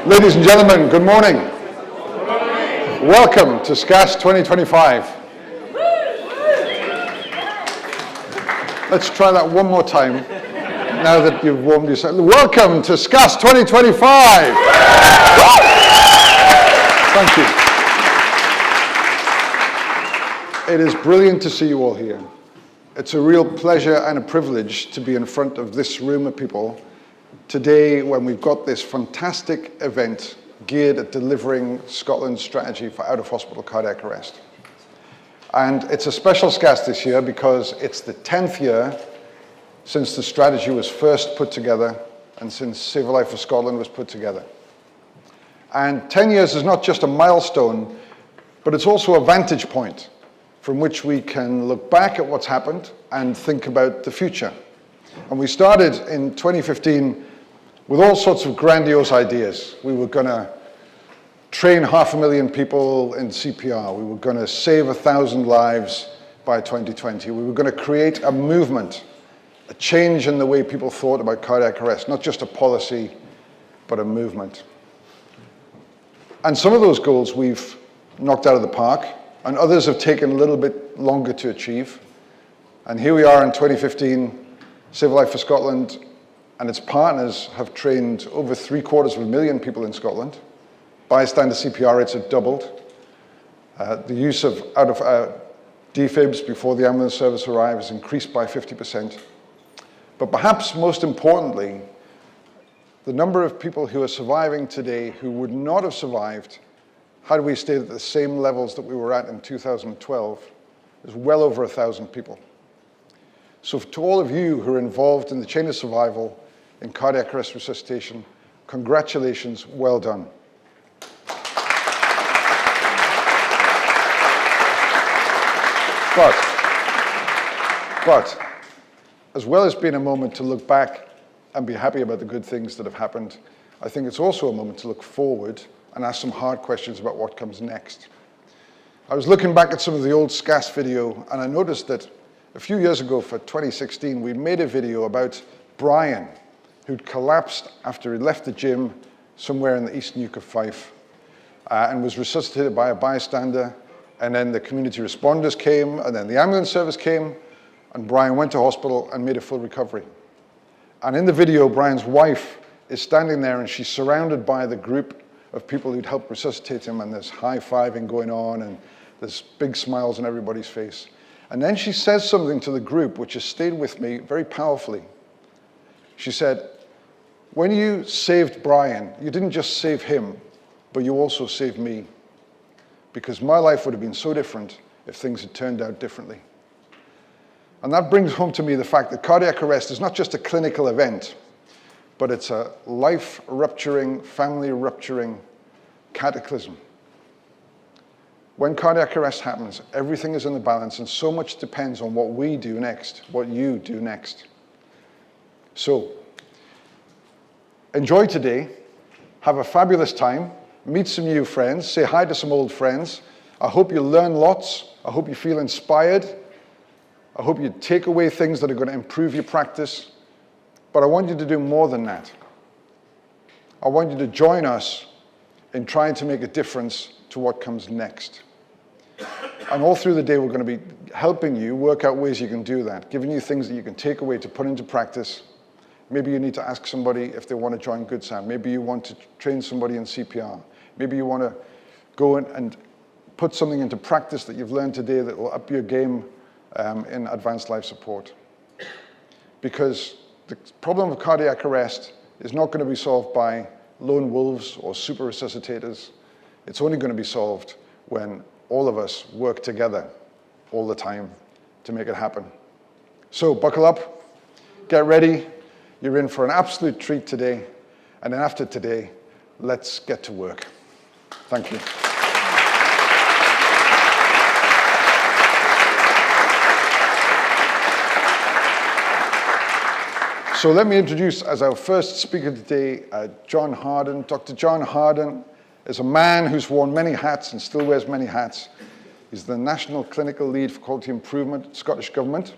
Ladies and gentlemen, good morning. Good morning. Welcome to SCAS25. Let's try that one more time, now that you've warmed yourself. Welcome to SCAS25. Thank you. It is brilliant to see you all here. It's a real pleasure and a privilege to be in front of this room of people today when we've got this fantastic event geared at delivering Scotland's strategy for out-of-hospital cardiac arrest. And it's a special SCAS this year because it's the 10th year since the strategy was first put together and since Save a Life for Scotland was put together. And 10 years is not just a milestone, but it's also a vantage point from which we can look back at what's happened and think about the future. And we started in 2015 with all sorts of grandiose ideas. We were going to train 500,000 people in CPR. We were going to save 1,000 lives by 2020. We were going to create a movement, a change in the way people thought about cardiac arrest, not just a policy, but a movement. And some of those goals we've knocked out of the park, and others have taken a little bit longer to achieve. And here we are in 2015, Save a Life for Scotland and its partners have trained over 750,000 people in Scotland. Bystander CPR rates have doubled. The use of defibs before the ambulance service arrives has increased by 50%. But perhaps most importantly, the number of people who are surviving today who would not have survived had we stayed at the same levels that we were at in 2012 is well over 1,000 people. So to all of you who are involved in the chain of survival in cardiac arrest resuscitation, congratulations, well done. But as well as being a moment to look back and be happy about the good things that have happened, I think it's also a moment to look forward and ask some hard questions about what comes next. I was looking back at some of the old SCAS video and I noticed that a few years ago for 2016, we made a video about Brian, who'd collapsed after he left the gym somewhere in the East Neuk of Fife and was resuscitated by a bystander. And then the community responders came, and then the ambulance service came, and Brian went to hospital and made a full recovery. And in the video, Brian's wife is standing there and she's surrounded by the group of people who'd helped resuscitate him, and there's high-fiving going on, and there's big smiles on everybody's face. And then she says something to the group which has stayed with me very powerfully. She said, when you saved Brian, you didn't just save him, but you also saved me. Because my life would have been so different if things had turned out differently. And that brings home to me the fact that cardiac arrest is not just a clinical event, but it's a life-rupturing, family-rupturing cataclysm. When cardiac arrest happens, everything is in the balance, and so much depends on what we do next, what you do next. So, enjoy today, have a fabulous time, meet some new friends, say hi to some old friends. I hope you learn lots. I hope you feel inspired. I hope you take away things that are going to improve your practice. But I want you to do more than that. I want you to join us in trying to make a difference to what comes next. And all through the day, we're going to be helping you work out ways you can do that, giving you things that you can take away to put into practice. Maybe you need to ask somebody if they want to join Good Sam. Maybe you want to train somebody in CPR. Maybe you want to go in and put something into practice that you've learned today that will up your game in advanced life support. Because the problem of cardiac arrest is not going to be solved by lone wolves or super resuscitators. It's only going to be solved when all of us work together all the time to make it happen. So buckle up, get ready. You're in for an absolute treat today. And then after today, let's get to work. Thank you. So let me introduce as our first speaker today, John Harden. Dr. John Harden is a man who's worn many hats and still wears many hats. He's the National Clinical Lead for Quality Improvement, Scottish Government,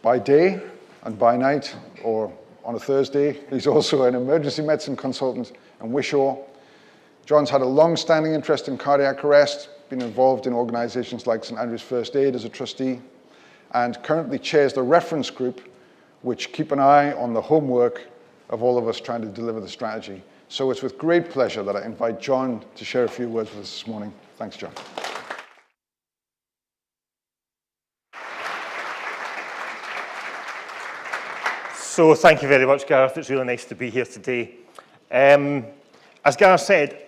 by day and by night, or on a Thursday. He's also an emergency medicine consultant in Wishaw. John's had a long-standing interest in cardiac arrest, been involved in organizations like St Andrew's First Aid as a trustee, and currently chairs the reference group, which keep an eye on the homework of all of us trying to deliver the strategy. So it's with great pleasure that I invite John to share a few words with us this morning. Thanks, John. So thank you very much, Gareth. It's really nice to be here today. As Gareth said,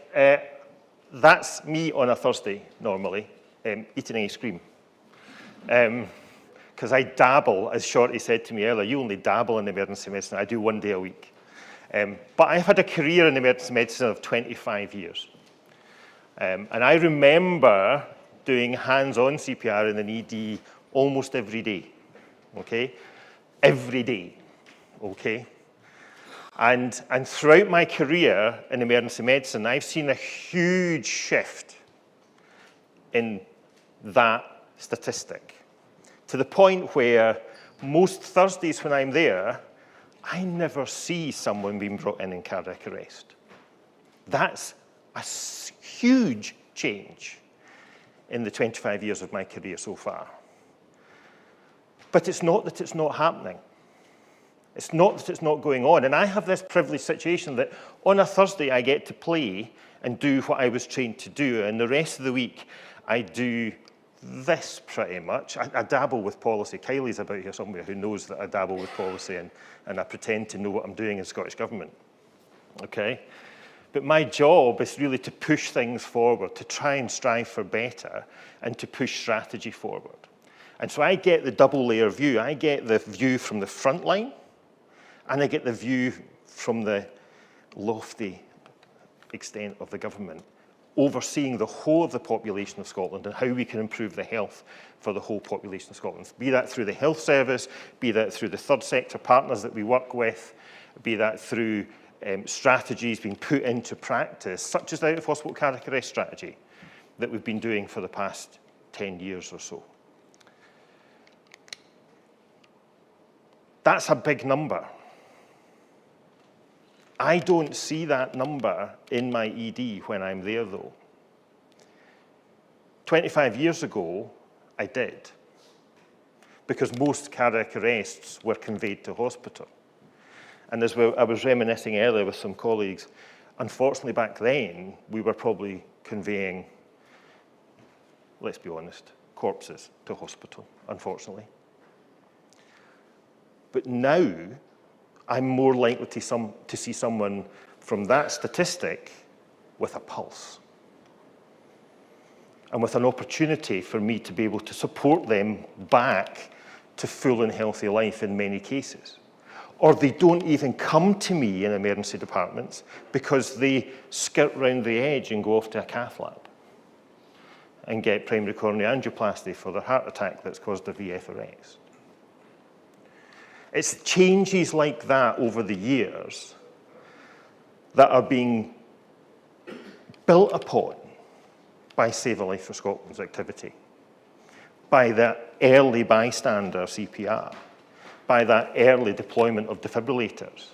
that's me on a Thursday, normally, eating ice cream. Because I dabble, as Shorty said to me earlier, you only dabble in emergency medicine. I do 1 day a week. But I've had a career in emergency medicine of 25 years. And I remember doing hands-on CPR in an ED almost every day, okay? Every day, okay? And throughout my career in emergency medicine, I've seen a huge shift in that statistic, to the point where most Thursdays when I'm there, I never see someone being brought in cardiac arrest. That's a huge change in the 25 years of my career so far. But it's not that it's not happening. It's not that it's not going on. And I have this privileged situation that on a Thursday I get to play and do what I was trained to do. And the rest of the week I do this pretty much. I dabble with policy. Kylie's about here somewhere who knows that I dabble with policy and I pretend to know what I'm doing in Scottish Government. Okay? But my job is really to push things forward, to try and strive for better and to push strategy forward. And so I get the double layer view. I get the view from the front line and I get the view from the lofty extent of the government, overseeing the whole of the population of Scotland and how we can improve the health for the whole population of Scotland. Be that through the health service, be that through the third sector partners that we work with, be that through strategies being put into practice, such as the out-of-hospital cardiac arrest strategy that we've been doing for the past 10 years or so. That's a big number. I don't see that number in my ED when I'm there, though. 25 years ago, I did, because most cardiac arrests were conveyed to hospital. And as I was reminiscing earlier with some colleagues, unfortunately back then, we were probably conveying, let's be honest, corpses to hospital, unfortunately. But now, I'm more likely to see someone from that statistic with a pulse and with an opportunity for me to be able to support them back to full and healthy life in many cases. Or they don't even come to me in emergency departments because they skirt round the edge and go off to a cath lab and get primary coronary angioplasty for their heart attack that's caused a VF arrest. It's changes like that over the years that are being built upon by Save a Life for Scotland's activity, by the early bystander CPR, by that early deployment of defibrillators,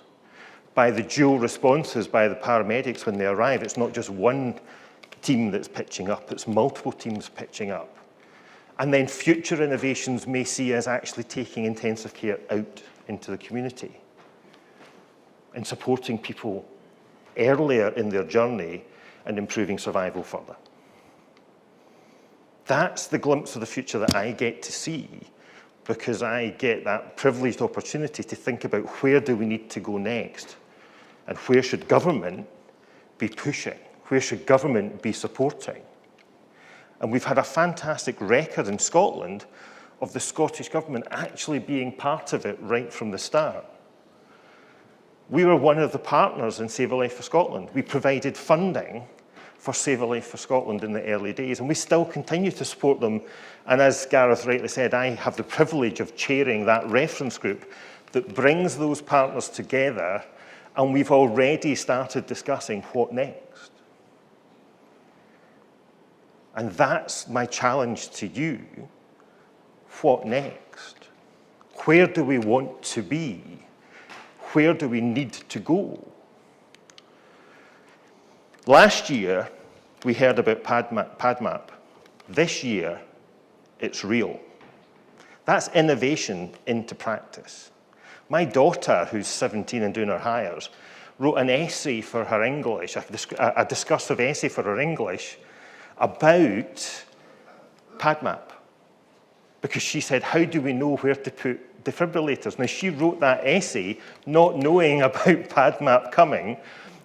by the dual responses by the paramedics when they arrive. It's not just one team that's pitching up, it's multiple teams pitching up. And then future innovations may see us actually taking intensive care out into the community and supporting people earlier in their journey and improving survival further. That's the glimpse of the future that I get to see because I get that privileged opportunity to think about where do we need to go next and where should government be pushing, where should government be supporting. And we've had a fantastic record in Scotland of the Scottish Government actually being part of it right from the start. We were one of the partners in Save a Life for Scotland. We provided funding for Save a Life for Scotland in the early days, and we still continue to support them. And as Gareth rightly said, I have the privilege of chairing that reference group that brings those partners together, and we've already started discussing what next. And that's my challenge to you. What next? Where do we want to be? where do we need to go? Last year, we heard about Padmap. This year, it's real. That's innovation into practice. My daughter, who's 17 and doing her hires, wrote an essay for her English, a discursive essay for her English about Padmap. Because she said, how do we know where to put defibrillators? Now, she wrote that essay not knowing about Padmap coming,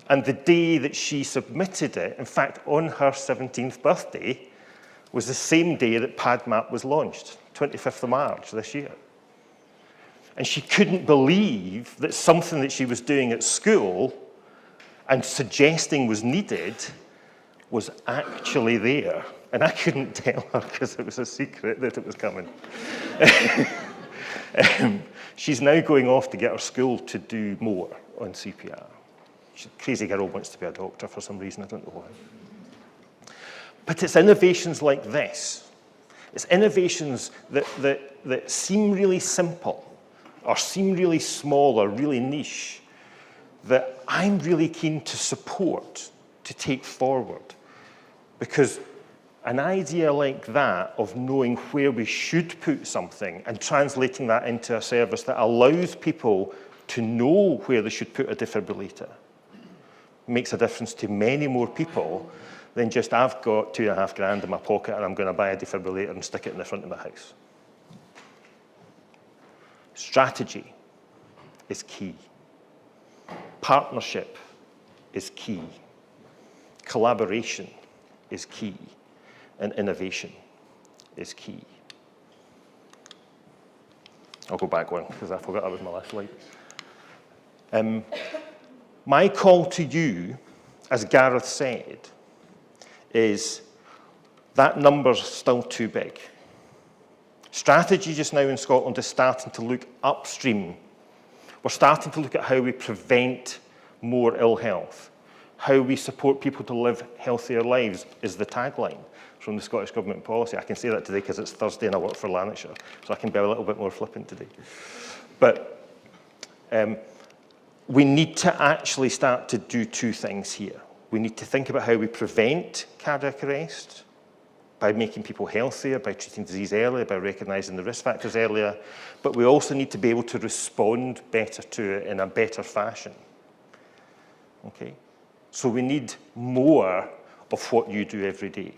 and the day that she submitted it, in fact, on her 17th birthday, was the same day that Padmap was launched, 25th of March this year. And she couldn't believe that something that she was doing at school and suggesting was needed was actually there. And I couldn't tell her because it was a secret that it was coming. She's now going off to get her school to do more on CPR. She's a crazy girl, wants to be a doctor for some reason, I don't know why. But it's innovations like this. It's innovations that seem really simple, or seem really small, or really niche, that I'm really keen to support, to take forward. Because an idea like that of knowing where we should put something and translating that into a service that allows people to know where they should put a defibrillator makes a difference to many more people than just, I've got $2.5 in my pocket and I'm going to buy a defibrillator and stick it in the front of my house. Strategy is key. Partnership is key. Collaboration is key. And innovation is key. I'll go back one, because I forgot that was my last slide. My call to you, as Gareth said, is that number's still too big. Strategy just now in Scotland is starting to look upstream. We're starting to look at how we prevent more ill health. How we support people to live healthier lives is the tagline from the Scottish Government policy. I can say that today because it's Thursday and I work for Lanarkshire, so I can be a little bit more flippant today. But we need to actually start to do two things here. We need to think about how we prevent cardiac arrest by making people healthier, by treating disease earlier, by recognising the risk factors earlier. But we also need to be able to respond better to it in a better fashion. Okay? So we need more of what you do every day.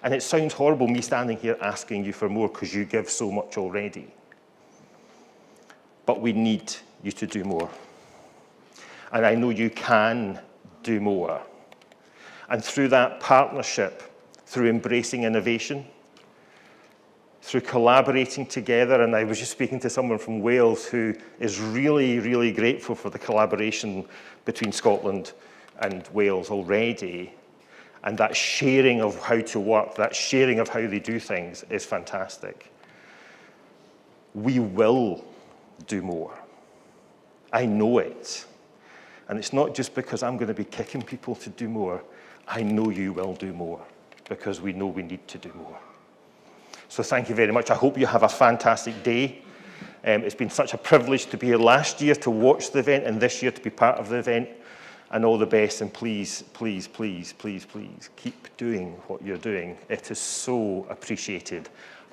And it sounds horrible, me standing here asking you for more because you give so much already. But we need you to do more. And I know you can do more. And through that partnership, through embracing innovation, through collaborating together, and I was just speaking to someone from Wales who is really, really grateful for the collaboration between Scotland and Wales already, and that sharing of how to work, that sharing of how they do things is fantastic. We will do more. I know it. And it's not just because I'm going to be kicking people to do more. I know you will do more because we know we need to do more. So thank you very much. I hope you have a fantastic day. It's been such a privilege to be here last year to watch the event and this year to be part of the event. And all the best, and please, please, please, please, please, keep doing what you're doing. It is so appreciated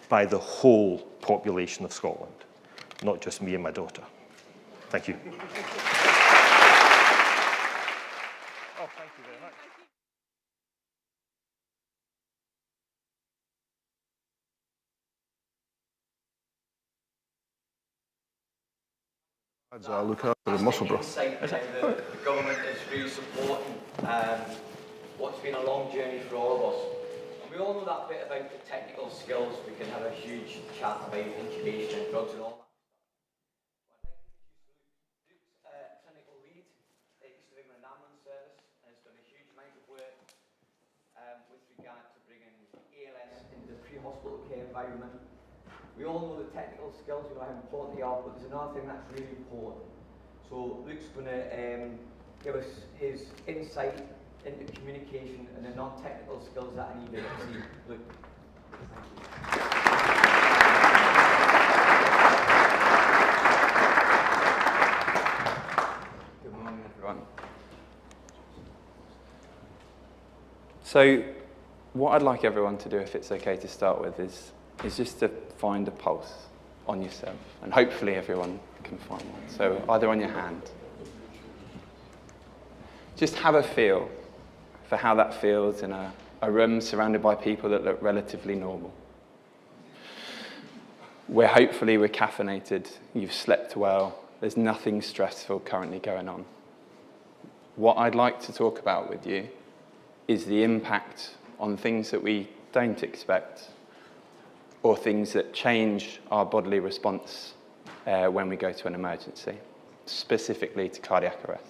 by the whole population of Scotland, not just me and my daughter. Thank you. Oh, thank you very much. I look after the muscle, bro. The government is really supporting what's been a long journey for all of us. And we all know that bit about the technical skills. We can have a huge chat about incubation and drugs and all that. But I'd like to introduce Luke's clinical lead. He used to be in an ambulance service and has done a huge amount of work with regard to bringing ALS into the pre-hospital care environment. We all know the technical skills, we know how important they are, but there's another thing that's really important. So Luke's going to give us his insight into communication and the non-technical skills that I need to see. Luke, thank you. So what I'd like everyone to do, if it's okay to start with, is just to find a pulse on yourself. And hopefully everyone can find one. So either on your hand. Just have a feel for how that feels in a room surrounded by people that look relatively normal. Where hopefully we're caffeinated, you've slept well, there's nothing stressful currently going on. What I'd like to talk about with you is the impact on things that we don't expect, or things that change our bodily response when we go to an emergency, specifically to cardiac arrest.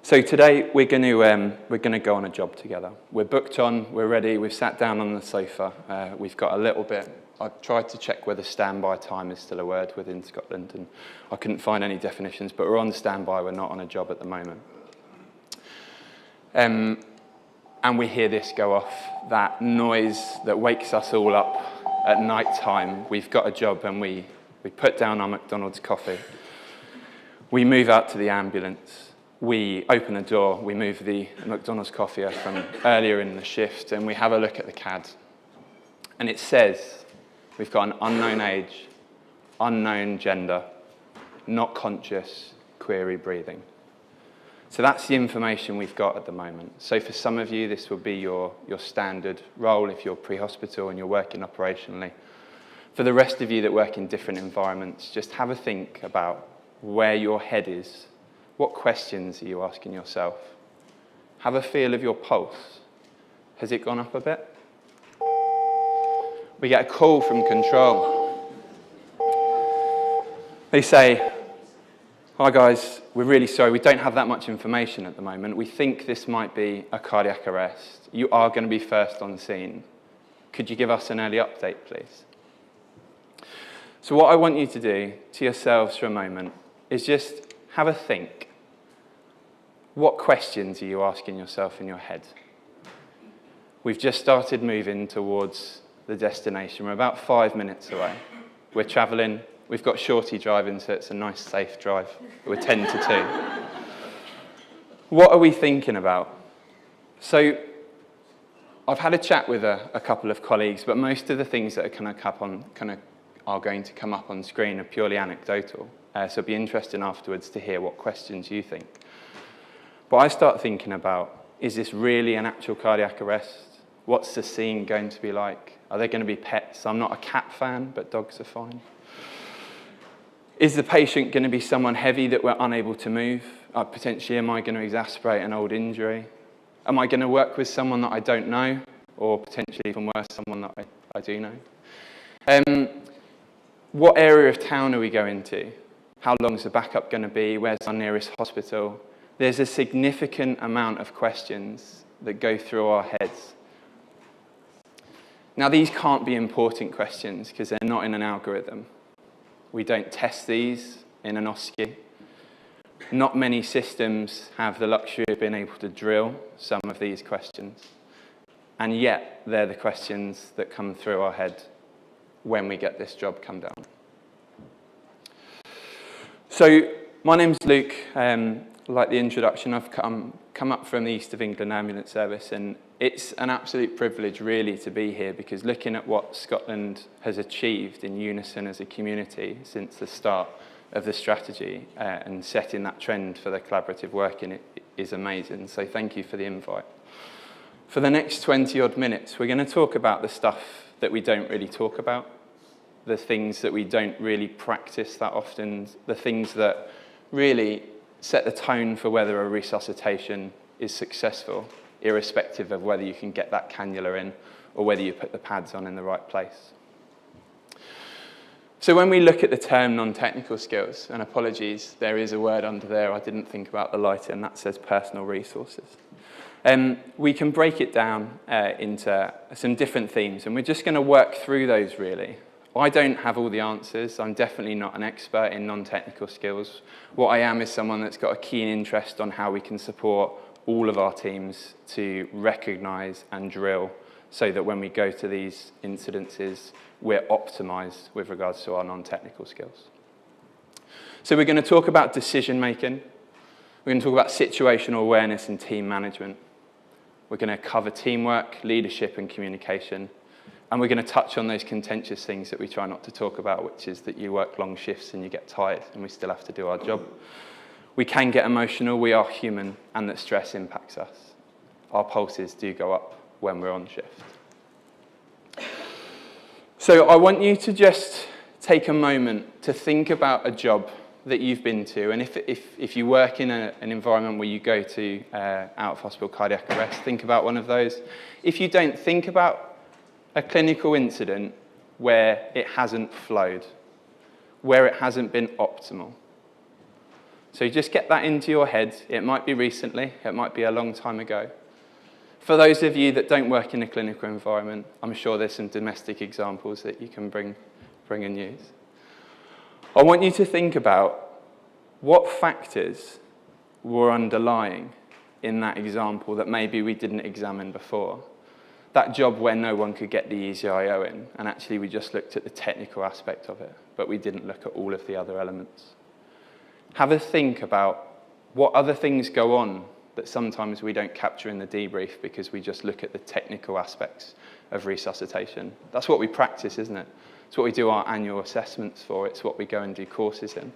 So today we're going to go on a job together. We're booked on, we're ready, we've sat down on the sofa, we've got a little bit. I've tried to check whether standby time is still a word within Scotland, and I couldn't find any definitions, but we're on standby, we're not on a job at the moment. And we hear this go off, that noise that wakes us all up at night time. We've got a job and we put down our McDonald's coffee. We move out to the ambulance. We open a door, we move the McDonald's coffee from earlier in the shift, and we have a look at the CAD. And it says, we've got an unknown age, unknown gender, not conscious, query breathing. So that's the information we've got at the moment. So for some of you, this will be your standard role if you're pre-hospital and you're working operationally. For the rest of you that work in different environments, just have a think about where your head is. What questions are you asking yourself? Have a feel of your pulse. Has it gone up a bit? We get a call from control. They say, "Hi guys, we're really sorry, we don't have that much information at the moment. We think this might be a cardiac arrest. You are going to be first on scene. Could you give us an early update, please?" So what I want you to do to yourselves for a moment is just have a think. What questions are you asking yourself in your head? We've just started moving towards the destination. We're about 5 minutes away. We're travelling. We've got Shorty driving, so it's a nice, safe drive. We're 10 to 2. What are we thinking about? So I've had a chat with a couple of colleagues, but most of the things that are going to come up on screen are purely anecdotal. So it'll be interesting afterwards to hear what questions you think. But I start thinking about, is this really an actual cardiac arrest? What's the scene going to be like? Are there going to be pets? I'm not a cat fan, but dogs are fine. Is the patient going to be someone heavy that we're unable to move? Potentially, am I going to exacerbate an old injury? Am I going to work with someone that I don't know? Or potentially even worse, someone that I do know? What area of town are we going to? How long is the backup going to be? Where's our nearest hospital? There's a significant amount of questions that go through our heads. Now, these can't be important questions because they're not in an algorithm. We don't test these in an OSCE. Not many systems have the luxury of being able to drill some of these questions. And yet, they're the questions that come through our head when we get this job come down. So, my name's Luke. Like the introduction, I've come up from the East of England Ambulance Service, and it's an absolute privilege really to be here, because looking at what Scotland has achieved in unison as a community since the start of the strategy and setting that trend for the collaborative working is amazing. So thank you for the invite. For the next 20 odd minutes, we're going to talk about the stuff that we don't really talk about, the things that we don't really practice that often, the things that really set the tone for whether a resuscitation is successful, irrespective of whether you can get that cannula in or whether you put the pads on in the right place. So when we look at the term non-technical skills, and apologies, there is a word under there, I didn't think about the lighter, and that says personal resources. We can break it down into some different themes, and we're just going to work through those really. I don't have all the answers. I'm definitely not an expert in non-technical skills. What I am is someone that's got a keen interest on how we can support all of our teams to recognise and drill so that when we go to these incidences, we're optimised with regards to our non-technical skills. So we're going to talk about decision-making. We're going to talk about situational awareness and team management. We're going to cover teamwork, leadership, and communication. And we're going to touch on those contentious things that we try not to talk about, which is that you work long shifts and you get tired, and we still have to do our job. We can get emotional, we are human, and that stress impacts us. Our pulses do go up when we're on shift. So I want you to just take a moment to think about a job that you've been to, and if you work in an environment where you go to out-of-hospital cardiac arrest, think about one of those. If you don't, think about a clinical incident where it hasn't flowed, where it hasn't been optimal. So just get that into your head. It might be recently, it might be a long time ago. For those of you that don't work in a clinical environment, I'm sure there's some domestic examples that you can bring and use. I want you to think about what factors were underlying in that example that maybe we didn't examine before. That job where no one could get the EZIO in, and actually we just looked at the technical aspect of it, but we didn't look at all of the other elements. Have a think about what other things go on that sometimes we don't capture in the debrief because we just look at the technical aspects of resuscitation. That's what we practice, isn't it? It's what we do our annual assessments for. It's what we go and do courses in.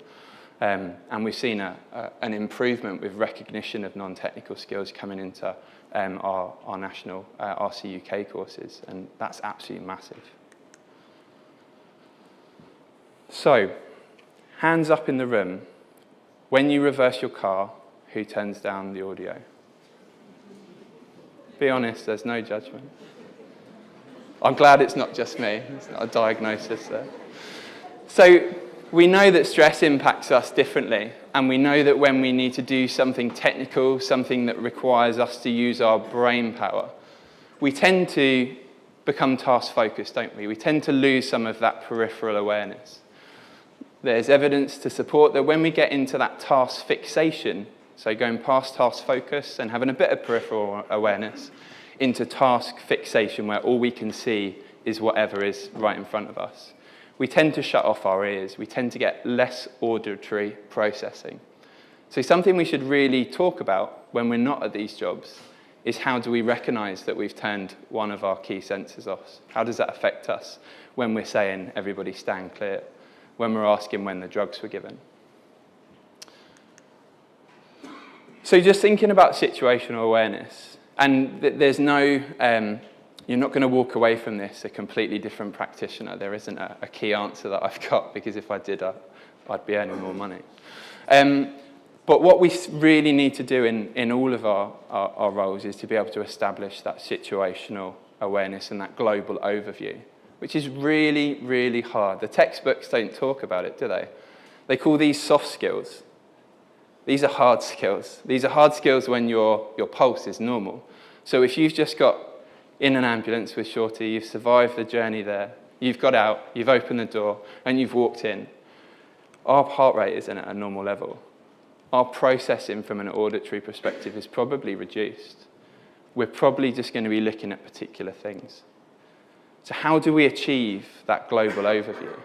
And we've seen an improvement with recognition of non-technical skills coming into our national RC UK courses, and that's absolutely massive. So, hands up in the room. When you reverse your car, who turns down the audio? Be honest, there's no judgment. I'm glad it's not just me. It's not a diagnosis there. So, we know that stress impacts us differently, and we know that when we need to do something technical, something that requires us to use our brain power, we tend to become task-focused, don't we? We tend to lose some of that peripheral awareness. There's evidence to support that when we get into that task fixation, so going past task focus and having a bit of peripheral awareness, into task fixation where all we can see is whatever is right in front of us, we tend to shut off our ears. We tend to get less auditory processing. So something we should really talk about when we're not at these jobs is how do we recognize that we've turned one of our key senses off? How does that affect us when we're saying everybody stand clear, when we're asking when the drugs were given? So just thinking about situational awareness, and there's no, you're not going to walk away from this a completely different practitioner. There isn't a key answer that I've got, because if I did, I'd be earning more money. But what we really need to do in all of our roles is to be able to establish that situational awareness and that global overview, which is really, really hard. The textbooks don't talk about it, do they? They call these soft skills. These are hard skills. These are hard skills when your pulse is normal. So if you've just got in an ambulance with Shorty, you've survived the journey there, you've got out, you've opened the door, and you've walked in, our heart rate isn't at a normal level. Our processing from an auditory perspective is probably reduced. We're probably just going to be looking at particular things. So how do we achieve that global overview?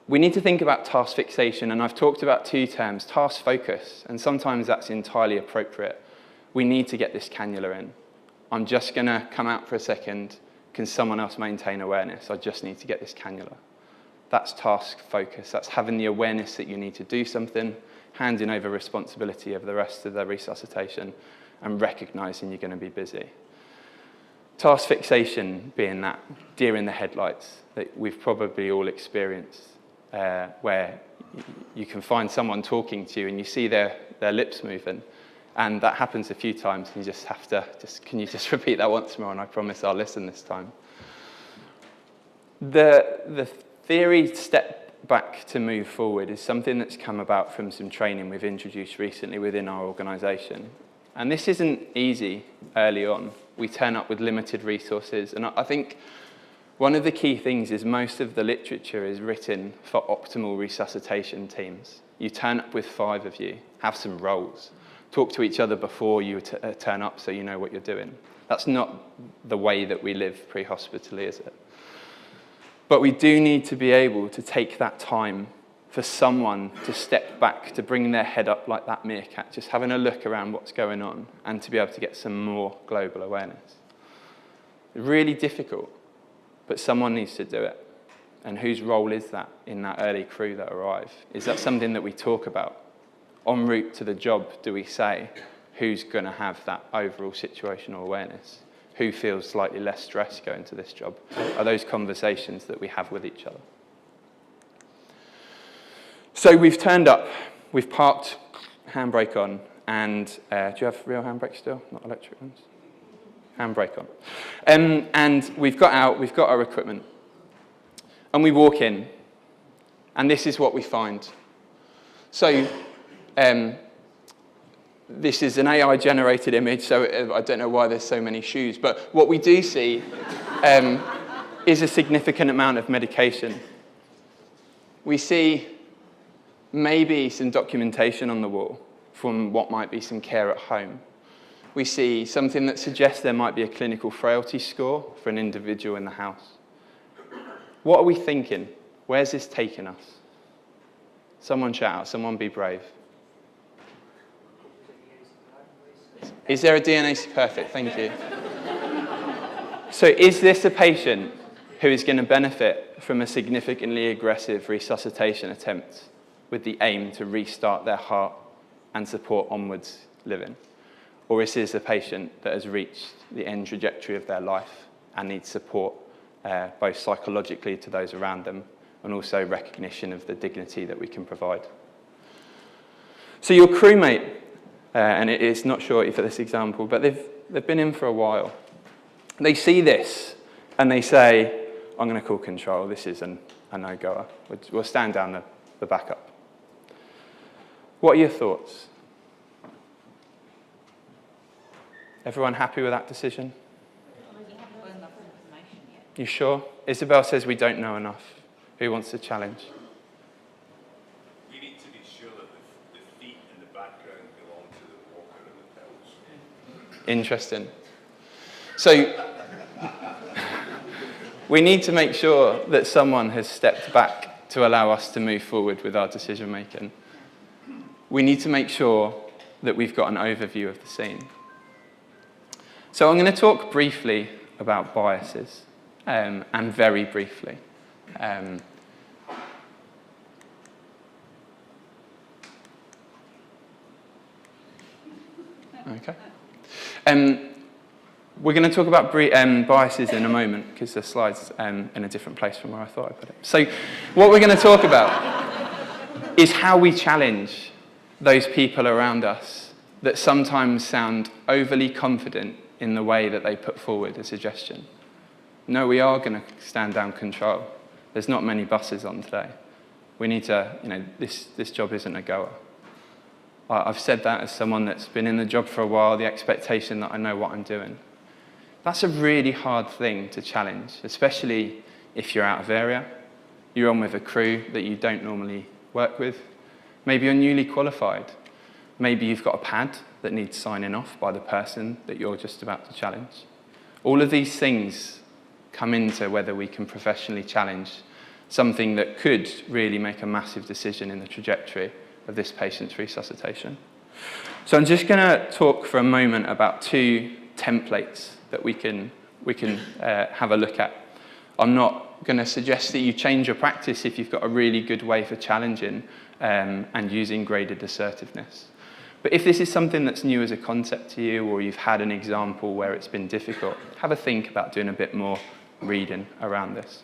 We need to think about task fixation, and I've talked about two terms, task focus, and sometimes that's entirely appropriate. We need to get this cannula in. I'm just going to come out for a second. Can someone else maintain awareness? I just need to get this cannula. That's task focus. That's having the awareness that you need to do something, handing over responsibility of the rest of the resuscitation, and recognizing you're going to be busy. Task fixation being that deer in the headlights that we've probably all experienced, where you can find someone talking to you and you see their lips moving, and that happens a few times, and you just have to, can you just repeat that once more, and I promise I'll listen this time. The theory step back to move forward is something that's come about from some training we've introduced recently within our organisation. And this isn't easy early on. We turn up with limited resources, and I think one of the key things is most of the literature is written for optimal resuscitation teams. You turn up with 5 of you, have some roles, talk to each other before you turn up so you know what you're doing. That's not the way that we live pre-hospitally, is it? But we do need to be able to take that time for someone to step enough back to bring their head up like that meerkat, just having a look around what's going on and to be able to get some more global awareness. Really difficult, but someone needs to do it. And whose role is that in that early crew that arrive? Is that something that we talk about? En route to the job, do we say, who's going to have that overall situational awareness? Who feels slightly less stressed going to this job? Are those conversations that we have with each other? So we've turned up, we've parked, handbrake on, and do you have real handbrake still, not electric ones? Handbrake on. And we've got out, we've got our equipment, and we walk in, and this is what we find. So this is an AI-generated image, so I don't know why there's so many shoes, but what we do see is a significant amount of medication. We see maybe some documentation on the wall from what might be some care at home. We see something that suggests there might be a clinical frailty score for an individual in the house. What are we thinking? Where's this taking us? Someone shout out, someone be brave. Is there a DNA? Perfect, thank you. So is this a patient who is going to benefit from a significantly aggressive resuscitation attempt with the aim to restart their heart and support onwards living? Or is this a patient that has reached the end trajectory of their life and needs support both psychologically to those around them and also recognition of the dignity that we can provide? So your crewmate, and it's not shorty for this example, but they've been in for a while. They see this and they say, I'm going to call control, this is a no-goer. We'll stand down the backup. What are your thoughts? Everyone happy with that decision? You sure? Isabel says we don't know enough. Who wants to challenge? We need to be sure that the feet in the background belong to the walker and the pedals. Interesting. So we need to make sure that someone has stepped back to allow us to move forward with our decision making. We need to make sure that we've got an overview of the scene. So I'm going to talk briefly about biases, and very briefly. Okay. We're going to talk about biases in a moment, because the slide's in a different place from where I thought I put it. So what we're going to talk about is how we challenge those people around us that sometimes sound overly confident in the way that they put forward a suggestion. No, we are going to stand down control. There's not many buses on today. We need to, this job isn't a goer. I've said that as someone that's been in the job for a while, the expectation that I know what I'm doing. That's a really hard thing to challenge, especially if you're out of area, you're on with a crew that you don't normally work with, maybe you're newly qualified, maybe you've got a pad that needs signing off by the person that you're just about to challenge. All of these things come into whether we can professionally challenge something that could really make a massive decision in the trajectory of this patient's resuscitation. So I'm just going to talk for a moment about two templates that we can have a look at. I'm not going to suggest that you change your practice if you've got a really good way for challenging and using graded assertiveness. But if this is something that's new as a concept to you, or you've had an example where it's been difficult, have a think about doing a bit more reading around this.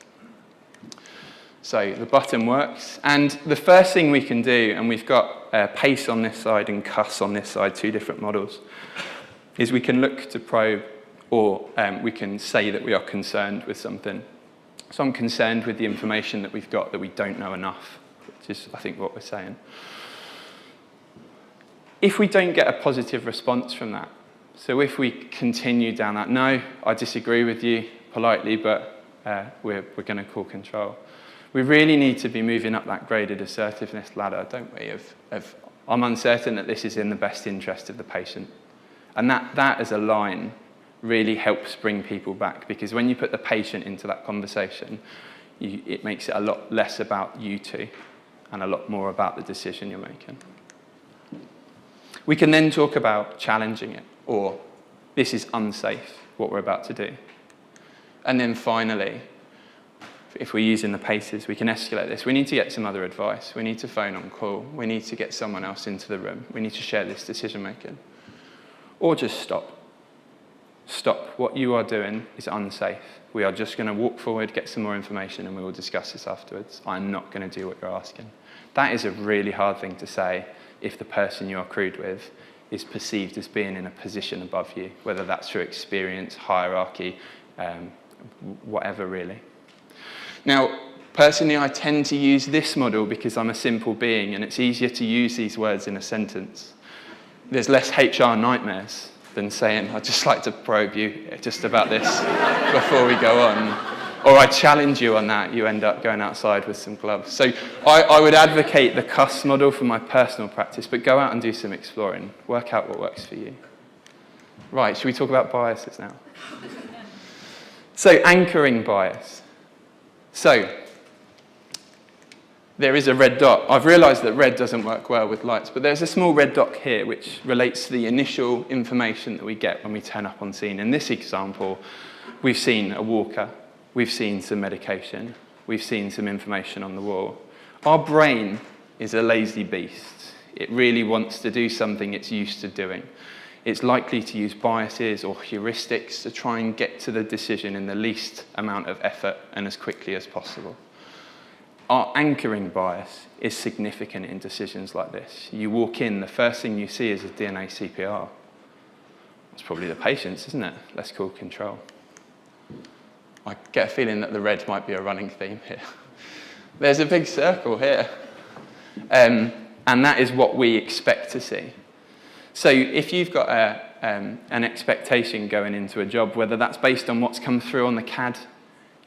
So the button works, and the first thing we can do, and we've got PACE on this side and CUS on this side, two different models, is we can look to probe, or we can say that we are concerned with something. So I'm concerned with the information that we've got that we don't know enough, which is, I think, what we're saying. If we don't get a positive response from that, so if we continue down that, no, I disagree with you politely, but we're going to call control. We really need to be moving up that graded assertiveness ladder, don't we, of I'm uncertain that this is in the best interest of the patient. And that as a line really helps bring people back, because when you put the patient into that conversation, it makes it a lot less about you two and a lot more about the decision you're making. We can then talk about challenging it, or this is unsafe, what we're about to do. And then finally, if we're using the paces, we can escalate this. We need to get some other advice. We need to phone on call. We need to get someone else into the room. We need to share this decision making. Or just stop. Stop. What you are doing is unsafe. We are just going to walk forward, get some more information, and we will discuss this afterwards. I'm not going to do what you're asking. That is a really hard thing to say if the person you are crewed with is perceived as being in a position above you, whether that's through experience, hierarchy, whatever really. Now, personally, I tend to use this model because I'm a simple being and it's easier to use these words in a sentence. There's less HR nightmares than saying, I'd just like to probe you just about this before we go on. Or I challenge you on that, you end up going outside with some gloves. So I would advocate the CUS model for my personal practice, but go out and do some exploring. Work out what works for you. Right, should we talk about biases now? So anchoring bias. So, there is a red dot. I've realised that red doesn't work well with lights, but there's a small red dot here which relates to the initial information that we get when we turn up on scene. In this example, we've seen a walker, we've seen some medication, we've seen some information on the wall. Our brain is a lazy beast. It really wants to do something it's used to doing. It's likely to use biases or heuristics to try and get to the decision in the least amount of effort and as quickly as possible. Our anchoring bias is significant in decisions like this. You walk in, the first thing you see is a DNA CPR. It's probably the patient's, isn't it? Let's call control. I get a feeling that the red might be a running theme here. There's a big circle here. And that is what we expect to see. So if you've got an expectation going into a job, whether that's based on what's come through on the CAD,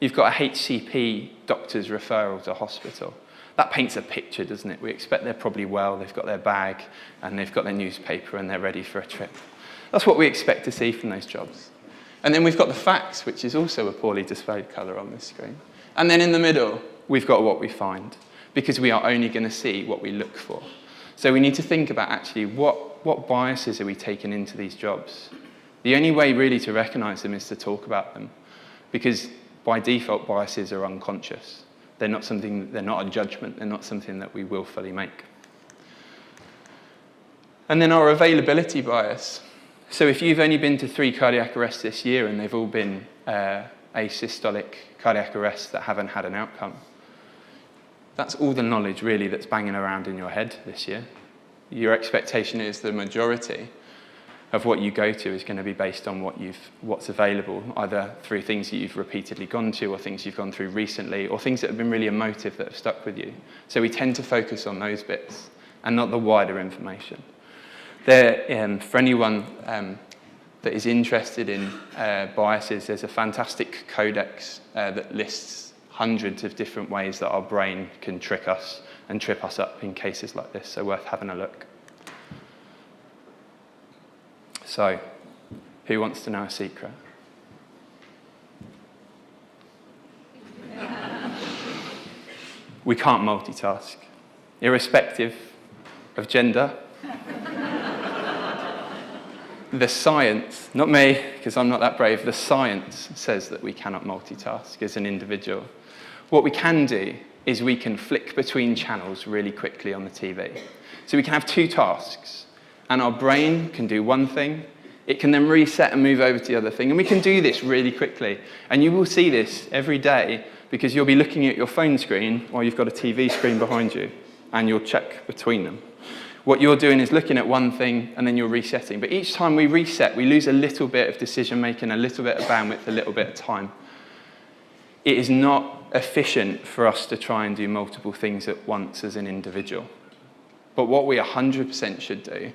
you've got a HCP doctor's referral to hospital. That paints a picture, doesn't it? We expect they're probably well, they've got their bag, and they've got their newspaper, and they're ready for a trip. That's what we expect to see from those jobs. And then we've got the facts, which is also a poorly displayed colour on this screen. And then in the middle, we've got what we find, because we are only going to see what we look for. So we need to think about actually what biases are we taking into these jobs? The only way really to recognise them is to talk about them, because by default biases are unconscious. They're not a judgment, they're not something that we willfully make. And then our availability bias. So if you've only been to 3 cardiac arrests this year and they've all been asystolic cardiac arrests that haven't had an outcome, that's all the knowledge really that's banging around in your head this year. Your expectation is the majority of what you go to is going to be based on what's available, either through things that you've repeatedly gone to or things you've gone through recently or things that have been really emotive that have stuck with you. So we tend to focus on those bits and not the wider information. For anyone that is interested in biases, there's a fantastic codex that lists hundreds of different ways that our brain can trick us and trip us up in cases like this, so worth having a look. So, who wants to know a secret? We can't multitask, irrespective of gender. The science, not me, because I'm not that brave, the science says that we cannot multitask as an individual. What we can do is we can flick between channels really quickly on the TV. So we can have 2 tasks, and our brain can do one thing, it can then reset and move over to the other thing, and we can do this really quickly. And you will see this every day, because you'll be looking at your phone screen while you've got a TV screen behind you, and you'll check between them. What you're doing is looking at one thing, and then you're resetting. But each time we reset, we lose a little bit of decision-making, a little bit of bandwidth, a little bit of time. It is not efficient for us to try and do multiple things at once as an individual. But what we 100% should do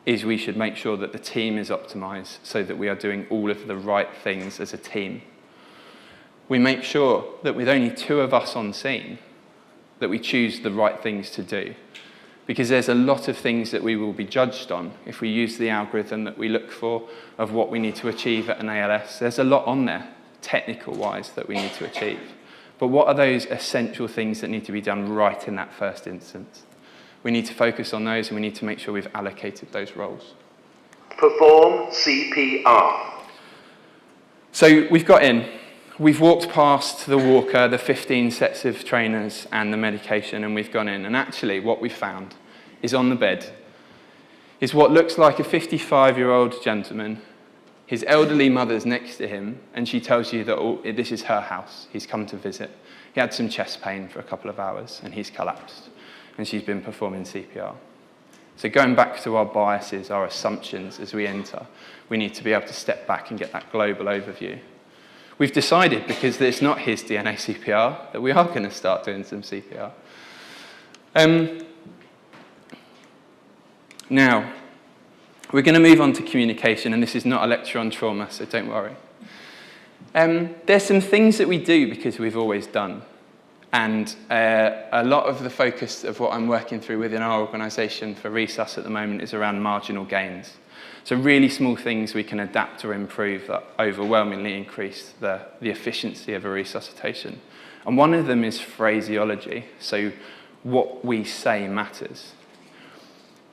is we should make sure that the team is optimized so that we are doing all of the right things as a team. We make sure that with only 2 of us on scene, that we choose the right things to do. Because there's a lot of things that we will be judged on if we use the algorithm that we look for of what we need to achieve at an ALS. There's a lot on there, technical-wise, that we need to achieve. But what are those essential things that need to be done right in that first instance? We need to focus on those, and we need to make sure we've allocated those roles. Perform CPR. So we've got in. We've walked past the walker, the 15 sets of trainers, and the medication, and we've gone in. And actually, what we found is on the bed is what looks like a 55-year-old gentleman. His elderly mother's next to him, and she tells you that this is her house. He's come to visit. He had some chest pain for a couple of hours, and he's collapsed. And she's been performing CPR. So going back to our biases, our assumptions as we enter, we need to be able to step back and get that global overview. We've decided, because it's not his DNA CPR, that we are going to start doing some CPR. Now, we're going to move on to communication, and this is not a lecture on trauma, so don't worry. There's some things that we do because we've always done. And a lot of the focus of what I'm working through within our organisation for resus at the moment is around marginal gains. So really small things we can adapt or improve that overwhelmingly increase the efficiency of a resuscitation. And one of them is phraseology. So what we say matters.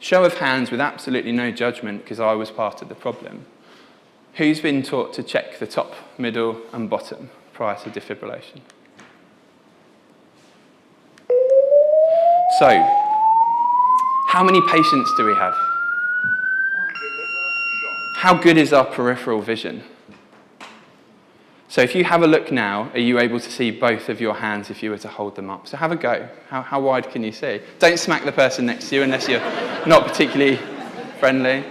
Show of hands with absolutely no judgment, because I was part of the problem. Who's been taught to check the top, middle, and bottom prior to defibrillation? So, how many patients do we have? How good is our peripheral vision? So if you have a look now, are you able to see both of your hands if you were to hold them up? So have a go. How wide can you see? Don't smack the person next to you unless you're not particularly friendly.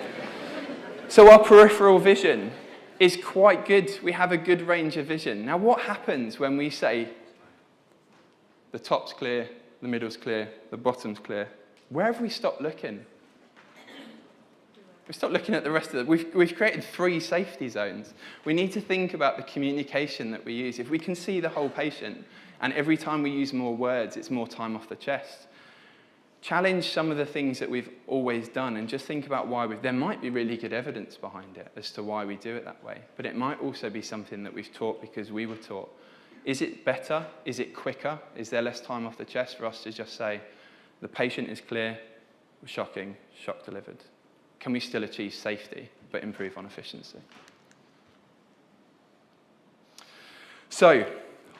So our peripheral vision is quite good. We have a good range of vision. Now what happens when we say the top's clear, the middle's clear, the bottom's clear? Where have we stopped looking? We've stopped looking at the rest of it. We've created 3 safety zones. We need to think about the communication that we use. If we can see the whole patient, and every time we use more words, it's more time off the chest. Challenge some of the things that we've always done, and just think about why there might be really good evidence behind it as to why we do it that way. But it might also be something that we've taught because we were taught. Is it better? Is it quicker? Is there less time off the chest for us to just say, the patient is clear, shocking, shock delivered? Can we still achieve safety, but improve on efficiency? So,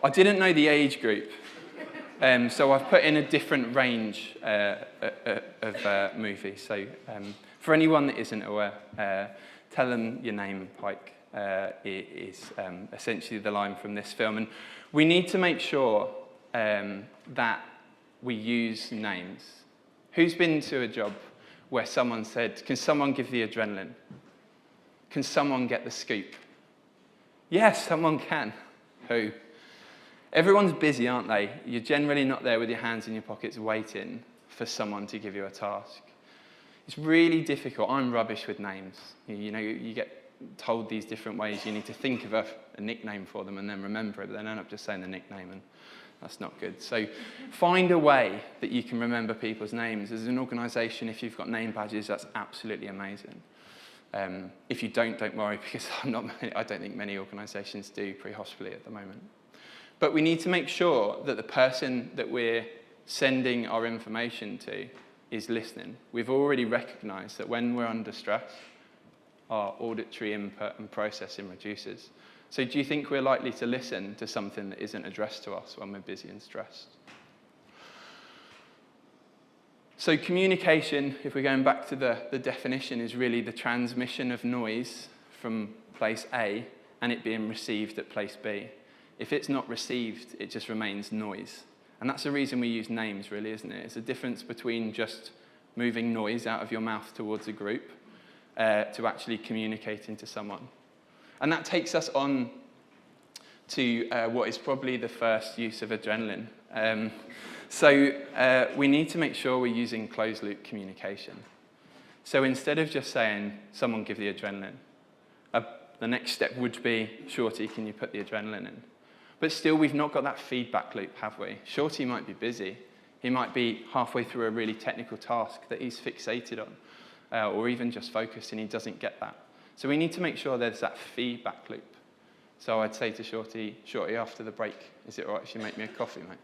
I didn't know the age group, so I've put in a different range of movies. So, for anyone that isn't aware, Tell Them Your Name, Pike, is essentially the line from this film. And we need to make sure that we use names. Who's been to a job where someone said, can someone give the adrenaline? Can someone get the scoop? Yes, someone can. Who? Everyone's busy, aren't they? You're generally not there with your hands in your pockets waiting for someone to give you a task. It's really difficult. I'm rubbish with names. You know, you get told these different ways. You need to think of a nickname for them and then remember it, but then end up just saying the nickname, and that's not good. So find a way that you can remember people's names. As an organisation, if you've got name badges, that's absolutely amazing. If you don't worry, because I don't think many organisations do pre-hospitally at the moment. But we need to make sure that the person that we're sending our information to is listening. We've already recognised that when we're under stress, our auditory input and processing reduces. So do you think we're likely to listen to something that isn't addressed to us when we're busy and stressed? So communication, if we're going back to the definition, is really the transmission of noise from place A and it being received at place B. If it's not received, it just remains noise. And that's the reason we use names, really, isn't it? It's a difference between just moving noise out of your mouth towards a group to actually communicating to someone. And that takes us on to what is probably the first use of adrenaline. So we need to make sure we're using closed-loop communication. So instead of just saying, someone give the adrenaline, the next step would be, Shorty, can you put the adrenaline in? But still, we've not got that feedback loop, have we? Shorty might be busy. He might be halfway through a really technical task that he's fixated on, or even just focused, and he doesn't get that. So we need to make sure there's that feedback loop. So I'd say to Shorty, after the break, is it all right if you make me a coffee, mate?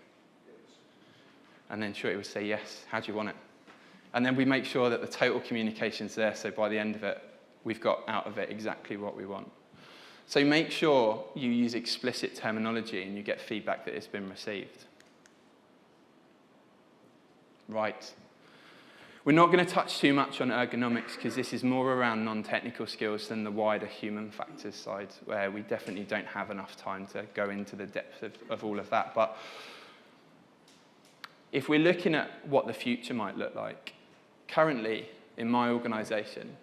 And then Shorty would say, yes, how do you want it? And then we make sure that the total communication's there, so by the end of it, we've got out of it exactly what we want. So make sure you use explicit terminology and you get feedback that it's been received. Right. We're not going to touch too much on ergonomics because this is more around non-technical skills than the wider human factors side, where we definitely don't have enough time to go into the depth of all of that. But if we're looking at what the future might look like, currently in my organisation,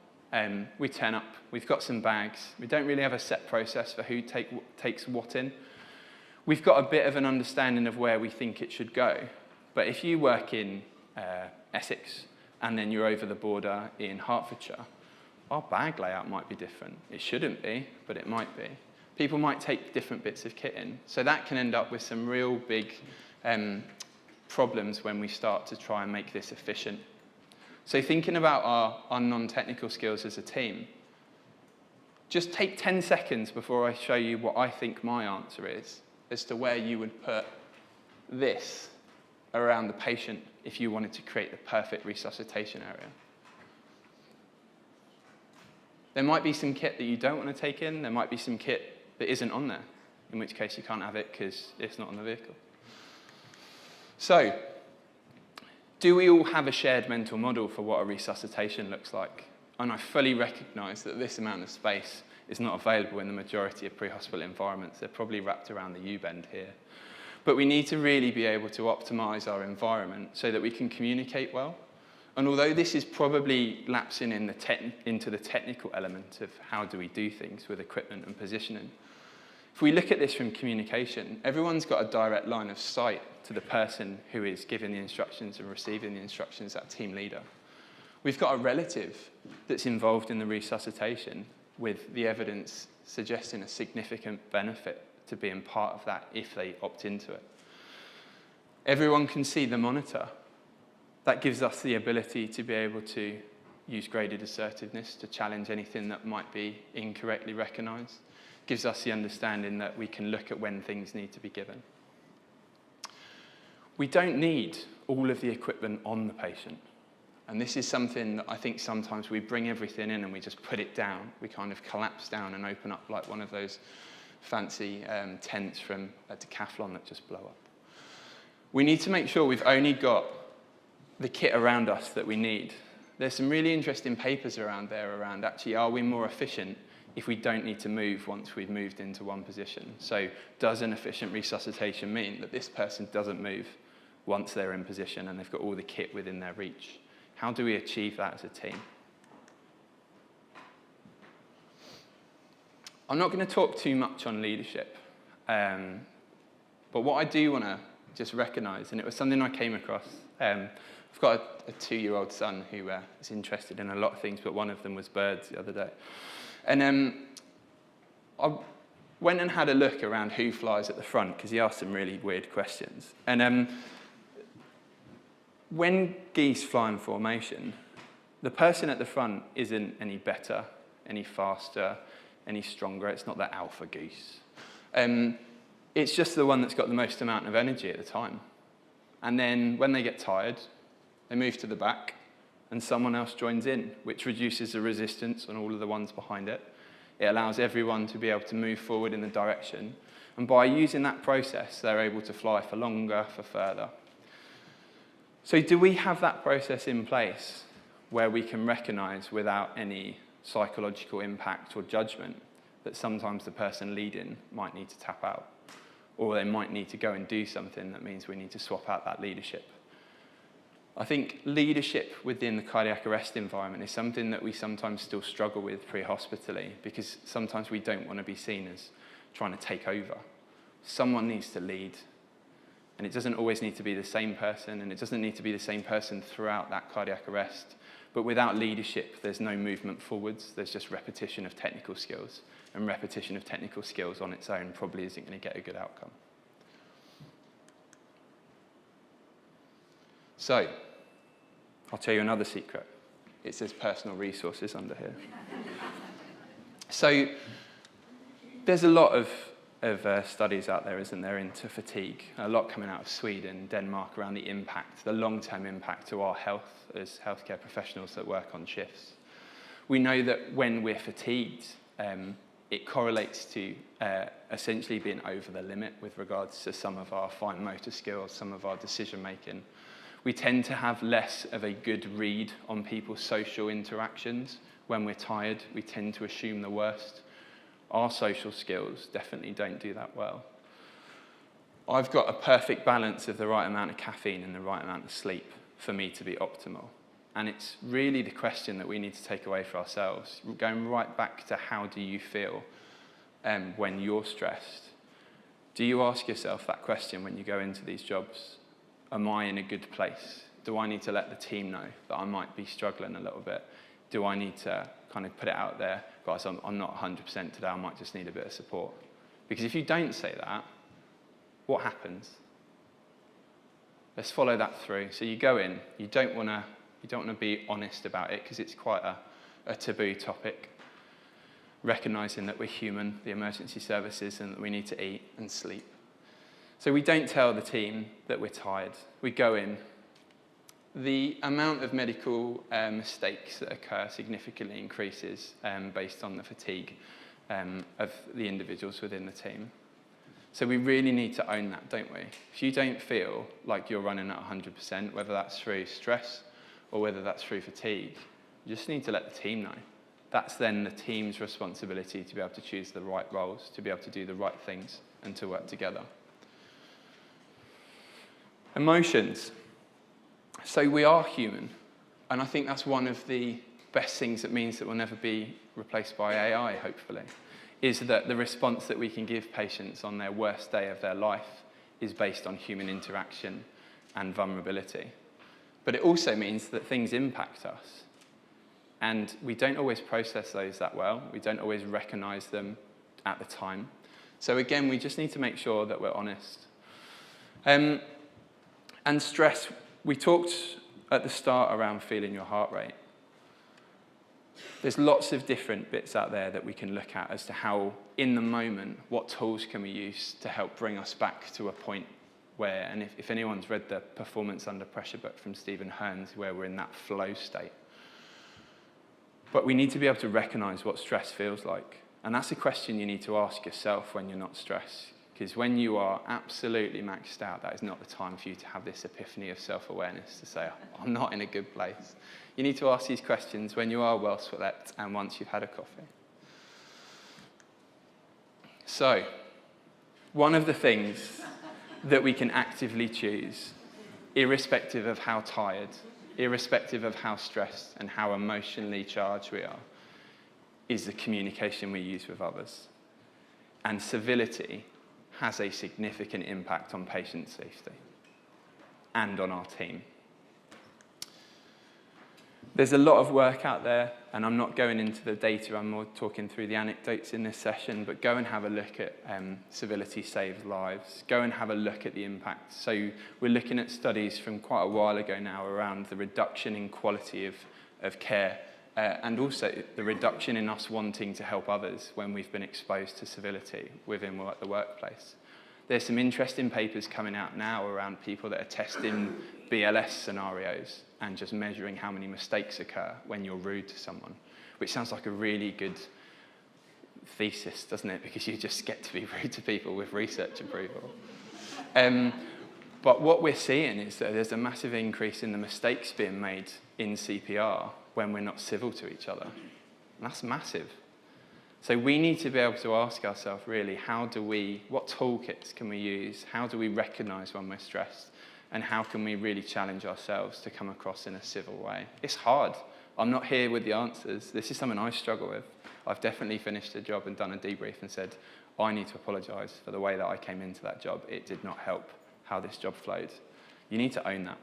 we turn up, we've got some bags, we don't really have a set process for who takes what in. We've got a bit of an understanding of where we think it should go, but if you work in Essex and then you're over the border in Hertfordshire, our bag layout might be different. It shouldn't be, but it might be. People might take different bits of kit in, so that can end up with some real big problems when we start to try and make this efficient. So thinking about our non-technical skills as a team, just take 10 seconds before I show you what I think my answer is as to where you would put this around the patient if you wanted to create the perfect resuscitation area. There might be some kit that you don't want to take in, there might be some kit that isn't on there, in which case you can't have it because it's not on the vehicle. So, do we all have a shared mental model for what a resuscitation looks like? And I fully recognise that this amount of space is not available in the majority of pre-hospital environments. They're probably wrapped around the U-bend here. But we need to really be able to optimise our environment so that we can communicate well. And although this is probably lapsing in into the technical element of how do we do things with equipment and positioning, if we look at this from communication, everyone's got a direct line of sight to the person who is giving the instructions and receiving the instructions, that team leader. We've got a relative that's involved in the resuscitation with the evidence suggesting a significant benefit to being part of that if they opt into it. Everyone can see the monitor. That gives us the ability to be able to use graded assertiveness to challenge anything that might be incorrectly recognised. Gives us the understanding that we can look at when things need to be given. We don't need all of the equipment on the patient. And this is something that I think sometimes we bring everything in and we just put it down. We kind of collapse down and open up like one of those fancy tents from a decathlon that just blow up. We need to make sure we've only got the kit around us that we need. There's some really interesting papers around there around actually, are we more efficient if we don't need to move once we've moved into one position? So does an efficient resuscitation mean that this person doesn't move once they're in position and they've got all the kit within their reach? How do we achieve that as a team? I'm not going to talk too much on leadership, but what I do want to just recognise, and it was something I came across, I've got a 2-year-old son who is interested in a lot of things, but one of them was birds the other day. And I went and had a look around who flies at the front, because he asked some really weird questions. And when geese fly in formation, the person at the front isn't any better, any faster, any stronger. It's not that alpha goose. It's just the one that's got the most amount of energy at the time. And then when they get tired, they move to the back and someone else joins in, which reduces the resistance on all of the ones behind it. It allows everyone to be able to move forward in the direction. And by using that process, they're able to fly for longer, for further. So do we have that process in place where we can recognise without any psychological impact or judgment that sometimes the person leading might need to tap out, or they might need to go and do something that means we need to swap out that leadership? I think leadership within the cardiac arrest environment is something that we sometimes still struggle with pre-hospitally, because sometimes we don't want to be seen as trying to take over. Someone needs to lead, and it doesn't always need to be the same person, and it doesn't need to be the same person throughout that cardiac arrest. But without leadership, there's no movement forwards, there's just repetition of technical skills, and repetition of technical skills on its own probably isn't going to get a good outcome. So, I'll tell you another secret. It says personal resources under here. So, There's a lot of studies out there, isn't there, into fatigue. A lot coming out of Sweden, Denmark, around the impact, the long-term impact to our health as healthcare professionals that work on shifts. We know that when we're fatigued, it correlates to essentially being over the limit with regards to some of our fine motor skills, some of our decision-making. We tend to have less of a good read on people's social interactions. When we're tired, we tend to assume the worst. Our social skills definitely don't do that well. I've got a perfect balance of the right amount of caffeine and the right amount of sleep for me to be optimal. And it's really the question that we need to take away for ourselves, going right back to how do you feel when you're stressed. Do you ask yourself that question when you go into these jobs? Am I in a good place? Do I need to let the team know that I might be struggling a little bit? Do I need to kind of put it out there, guys, I'm not 100% today, I might just need a bit of support? Because if you don't say that, what happens? Let's follow that through. So you go in, you don't want to be honest about it because it's quite a taboo topic. Recognizing that we're human, the emergency services, and that we need to eat and sleep. So we don't tell the team that we're tired. We go in. The amount of medical mistakes that occur significantly increases based on the fatigue of the individuals within the team. So we really need to own that, don't we? If you don't feel like you're running at 100%, whether that's through stress or whether that's through fatigue, you just need to let the team know. That's then the team's responsibility to be able to choose the right roles, to be able to do the right things, and to work together. Emotions. So we are human, and I think that's one of the best things that means that we'll never be replaced by AI, hopefully, is that the response that we can give patients on their worst day of their life is based on human interaction and vulnerability. But it also means that things impact us, and we don't always process those that well. We don't always recognize them at the time. So again, we just need to make sure that we're honest. And stress, we talked at the start around feeling your heart rate. There's lots of different bits out there that we can look at as to how, in the moment, what tools can we use to help bring us back to a point where, and if anyone's read the Performance Under Pressure book from Stephen Hearns, where we're in that flow state. But we need to be able to recognize what stress feels like. And that's a question you need to ask yourself when you're not stressed. Because when you are absolutely maxed out, that is not the time for you to have this epiphany of self-awareness to say, I'm not in a good place. You need to ask these questions when you are well slept and once you've had a coffee. So, one of the things that we can actively choose, irrespective of how tired, irrespective of how stressed and how emotionally charged we are, is the communication we use with others. And civility has a significant impact on patient safety and on our team. There's a lot of work out there, and I'm not going into the data, I'm more talking through the anecdotes in this session, but go and have a look at civility saves lives. Go and have a look at the impact. So we're looking at studies from quite a while ago now around the reduction in quality of care and also the reduction in us wanting to help others when we've been exposed to civility within the workplace. There's some interesting papers coming out now around people that are testing BLS scenarios and just measuring how many mistakes occur when you're rude to someone, which sounds like a really good thesis, doesn't it? Because you just get to be rude to people with research approval. But what we're seeing is that there's a massive increase in the mistakes being made in CPR when we're not civil to each other. And that's massive. So we need to be able to ask ourselves, really, what toolkits can we use? How do we recognize when we're stressed? And how can we really challenge ourselves to come across in a civil way? It's hard. I'm not here with the answers. This is something I struggle with. I've definitely finished a job and done a debrief and said, I need to apologize for the way that I came into that job. It did not help how this job flowed. You need to own that.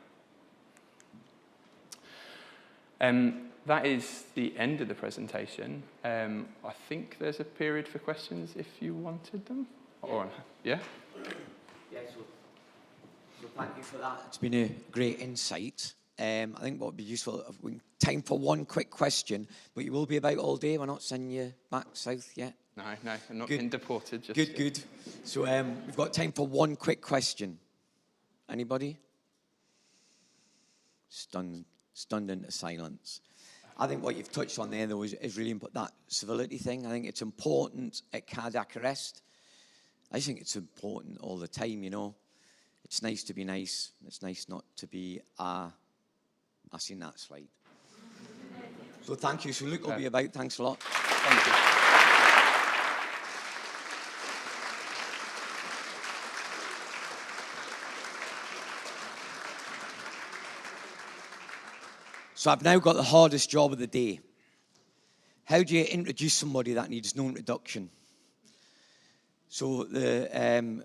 That is the end of the presentation. I think there's a period for questions if you wanted them. Or, yeah? Yeah, so thank you for that. It's been a great insight. I think what would be useful, time for one quick question, but you will be about all day. We're not sending you back south yet. No, I'm not Good. been deported. Just Good, good. So we've got time for one quick question. Anybody? Stunned into silence. I think what you've touched on there, though, is really important, that civility thing. I think it's important at cardiac arrest. I think it's important all the time, you know. It's nice to be nice. It's nice not to be, I seen that slide. So thank you. So Luke will be about. Thanks a lot. Thank you. So I've now got the hardest job of the day. How do you introduce somebody that needs no introduction? So the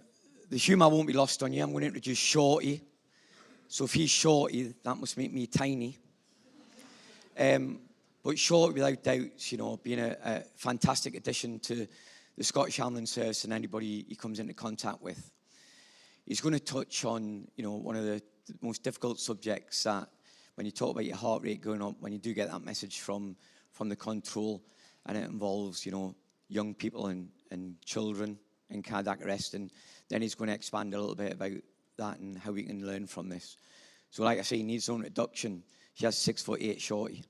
humour won't be lost on you. I'm going to introduce Shorty. So if he's Shorty, that must make me tiny. But Shorty, without doubt, you know, being a fantastic addition to the Scottish Ambulance Service and anybody he comes into contact with. He's going to touch on, you know, one of the most difficult subjects that when you talk about your heart rate going up, when you do get that message from the control, and it involves, you know, young people and children in cardiac arrest, and then he's going to expand a little bit about that and how we can learn from this. So like I say, he needs no introduction. He has 6'8" Shorty.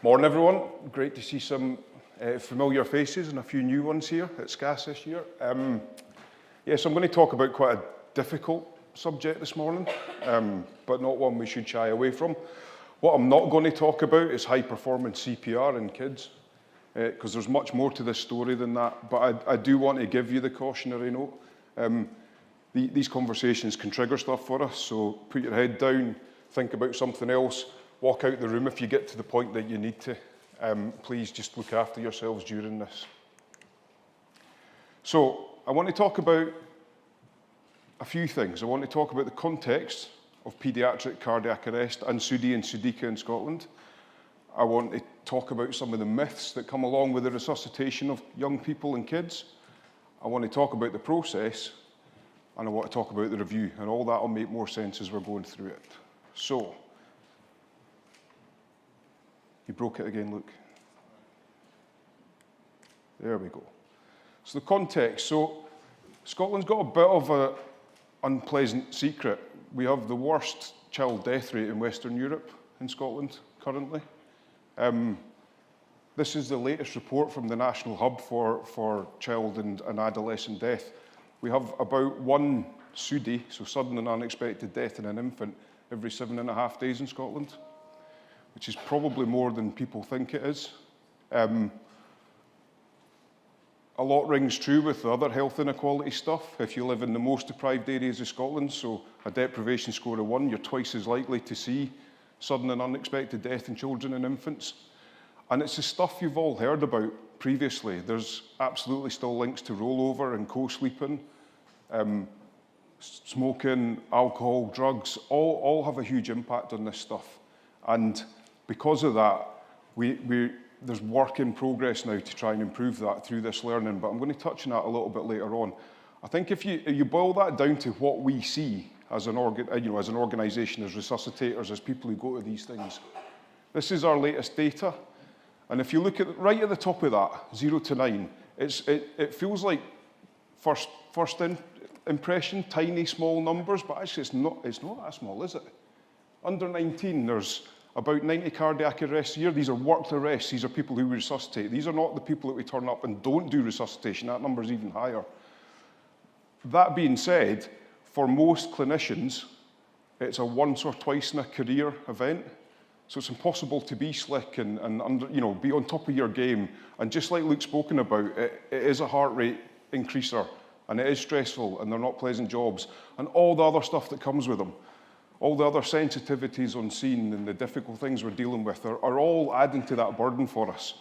Morning, everyone. Great to see some familiar faces and a few new ones here at SCAS this year. Yes, I'm going to talk about quite a difficult subject this morning, but not one we should shy away from. What I'm not going to talk about is high-performance CPR in kids, because there's much more to this story than that, but I do want to give you the cautionary note. These conversations can trigger stuff for us, so put your head down, think about something else, walk out the room if you get to the point that you need to. Please just look after yourselves during this. So I want to talk about a few things. I want to talk about the context of paediatric cardiac arrest and SUDI and SUDICA in Scotland. I want to talk about some of the myths that come along with the resuscitation of young people and kids. I want to talk about the process, and I want to talk about the review, and all that will make more sense as we're going through it. So, you broke it again, Luke. There we go. So the context. So Scotland's got a bit of an unpleasant secret. We have the worst child death rate in Western Europe in Scotland currently. This is the latest report from the National Hub for Child and Adolescent Death. We have about one SUDI, so sudden and unexpected death in an infant, every 7.5 days in Scotland, which is probably more than people think it is. A lot rings true with the other health inequality stuff. If you live in the most deprived areas of Scotland, so a deprivation score of 1, you're twice as likely to see sudden and unexpected death in children and infants. And it's the stuff you've all heard about previously. There's absolutely still links to rollover and co-sleeping, smoking, alcohol, drugs, all have a huge impact on this stuff. And because of that, there's work in progress now to try and improve that through this learning, but I'm going to touch on that a little bit later on. I think if you boil that down to what we see as an organisation, as resuscitators, as people who go to these things, this is our latest data. And if you look at right at the top of that, 0 to 9, it feels like first impression, tiny, small numbers, but actually it's not that small, is it? Under 19, there's about 90 cardiac arrests a year. These are worked arrests. These are people who resuscitate. These are not the people that we turn up and don't do resuscitation. That number is even higher. That being said, for most clinicians, it's a once or twice in a career event. So it's impossible to be slick and be on top of your game. And just like Luke's spoken about, it is a heart rate increaser, and it is stressful, and they're not pleasant jobs, and all the other stuff that comes with them. All the other sensitivities on scene and the difficult things we're dealing with are all adding to that burden for us.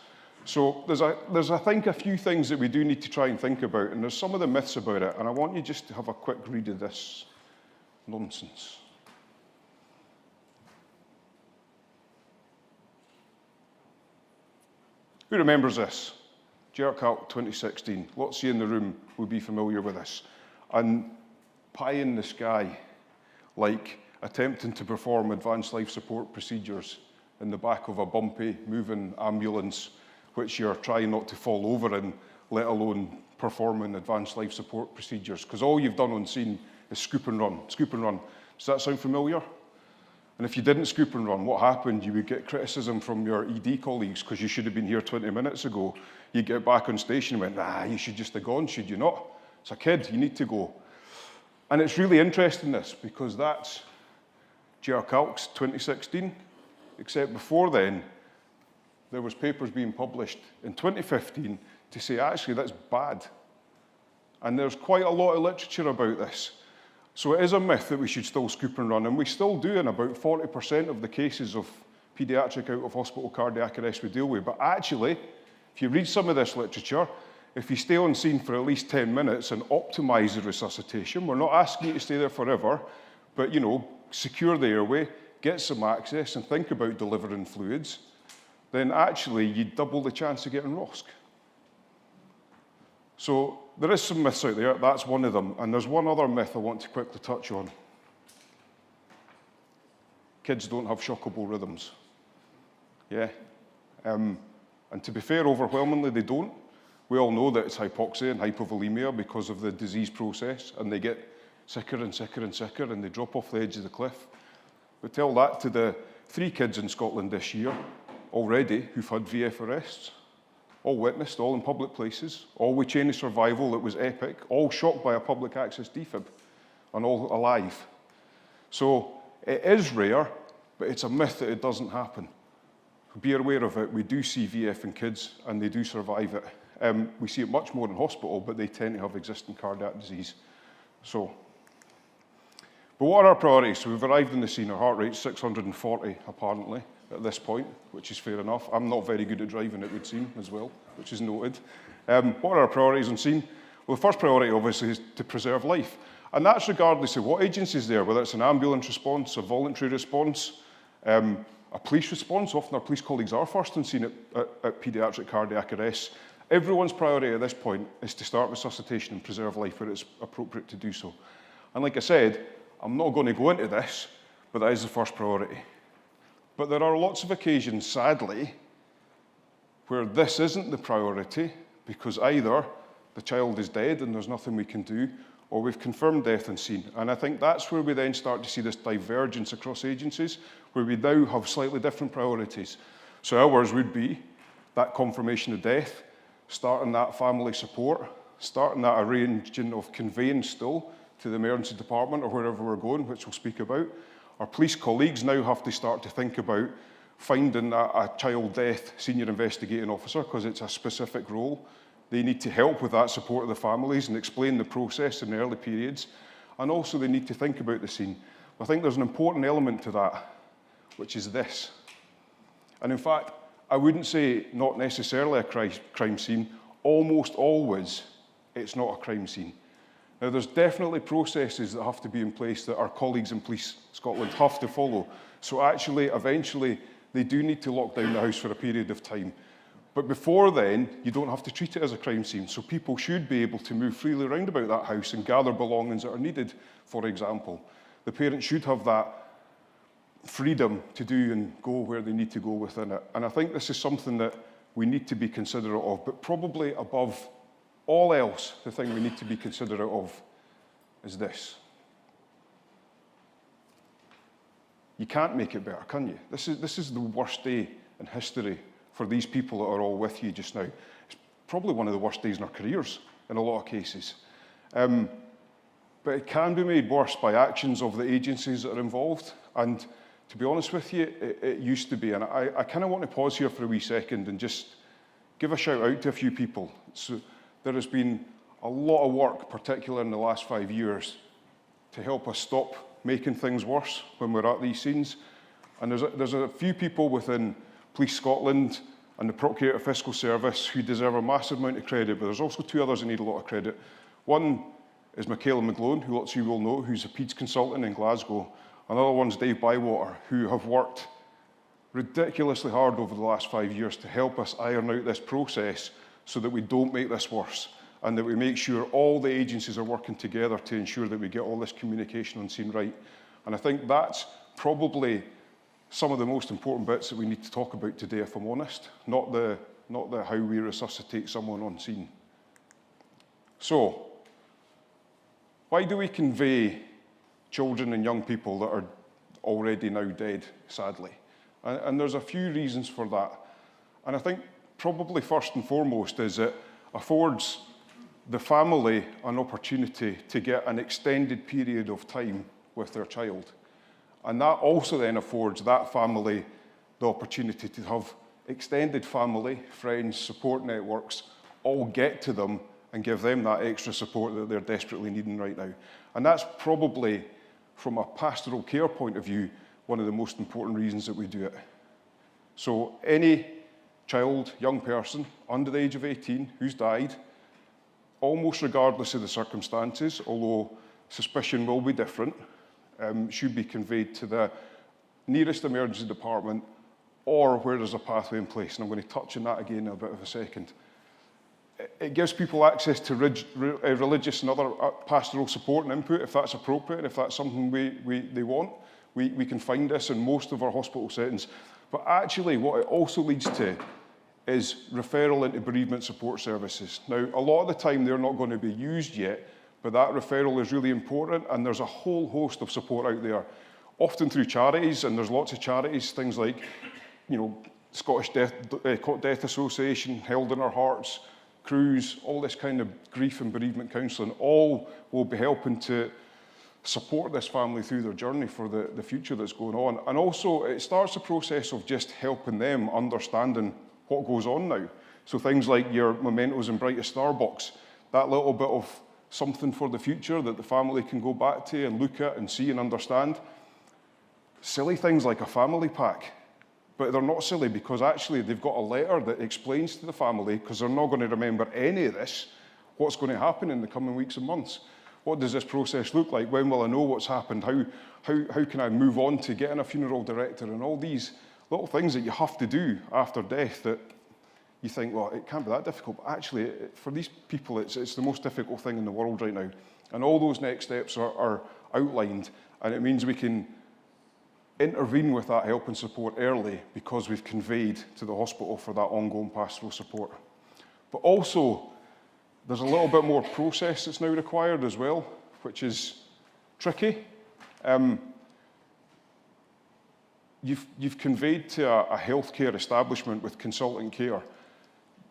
So there's, I think, a few things that we do need to try and think about, and there's some of the myths about it, and I want you just to have a quick read of this nonsense. Who remembers this? JRCALC 2016. Lots of you in the room will be familiar with this. And pie in the sky. like attempting to perform advanced life support procedures in the back of a bumpy, moving ambulance, which you're trying not to fall over in, let alone performing advanced life support procedures. Because all you've done on scene is scoop and run, scoop and run. Does that sound familiar? And if you didn't scoop and run, what happened? You would get criticism from your ED colleagues because you should have been here 20 minutes ago. You get back on station and went, nah, you should just have gone, should you not? It's a kid, you need to go. And it's really interesting this, because that's J.R. Calc's 2016, except before then, there was papers being published in 2015 to say, actually, that's bad. And there's quite a lot of literature about this. So it is a myth that we should still scoop and run, and we still do in about 40% of the cases of paediatric out-of-hospital cardiac arrest we deal with. But actually, if you read some of this literature, if you stay on scene for at least 10 minutes and optimise the resuscitation, we're not asking you to stay there forever, but, you know, secure the airway, get some access, and think about delivering fluids, then actually you double the chance of getting ROSC. So there is some myths out there, that's one of them. And there's one other myth I want to quickly touch on. Kids don't have shockable rhythms. Yeah. And to be fair, overwhelmingly they don't. We all know that it's hypoxia and hypovolemia because of the disease process, and they get sicker and sicker and sicker, and they drop off the edge of the cliff. But tell that to the 3 kids in Scotland this year already who've had VF arrests, all witnessed, all in public places, all with chain of survival that was epic, all shocked by a public access defib, and all alive. So it is rare, but it's a myth that it doesn't happen. Be aware of it. We do see VF in kids, and they do survive it. We see it much more in hospital, but they tend to have existing cardiac disease. So, but what are our priorities? So we've arrived in the scene. Our heart rate's 640, apparently, at this point, which is fair enough. I'm not very good at driving, it would seem, as well, which is noted. What are our priorities on scene? Well, the first priority, obviously, is to preserve life. And that's regardless of what agency is there, whether it's an ambulance response, a voluntary response, a police response. Often our police colleagues are first on scene at paediatric cardiac arrests. Everyone's priority at this point is to start resuscitation and preserve life where it's appropriate to do so. And like I said, I'm not going to go into this, but that is the first priority. But there are lots of occasions, sadly, where this isn't the priority because either the child is dead and there's nothing we can do, or we've confirmed death on scene. And I think that's where we then start to see this divergence across agencies, where we now have slightly different priorities. So ours would be that confirmation of death, starting that family support, starting that arranging of conveyance still to the emergency department or wherever we're going, which we'll speak about. Our police colleagues now have to start to think about finding a child death senior investigating officer because it's a specific role. They need to help with that support of the families and explain the process in the early periods. And also they need to think about the scene. I think there's an important element to that, which is this. And in fact, I wouldn't say not necessarily a crime scene. Almost always, it's not a crime scene. Now, there's definitely processes that have to be in place that our colleagues in Police Scotland have to follow. So actually, eventually, they do need to lock down the house for a period of time. But before then, you don't have to treat it as a crime scene. So people should be able to move freely around about that house and gather belongings that are needed, for example. The parents should have that freedom to do and go where they need to go within it. And I think this is something that we need to be considerate of, but probably above all else, the thing we need to be considerate of is this. You can't make it better, can you? This is the worst day in history for these people that are all with you just now. It's probably one of the worst days in our careers in a lot of cases. But it can be made worse by actions of the agencies that are involved. And to be honest with you, it used to be. And I kind of want to pause here for a wee second and just give a shout out to a few people. So there has been a lot of work, particularly in the last 5 years, to help us stop making things worse when we're at these scenes. And there's a few people within Police Scotland and the Procurator Fiscal Service who deserve a massive amount of credit, but there's also 2 others that need a lot of credit. One is Michaela McGlone, who lots of you will know, who's a PEDS consultant in Glasgow. Another one's Dave Bywater, who have worked ridiculously hard over the last 5 years to help us iron out this process so that we don't make this worse and that we make sure all the agencies are working together to ensure that we get all this communication on scene right. And I think that's probably some of the most important bits that we need to talk about today, if I'm honest, not the how we resuscitate someone on scene. So, why do we convey children and young people that are already now dead, sadly? And there's a few reasons for that. And I think probably first and foremost is it affords the family an opportunity to get an extended period of time with their child. And that also then affords that family the opportunity to have extended family, friends, support networks, all get to them and give them that extra support that they're desperately needing right now. And that's probably, from a pastoral care point of view, one of the most important reasons that we do it. So any child, young person, under the age of 18, who's died, almost regardless of the circumstances, although suspicion will be different, should be conveyed to the nearest emergency department or where there's a pathway in place. And I'm going to touch on that again in a bit of a second. It gives people access to religious and other pastoral support and input if that's appropriate, if that's something they want. We can find this in most of our hospital settings. But actually what it also leads to is referral into bereavement support services. Now, a lot of the time they're not going to be used yet, but that referral is really important, and there's a whole host of support out there, often through charities, and there's lots of charities, things like, Scottish Death Association, Held in Our Hearts, Cruise, all this kind of grief and bereavement counselling, all will be helping to support this family through their journey for the future that's going on. And also, it starts the process of just helping them understanding what goes on now. So things like your Mementos and Brightest Star box, that little bit of something for the future that the family can go back to and look at and see and understand. Silly things like a family pack, but they're not silly because actually they've got a letter that explains to the family, because they're not going to remember any of this, what's going to happen in the coming weeks and months. What does this process look like? When will I know what's happened? How can I move on to getting a funeral director? And all these little things that you have to do after death that you think, well, it can't be that difficult. But actually, for these people, it's the most difficult thing in the world right now. And all those next steps are outlined, and it means we can intervene with that help and support early because we've conveyed to the hospital for that ongoing pastoral support. But also, there's a little bit more process that's now required as well, which is tricky. You've conveyed to a healthcare establishment with consultant care.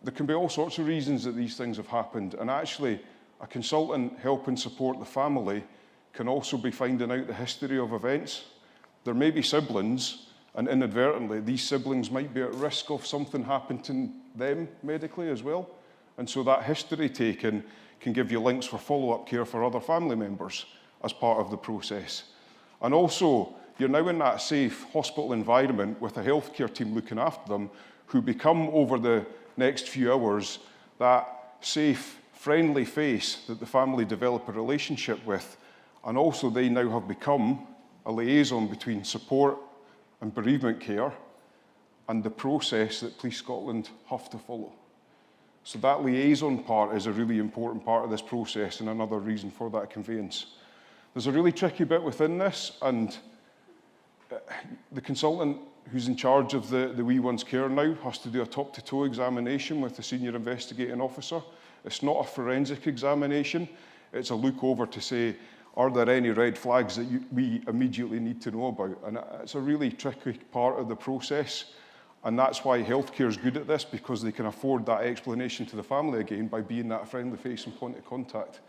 There can be all sorts of reasons that these things have happened, and actually a consultant helping support the family can also be finding out the history of events. There may be siblings, and inadvertently these siblings might be at risk of something happening to them medically as well. And so that history taken can give you links for follow-up care for other family members as part of the process. And also, you're now in that safe hospital environment with a healthcare team looking after them who become, over the next few hours, that safe, friendly face that the family develop a relationship with. And also, they now have become a liaison between support and bereavement care and the process that Police Scotland have to follow. So that liaison part is a really important part of this process and another reason for that conveyance. There's a really tricky bit within this, and the consultant who's in charge of the wee one's care now has to do a top-to-toe examination with the senior investigating officer. It's not a forensic examination. It's a look over to say, are there any red flags that we immediately need to know about? And it's a really tricky part of the process. And that's why healthcare is good at this, because they can afford that explanation to the family again by being that friendly face and point of contact.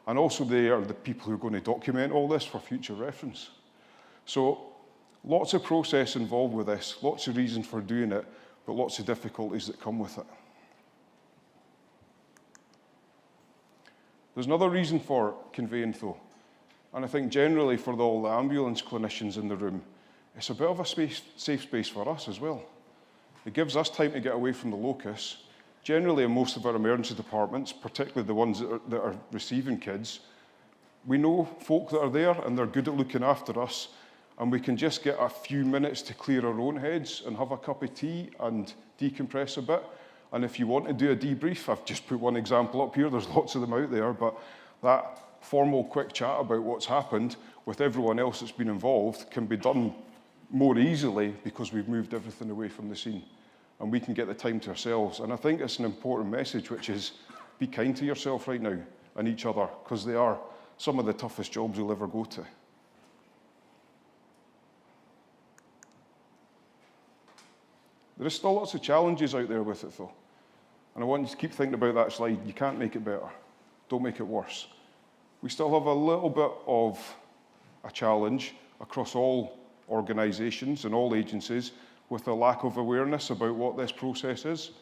And also they are the people who are going to document all this for future reference. So lots of process involved with this, lots of reasons for doing it, but lots of difficulties that come with it. There's another reason for conveying though, and I think generally for all the ambulance clinicians in the room, it's a bit of a safe space for us as well. It gives us time to get away from the locus. Generally in most of our emergency departments, particularly the ones that are receiving kids, we know folk that are there and they're good at looking after us, and we can just get a few minutes to clear our own heads and have a cup of tea and decompress a bit. And if you want to do a debrief, I've just put one example up here, there's lots of them out there, but that formal quick chat about what's happened with everyone else that's been involved can be done more easily because we've moved everything away from the scene and we can get the time to ourselves. And I think it's an important message, which is be kind to yourself right now and each other, because they are some of the toughest jobs you'll ever go to. There is still lots of challenges out there with it though. And I want you to keep thinking about that slide. You can't make it better. Don't make it worse. We still have a little bit of a challenge across all organisations and all agencies with a lack of awareness about what this process is,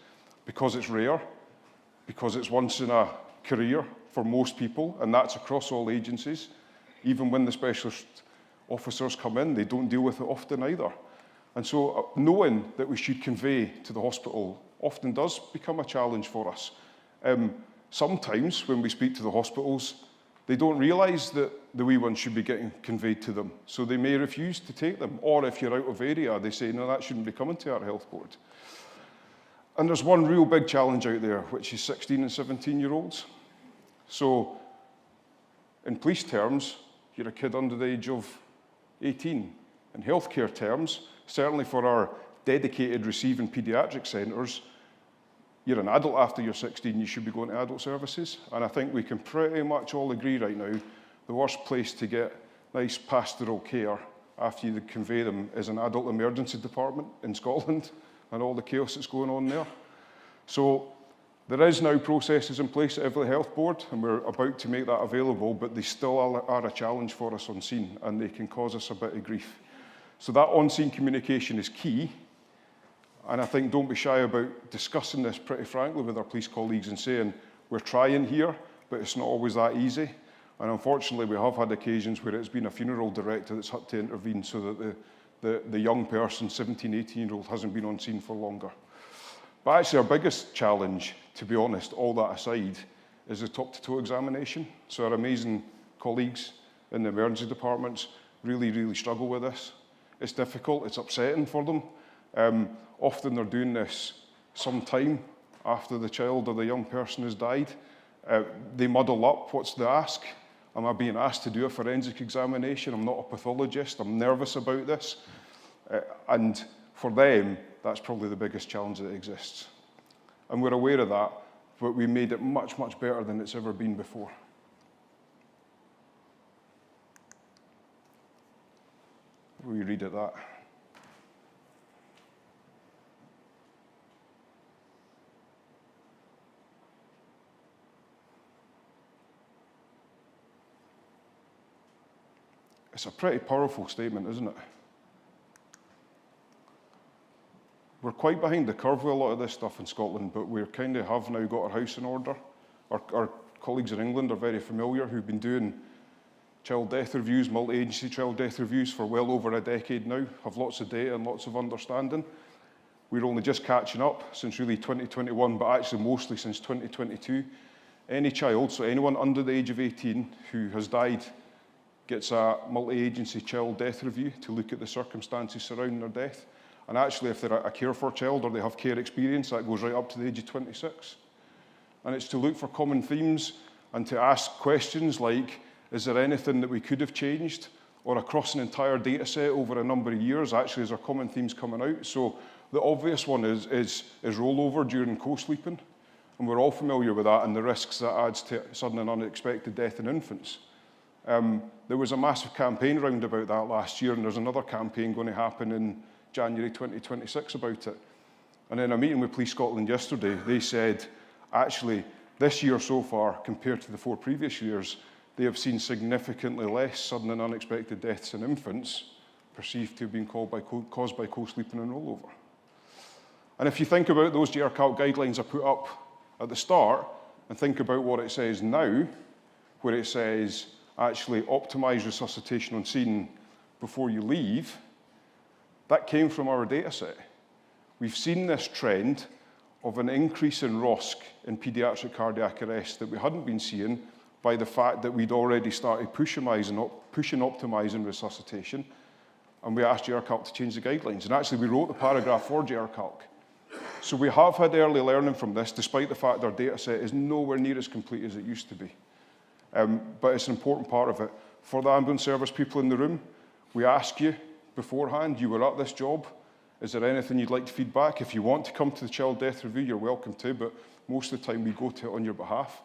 because it's rare, because it's once in a career for most people, and that's across all agencies. Even when the specialist officers come in, they don't deal with it often either. And so knowing that we should convey to the hospital often does become a challenge for us. Sometimes when we speak to the hospitals, they don't realise that the wee ones should be getting conveyed to them. So they may refuse to take them. Or if you're out of area, they say, no, that shouldn't be coming to our health board. And there's one real big challenge out there, which is 16 and 17-year-olds. So in police terms, you're a kid under the age of 18. In healthcare terms, certainly for our dedicated receiving paediatric centres, you're an adult after you're 16, you should be going to adult services. And I think we can pretty much all agree right now, the worst place to get nice pastoral care after you convey them is an adult emergency department in Scotland and all the chaos that's going on there. So there is now processes in place at every health board, and we're about to make that available, but they still are a challenge for us on scene, and they can cause us a bit of grief. So that on-scene communication is key. And I think don't be shy about discussing this pretty frankly with our police colleagues and saying, we're trying here, but it's not always that easy. And unfortunately, we have had occasions where it's been a funeral director that's had to intervene so that the young person, 17, 18-year-old, hasn't been on scene for longer. But actually, our biggest challenge, to be honest, all that aside, is the top-to-toe examination. So our amazing colleagues in the emergency departments really, really struggle with this. It's difficult, it's upsetting for them. Often they're doing this some time after the child or the young person has died. They muddle up what's the ask. Am I being asked to do a forensic examination? I'm not a pathologist, I'm nervous about this. And for them, that's probably the biggest challenge that exists. And we're aware of that, but we made it much, much better than it's ever been before. We read at that. It's a pretty powerful statement, isn't it? We're quite behind the curve with a lot of this stuff in Scotland, but we kind of have now got our house in order. Our colleagues in England are very familiar, who've been doing child death reviews, multi-agency child death reviews for well over a decade now, have lots of data and lots of understanding. We're only just catching up since really 2021, but actually mostly since 2022. Any child, so anyone under the age of 18 who has died, gets a multi-agency child death review to look at the circumstances surrounding their death. And actually, if they're a care for child or they have care experience, that goes right up to the age of 26. And it's to look for common themes and to ask questions like, is there anything that we could have changed? Or across an entire data set over a number of years, actually, is there common themes coming out? So the obvious one is rollover during co-sleeping. And we're all familiar with that and the risks that adds to sudden and unexpected death in infants. There was a massive campaign round about that last year, and there's another campaign going to happen in January 2026 about it. And in a meeting with Police Scotland yesterday, they said, actually, this year so far, compared to the 4 previous years, they have seen significantly less sudden and unexpected deaths in infants perceived to have been caused by co-sleeping and rollover. And if you think about those GRCALC guidelines I put up at the start, and think about what it says now, where it says, actually optimise resuscitation on scene before you leave, that came from our data set. We've seen this trend of an increase in ROSC in paediatric cardiac arrest that we hadn't been seeing by the fact that we'd already started pushing optimising resuscitation, and we asked GRCALC to change the guidelines. And actually, we wrote the paragraph for GRCALC. So we have had early learning from this, despite the fact our data set is nowhere near as complete as it used to be. But it's an important part of it. For the ambulance service people in the room, we ask you beforehand, you were at this job, is there anything you'd like to feedback? If you want to come to the child death review, you're welcome to, but most of the time we go to it on your behalf.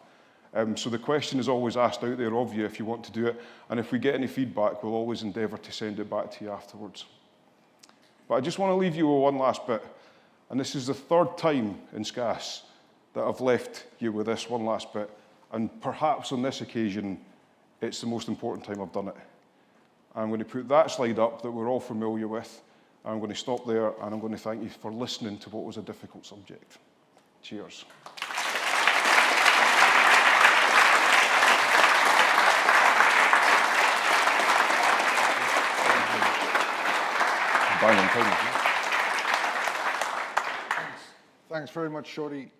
So the question is always asked out there of you if you want to do it, and if we get any feedback, we'll always endeavour to send it back to you afterwards. But I just want to leave you with one last bit, and this is the third time in SCAS that I've left you with this one last bit, and perhaps on this occasion, it's the most important time I've done it. I'm going to put that slide up that we're all familiar with. I'm going to stop there, and I'm going to thank you for listening to what was a difficult subject. Cheers. Thanks very much, Shorty.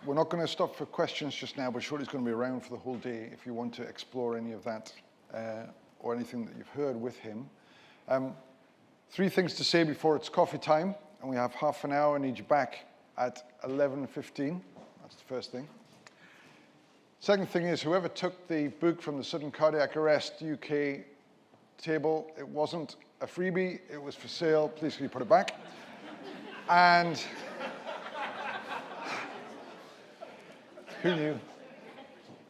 We're not going to stop for questions just now, but Shorty's going to be around for the whole day if you want to explore any of that or anything that you've heard with him. 3 things to say before it's coffee time, and we have half an hour. I need you back at 11:15. That's the first thing. Second thing is, whoever took the book from the Sudden Cardiac Arrest UK table, it wasn't a freebie, it was for sale. Please can you put it back? And who knew?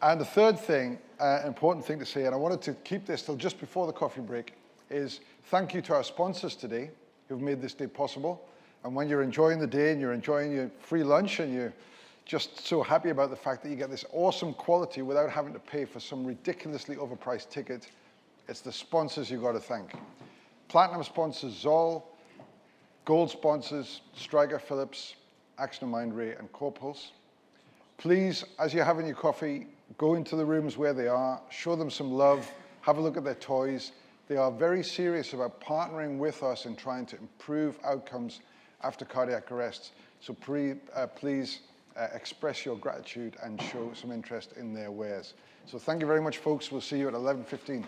And the third thing, important thing to say, and I wanted to keep this till just before the coffee break, is thank you to our sponsors today who've made this day possible. And when you're enjoying the day and you're enjoying your free lunch and you're just so happy about the fact that you get this awesome quality without having to pay for some ridiculously overpriced ticket, it's the sponsors you've got to thank. Platinum sponsors Zoll, gold sponsors Stryker Phillips, Axon Mindray, and Corpulse. Please, as you're having your coffee, go into the rooms where they are, show them some love, have a look at their toys. They are very serious about partnering with us in trying to improve outcomes after cardiac arrests. So please express your gratitude and show some interest in their wares. So thank you very much, folks. We'll see you at 11:15.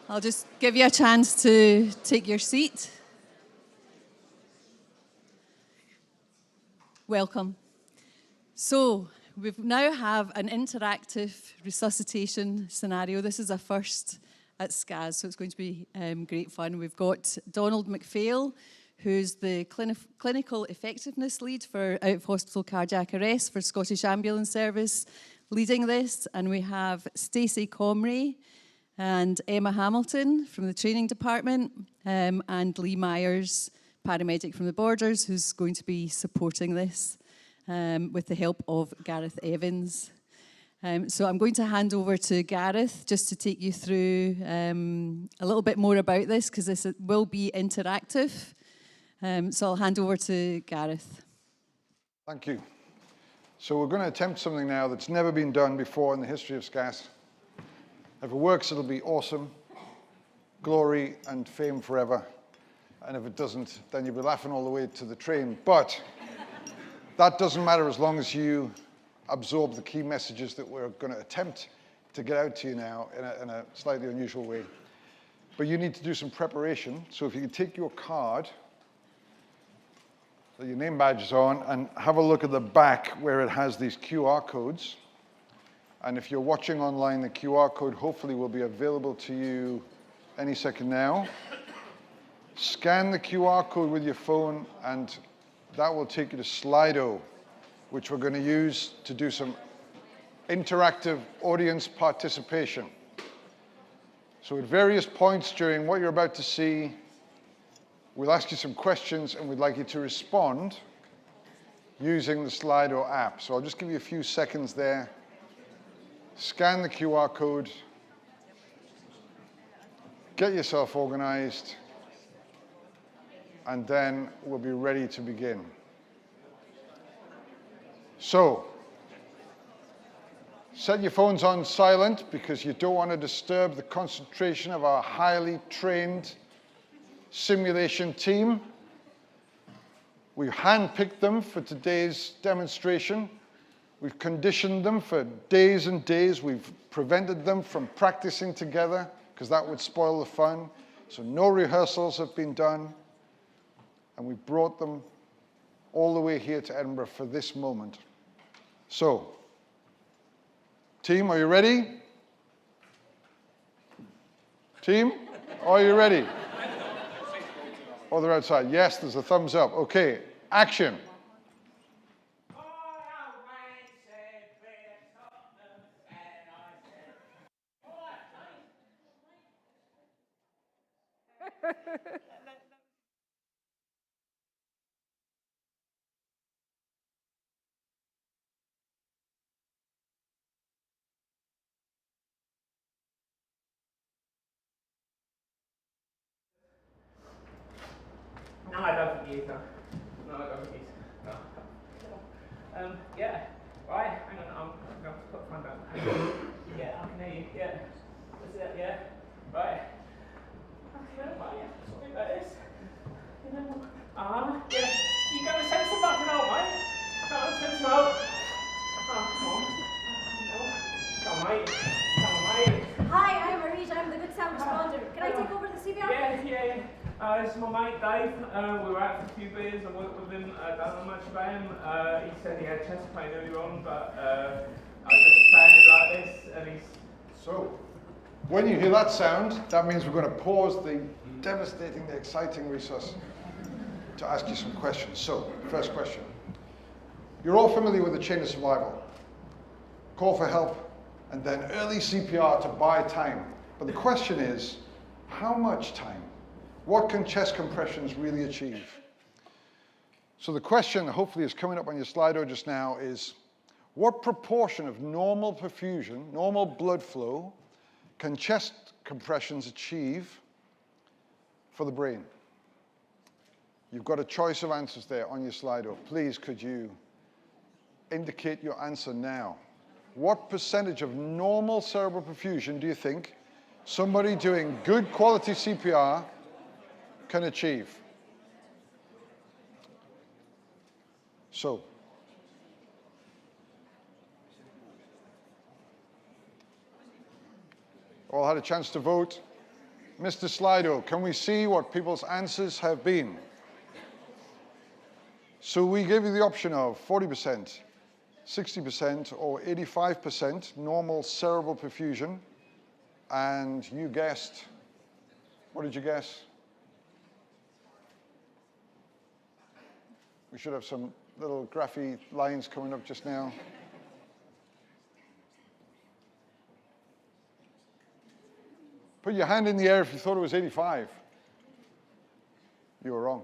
I'll just give you a chance to take your seat. Welcome. So, we now have an interactive resuscitation scenario. This is a first at SCAS, so it's going to be great fun. We've got Donald McPhail, who's the clinical effectiveness lead for out-of-hospital cardiac arrest for Scottish Ambulance Service, leading this. And we have Stacey Comrie and Emma Hamilton from the training department, and Lee Myers, paramedic from the Borders, who's going to be supporting this with the help of Gareth Evans. So I'm going to hand over to Gareth just to take you through a little bit more about this, because this will be interactive. So I'll hand over to Gareth. Thank you. So we're going to attempt something now that's never been done before in the history of SCAS. If it works, it'll be awesome, glory and fame forever. And if it doesn't, then you'll be laughing all the way to the train. But that doesn't matter as long as you absorb the key messages that we're going to attempt to get out to you now in a slightly unusual way. But you need to do some preparation. So if you can take your card that your name badge is on and have a look at the back where it has these QR codes. And if you're watching online, the QR code hopefully will be available to you any second now. Scan the QR code with your phone, and that will take you to Slido, which we're going to use to do some interactive audience participation. So at various points during what you're about to see, we'll ask you some questions, and we'd like you to respond using the Slido app. So I'll just give you a few seconds there. Scan the QR code. Get yourself organized. And then we'll be ready to begin. So, set your phones on silent because you don't want to disturb the concentration of our highly trained simulation team. We've handpicked them for today's demonstration. We've conditioned them for days and days. We've prevented them from practicing together because that would spoil the fun. So no rehearsals have been done. And we brought them all the way here to Edinburgh for this moment. So, team, are you ready? Team, are you ready? Oh, they're outside. Yes, there's a thumbs up. Okay, action. No, I don't think he is. No, I don't think he is. No. Yeah. Right. Hang on. I'm going to put the phone down. Yeah, I can hear you. Yeah. That's it. Yeah. Right. Okay. Right. Something like this. You know. Yeah. You got to send some fucking out, mate. No, send some out. Oh, come on. No. Come on, mate. Come on, mate. Hi, I'm Marija. I'm the good sound responder. Can I take over the CPR? Yeah. This is my mate Dave. We were out for a few beers. I worked with him. I don't know much about him. He said he had chest pain earlier on, but I just found it like this, and he's... So, when you hear that sound, that means we're going to pause the devastatingly exciting resus to ask you some questions. So, first question. You're all familiar with the chain of survival. Call for help, and then early CPR to buy time. But the question is, how much time? What can chest compressions really achieve? So the question, hopefully is coming up on your Slido just now, is what proportion of normal perfusion, normal blood flow, can chest compressions achieve for the brain? You've got a choice of answers there on your Slido. Please, could you indicate your answer now? What percentage of normal cerebral perfusion do you think somebody doing good quality CPR can achieve? So, All had a chance to vote. Mr. Slido, can we see what people's answers have been? So we gave you the option of 40%, 60%, or 85% normal cerebral perfusion. And you guessed, what did you guess? We should have some little graphy lines coming up just now. Put your hand in the air if you thought it was 85. You were wrong.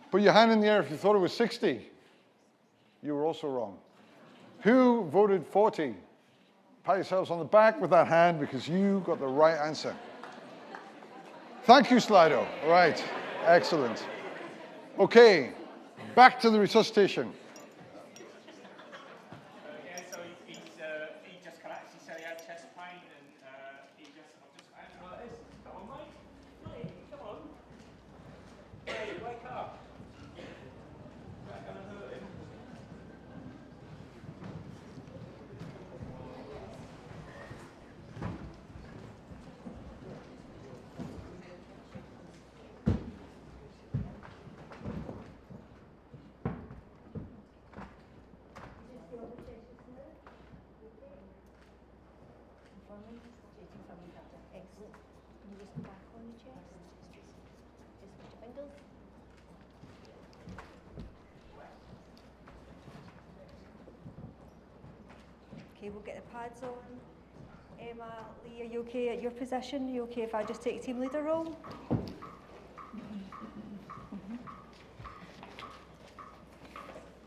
Put your hand in the air if you thought it was 60. You were also wrong. Who voted 40? Pat yourselves on the back with that hand because you got the right answer. Thank you, Slido. All right, excellent. Okay, back to the resuscitation. Yeah, so he just collapsed. He said he had chest pain, and he just, I've just like this. Come on, mate. Hey, come on. Hey, wake up. That's gonna hurt him. Excellent. Can you just go back on your chest? Just put your fingers. Okay, we'll get the pads on. Emma, Lee, are you okay at your position? Are you okay if I just take team leader role?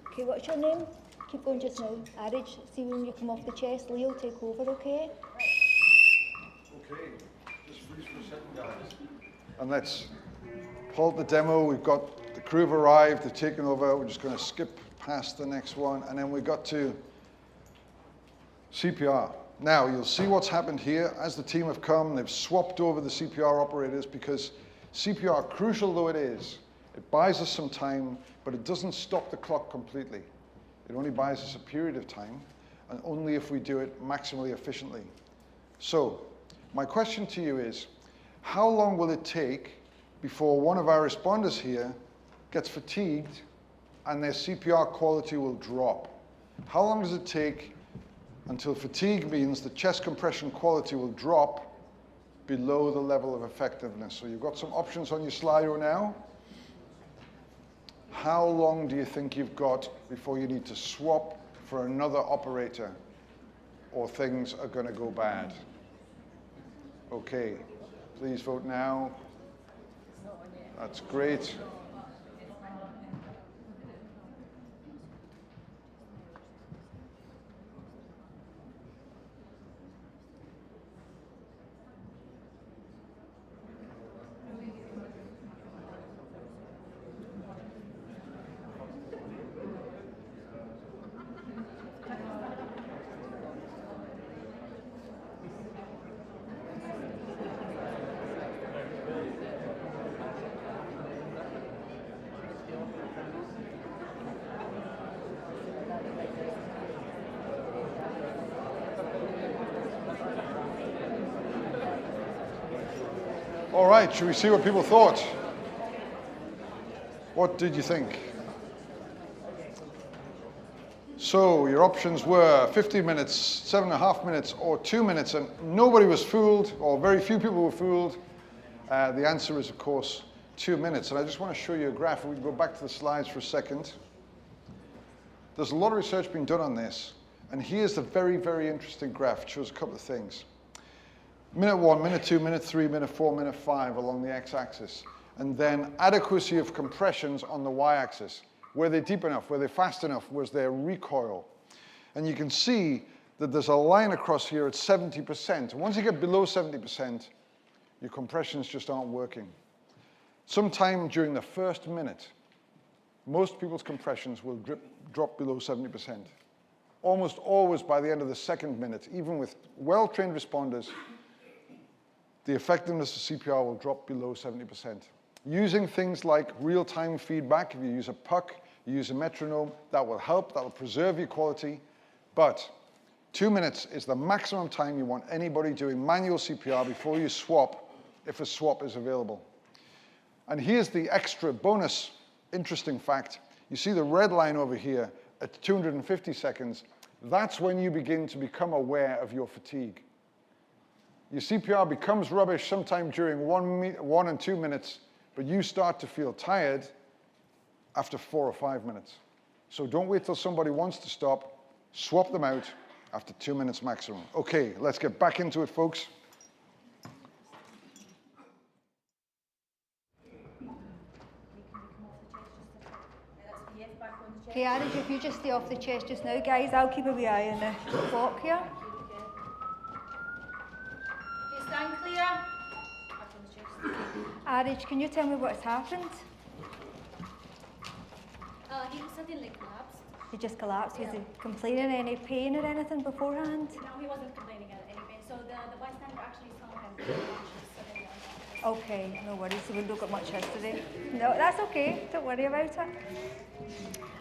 Okay, what's your name? Keep going just now. Arij, see when you come off the chest, Leo, take over, okay? Okay, just freeze for a second, guys. And let's halt the demo. We've got the crew have arrived, they're taking over. We're just going to skip past the next one. And then we got to CPR. Now, you'll see what's happened here. As the team have come, they've swapped over the CPR operators because CPR, crucial though it is, it buys us some time, but it doesn't stop the clock completely. It only buys us a period of time, and only if we do it maximally efficiently. So, my question to you is, how long will it take before one of our responders here gets fatigued and their CPR quality will drop? How long does it take until fatigue means the chest compression quality will drop below the level of effectiveness? So you've got some options on your Slido now. How long do you think you've got before you need to swap for another operator or things are going to go bad? Okay, please vote now. That's great. All right, should we see what people thought? What did you think? So your options were 50 minutes, 7.5 minutes, or 2 minutes, and nobody was fooled, or very few people were fooled. The answer is, of course, 2 minutes. And I just want to show you a graph. We can go back to the slides for a second. There's a lot of research being done on this, and here's the very, very interesting graph. It shows a couple of things. Minute 1, minute 2, minute 3, minute 4, minute 5 along the x-axis. And then adequacy of compressions on the y-axis. Were they deep enough? Were they fast enough? Was there recoil? And you can see that there's a line across here at 70%. And once you get below 70%, your compressions just aren't working. Sometime during the first minute, most people's compressions will drop below 70%. Almost always by the end of the second minute, even with well-trained responders, the effectiveness of CPR will drop below 70%. Using things like real-time feedback, if you use a puck, you use a metronome, that will help, that will preserve your quality, but 2 minutes is the maximum time you want anybody doing manual CPR before you swap, if a swap is available. And here's the extra bonus interesting fact. You see the red line over here at 250 seconds. That's when you begin to become aware of your fatigue. Your CPR becomes rubbish sometime during 1 and 2 minutes, but you start to feel tired after 4 or 5 minutes. So don't wait till somebody wants to stop. Swap them out after 2 minutes maximum. Okay, let's get back into it, folks. Okay, Arij, if you just stay off the chest just now, guys, I'll keep a wee eye on the clock here. Okay, stand clear. Arij, can you tell me what's happened? He suddenly collapsed. He just collapsed. Was he complaining any pain or anything beforehand? No, he wasn't complaining of any pain. So the bystander actually saw him suddenly. Okay, no worries. So we don't got much history. No, that's okay. Don't worry about it.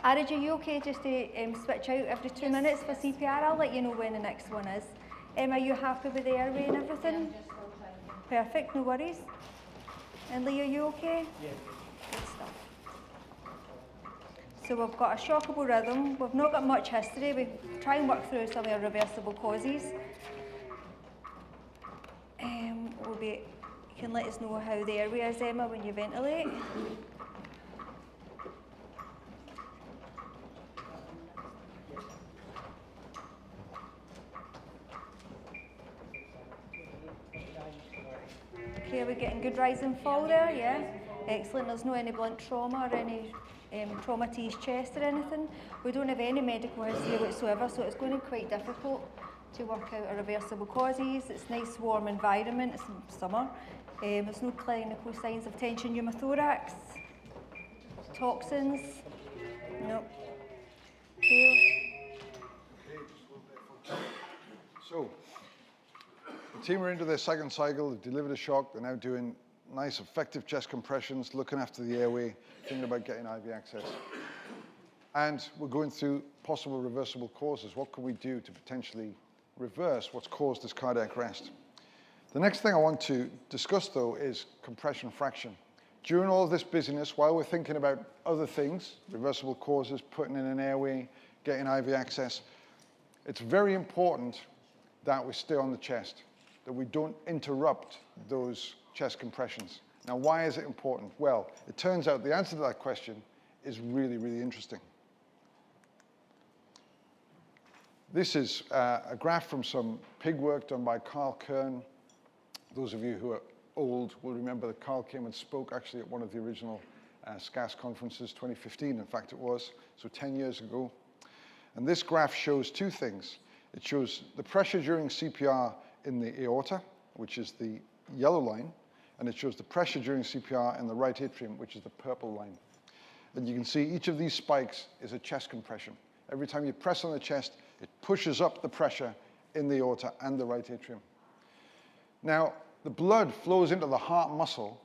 Arij, are you okay just to switch out every 2 minutes for CPR? I'll let you know when the next one is. Are you happy with the airway and everything? Perfect, no worries. And Lee, are you okay? Yeah. Good stuff. So we've got a shockable rhythm. We've not got much history. We try and work through some of our reversible causes. You can let us know how the airway is, Emma, when you ventilate. Okay, are we getting good rise and fall there? Yeah? Excellent. There's no any blunt trauma or any trauma to his chest or anything. We don't have any medical history whatsoever, so it's going to be quite difficult to work out our reversible causes. It's a nice warm environment, it's summer. There's no clinical signs of tension pneumothorax, toxins, no. Okay. So, the team are into their second cycle, they've delivered a shock, they're now doing nice effective chest compressions, looking after the airway, thinking about getting IV access. And we're going through possible reversible causes. What can we do to potentially reverse what's caused this cardiac arrest? The next thing I want to discuss, though, is compression fraction. During all of this busyness, while we're thinking about other things, reversible causes, putting in an airway, getting IV access, it's very important that we stay on the chest, that we don't interrupt those chest compressions. Now, why is it important? Well, it turns out the answer to that question is really, really interesting. This is a graph from some pig work done by Carl Kern. Those of you who are old will remember that Carl came and spoke actually at one of the original SCAS conferences, 2015, in fact it was, so 10 years ago. And this graph shows two things. It shows the pressure during CPR in the aorta, which is the yellow line, and it shows the pressure during CPR in the right atrium, which is the purple line. And you can see each of these spikes is a chest compression. Every time you press on the chest, it pushes up the pressure in the aorta and the right atrium. Now, the blood flows into the heart muscle,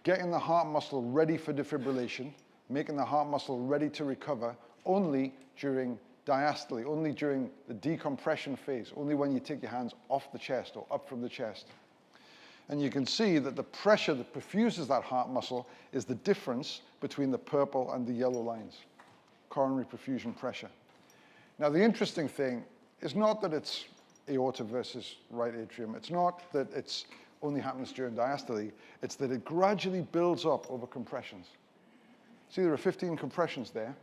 getting the heart muscle ready for defibrillation, making the heart muscle ready to recover only during diastole, only during the decompression phase, only when you take your hands off the chest or up from the chest. And you can see that the pressure that perfuses that heart muscle is the difference between the purple and the yellow lines, coronary perfusion pressure. Now, the interesting thing is not that it's aorta versus right atrium. It's not that it only happens during diastole. It's that it gradually builds up over compressions. See, there are 15 compressions there,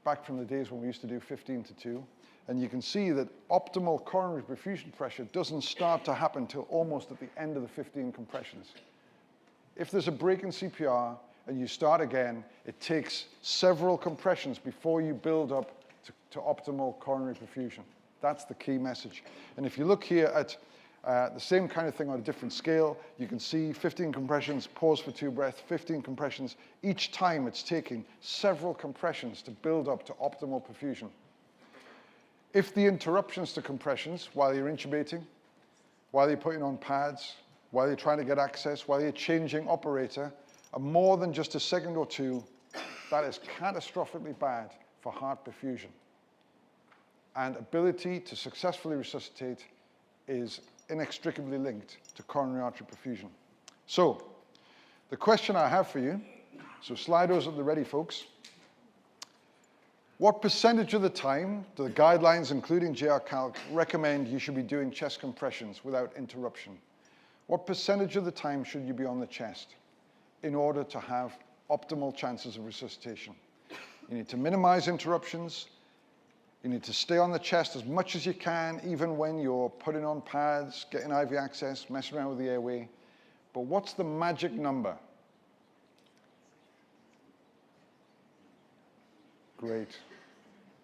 back from the days when we used to do 15 to 2. And you can see that optimal coronary perfusion pressure doesn't start to happen until almost at the end of the 15 compressions. If there's a break in CPR and you start again, it takes several compressions before you build up to optimal coronary perfusion. That's the key message. And if you look here at the same kind of thing on a different scale, you can see 15 compressions, pause for 2 breaths, 15 compressions. Each time it's taking several compressions to build up to optimal perfusion. If the interruptions to compressions while you're intubating, while you're putting on pads, while you're trying to get access, while you're changing operator, are more than just a second or two, that is catastrophically bad for heart perfusion. and ability to successfully resuscitate is inextricably linked to coronary artery perfusion. So, the question I have for you, so Slido's at the ready, folks. What percentage of the time do the guidelines, including JR Calc, recommend you should be doing chest compressions without interruption? What percentage of the time should you be on the chest in order to have optimal chances of resuscitation? You need to minimize interruptions. You need to stay on the chest as much as you can, even when you're putting on pads, getting IV access, messing around with the airway. But what's the magic number? Great.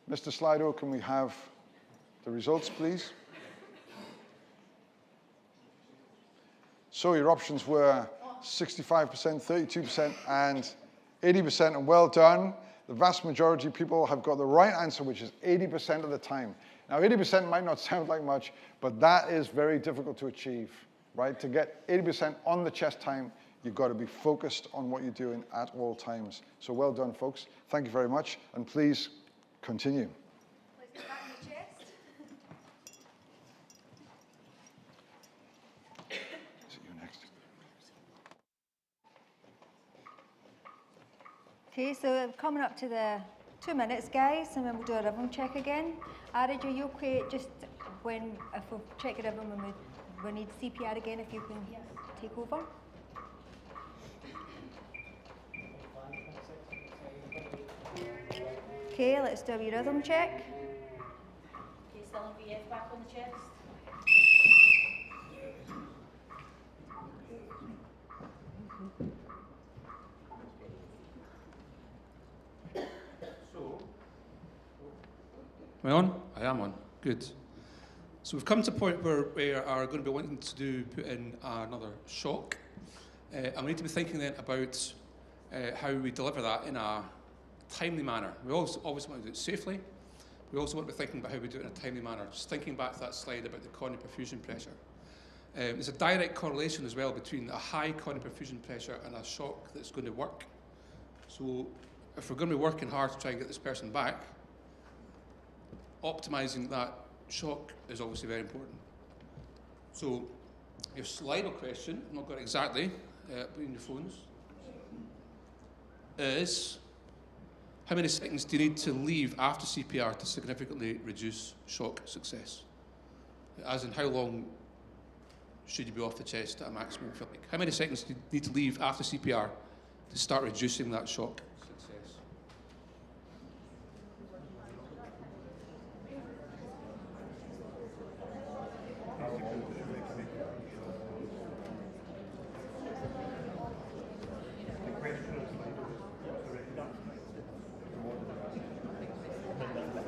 Mr. Slido, can we have the results, please? So your options were 65%, 32%, and 80%, and well done. The vast majority of people have got the right answer, which is 80% of the time. Now, 80% might not sound like much, but that is very difficult to achieve, right? To get 80% on the chest time, you've got to be focused on what you're doing at all times. So well done, folks. Thank you very much, and please continue. Let's get back in the chest. Is it you next? Okay, so coming up to the 2 minutes, guys, and then we'll do a rhythm check again. Arij, are you okay just when, if we check your rhythm and we need CPR again, if you can take over? Okay, let's do a wee rhythm check. Okay, still in VF, back on the chest. Am I on? I am on. Good. So we've come to a point where we are going to be wanting to put in another shock. And we need to be thinking then about how we deliver that in a timely manner. We also obviously want to do it safely. We also want to be thinking about how we do it in a timely manner. Just thinking back to that slide about the coronary perfusion pressure. There's a direct correlation as well between a high coronary perfusion pressure and a shock that's going to work. So if we're going to be working hard to try and get this person back, optimising that shock is obviously very important. So your Slido question, I've not got it exactly, but in your phones, is how many seconds do you need to leave after CPR to significantly reduce shock success? As in, how long should you be off the chest at a maximum? Like, how many seconds do you need to leave after CPR to start reducing that shock success?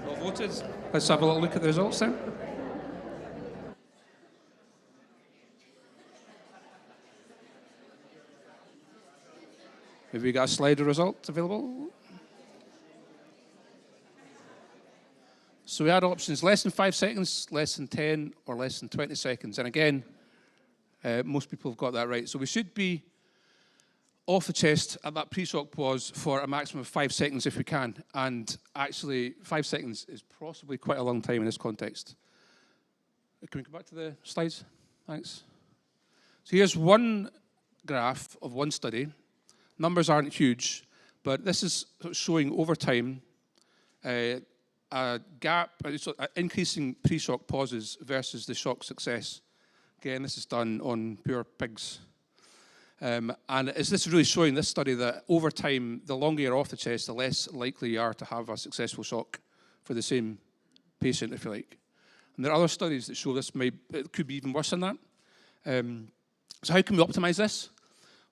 All voted. Let's have a little look at the results then. Have we got a Slido result available? So we had options less than 5 seconds, less than 10, or less than 20 seconds. And again, most people have got that right. So we should be off the chest at that pre-shock pause for a maximum of 5 seconds if we can. And actually, 5 seconds is possibly quite a long time in this context. Can we come back to the slides? Thanks. So here's one graph of one study. Numbers aren't huge, but this is showing over time a gap, increasing pre-shock pauses versus the shock success. Again, this is done on pure pigs. And is this really showing, this study, that over time, the longer you're off the chest, the less likely you are to have a successful shock for the same patient, if you like. And there are other studies that show this it could be even worse than that. So how can we optimize this?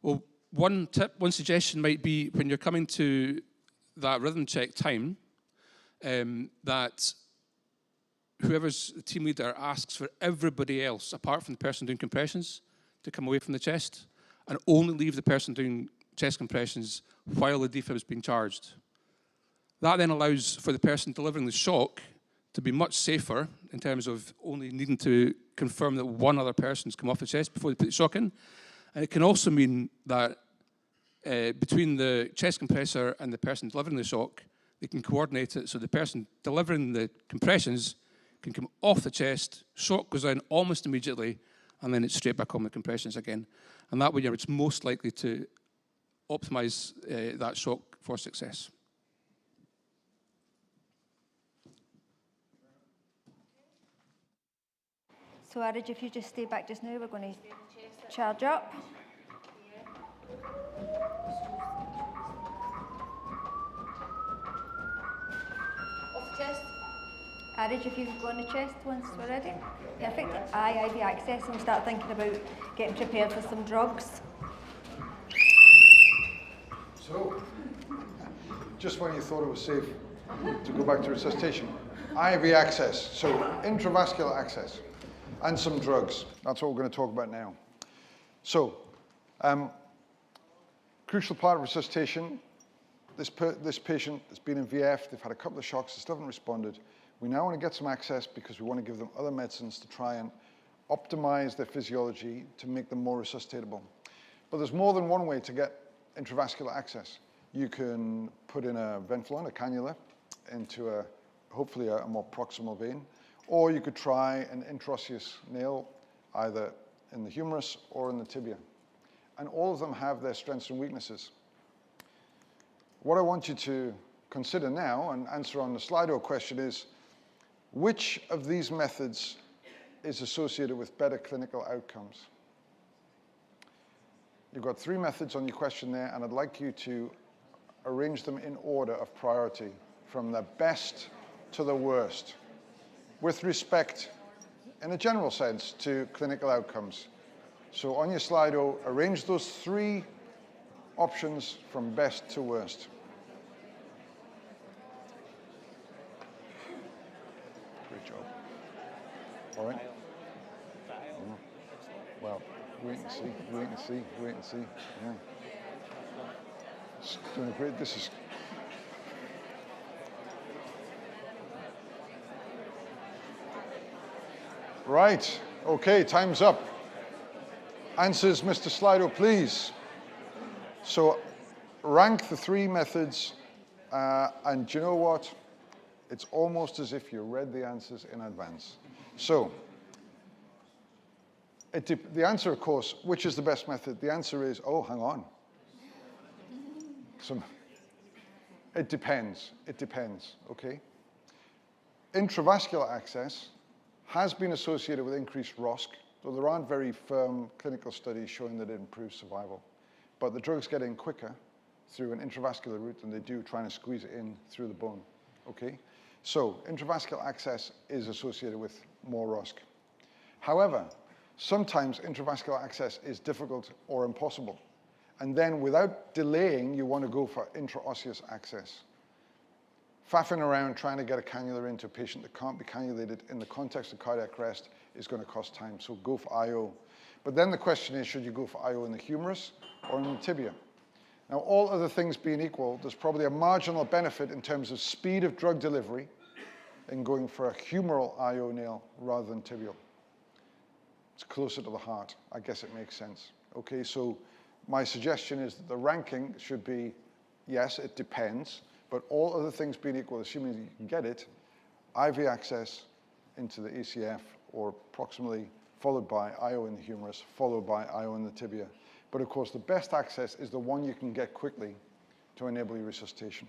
Well, one tip, one suggestion might be when you're coming to that rhythm check time, that whoever's the team leader asks for everybody else, apart from the person doing compressions, to come away from the chest and only leave the person doing chest compressions while the defib is being charged. That then allows for the person delivering the shock to be much safer in terms of only needing to confirm that one other person's come off the chest before they put the shock in. And it can also mean that between the chest compressor and the person delivering the shock, they can coordinate it so the person delivering the compressions can come off the chest, shock goes in almost immediately, and then it's straight back on the compressions again. And that way it's most likely to optimize that shock for success. So Arij, if you just stay back just now, we're going to charge up. Off chest. Arij, if you could go on the chest once we're ready. Perfect. Aye, IV access, and we'll start thinking about getting prepared for some drugs. So, just when you thought it was safe to go back to resuscitation, IV access, so intravascular access, and some drugs. That's what we're going to talk about now. So, crucial part of resuscitation, this patient has been in VF, they've had a couple of shocks, they still haven't responded. We now want to get some access because we want to give them other medicines to try and optimize their physiology to make them more resuscitatable. But there's more than one way to get intravascular access. You can put in a Venflon, a cannula, into hopefully a more proximal vein, or you could try an intraosseous nail, either in the humerus or in the tibia. And all of them have their strengths and weaknesses. What I want you to consider now and answer on the Slido question is, which of these methods is associated with better clinical outcomes? You've got 3 methods on your question there, and I'd like you to arrange them in order of priority, from the best to the worst, with respect, in a general sense, to clinical outcomes. So on your Slido, arrange those 3 options from best to worst. Great job. All right? Well, wait and see, wait and see, wait and see. Yeah. It's doing great. This is. Right. Okay, time's up. Answers, Mr. Slido, please. So rank the 3 methods, and do you know what? It's almost as if you read the answers in advance. So the answer, of course, which is the best method? The answer is, oh, hang on. It depends. It depends, okay? Intravascular access has been associated with increased ROSC, though there aren't very firm clinical studies showing that it improves survival. But the drugs get in quicker through an intravascular route than they do trying to squeeze it in through the bone, okay? So intravascular access is associated with more ROSC. However, sometimes intravascular access is difficult or impossible. And then without delaying, you want to go for intraosseous access. Faffing around trying to get a cannula into a patient that can't be cannulated in the context of cardiac arrest is going to cost time, so go for IO. But then the question is, should you go for IO in the humerus or in the tibia? Now, all other things being equal, there's probably a marginal benefit in terms of speed of drug delivery in going for a humeral IO nail rather than tibial. It's closer to the heart. I guess it makes sense. Okay, so my suggestion is that the ranking should be, yes, it depends, but all other things being equal, assuming you can get it, IV access into the ACF or proximally, followed by IO in the humerus, followed by IO in the tibia. But of course, the best access is the one you can get quickly to enable your resuscitation.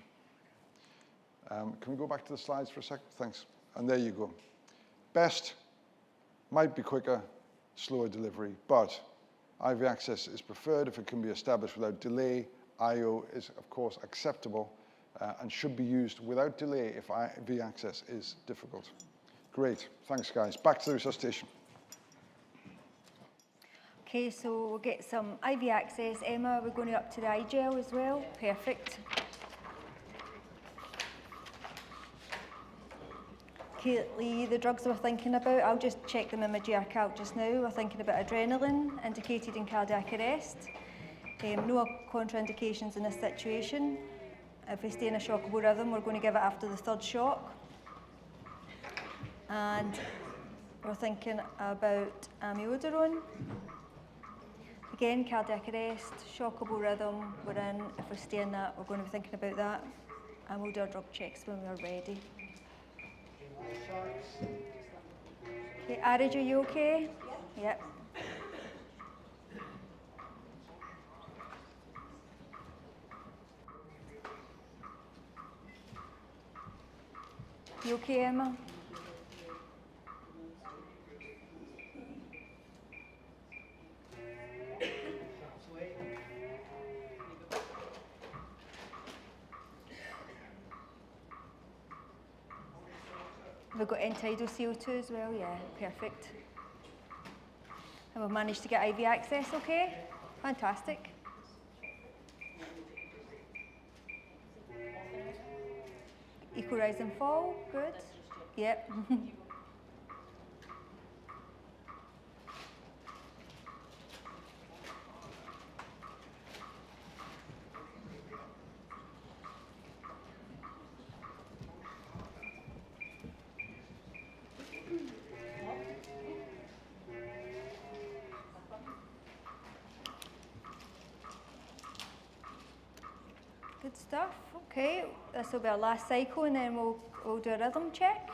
Can we go back to the slides for a second? Thanks. And there you go. Best might be quicker, slower delivery, but IV access is preferred if it can be established without delay. IO is, of course, acceptable and should be used without delay if IV access is difficult. Great. Thanks, guys. Back to the resuscitation. Okay, so we'll get some IV access. Emma, we're going up to the iGel as well. Perfect. Okay, Lee, the drugs we're thinking about, I'll just check them in my GR calc just now. We're thinking about adrenaline, indicated in cardiac arrest. No contraindications in this situation. If we stay in a shockable rhythm, we're going to give it after the 3rd shock. And we're thinking about amiodarone. Again, cardiac arrest, shockable rhythm, we're in. If we stay in that, we're going to be thinking about that. and we'll do our drug checks when we're ready. Okay, Arid, are you okay? Yep. You okay, Emma? We've got end-tidal CO2 as well, yeah, perfect. And we've managed to get IV access, okay? Fantastic. Equal rise and fall, good. Yep. Good stuff. Okay, this will be our last cycle, and then we'll do a rhythm check.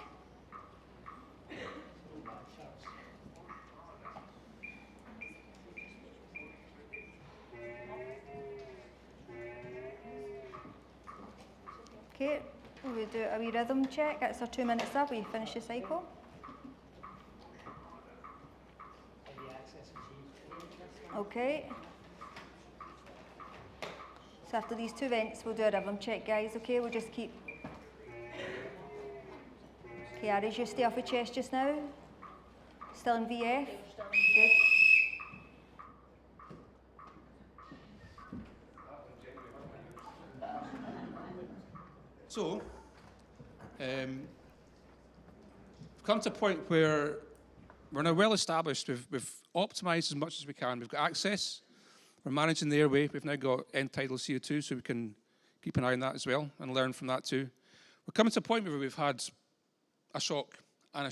Okay, we'll do a wee rhythm check. That's our 2 minutes up. We finish the cycle. Okay. So after these 2 vents, we'll do a rhythm check, guys, okay? We'll just keep... Okay, Aries, you stay off the chest just now. Still in VF. Good. So, we've come to a point where we're now well established. We've optimized as much as we can. We've got access. We're managing the airway. We've now got end-tidal CO2, so we can keep an eye on that as well and learn from that too. We're coming to a point where we've had a shock, and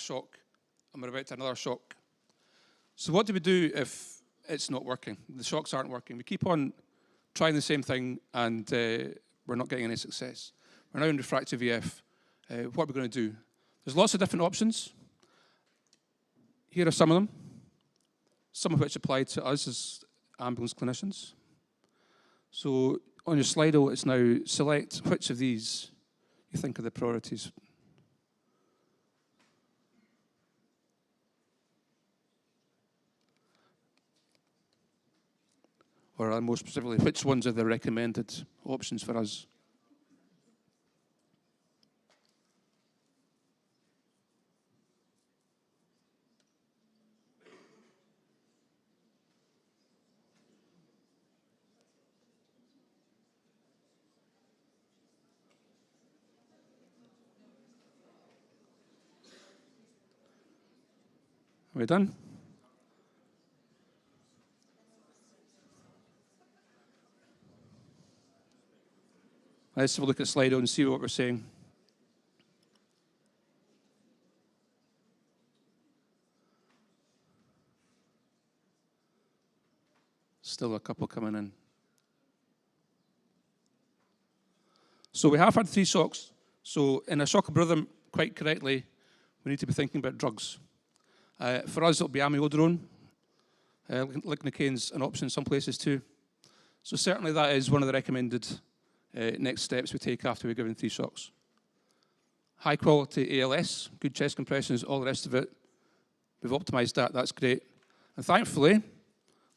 we're about to another shock. So what do we do if it's not working? The shocks aren't working. We keep on trying the same thing, and we're not getting any success. We're now in refractory VF. What are we going to do? There's lots of different options. Here are some of them, some of which apply to us as ambulance clinicians. So on your Slido, it's now select which of these you think are the priorities. Or more specifically, which ones are the recommended options for us? Are we done? Let's have a look at Slido and see what we're saying. Still a couple coming in. So we have had 3 shocks. So in a shock of rhythm, quite correctly, we need to be thinking about drugs. For us, it'll be amiodarone. Lignocain's an option in some places too. So certainly that is one of the recommended next steps we take after we're given 3 shocks. High quality ALS, good chest compressions, all the rest of it. We've optimized that, that's great. And thankfully, a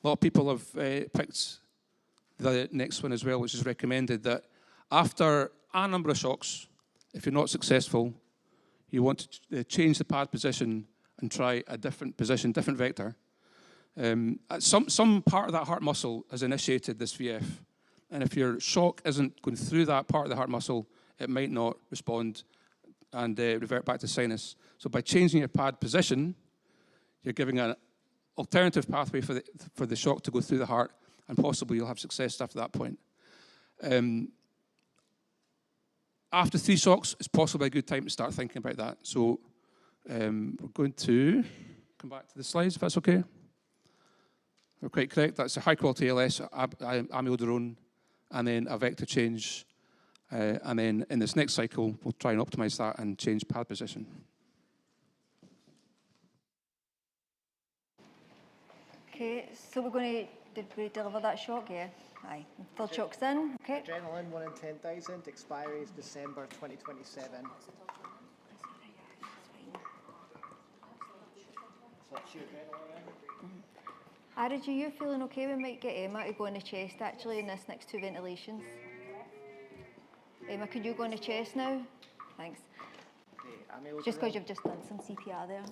lot of people have picked the next one as well, which is recommended, that after a number of shocks, if you're not successful, you want to change the pad position and try a different position, different vector. Some part of that heart muscle has initiated this VF. And if your shock isn't going through that part of the heart muscle, it might not respond and revert back to sinus. So by changing your pad position, you're giving an alternative pathway for the shock to go through the heart, and possibly you'll have success after that point. After 3 shocks, it's possibly a good time to start thinking about that. So we're going to come back to the slides, if that's okay. We're quite correct. That's a high-quality ALS, amiodarone, and then a vector change, And then in this next cycle, we'll try and optimize that and change pad position. Okay, so we're going to, did we deliver that shock? Yeah. Aye. Full chocks in, okay. Adrenaline 1 in 10,000, expiry is December 2027. Arij, are you feeling okay? We might get Emma to go in the chest actually in this next 2 ventilations. Emma, could you go in the chest now? Thanks. Just because you've just done some CPR there.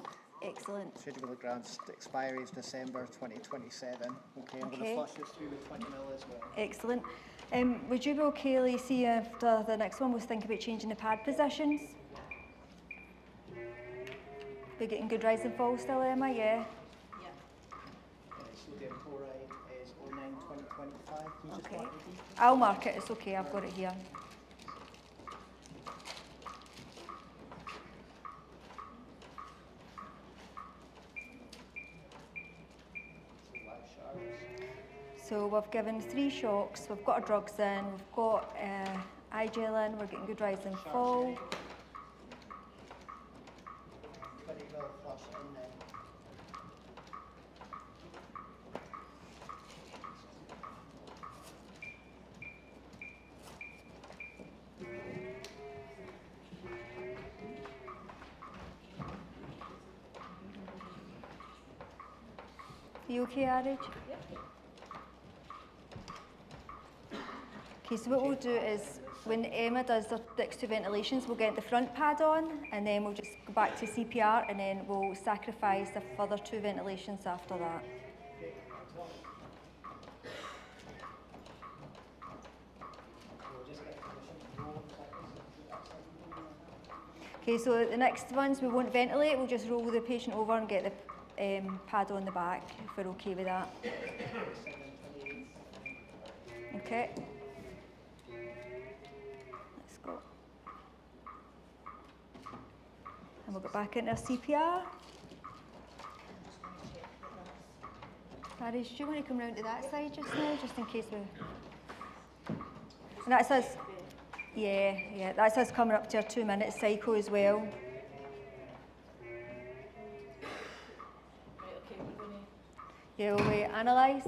Excellent. Schedule grants expiry is December 2027. Okay, I'm going to flush this through with 20 ml as well. Excellent. Would you be okay, Lacey, after the next one, we'll think about changing the pad positions? We're getting good rise and fall still, Emma, yeah? Sodium chloride is 09/2025. Okay. I'll mark it, it's okay, I've got it here. So we've given 3 shocks, we've got our drugs in, we've got iGel in, we're getting good rise and fall. 20 ml flush in then. Are you okay, Arij? Yep. Okay, so what we'll do is, when Emma does the next 2 ventilations, we'll get the front pad on, and then we'll just go back to CPR, and then we'll sacrifice the further 2 ventilations after that. Okay, so the next ones we won't ventilate, we'll just roll the patient over and get the pad on the back, if we're okay with that. Okay. Let's go. And we'll get back into our CPR. Barry, do you want to come round to that side just now, just in case we... And that's us. Yeah, that's us coming up to our 2-minute cycle as well. Yeah, will we analyse?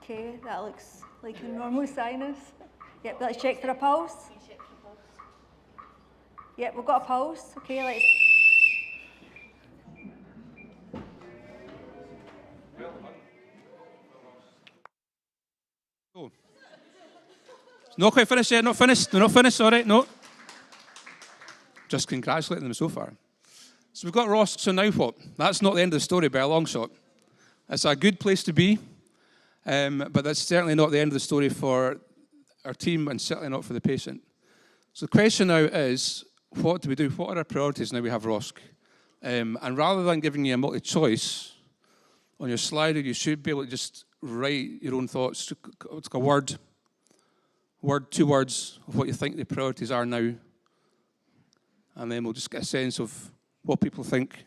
Okay, that looks like a normal sinus. Yep, let's check for a pulse. Yep, we've got a pulse. Okay, let's... Oh. Not quite finished yet, not finished. No, not finished, sorry, no. Just congratulating them so far. So we've got Ross, so now what? That's not the end of the story by a long shot. It's a good place to be, but that's certainly not the end of the story for our team and certainly not for the patient. So the question now is, what do we do? What are our priorities now we have ROSC? And rather than giving you a multi-choice, on your slider you should be able to just write your own thoughts. It's like a word, 2 words of what you think the priorities are now. And then we'll just get a sense of what people think.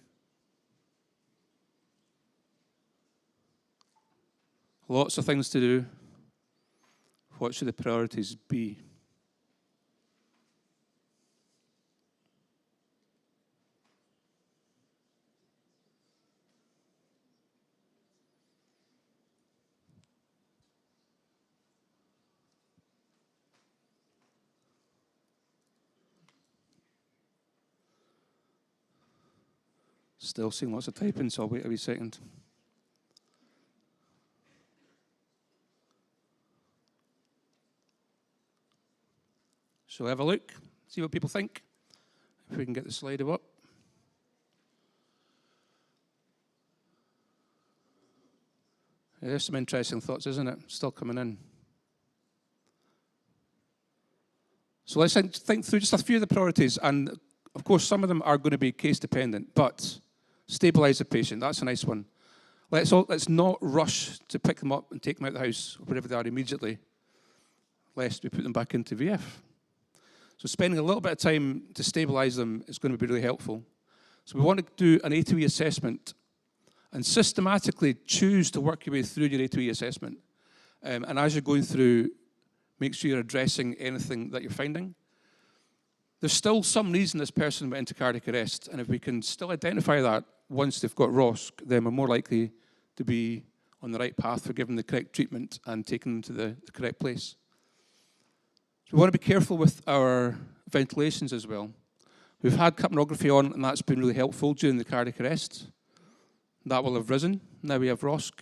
Lots of things to do. What should the priorities be? Still seeing lots of typing, so I'll wait a wee second. So have a look, see what people think. If we can get the Slido up. Yeah, there's some interesting thoughts, isn't it? Still coming in. So let's think through just a few of the priorities, and of course some of them are going to be case dependent, but stabilise the patient, that's a nice one. Let's not rush to pick them up and take them out of the house, or wherever they are immediately, lest we put them back into VF. So spending a little bit of time to stabilise them is going to be really helpful. So we want to do an A2E assessment and systematically choose to work your way through your A2E assessment. And as you're going through, make sure you're addressing anything that you're finding. There's still some reason this person went into cardiac arrest, and if we can still identify that once they've got ROSC, then we're more likely to be on the right path for giving the correct treatment and taking them to the correct place. So we want to be careful with our ventilations as well. We've had capnography on, and that's been really helpful during the cardiac arrest. That will have risen. Now we have ROSC.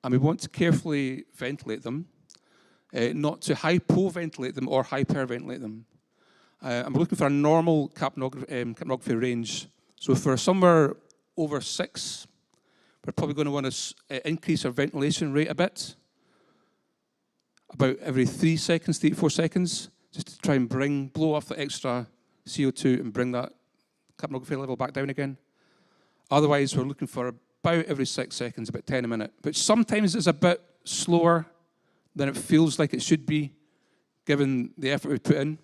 And we want to carefully ventilate them, not to hypoventilate them or hyperventilate them. I'm looking for a normal capnography range. So for somewhere over 6, we're probably going to want to increase our ventilation rate a bit, about every 3 seconds, 3 to 4 seconds, just to try and blow off the extra CO2 and bring that capnography level back down again. Otherwise, we're looking for about every 6 seconds, about 10 a minute, which sometimes is a bit slower than it feels like it should be, given the effort we put in.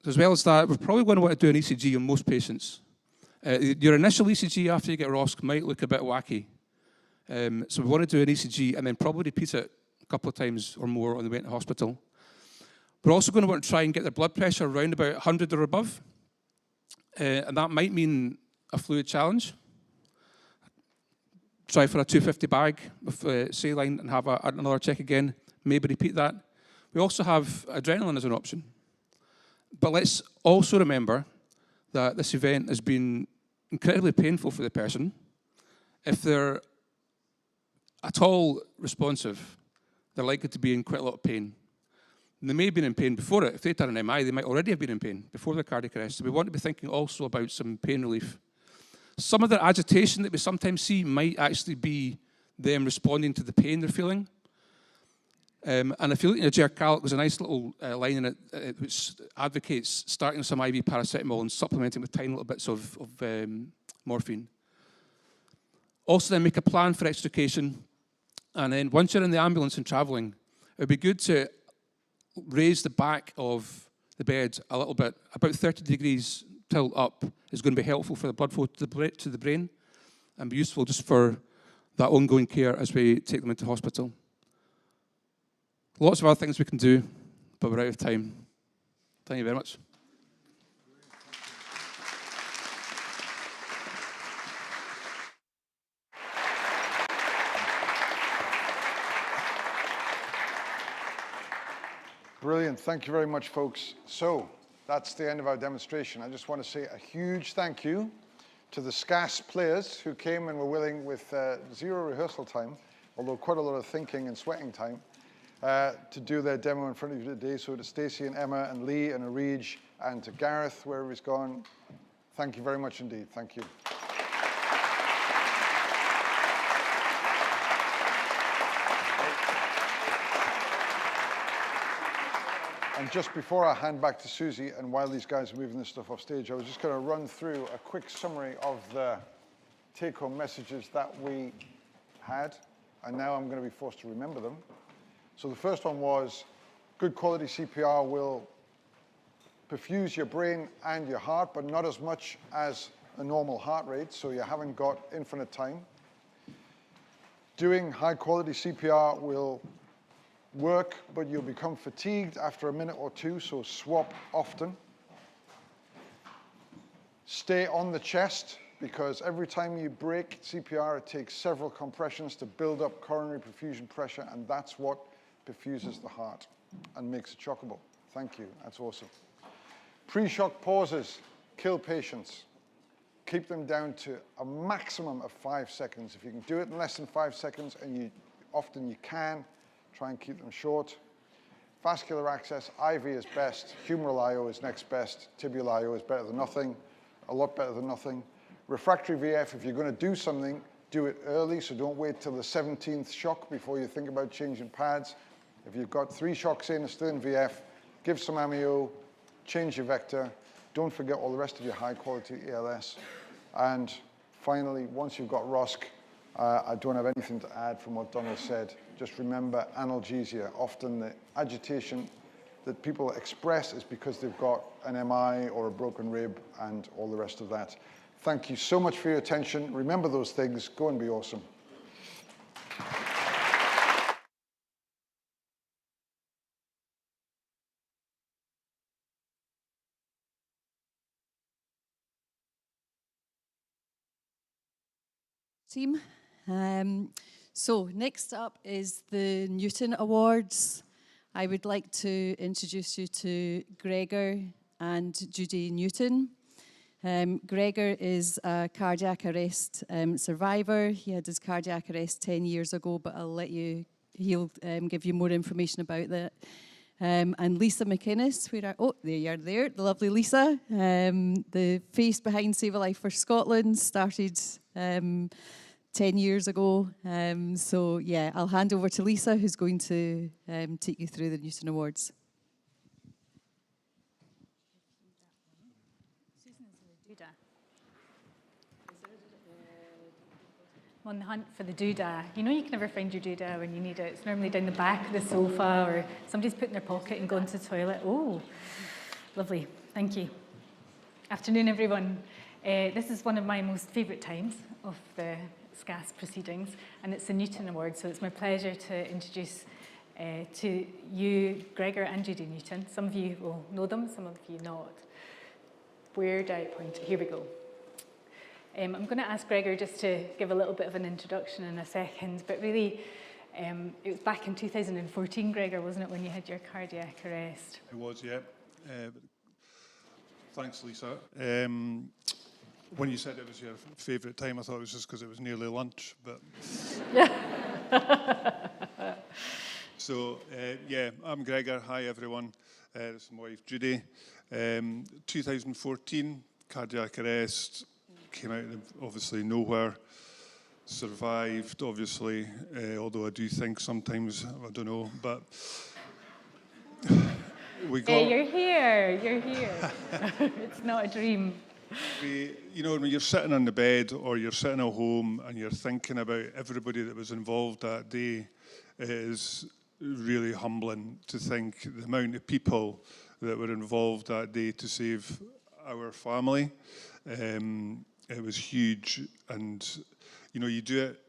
As well as that, we're probably going to want to do an ECG on most patients. Your initial ECG after you get ROSC might look a bit wacky. So we want to do an ECG and then probably repeat it a couple of times or more on the way to hospital. We're also going to want to try and get their blood pressure around about 100 or above. And that might mean a fluid challenge. Try for a 250 bag of saline and have another check again. Maybe repeat that. We also have adrenaline as an option. But let's also remember that this event has been incredibly painful for the person. If they're at all responsive, they're likely to be in quite a lot of pain. And they may have been in pain before it. If they'd had an MI, they might already have been in pain before the cardiac arrest. So we want to be thinking also about some pain relief. Some of the agitation that we sometimes see might actually be them responding to the pain they're feeling. And if you look at your GRCalc, there's a nice little line in it which advocates starting some IV paracetamol and supplementing with tiny little bits of morphine. Also then make a plan for extrication. And then once you're in the ambulance and traveling, it would be good to raise the back of the bed a little bit. About 30 degrees tilt up is going to be helpful for the blood flow to the brain and be useful just for that ongoing care as we take them into hospital. Lots of other things we can do, but we're out of time. Thank you very much. Brilliant. Thank you very much, folks. So that's the end of our demonstration. I just want to say a huge thank you to the SCAS players who came and were willing with 0 rehearsal time, although quite a lot of thinking and sweating time, to do their demo in front of you today. So to Stacey and Emma and Lee and Arij and to Gareth, wherever he's gone, thank you very much indeed. Thank you. And just before I hand back to Susie, and while these guys are moving this stuff off stage, I was just going to run through a quick summary of the take-home messages that we had, and now I'm going to be forced to remember them. So the first one was, good quality CPR will perfuse your brain and your heart, but not as much as a normal heart rate, so you haven't got infinite time. Doing high quality CPR will work, but you'll become fatigued after a minute or two, so swap often. Stay on the chest, because every time you break CPR, it takes several compressions to build up coronary perfusion pressure, and that's what perfuses the heart and makes it shockable. Thank you, that's awesome. Pre-shock pauses kill patients. Keep them down to a maximum of 5 seconds. If you can do it in less than 5 seconds, and often you can, try and keep them short. Vascular access, IV is best, humeral IO is next best, tibial IO is better than nothing, a lot better than nothing. Refractory VF, if you're going to do something, do it early, so don't wait till the 17th shock before you think about changing pads. If you've got 3 shocks in, still in VF, give some amio, change your vector, don't forget all the rest of your high quality ALS. And finally, once you've got ROSC, I don't have anything to add from what Donald said. Just remember analgesia. Often the agitation that people express is because they've got an MI or a broken rib and all the rest of that. Thank you so much for your attention. Remember those things. Go and be awesome. team. So next up is the Newton Awards. I would like to introduce you to Gregor and Judy Newton. Gregor is a cardiac arrest survivor. He had his cardiac arrest 10 years ago, but he'll give you more information about that. And Lisa McInnes, there you are there, the lovely Lisa. The face behind Save a Life for Scotland started 10 years ago. So yeah, I'll hand over to Lisa, who's going to take you through the Newton Awards. On the hunt for the doodah. You know you can never find your doodah when you need it. It's normally down the back of the sofa, or somebody's put in their pocket and gone to the toilet. Oh, lovely. Thank you. Afternoon, everyone. This is one of my most favourite times of the SCAS proceedings, and it's the Newton Award, so it's my pleasure to introduce to you Gregor and Judy Newton. Some of you will know them, some of you not. Where do I point? Here we go. I'm going to ask Gregor just to give a little bit of an introduction in a second, but really, it was back in 2014, Gregor, wasn't it, when you had your cardiac arrest? It was, yeah. Thanks, Lisa. When you said it was your favourite time, I thought it was just because it was nearly lunch, but... So, yeah, I'm Gregor. Hi, everyone. This is my wife, Judy. 2014, cardiac arrest. Came out of obviously nowhere, survived obviously, although I do think sometimes, I don't know, but we got... Hey, you're here. It's not a dream. You know, when you're sitting on the bed or you're sitting at home and you're thinking about everybody that was involved that day, it is really humbling to think the amount of people that were involved that day to save our family. It was huge, and you know, you do it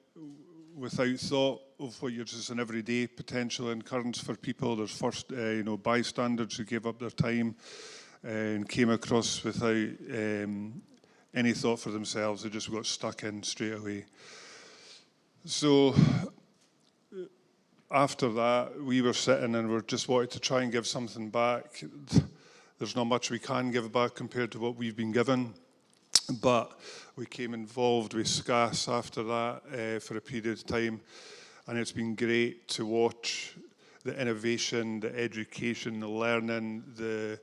without thought of what you're just an everyday potential occurrence for people. There's first, you know, bystanders who gave up their time and came across without any thought for themselves. They just got stuck in straight away. So after that, we were sitting and we just wanted to try and give something back. There's not much we can give back compared to what we've been given. But we came involved with SCAS after that for a period of time, and it's been great to watch the innovation, the education, the learning, the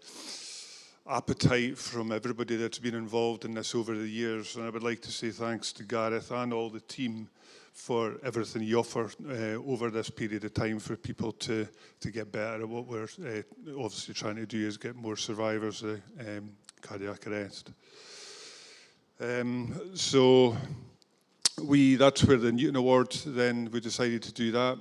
appetite from everybody that's been involved in this over the years. And I would like to say thanks to Gareth and all the team for everything you offer over this period of time for people to get better at what we're obviously trying to do is get more survivors of cardiac arrest. So that's where the Newton Award, then we decided to do that.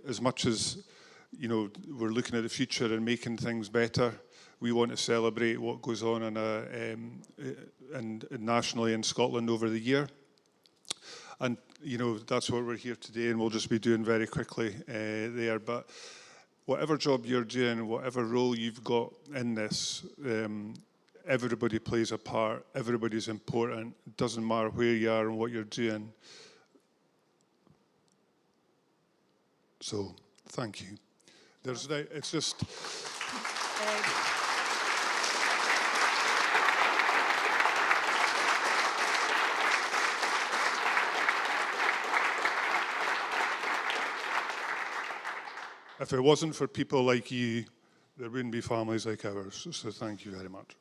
As much as, you know, we're looking at the future and making things better, we want to celebrate what goes on in nationally in Scotland over the year. And, you know, that's what we're here today, and we'll just be doing very quickly there. But whatever job you're doing, whatever role you've got in this, everybody plays a part, everybody's important. It doesn't matter where you are and what you're doing. So, thank you. It's just... If it wasn't for people like you, there wouldn't be families like ours. So thank you very much.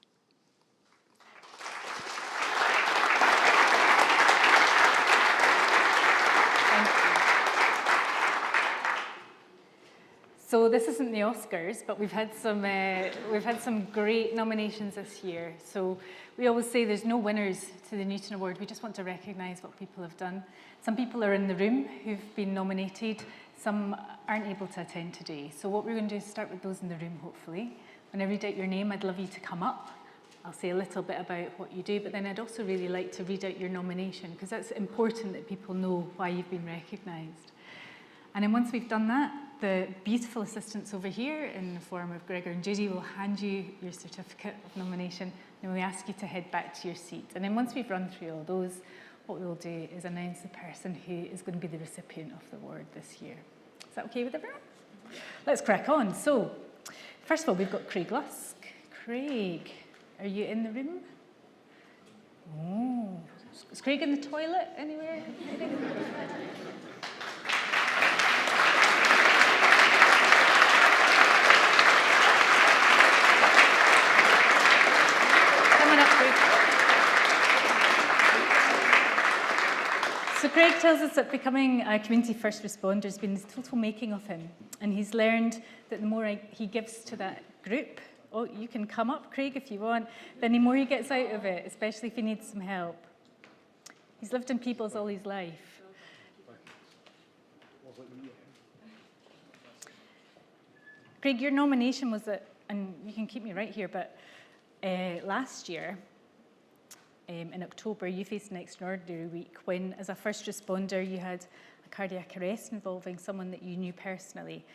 So this isn't the Oscars, but we've had some great nominations this year. So we always say there's no winners to the Newton Award. We just want to recognise what people have done. Some people are in the room who've been nominated. Some aren't able to attend today. So what we're going to do is start with those in the room, hopefully. When I read out your name, I'd love you to come up. I'll say a little bit about what you do, but then I'd also really like to read out your nomination, because that's important that people know why you've been recognised. And then once we've done that, the beautiful assistants over here in the form of Gregor and Judy will hand you your certificate of nomination, and we ask you to head back to your seat. And then once we've run through all those, what we will do is announce the person who is going to be the recipient of the award this year. Is that okay with everyone? Let's crack on. So, first of all, we've got Craig Lusk. Craig, are you in the room? Oh, is Craig in the toilet anywhere? Come on up, Craig. So Craig tells us that becoming a community first responder has been the total making of him. And he's learned that the more he gives to that group, oh, you can come up, Craig, if you want, then the more he gets out of it, especially if he needs some help. He's lived in Peebles all his life. Craig, your nomination was that, and you can keep me right here, but last year, in October, you faced an extraordinary week when, as a first responder, you had a cardiac arrest involving someone that you knew personally,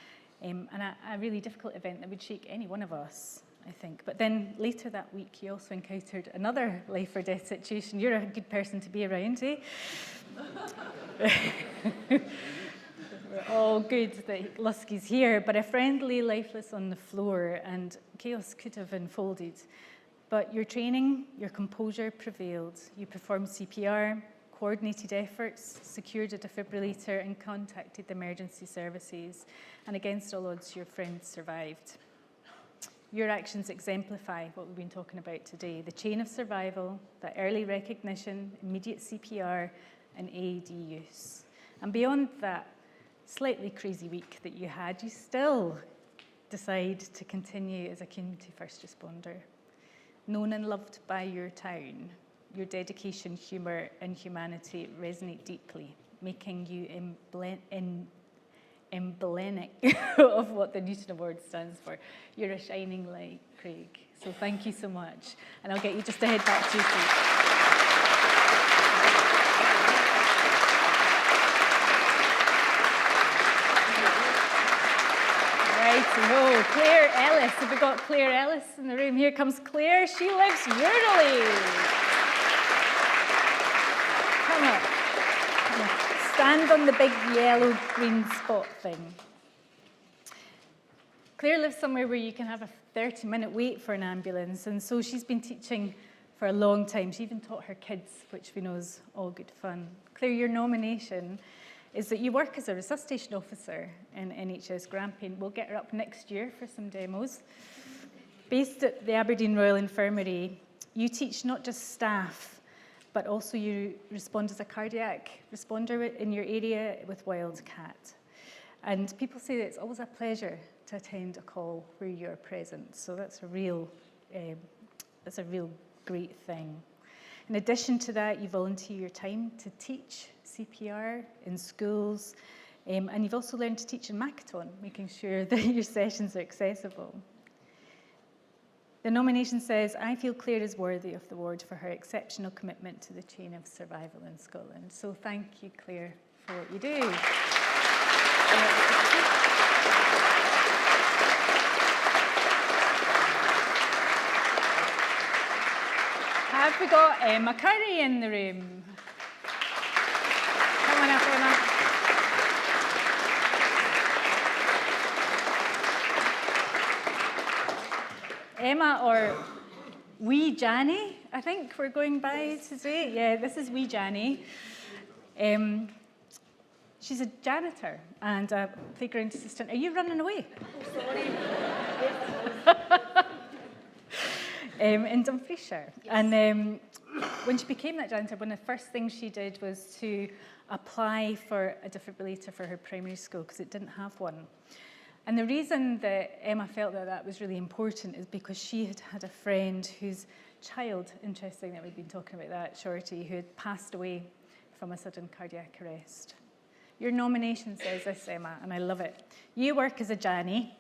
and a really difficult event that would shake any one of us, I think. But then later that week, you also encountered another life or death situation. You're a good person to be around, eh? We're all good that Lusky's here, but a friendly lifeless on the floor, and chaos could have unfolded. But your training, your composure prevailed. You performed CPR, coordinated efforts, secured a defibrillator, and contacted the emergency services. And against all odds, your friend survived. Your actions exemplify what we've been talking about today, the chain of survival, the early recognition, immediate CPR, and AED use. And beyond that slightly crazy week that you had, you still decide to continue as a community first responder. Known and loved by your town, your dedication, humour, and humanity resonate deeply, making you emblematic of what the Newton Award stands for. You're a shining light, Craig. So thank you so much. And I'll get you just to head back to your seat. Righty-ho, Claire Ellis. Have we got Claire Ellis in the room? Here comes Claire. She lives rurally. Come on. Stand on the big yellow-green spot thing. Claire lives somewhere where you can have a 30-minute wait for an ambulance, and so she's been teaching for a long time. She even taught her kids, which we know is all good fun. Claire, your nomination is that you work as a resuscitation officer in NHS Grampian. We'll get her up next year for some demos. Based at the Aberdeen Royal Infirmary, you teach not just staff, but also you respond as a cardiac responder in your area with Wildcat. And people say that it's always a pleasure to attend a call where you're present. So that's a real great thing. In addition to that, you volunteer your time to teach CPR in schools, and you've also learned to teach in Makaton, making sure that your sessions are accessible. The nomination says, I feel Claire is worthy of the award for her exceptional commitment to the chain of survival in Scotland. So thank you, Claire, for what you do. Have we got Emma Curry in the room? Come on up, Emma. Emma, or Wee Janny, I think we're going by today. Yeah, this is Wee Janny. She's a janitor and a playground assistant. Are you running away? Oh, sorry. In Dumfriesshire. Yes. And when she became that janitor, one of the first things she did was to apply for a defibrillator for her primary school because it didn't have one. And the reason that Emma felt that that was really important is because she had had a friend whose child, interesting that we've been talking about that, Shorty, who had passed away from a sudden cardiac arrest. Your nomination says this, Emma, and I love it. You work as a Janny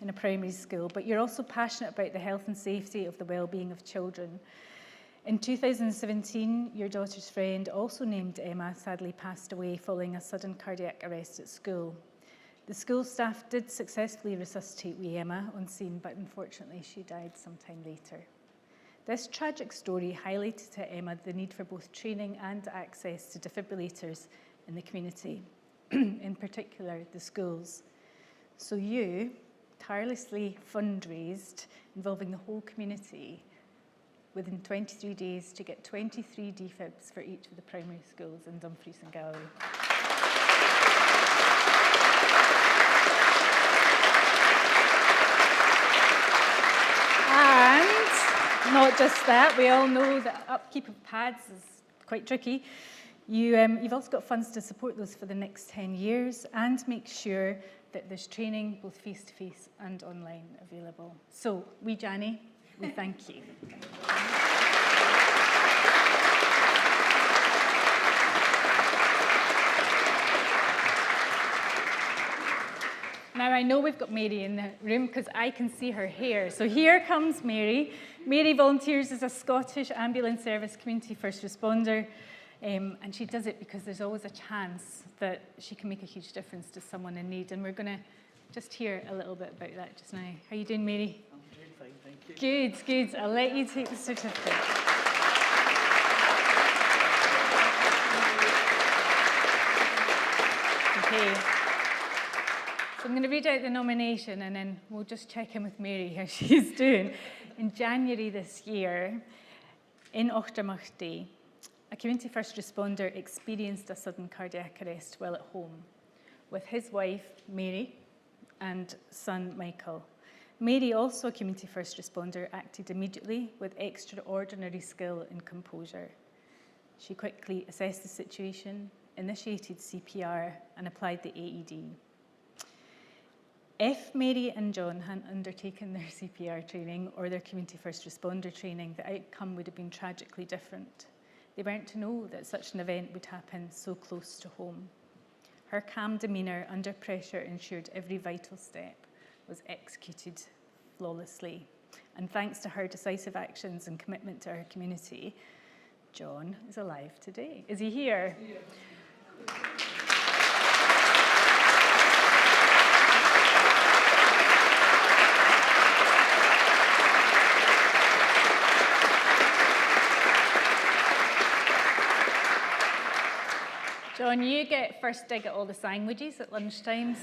in a primary school, but you're also passionate about the health and safety of the well-being of children. In 2017, your daughter's friend, also named Emma, sadly passed away following a sudden cardiac arrest at school. The school staff did successfully resuscitate wee Emma on scene, but unfortunately she died sometime later. This tragic story highlighted to Emma the need for both training and access to defibrillators in the community, in particular the schools. So you tirelessly fundraised, involving the whole community, within 23 days to get 23 defibs for each of the primary schools in Dumfries and Galloway. And not just that, we all know that upkeep of pads is quite tricky. You've also got funds to support those for the next 10 years and make sure that there's training both face-to-face and online available. So, Janie, we thank you. Now, I know we've got Mary in the room because I can see her hair. So here comes Mary. Mary volunteers as a Scottish Ambulance Service community first responder. And she does it because there's always a chance that she can make a huge difference to someone in need. And we're going to just hear a little bit about that just now. How are you doing, Mary? I'm doing fine, thank you. Good, good. I'll let you take the certificate. Okay. So I'm going to read out the nomination and then we'll just check in with Mary how she's doing. In January this year, in Ochtermachty, a community first responder experienced a sudden cardiac arrest while at home with his wife, Mary, and son, Michael. Mary, also a community first responder, acted immediately with extraordinary skill and composure. She quickly assessed the situation, initiated CPR, and applied the AED. If Mary and John hadn't undertaken their CPR training or their community first responder training, the outcome would have been tragically different. They weren't to know that such an event would happen so close to home. Her calm demeanour under pressure ensured every vital step was executed flawlessly. And thanks to her decisive actions and commitment to our community, John is alive today. Is he here? Yeah. John, you get first dig at all the sandwiches at lunchtime.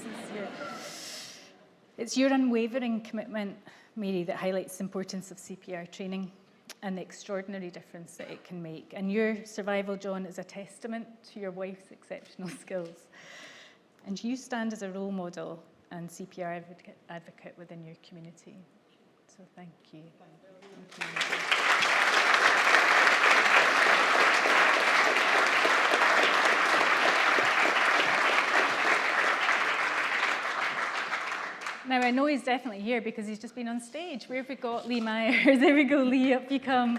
It's your unwavering commitment, Mary, that highlights the importance of CPR training and the extraordinary difference that it can make. And your survival, John, is a testament to your wife's exceptional skills. And you stand as a role model and CPR advocate within your community. So thank you. Thank you. Now, I know he's definitely here because he's just been on stage. Where have we got Lee Myers? There we go, Lee, up you come.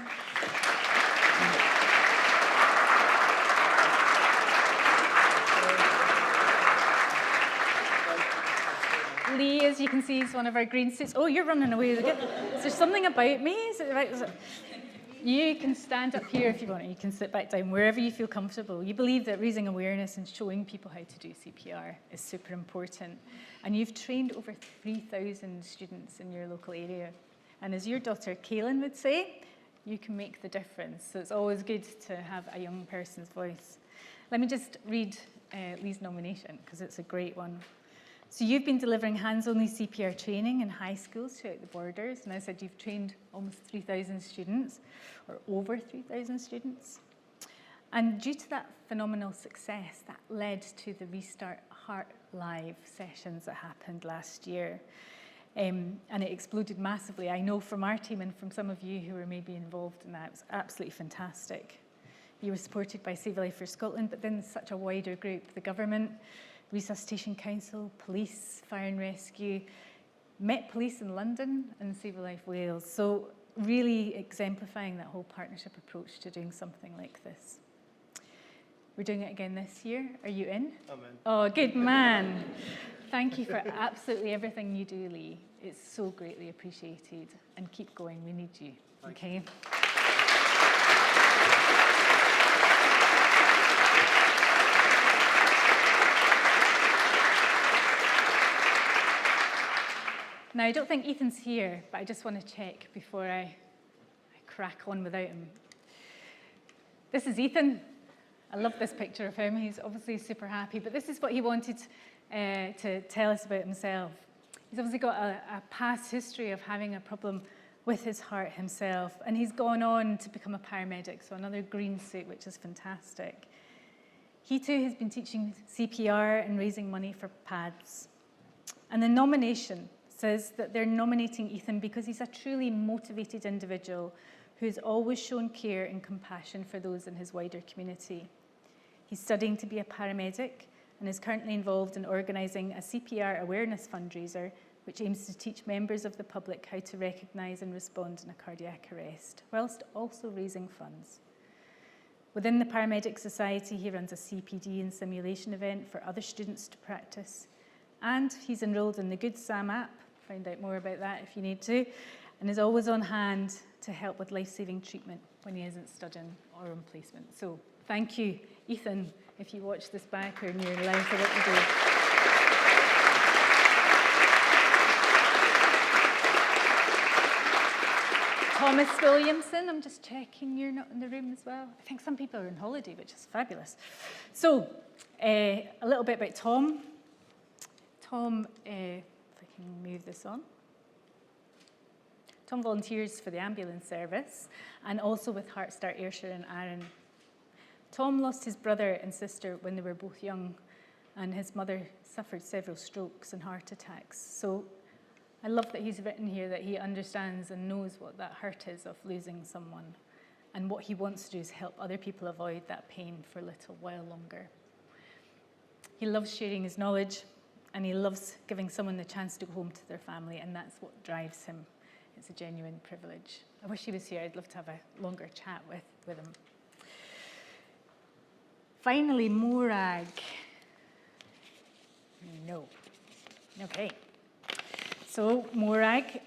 Lee, as you can see, is one of our green suits. Oh, you're running away. Is there something about me? Is it right? You can stand up here if you want, or you can sit back down, wherever you feel comfortable. You believe that raising awareness and showing people how to do CPR is super important. And you've trained over 3,000 students in your local area. And as your daughter Kaylin would say, you can make the difference. So it's always good to have a young person's voice. Let me just read Lee's nomination, because it's a great one. So you've been delivering hands-only CPR training in high schools throughout the borders, and I said you've trained almost 3,000 students, or over 3,000 students. And due to that phenomenal success, that led to the Restart Heart Live sessions that happened last year. And it exploded massively. I know from our team and from some of you who were maybe involved in that, it was absolutely fantastic. You were supported by Save a Life for Scotland, but then such a wider group, the government, Resuscitation Council, police, fire and rescue, Met Police in London and Save a Life Wales. So really exemplifying that whole partnership approach to doing something like this. We're doing it again this year. Are you in? I'm in. Oh, good man. Thank you for absolutely everything you do, Lee. It's so greatly appreciated. And keep going, we need you. Okay? Now, I don't think Ethan's here, but I just want to check before I crack on without him. This is Ethan. I love this picture of him. He's obviously super happy, but this is what he wanted to tell us about himself. He's obviously got a past history of having a problem with his heart himself, and he's gone on to become a paramedic, so another green suit, which is fantastic. He too has been teaching CPR and raising money for PADS. And the nomination says that they're nominating Ethan because he's a truly motivated individual who's always shown care and compassion for those in his wider community. He's studying to be a paramedic and is currently involved in organising a CPR awareness fundraiser which aims to teach members of the public how to recognise and respond in a cardiac arrest, whilst also raising funds. Within the Paramedic Society, he runs a CPD and simulation event for other students to practice, and he's enrolled in the Good Sam app, find out more about that if you need to, and is always on hand to help with life-saving treatment when he isn't studying or on placement. So thank you, Ethan, if you watch this back or in your life for what you do. Thomas Williamson, I'm just checking you're not in the room as well. I think some people are on holiday, which is fabulous. So, a little bit about Tom. Tom, if I can move this on. Tom volunteers for the ambulance service and also with Heart Start Ayrshire and Arran. Tom lost his brother and sister when they were both young, and his mother suffered several strokes and heart attacks. So I love that he's written here that he understands and knows what that hurt is of losing someone, and what he wants to do is help other people avoid that pain for a little while longer. He loves sharing his knowledge, and he loves giving someone the chance to go home to their family, and that's what drives him. It's a genuine privilege. I wish he was here. I'd love to have a longer chat with him. Finally, Morag. No. Okay. So Morag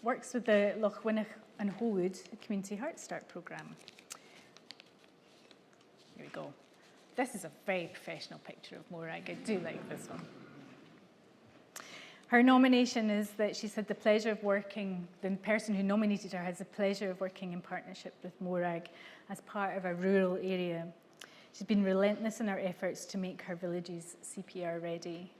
works with the Lochwinnoch and Howood Community Heart Start programme. Here we go. This is a very professional picture of Morag. I do like this one. Her nomination is that she's had the pleasure of working, the person who nominated her has the pleasure of working in partnership with Morag as part of a rural area. She's been relentless in her efforts to make her villages CPR ready.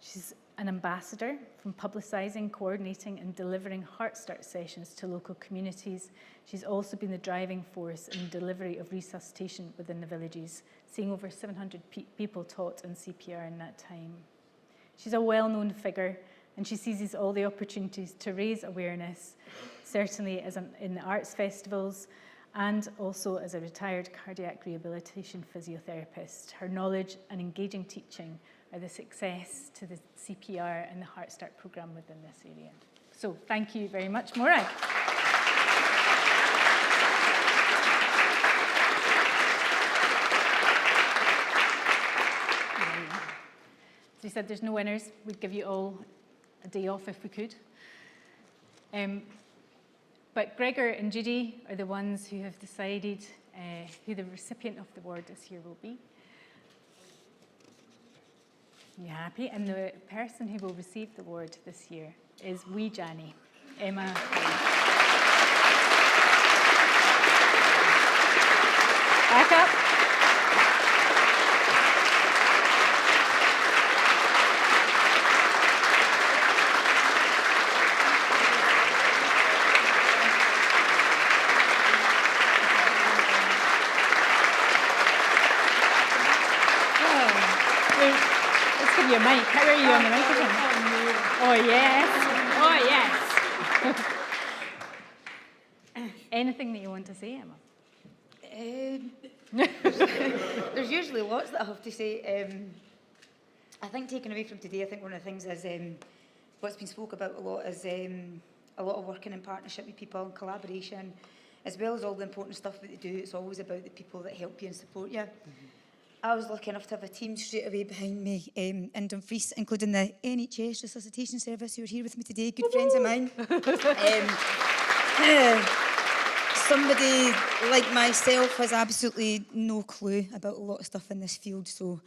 She's an ambassador from publicising, coordinating and delivering Heart Start sessions to local communities. She's also been the driving force in the delivery of resuscitation within the villages, seeing over 700 people taught in CPR in that time. She's a well-known figure, and she seizes all the opportunities to raise awareness, certainly in the arts festivals, and also as a retired cardiac rehabilitation physiotherapist. Her knowledge and engaging teaching are the success to the CPR and the Heart Start programme within this area. So thank you very much, Morag. As we said, there's no winners. We'd give you all a day off if we could. But Gregor and Judy are the ones who have decided who the recipient of the award this year will be. You happy? And the person who will receive the award this year is wee Janny, Emma. Back up. Your mic. How are you on the microphone? Oh, yes. Oh, yes. Anything that you want to say, Emma? There's usually lots that I have to say. I think taken away from today, I think one of the things is what's been spoke about a lot is a lot of working in partnership with people and collaboration, as well as all the important stuff that they do. It's always about the people that help you and support you. I was lucky enough to have a team straight away behind me in Dumfries, including the NHS resuscitation service who are here with me today, good friends of mine. Somebody like myself has absolutely no clue about a lot of stuff in this field, so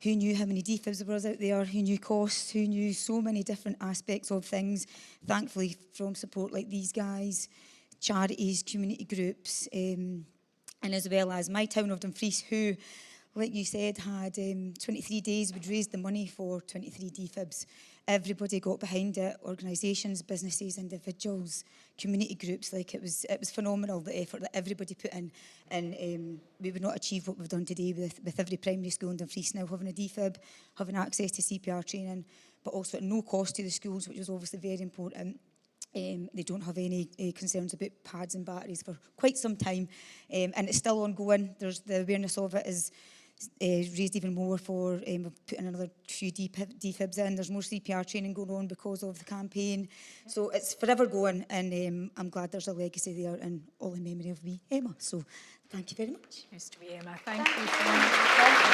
who knew how many defibs there was out there, who knew costs, who knew so many different aspects of things. Thankfully, from support like these guys, charities, community groups, and as well as my town of Dumfries, who, like you said, had 23 days, we'd raised the money for 23 defibs. Everybody got behind it, organisations, businesses, individuals, community groups. Like it was phenomenal, the effort that everybody put in, and we would not achieve what we've done today with every primary school in Dumfries now having a defib, having access to CPR training, but also at no cost to the schools, which is obviously very important. They don't have any concerns about pads and batteries for quite some time, and it's still ongoing. There's the awareness of it is raised even more for putting another few defibs in. There's more CPR training going on because of the campaign. So it's forever going, and I'm glad there's a legacy there, and all in memory of wee Emma. So thank you very much. Cheers to wee Emma. Thank you so much. Thank you.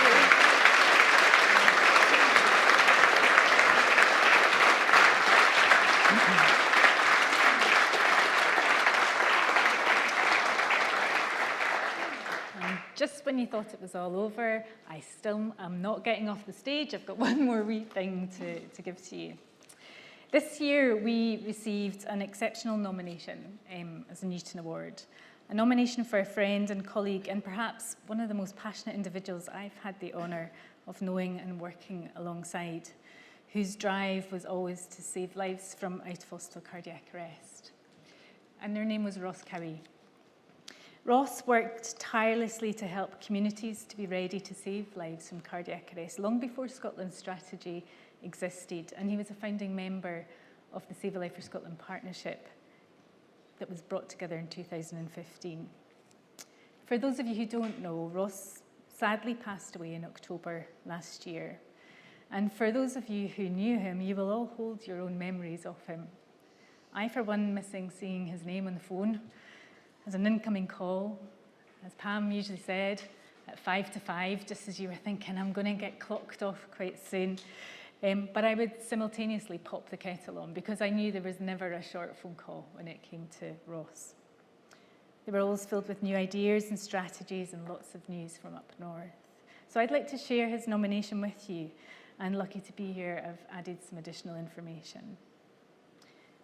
Just when you thought it was all over, I still am not getting off the stage. I've got one more wee thing to give to you. This year, we received an exceptional nomination as a Newton Award, a nomination for a friend and colleague, and perhaps one of the most passionate individuals I've had the honour of knowing and working alongside, whose drive was always to save lives from out of hospital cardiac arrest. And their name was Ross Cowie. Ross worked tirelessly to help communities to be ready to save lives from cardiac arrest long before Scotland's strategy existed, and he was a founding member of the Save a Life for Scotland partnership that was brought together in 2015. For those of you who don't know, Ross sadly passed away in October last year, and for those of you who knew him, you will all hold your own memories of him. I, for one, missing seeing his name on the phone as an incoming call, as Pam usually said, at 5 to 5, just as you were thinking, I'm going to get clocked off quite soon. But I would simultaneously pop the kettle on because I knew there was never a short phone call when it came to Ross. They were always filled with new ideas and strategies and lots of news from up north. So I'd like to share his nomination with you, and lucky to be here, I've added some additional information.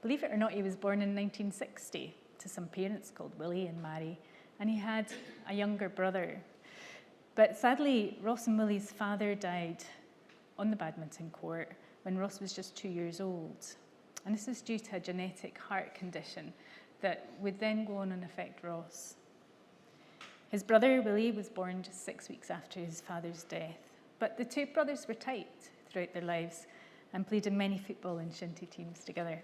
Believe it or not, he was born in 1960. To some parents called Willie and Mary, and he had a younger brother. But sadly, Ross and Willie's father died on the badminton court when Ross was just 2 years old. And this is due to a genetic heart condition that would then go on and affect Ross. His brother, Willie, was born just 6 weeks after his father's death. But the two brothers were tight throughout their lives and played in many football and shinty teams together.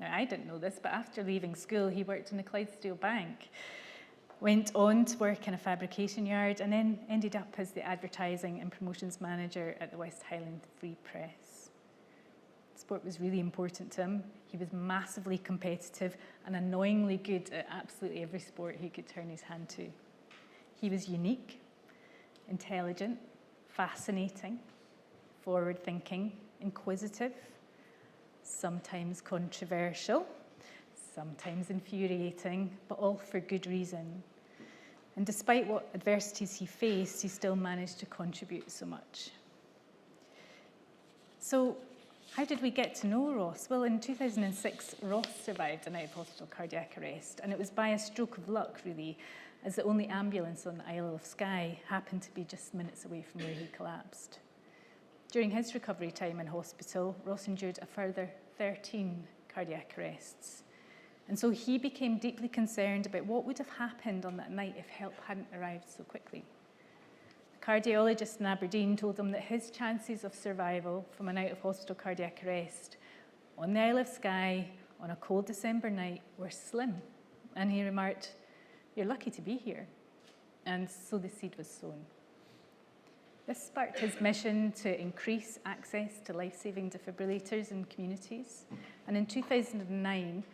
Now, I didn't know this, but after leaving school, he worked in the Clydesdale Bank, went on to work in a fabrication yard, and then ended up as the advertising and promotions manager at the West Highland Free Press. Sport was really important to him. He was massively competitive and annoyingly good at absolutely every sport he could turn his hand to. He was unique, intelligent, fascinating, forward-thinking, inquisitive, sometimes controversial, sometimes infuriating, but all for good reason. And despite what adversities he faced, he still managed to contribute so much. So how did we get to know Ross? Well, in 2006, Ross survived an out-of-hospital cardiac arrest, and it was by a stroke of luck, really, as the only ambulance on the Isle of Skye happened to be just minutes away from where he collapsed. During his recovery time in hospital, Ross endured a further 13 cardiac arrests. And so he became deeply concerned about what would have happened on that night if help hadn't arrived so quickly. The cardiologist in Aberdeen told him that his chances of survival from an out-of-hospital cardiac arrest on the Isle of Skye on a cold December night were slim. And he remarked, "You're lucky to be here." And so the seed was sown. This sparked his mission to increase access to life-saving defibrillators in communities. And in 2009,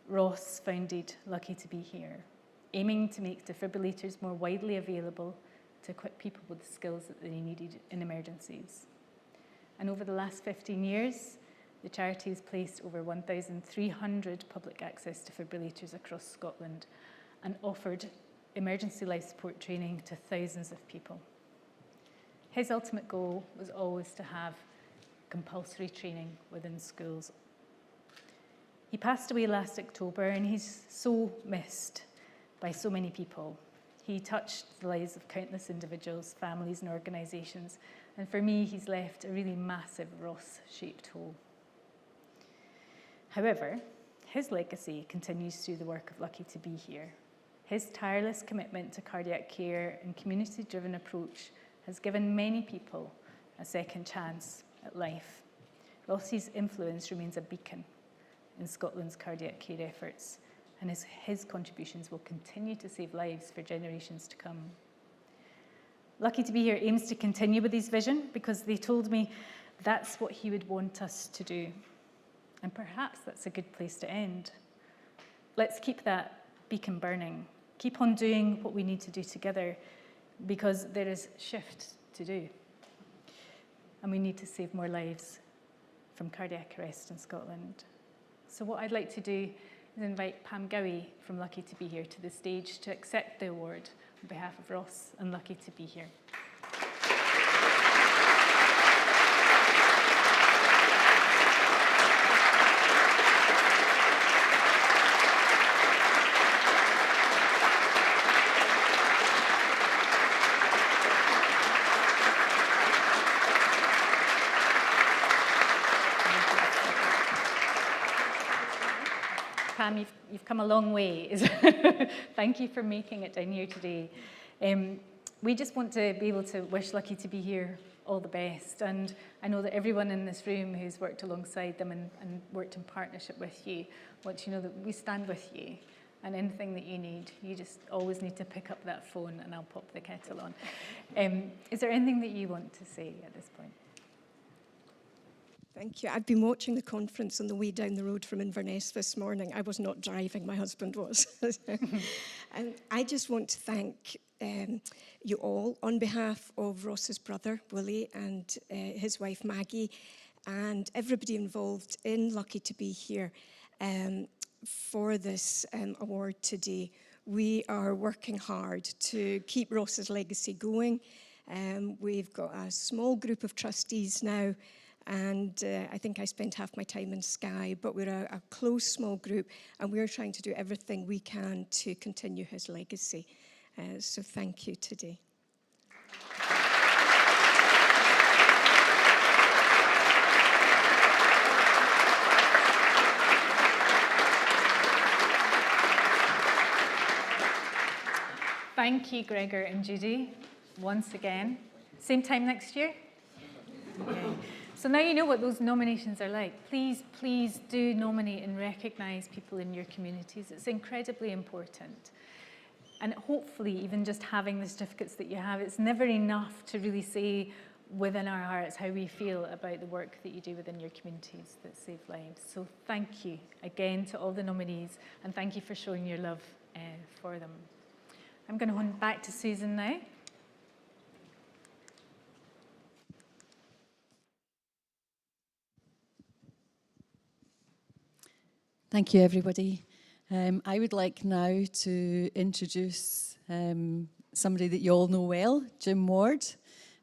Ross founded Lucky to Be Here, aiming to make defibrillators more widely available to equip people with the skills that they needed in emergencies. And over the last 15 years, the charity has placed over 1,300 public access defibrillators across Scotland and offered emergency life support training to thousands of people. His ultimate goal was always to have compulsory training within schools. He passed away last October, and he's so missed by so many people. He touched the lives of countless individuals, families, and organisations. And for me, he's left a really massive Ross-shaped hole. However, his legacy continues through the work of Lucky to Be Here. His tireless commitment to cardiac care and community-driven approach has given many people a second chance at life. Ross's influence remains a beacon in Scotland's cardiac care efforts, and his contributions will continue to save lives for generations to come. Lucky to Be Here aims to continue with his vision because they told me that's what he would want us to do. And perhaps that's a good place to end. Let's keep that beacon burning. Keep on doing what we need to do together because there is shift to do. And we need to save more lives from cardiac arrest in Scotland. So what I'd like to do is invite Pam Gowie from Lucky to Be Here to the stage to accept the award on behalf of Ross and Lucky to Be Here. Pam, you've come a long way. Thank you for making it down here today. We just want to be able to wish Lucky to Be Here all the best. And I know that everyone in this room who's worked alongside them and worked in partnership with you wants to know that we stand with you. And anything that you need, you just always need to pick up that phone and I'll pop the kettle on. Is there anything that you want to say at this point? Thank you. I've been watching the conference on the way down the road from Inverness this morning. I was not driving, my husband was. And I just want to thank you all on behalf of Ross's brother, Willie, and his wife, Maggie, and everybody involved in Lucky to Be Here for this award today. We are working hard to keep Ross's legacy going. We've got a small group of trustees now, and I think I spent half my time in Skye, but we're a close, small group, and we're trying to do everything we can to continue his legacy. So thank you today. Thank you, Gregor and Judy, once again. Same time next year? Okay. So now you know what those nominations are like. Please, please do nominate and recognise people in your communities. It's incredibly important. And hopefully, even just having the certificates that you have, it's never enough to really say within our hearts how we feel about the work that you do within your communities that save lives. So thank you again to all the nominees, and thank you for showing your love for them. I'm going to hand back to Susan now. Thank you, everybody. I would like now to introduce somebody that you all know well, Jim Ward,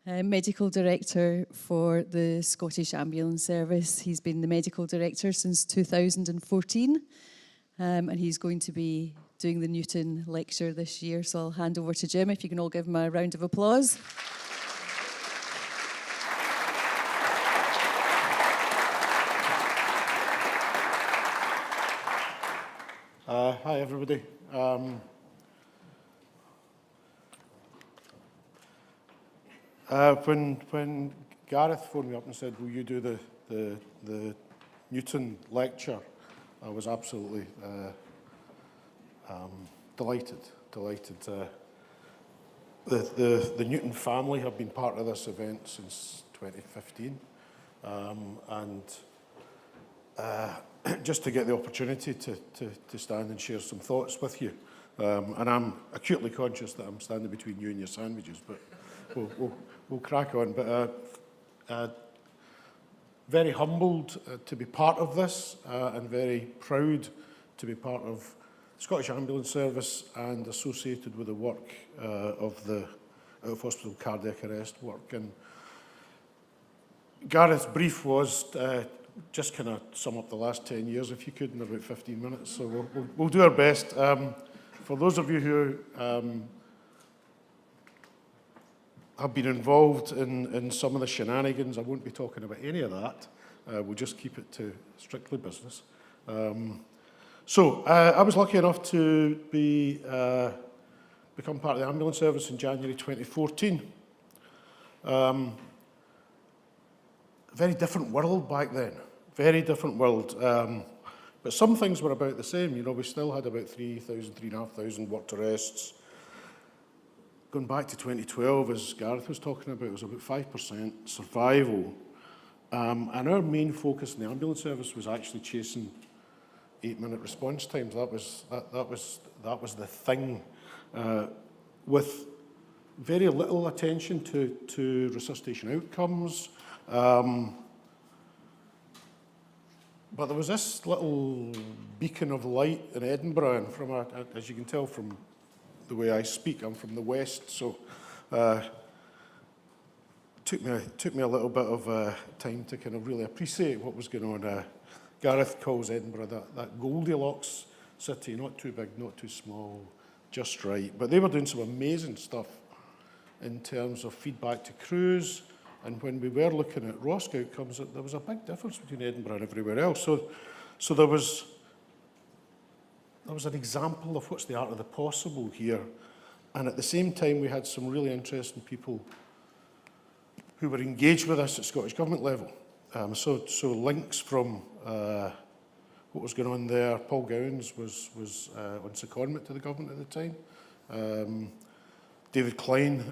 Medical Director for the Scottish Ambulance Service. He's been the Medical Director since 2014, and he's going to be doing the Newton lecture this year. So I'll hand over to Jim, if you can all give him a round of applause. Hi, everybody. When Gareth phoned me up and said, will you do the Newton lecture, I was absolutely delighted. The Newton family have been part of this event since 2015, and just to get the opportunity to stand and share some thoughts with you. And I'm acutely conscious that I'm standing between you and your sandwiches, but we'll crack on. But very humbled to be part of this, and very proud to be part of the Scottish Ambulance Service and associated with the work of the out-of-hospital cardiac arrest work. And Gareth's brief was just kind of sum up the last 10 years, if you could, in about 15 minutes. So we'll do our best. For those of you who have been involved in some of the shenanigans, I won't be talking about any of that. We'll just keep it to strictly business. I was lucky enough to become part of the ambulance service in January 2014. Very different world back then, very different world. But some things were about the same. You know, we still had about 3,500 worked arrests. Going back to 2012, as Gareth was talking about, it was about 5% survival. And our main focus in the ambulance service was actually chasing 8-minute response times. That was the thing, with very little attention to resuscitation outcomes. But there was this little beacon of light in Edinburgh, and from as you can tell from the way I speak, I'm from the West, so took me a little bit of time to kind of really appreciate what was going on. Gareth calls Edinburgh that Goldilocks city, not too big, not too small, just right. But they were doing some amazing stuff in terms of feedback to crews, and when we were looking at ROSC outcomes, there was a big difference between Edinburgh and everywhere else. So there was an example of what's the art of the possible here, and at the same time we had some really interesting people who were engaged with us at Scottish Government level. So links from what was going on there. Paul Gowans was on secondment to the government at the time. David Klein,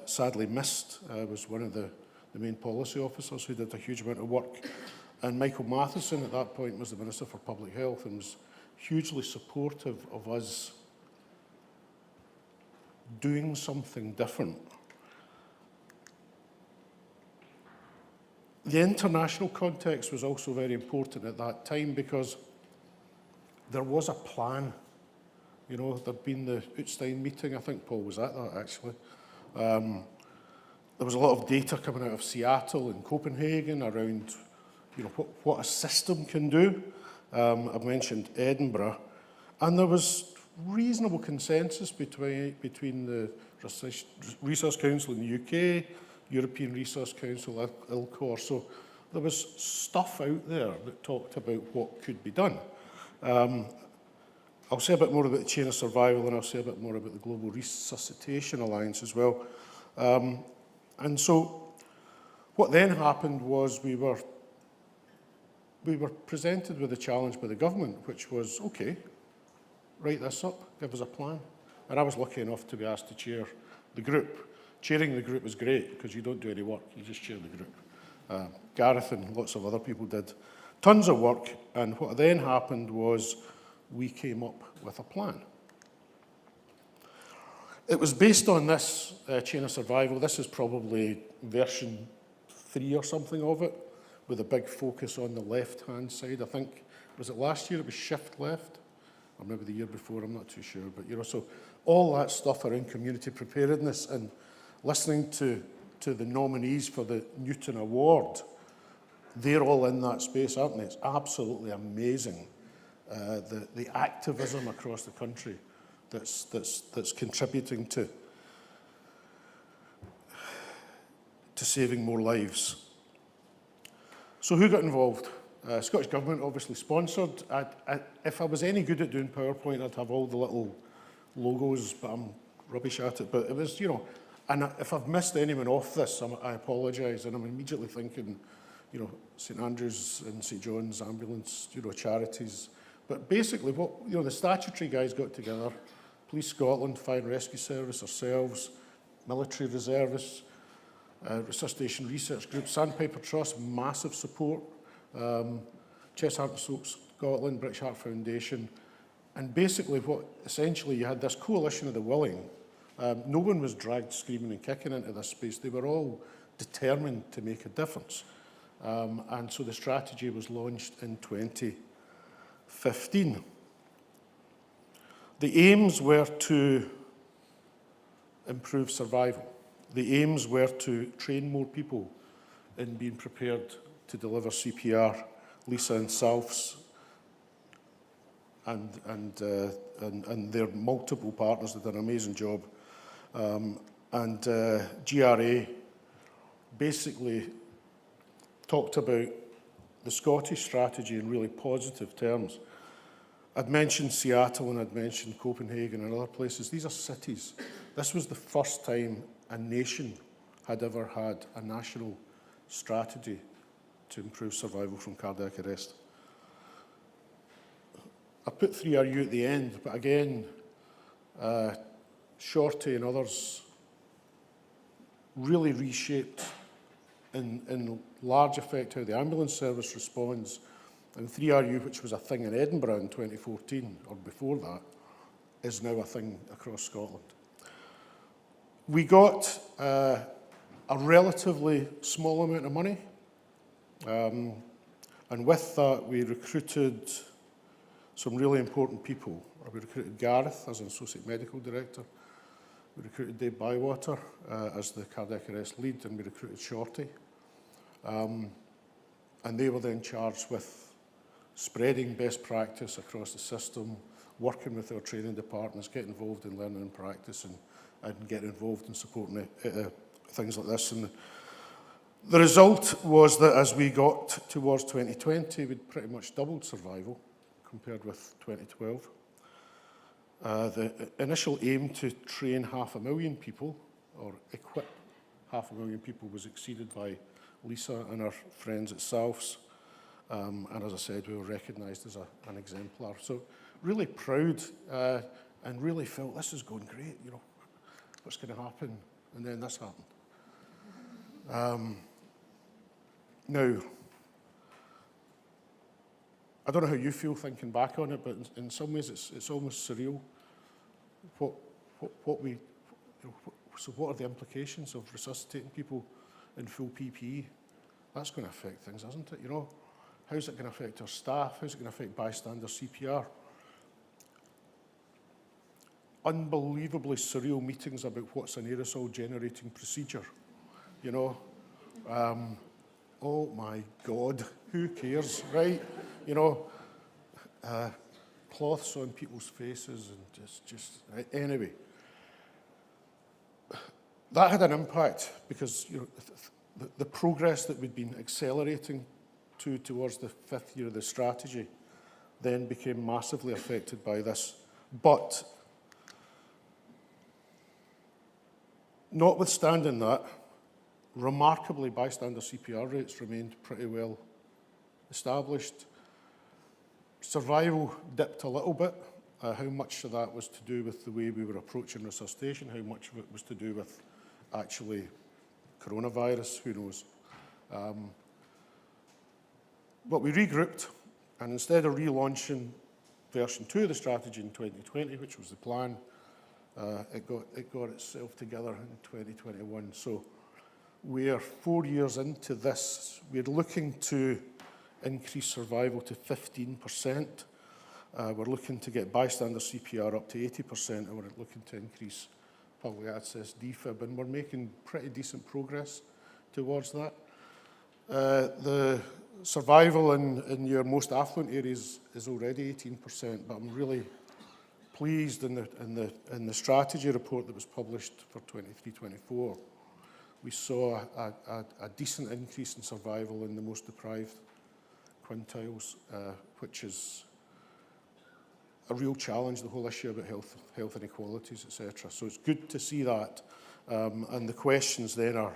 sadly missed, was one of the main policy officers who did a huge amount of work. And Michael Matheson at that point was the Minister for Public Health and was hugely supportive of us doing something different. The international context was also very important at that time because there was a plan. You know, there'd been the Utstein meeting, I think Paul was at that actually. There was a lot of data coming out of Seattle and Copenhagen around, you know, what a system can do. I've mentioned Edinburgh, and there was reasonable consensus between the Resource Council in the UK, European Resource Council, ILCOR. So there was stuff out there that talked about what could be done. I'll say a bit more about the chain of survival, and I'll say a bit more about the Global Resuscitation Alliance as well. And so what then happened was we were presented with a challenge by the government, which was, okay, write this up, give us a plan. And I was lucky enough to be asked to chair the group. Chairing the group was great because you don't do any work, you just chair the group. Gareth and lots of other people did tons of work, and what then happened was we came up with a plan. It was based on this chain of survival. This is probably version 3 or something of it, with a big focus on the left-hand side. I think, was it last year it was shift left? Or maybe the year before, I'm not too sure. But, you know, so all that stuff around community preparedness and listening to the nominees for the Newton Award, they're all in that space, aren't they? It's absolutely amazing, the activism across the country that's contributing to saving more lives. So who got involved? Scottish Government obviously sponsored. If I was any good at doing PowerPoint, I'd have all the little logos, but I'm rubbish at it. But it was, you know, and if I've missed anyone off this, I apologise, and I'm immediately thinking, you know, St Andrews and St John's ambulance, you know, charities. But basically, what, you know, the statutory guys got together, Police Scotland, Fire and Rescue Service, ourselves, military reservists, resuscitation research group, Sandpiper Trust, massive support, Chest Heart and Stroke Scotland, British Heart Foundation, and basically what essentially you had this coalition of the willing. No one was dragged screaming and kicking into this space. They were all determined to make a difference. And so the strategy was launched in 2015. The aims were to improve survival. The aims were to train more people in being prepared to deliver CPR. Lisa and Salfs, and their multiple partners that did an amazing job. And GRA basically talked about the Scottish strategy in really positive terms. I'd mentioned Seattle and I'd mentioned Copenhagen and other places. These are cities. This was the first time a nation had ever had a national strategy to improve survival from cardiac arrest. I put 3RU at the end, but again, Shorty and others really reshaped in large effect how the ambulance service responds. And 3RU, which was a thing in Edinburgh in 2014, or before that, is now a thing across Scotland. We got a relatively small amount of money, and with that we recruited some really important people. We recruited Gareth as an Associate Medical Director, we recruited Dave Bywater as the cardiac arrest lead, and we recruited Shorty. And they were then charged with spreading best practice across the system, working with our training departments, getting involved in learning and practice, and getting involved in supporting things like this. And the result was that as we got towards 2020, we'd pretty much doubled survival compared with 2012. The initial aim to train 500,000 people, or equip 500,000 people, was exceeded by Lisa and our friends at Salfs. And as I said, we were recognised as an exemplar. So really proud and really felt this is going great, you know, what's going to happen? And then this happened. Now, I don't know how you feel thinking back on it, but in some ways it's almost surreal. So what are the implications of resuscitating people in full PPE? That's going to affect things, isn't it? You know, how's it going to affect our staff? How's it going to affect bystander CPR? Unbelievably surreal meetings about what's an aerosol generating procedure. You know, oh my God, who cares, right? You know, cloths on people's faces and just anyway. That had an impact because, you know, the progress that we'd been accelerating towards the 5th year of the strategy then became massively affected by this. But notwithstanding that, remarkably, bystander CPR rates remained pretty well established. Survival dipped a little bit. How much of that was to do with the way we were approaching resuscitation? How much of it was to do with actually coronavirus? Who knows? But we regrouped, and instead of relaunching version 2 of the strategy in 2020, which was the plan, it got itself together in 2021. So we are 4 years into this. We're looking to increase survival to 15%. We're looking to get bystander CPR up to 80%, and we're looking to increase public access DFib, and we're making pretty decent progress towards that. The survival in your most affluent areas is already 18%, but I'm really pleased in the strategy report that was published for 23-24. We saw a decent increase in survival in the most deprived quintiles, which is a real challenge, the whole issue about health inequalities, etc. So it's good to see that. And the questions then are,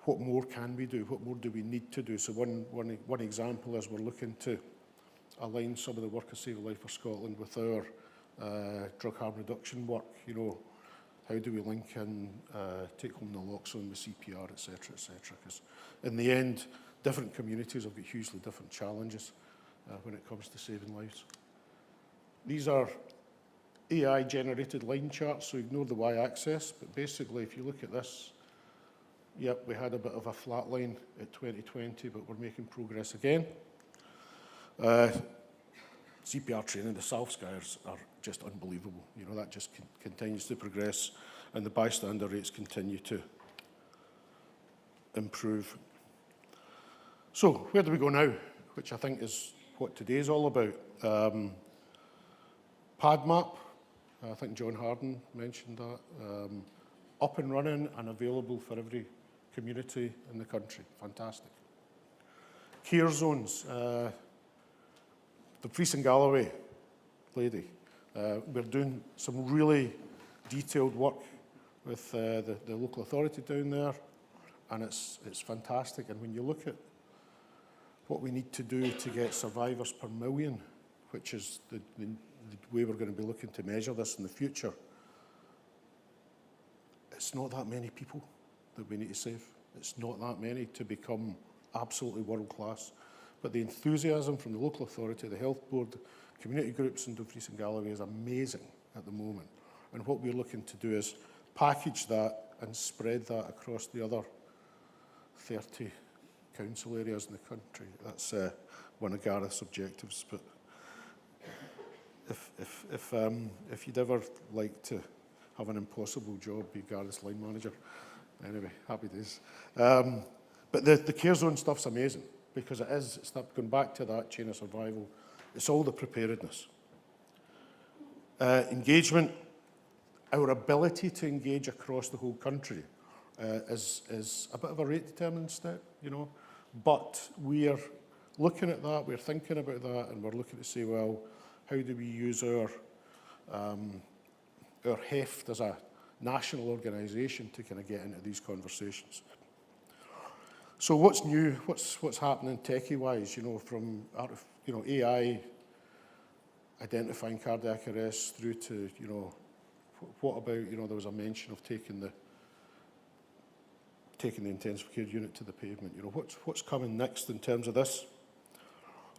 what more can we do? What more do we need to do? So one example is we're looking to align some of the work of Save a Life for Scotland with our drug harm reduction work. You know, how do we link in take-home naloxone with CPR, etc., etc.? Because in the end, different communities have got hugely different challenges when it comes to saving lives. These are AI-generated line charts, so ignore the y-axis, but basically if you look at this, yep, we had a bit of a flat line at 2020, but we're making progress again. CPR training, the Salfs are just unbelievable. You know, that just continues to progress, and the bystander rates continue to improve. So where do we go now? Which I think is what today's all about. Padmap, I think John Harden mentioned that. Up and running and available for every community in the country. Fantastic. Care zones. The Priest and Galloway lady. We're doing some really detailed work with the local authority down there, and it's fantastic. And when you look at what we need to do to get survivors per million, which is the way we're going to be looking to measure this in the future, it's not that many people that we need to save. It's not that many to become absolutely world class. But the enthusiasm from the local authority, the health board, community groups in Dumfries and Galloway is amazing at the moment. And what we're looking to do is package that and spread that across the other 30 council areas in the country. That's one of Gareth's objectives. But if you'd ever like to have an impossible job, be Gareth's line manager. Anyway, happy days. But the care zone stuff's amazing because it's not going back to that chain of survival. It's all the preparedness. Engagement, our ability to engage across the whole country is a bit of a rate-determined step, you know. But we're looking at that, we're thinking about that, and we're looking to say, well, how do we use our heft as a national organisation to kind of get into these conversations. So what's new? What's happening techie-wise? You know, from AI identifying cardiac arrest through to what about there was a mention of taking the intensive care unit to the pavement. You know, what's coming next in terms of this?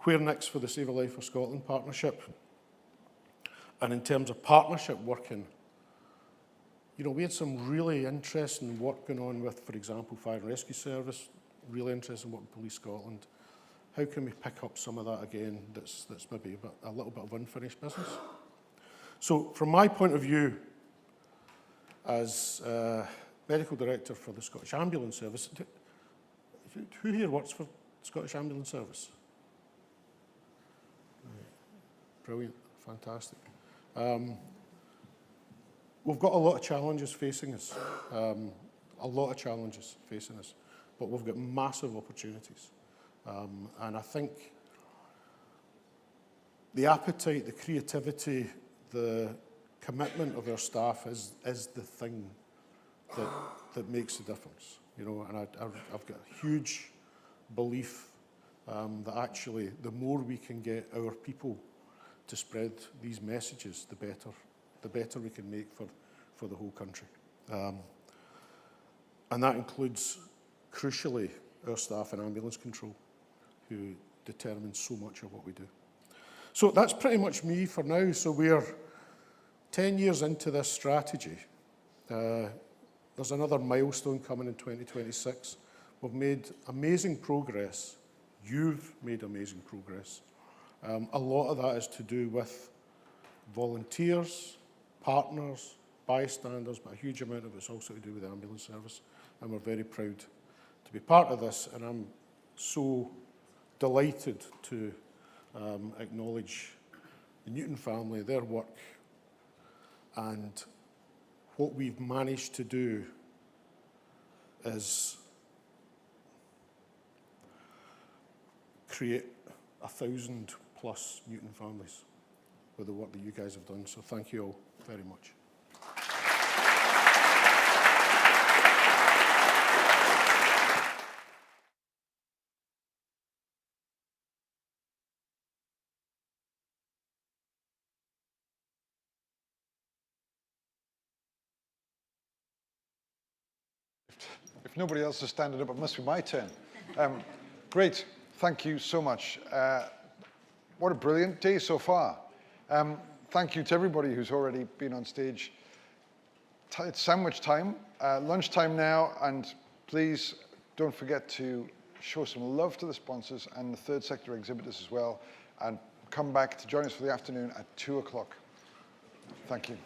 Where next for the Save a Life for Scotland partnership? And in terms of partnership working, we had some really interesting work going on with, for example, Fire and Rescue Service, really interesting work with Police Scotland. How can we pick up some of that again that's maybe a little bit of unfinished business? So from my point of view, as Medical Director for the Scottish Ambulance Service, who here works for the Scottish Ambulance Service? Brilliant, fantastic. We've got a lot of challenges facing us, but we've got massive opportunities. And I think the appetite, the creativity, the commitment of our staff is the thing that makes the difference. And I've got a huge belief that actually the more we can get our people to spread these messages, the better we can make for the whole country. And that includes, crucially, our staff in ambulance control, who determines so much of what we do. So that's pretty much me for now. So we're 10 years into this strategy. There's another milestone coming in 2026. We've made amazing progress. You've made amazing progress. A lot of that is to do with volunteers, partners, bystanders, but a huge amount of it's also to do with the ambulance service. And we're very proud to be part of this. And I'm so delighted to acknowledge the Newton family, their work, and what we've managed to do is create 1,000+ Newton families with the work that you guys have done. So thank you all very much. If nobody else has standing up, it must be my turn. Great, thank you so much. What a brilliant day so far. Thank you to everybody who's already been on stage. It's sandwich time, lunchtime now, and please don't forget to show some love to the sponsors and the third sector exhibitors as well, and come back to join us for the afternoon at 2 o'clock. Thank you.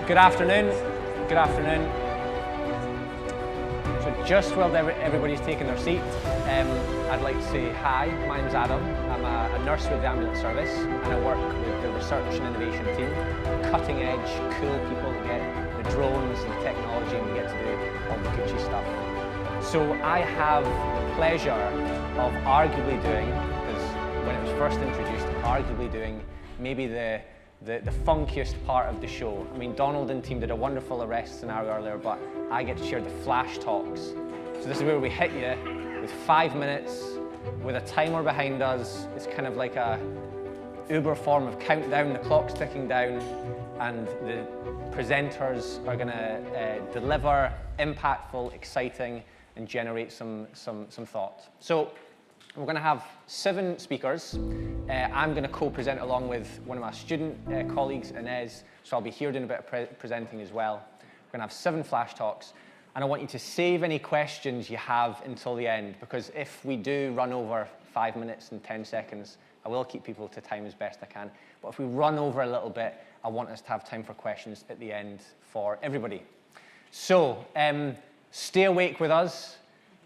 Good afternoon. Good afternoon. So just while everybody's taking their seat, I'd like to say hi. My name's Adam. I'm a nurse with the ambulance service, and I work with the research and innovation team. Cutting edge, cool people that get the drones and the technology, and we get to do all the Gucci stuff. So I have the pleasure of arguably doing, because when it was first introduced, arguably doing maybe the funkiest part of the show. I mean, Donald and team did a wonderful arrest scenario earlier, but I get to share the flash talks. So this is where we hit you with 5 minutes, with a timer behind us. It's kind of like a Uber form of countdown. The clock's ticking down, and the presenters are gonna deliver impactful, exciting, and generate some thought. So we're going to have 7 speakers. I'm going to co-present along with one of my student colleagues, Inez, so I'll be here doing a bit of presenting as well. We're going to have 7 flash talks, and I want you to save any questions you have until the end, because if we do run over 5 minutes and 10 seconds, I will keep people to time as best I can, but if we run over a little bit, I want us to have time for questions at the end for everybody. So, stay awake with us.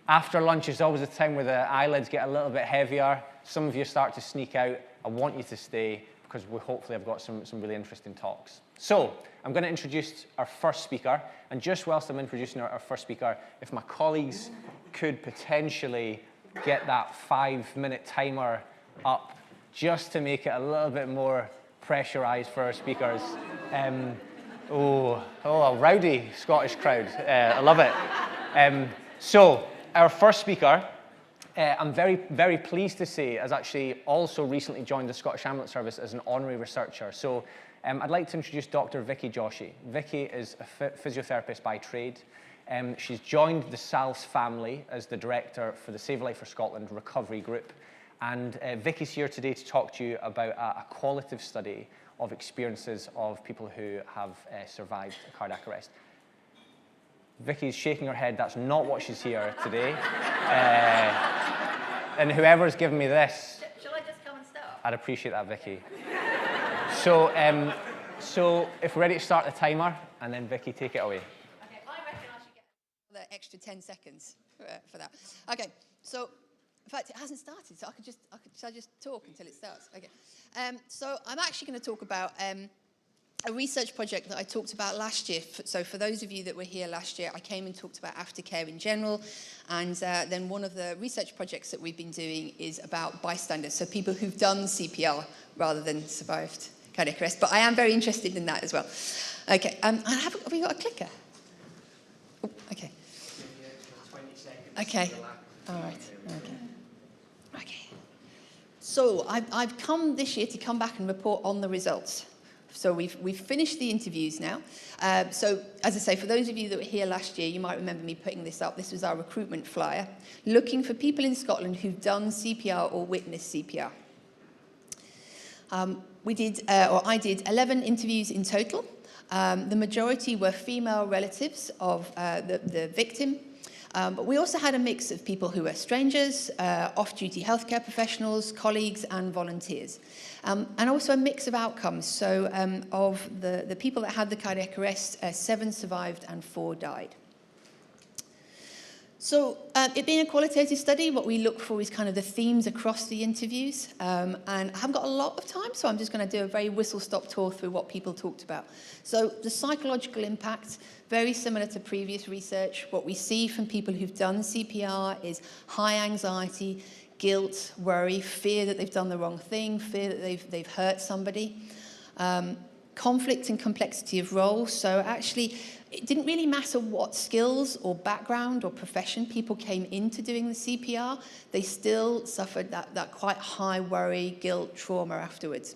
After lunch is always a time where the eyelids get a little bit heavier. Some of you start to sneak out. I want you to stay because we hopefully have got some really interesting talks. So I'm going to introduce our first speaker. And just whilst I'm introducing our first speaker, if my colleagues could potentially get that 5-minute timer up just to make it a little bit more pressurized for our speakers. Oh, a rowdy Scottish crowd. I love it. So, our first speaker, I'm very, very pleased to say, has actually also recently joined the Scottish Ambulance Service as an honorary researcher. So I'd like to introduce Dr. Vicky Joshi. Vicky is a physiotherapist by trade. She's joined the SALS family as the director for the Save a Life for Scotland recovery group. And Vicky's here today to talk to you about a qualitative study of experiences of people who have survived a cardiac arrest. Vicky's shaking her head. That's not what she's here today. And whoever's given me this... Shall I just come and start? I'd appreciate that, Vicky. So if we're ready to start the timer, and then Vicky, take it away. Okay, I reckon I should get the extra 10 seconds for that. Okay, so in fact, it hasn't started, so shall I just talk until it starts? Okay. So I'm actually going to talk about a research project that I talked about last year. So for those of you that were here last year, I came and talked about aftercare in general, and then one of the research projects that we've been doing is about bystanders, so people who've done CPR rather than survived cardiac arrest, but I am very interested in that as well. Okay, have we got a clicker? Oh, okay. Okay, all right, okay. So I've come this year to come back and report on the results. So we've finished the interviews now. So as I say, for those of you that were here last year, you might remember me putting this up. This was our recruitment flyer, looking for people in Scotland who've done CPR or witnessed CPR. I did 11 interviews in total. The majority were female relatives of the victim. But we also had a mix of people who were strangers, off-duty healthcare professionals, colleagues, and volunteers. And also a mix of outcomes. So of the people that had the cardiac arrest, 7 survived and 4 died. So it being a qualitative study, what we look for is kind of the themes across the interviews. And I haven't got a lot of time, so I'm just going to do a very whistle-stop tour through what people talked about. So the psychological impact, very similar to previous research. What we see from people who've done CPR is high anxiety, guilt, worry, fear that they've done the wrong thing, fear that they've hurt somebody. Conflict and complexity of role. So actually, it didn't really matter what skills or background or profession people came into doing the CPR. They still suffered that quite high worry, guilt, trauma afterwards.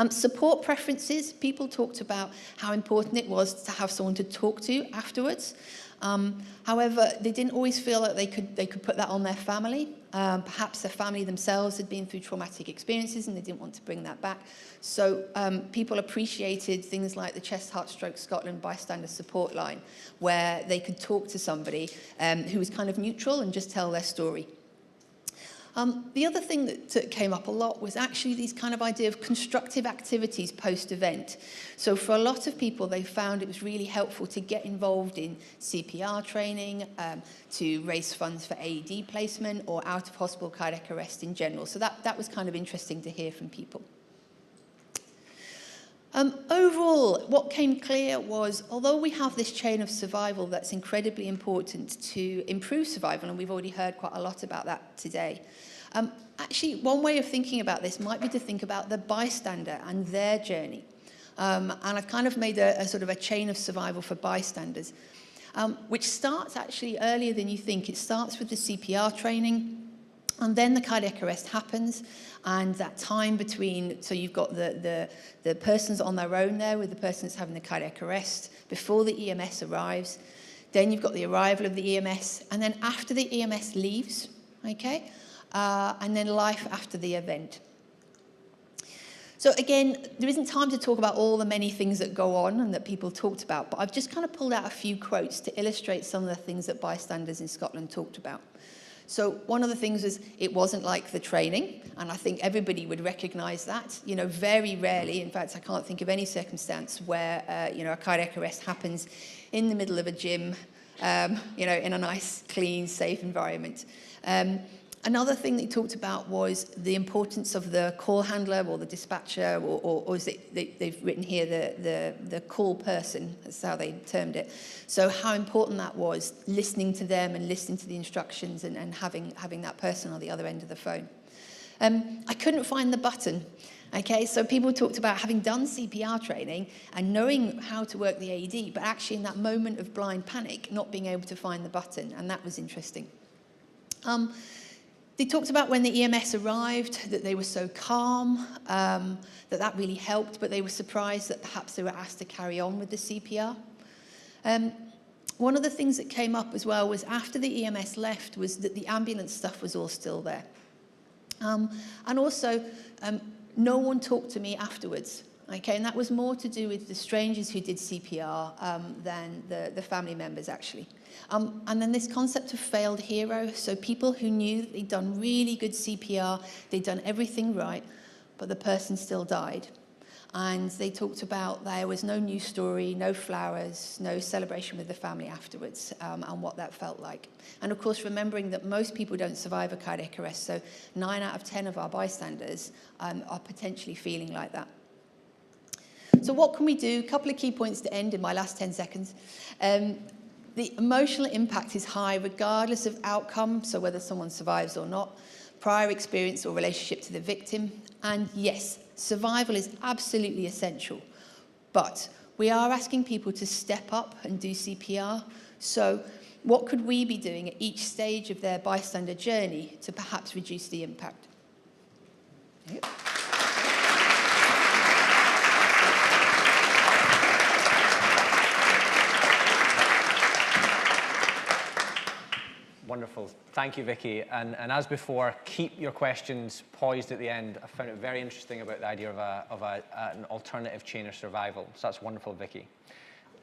Support preferences. People talked about how important it was to have someone to talk to afterwards. However, they didn't always feel that they could put that on their family. Perhaps their family themselves had been through traumatic experiences and they didn't want to bring that back. So people appreciated things like the Chest, Heart, Stroke Scotland Bystander support line, where they could talk to somebody who was kind of neutral and just tell their story. The other thing that came up a lot was actually these kind of idea of constructive activities post-event. So for a lot of people, they found it was really helpful to get involved in CPR training, to raise funds for AED placement or out-of-hospital cardiac arrest in general. So that was kind of interesting to hear from people. Overall, what came clear was, although we have this chain of survival that's incredibly important to improve survival, and we've already heard quite a lot about that today, actually, one way of thinking about this might be to think about the bystander and their journey. And I've kind of made a sort of a chain of survival for bystanders, which starts actually earlier than you think. It starts with the CPR training, and then the cardiac arrest happens, and that time between, so you've got the person's on their own there with the person that's having the cardiac arrest before the EMS arrives. Then you've got the arrival of the EMS, and then after the EMS leaves, okay? And then life after the event. So again, there isn't time to talk about all the many things that go on and that people talked about, but I've just kind of pulled out a few quotes to illustrate some of the things that bystanders in Scotland talked about. So one of the things was it wasn't like the training, and I think everybody would recognise that. You know, very rarely, in fact, I can't think of any circumstance where, you know, a cardiac arrest happens in the middle of a gym, you know, in a nice, clean, safe environment. Another thing they talked about was the importance of the call handler or the dispatcher, or as they've written here, the call person, that's how they termed it. So how important that was, listening to them and listening to the instructions and having that person on the other end of the phone. I couldn't find the button. Okay, so people talked about having done CPR training and knowing how to work the AED, but actually in that moment of blind panic, not being able to find the button, and that was interesting. They talked about when the EMS arrived, that they were so calm, that really helped, but they were surprised that perhaps they were asked to carry on with the CPR. One of the things that came up as well was after the EMS left was that the ambulance stuff was all still there. And also, no one talked to me afterwards. Okay, and that was more to do with the strangers who did CPR than the family members, actually. And then this concept of failed hero, so people who knew that they'd done really good CPR, they'd done everything right, but the person still died. And they talked about there was no news story, no flowers, no celebration with the family afterwards, and what that felt like. And of course, remembering that most people don't survive a cardiac arrest, so 9 out of 10 of our bystanders are potentially feeling like that. So what can we do? A couple of key points to end in my last 10 seconds. The emotional impact is high regardless of outcome, so whether someone survives or not, prior experience or relationship to the victim. And yes, survival is absolutely essential, but we are asking people to step up and do CPR. So what could we be doing at each stage of their bystander journey to perhaps reduce the impact? Yep. Wonderful. Thank you, Vicky. And as before, keep your questions poised at the end. I found it very interesting about the idea of an alternative chain of survival. So that's wonderful, Vicky.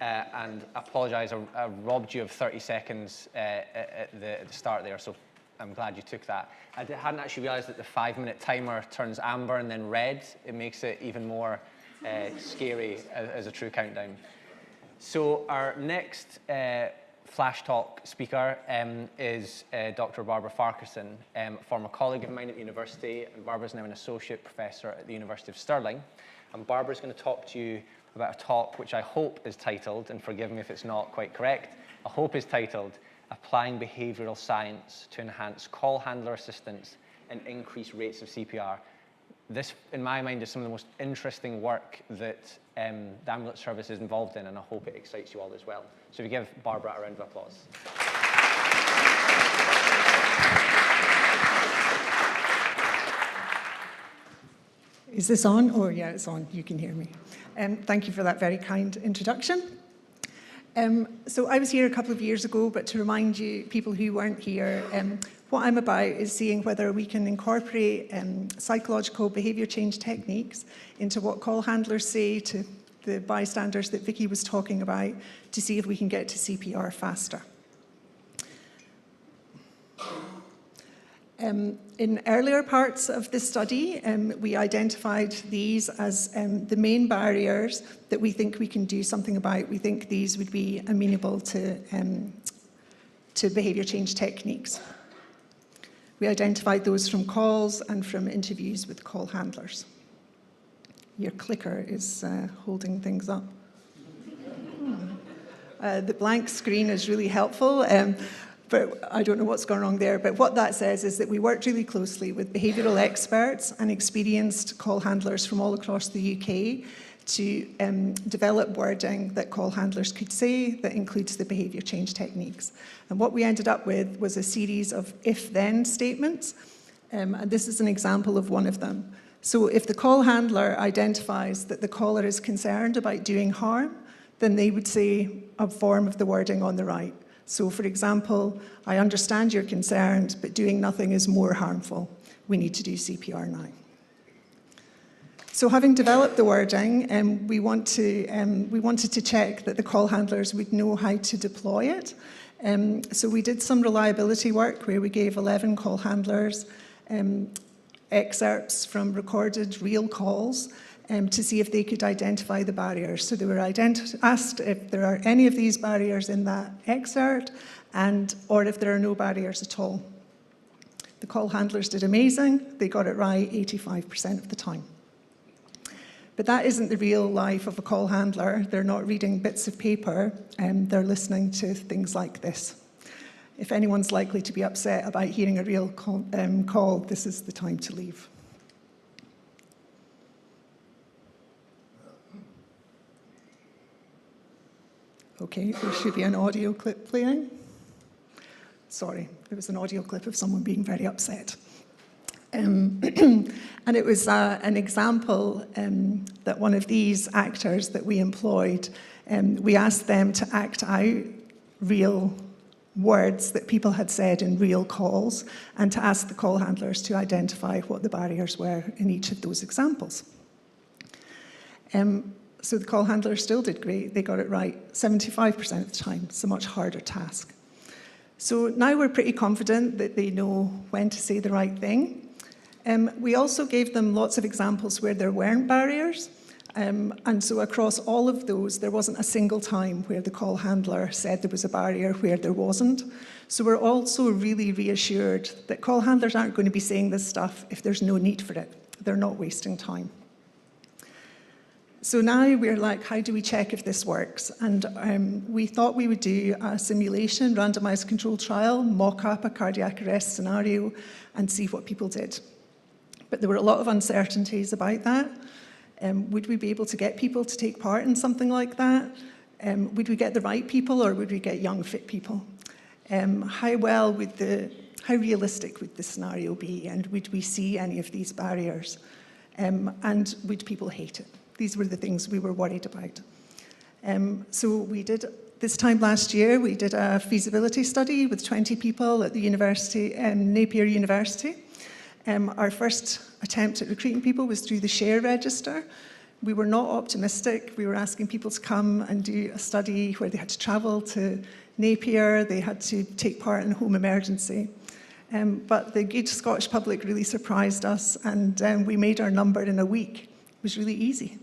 And I apologise, I robbed you of 30 seconds at the start there, so I'm glad you took that. I hadn't actually realised that the 5-minute timer turns amber and then red. It makes it even more scary as a true countdown. So our next Flash Talk speaker is Dr. Barbara Farquharson, a former colleague of mine at the university, and Barbara's now an associate professor at the University of Stirling. And Barbara's going to talk to you about a talk which I hope is titled, and forgive me if it's not quite correct, I hope is titled, Applying Behavioural Science to Enhance Call Handler Assistance and Increase Rates of CPR. This, in my mind, is some of the most interesting work that the ambulance service is involved in, and I hope it excites you all as well. So we give Barbara a round of applause. Is this on? Oh, yeah, it's on. You can hear me. Thank you for that very kind introduction. So I was here a couple of years ago, but to remind you, people who weren't here, what I'm about is seeing whether we can incorporate psychological behaviour change techniques into what call handlers say to the bystanders that Vicky was talking about, to see if we can get to CPR faster. In earlier parts of the study, we identified these as the main barriers that we think we can do something about. We think these would be amenable to behaviour change techniques. We identified those from calls and from interviews with call handlers. Your clicker is holding things up. The blank screen is really helpful, but I don't know what's going wrong there. But what that says is that we worked really closely with behavioural experts and experienced call handlers from all across the UK to develop wording that call handlers could say that includes the behaviour change techniques. And what we ended up with was a series of if-then statements, and this is an example of one of them. So if the call handler identifies that the caller is concerned about doing harm, then they would say a form of the wording on the right. So for example, I understand you're concerned, but doing nothing is more harmful. We need to do CPR now. So having developed the wording, we wanted to check that the call handlers would know how to deploy it. So we did some reliability work where we gave 11 call handlers excerpts from recorded real calls to see if they could identify the barriers. So they were asked if there are any of these barriers in that excerpt or if there are no barriers at all. The call handlers did amazing. They got it right 85% of the time. But that isn't the real life of a call handler. They're not reading bits of paper, they're listening to things like this. If anyone's likely to be upset about hearing a real call, this is the time to leave. Okay, there should be an audio clip playing. Sorry, it was an audio clip of someone being very upset. And it was an example that one of these actors that we employed, we asked them to act out real words that people had said in real calls and to ask the call handlers to identify what the barriers were in each of those examples. So the call handlers still did great. They got it right 75% of the time. It's a much harder task. So now we're pretty confident that they know when to say the right thing. We also gave them lots of examples where there weren't barriers. And so across all of those, there wasn't a single time where the call handler said there was a barrier where there wasn't. So we're also really reassured that call handlers aren't going to be saying this stuff if there's no need for it. They're not wasting time. So now we're like, how do we check if this works? And we thought we would do a simulation, randomized controlled trial, mock up a cardiac arrest scenario and see what people did. But there were a lot of uncertainties about that. Would we be able to get people to take part in something like that? Would we get the right people or would we get young, fit people? How realistic would the scenario be? And would we see any of these barriers? And would people hate it? These were the things we were worried about. So we did, this time last year, we did a feasibility study with 20 people at the university, Napier University. Our first attempt at recruiting people was through the SHARE register. We were not optimistic. We were asking people to come and do a study where they had to travel to Napier, they had to take part in home emergency. But the good Scottish public really surprised us, and we made our number in a week. It was really easy.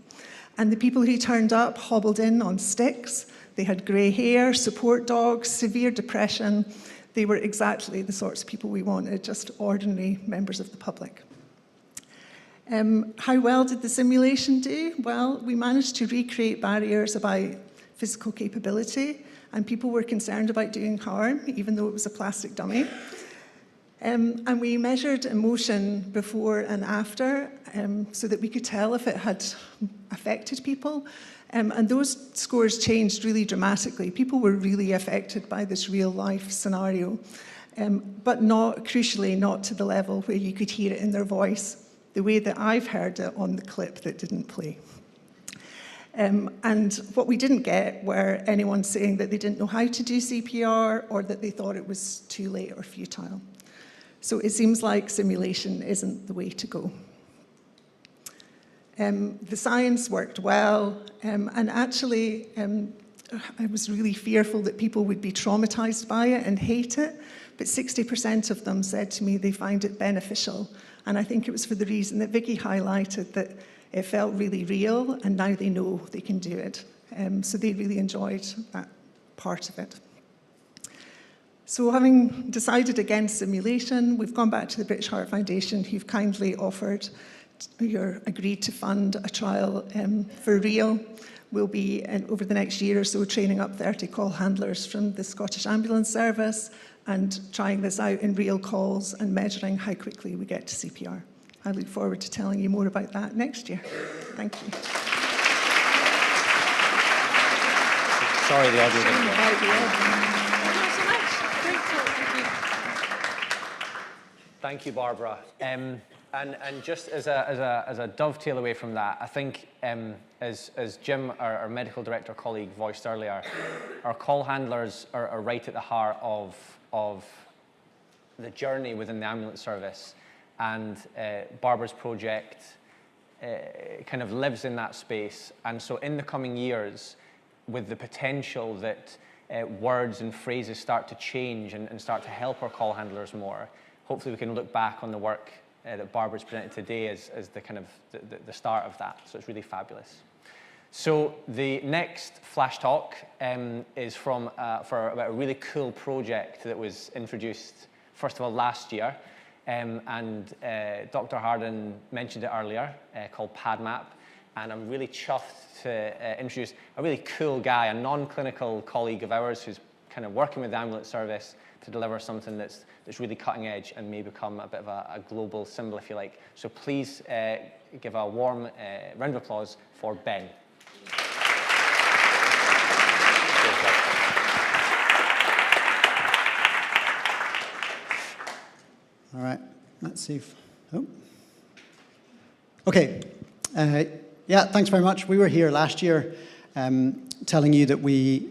And the people who turned up hobbled in on sticks. They had grey hair, support dogs, severe depression. They were exactly the sorts of people we wanted, just ordinary members of the public. How well did the simulation do? Well, we managed to recreate barriers about physical capability, and people were concerned about doing harm, even though it was a plastic dummy. And we measured emotion before and after so that we could tell if it had affected people. And those scores changed really dramatically. People were really affected by this real life scenario, but crucially, not to the level where you could hear it in their voice, the way that I've heard it on the clip that didn't play. And what we didn't get were anyone saying that they didn't know how to do CPR or that they thought it was too late or futile. So it seems like simulation isn't the way to go. The science worked well, and actually I was really fearful that people would be traumatized by it and hate it, but 60% of them said to me they find it beneficial. And I think it was for the reason that Vicky highlighted, that it felt really real, and now they know they can do it. So they really enjoyed that part of it. So having decided against simulation, we've gone back to the British Heart Foundation, who've kindly agreed to fund a trial for real. We'll be, over the next year or so, training up 30 call handlers from the Scottish Ambulance Service and trying this out in real calls and measuring how quickly we get to CPR. I look forward to telling you more about that next year. Thank you. Sorry, the audio didn't work. Thank you, Barbara. And just as a dovetail away from that, I think as Jim, our medical director colleague, voiced earlier, our call handlers are right at the heart of the journey within the ambulance service, and Barbara's project kind of lives in that space. And so in the coming years, with the potential that words and phrases start to change and start to help our call handlers more, hopefully we can look back on the work that Barbara's presented today as the kind of the start of that. So it's really fabulous. So the next flash talk is for about a really cool project that was introduced, first of all, last year. And Dr. Harden mentioned it earlier, called Padmap. And I'm really chuffed to introduce a really cool guy, a non-clinical colleague of ours who's kind of working with the ambulance service to deliver something that's really cutting edge and may become a bit of a global symbol, if you like. So please give a warm round of applause for Ben. All right, let's see if, okay. Yeah, thanks very much. We were here last year telling you that we,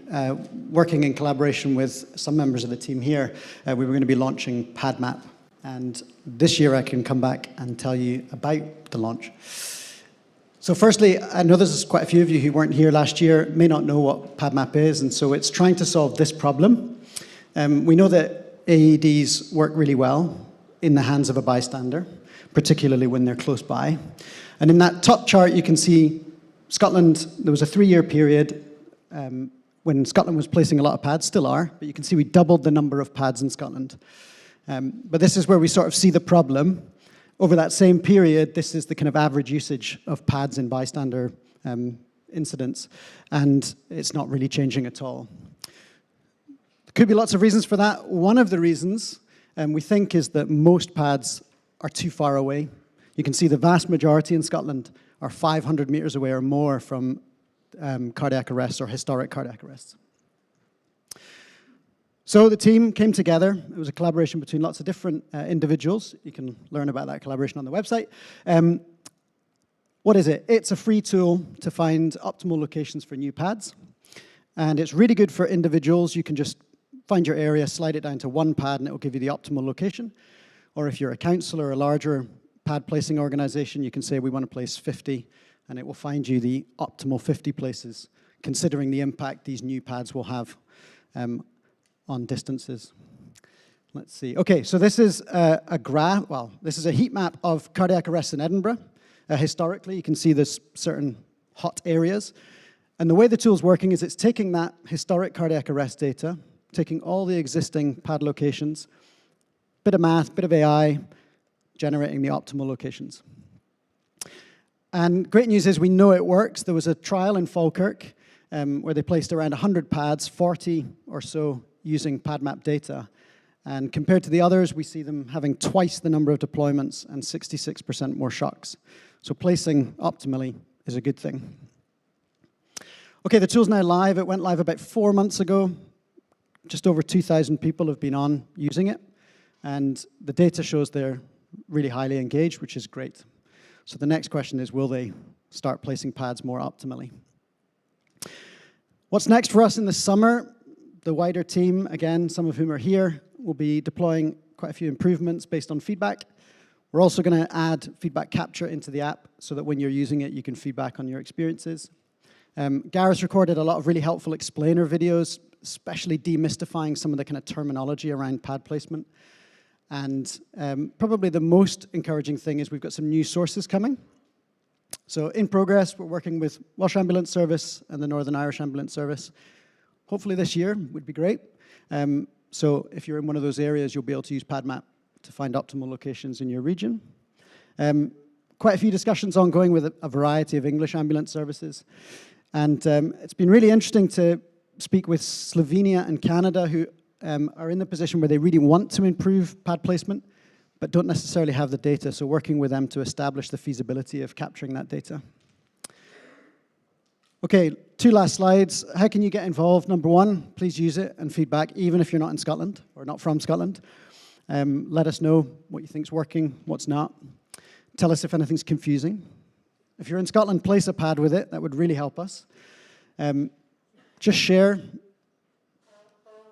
working in collaboration with some members of the team here, we were going to be launching Padmap. And this year I can come back and tell you about the launch. So firstly, I know there's quite a few of you who weren't here last year, may not know what Padmap is, and so it's trying to solve this problem. We know that AEDs work really well in the hands of a bystander, particularly when they're close by. And in that top chart, you can see Scotland, there was a 3-year period when Scotland was placing a lot of pads, still are, but you can see we doubled the number of pads in Scotland. But this is where we sort of see the problem. Over that same period, this is the kind of average usage of pads in bystander incidents, and it's not really changing at all. There could be lots of reasons for that. One of the reasons we think is that most pads are too far away. You can see the vast majority in Scotland are 500 meters away or more from cardiac arrests or historic cardiac arrests. So the team came together. It was a collaboration between lots of different individuals. You can learn about that collaboration on the website. What is it? It's a free tool to find optimal locations for new pads. And it's really good for individuals. You can just find your area, slide it down to one pad, and it will give you the optimal location. Or if you're a council or a larger pad placing organization, you can say we want to place 50, and it will find you the optimal 50 places, considering the impact these new pads will have on distances. Let's see. Okay, so this is a graph, well, this is a heat map of cardiac arrests in Edinburgh. Historically, you can see there's certain hot areas. And the way the tool's working is it's taking that historic cardiac arrest data, taking all the existing pad locations, bit of math, bit of AI, generating the optimal locations. And great news is we know it works. There was a trial in Falkirk where they placed around 100 pads, 40 or so using Padmap data. And compared to the others, we see them having twice the number of deployments and 66% more shocks. So placing optimally is a good thing. Okay, the tool's now live. It went live about 4 months ago. Just over 2,000 people have been on using it. And the data shows they're really highly engaged, which is great. So the next question is, will they start placing pads more optimally? What's next for us in the summer? The wider team, again, some of whom are here, will be deploying quite a few improvements based on feedback. We're also going to add feedback capture into the app so that when you're using it, you can feedback on your experiences. Gareth recorded a lot of really helpful explainer videos especially demystifying some of the kind of terminology around pad placement. And probably the most encouraging thing is we've got some new sources coming. So in progress, we're working with Welsh Ambulance Service and the Northern Irish Ambulance Service. Hopefully this year would be great. So if you're in one of those areas, you'll be able to use Padmap to find optimal locations in your region. Quite a few discussions ongoing with a variety of English ambulance services. And it's been really interesting to speak with Slovenia and Canada, who are in the position where they really want to improve pad placement, but don't necessarily have the data. So working with them to establish the feasibility of capturing that data. Okay, 2 last slides. How can you get involved? Number 1, please use it and feedback, even if you're not in Scotland or not from Scotland. Let us know what you think's working, what's not. Tell us if anything's confusing. If you're in Scotland, place a pad with it. That would really help us. Just share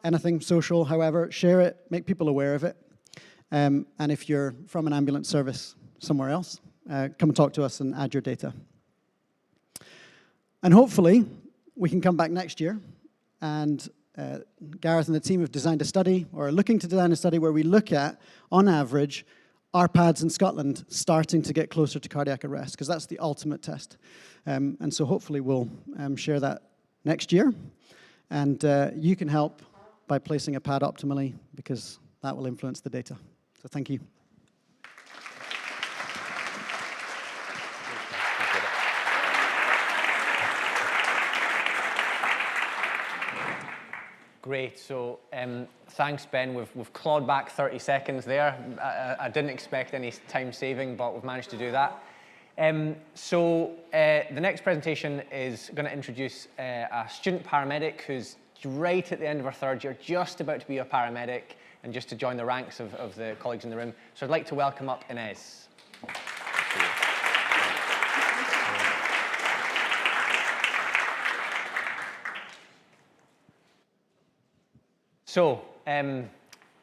anything social, however, share it, make people aware of it. And if you're from an ambulance service somewhere else, come and talk to us and add your data. And hopefully, we can come back next year, and Gareth and the team have designed a study, or are looking to design a study, where we look at, on average, are pads in Scotland starting to get closer to cardiac arrest, because that's the ultimate test. And so hopefully we'll share that next year. And you can help by placing a pad optimally, because that will influence the data. So thank you. Great. So thanks, Ben. We've clawed back 30 seconds there. I didn't expect any time saving, but we've managed to do that. So the next presentation is going to introduce a student paramedic who's right at the end of her 3rd year, just about to be a paramedic and just to join the ranks of the colleagues in the room. So I'd like to welcome up Inez. So,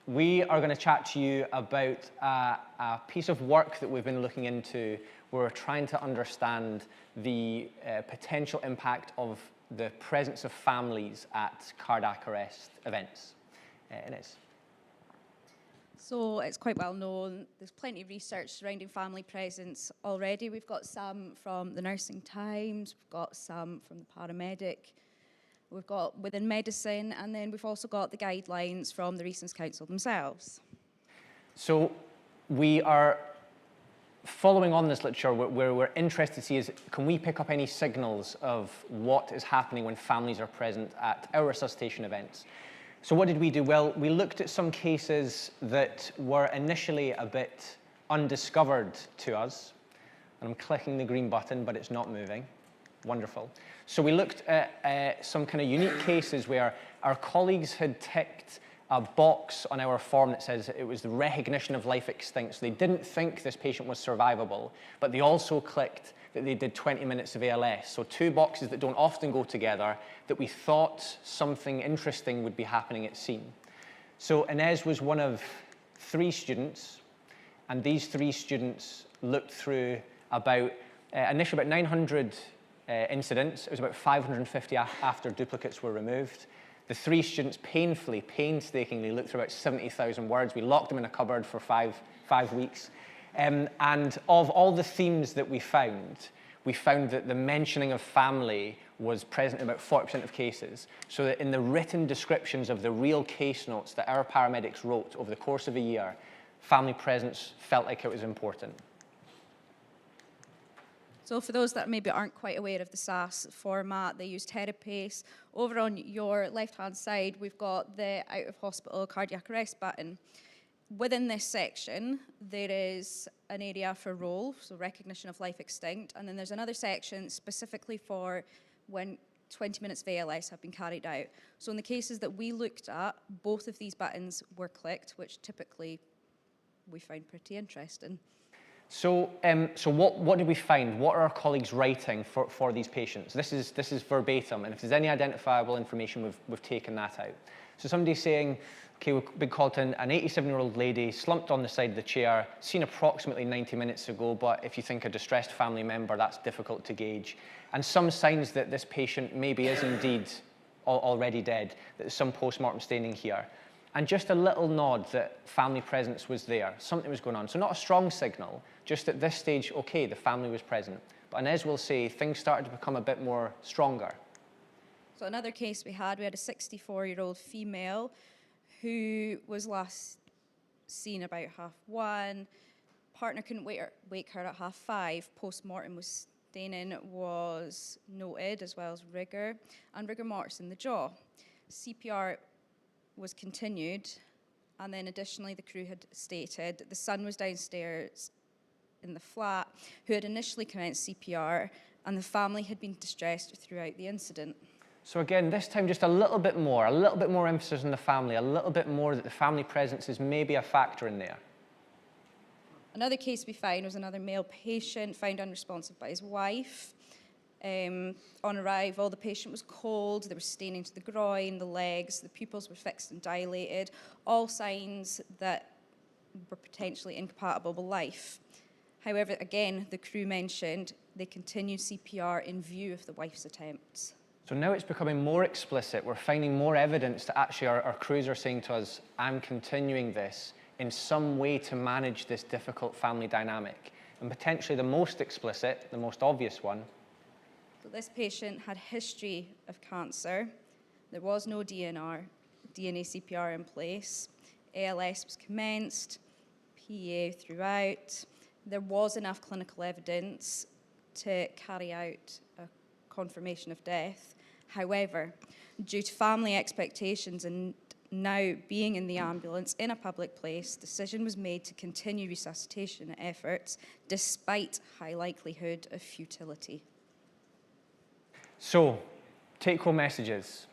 we are going to chat to you about a piece of work that we've been looking into. We're trying to understand the potential impact of the presence of families at cardiac arrest events. Inez. So it's quite well known. There's plenty of research surrounding family presence already. We've got some from the Nursing Times, we've got some from the paramedic, we've got within medicine, and then we've also got the guidelines from the Residents' Council themselves. So we are following on this literature. Where we're interested to see is, can we pick up any signals of what is happening when families are present at our resuscitation events? So what did we do? Well, we looked at some cases that were initially a bit undiscovered to us. And I'm clicking the green button, but it's not moving. Wonderful. So we looked at some kind of unique cases where our colleagues had ticked a box on our form that says it was the recognition of life extinct. So they didn't think this patient was survivable, but they also clicked that they did 20 minutes of ALS. So 2 boxes that don't often go together, that we thought something interesting would be happening at scene. So Inez was one of 3 students, and these 3 students looked through about, initially about 900 incidents. It was about 550 after duplicates were removed. The 3 students painstakingly looked through about 70,000 words. We locked them in a cupboard for five weeks. And of all the themes that we found that the mentioning of family was present in about 40% of cases. So that in the written descriptions of the real case notes that our paramedics wrote over the course of a year, family presence felt like it was important. So for those that maybe aren't quite aware of the SCAS format, they use TheraPace. Over on your left-hand side, we've got the out-of-hospital cardiac arrest button. Within this section, there is an area for role, so recognition of life extinct, and then there's another section specifically for when 20 minutes of ALS have been carried out. So in the cases that we looked at, both of these buttons were clicked, which typically we find pretty interesting. So, what did we find? What are our colleagues writing for these patients? This is verbatim, and if there's any identifiable information, we've taken that out. So somebody's saying, okay, we've been called in an 87-year-old lady, slumped on the side of the chair, seen approximately 90 minutes ago, but if you think a distressed family member, that's difficult to gauge. And some signs that this patient maybe is indeed already dead, that there's some post-mortem staining here. And just a little nod that family presence was there, something was going on. So not a strong signal, just at this stage, okay, the family was present. But Inez will say things started to become a bit more stronger. So another case we had a 64-year-old female who was last seen about 1:30. Partner couldn't wake her at 5:30. Post-mortem was staining was noted, as well as rigor, and rigor mortis in the jaw. CPR was continued, and then additionally the crew had stated the son was downstairs in the flat who had initially commenced CPR, and the family had been distressed throughout the incident. So again, this time just a little bit more emphasis on the family, a little bit more that the family presence is maybe a factor in there. Another case we found was another male patient found unresponsive by his wife. On arrival, the patient was cold, there was staining to the groin, the legs, the pupils were fixed and dilated, all signs that were potentially incompatible with life. However, again, the crew mentioned they continued CPR in view of the wife's attempts. So now it's becoming more explicit. We're finding more evidence that actually our crews are saying to us, I'm continuing this in some way to manage this difficult family dynamic. And potentially the most explicit, the most obvious one. So this patient had history of cancer. There was no DNA CPR in place. ALS was commenced, PEA throughout. There was enough clinical evidence to carry out a confirmation of death. However, due to family expectations and now being in the ambulance in a public place, decision was made to continue resuscitation efforts despite high likelihood of futility. So, take-home messages.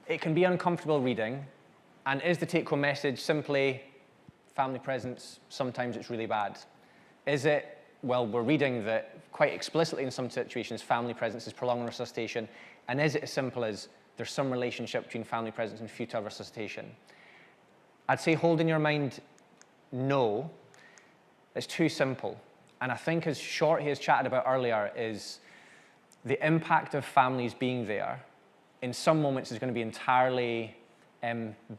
It can be uncomfortable reading, and is the take-home message simply family presence, sometimes it's really bad? Is it, well, we're reading that quite explicitly in some situations family presence is prolonging resuscitation, and is it as simple as there's some relationship between family presence and futile resuscitation? I'd say hold in your mind, no. It's too simple. And I think as Shorty has chatted about earlier is the impact of families being there in some moments is going to be entirely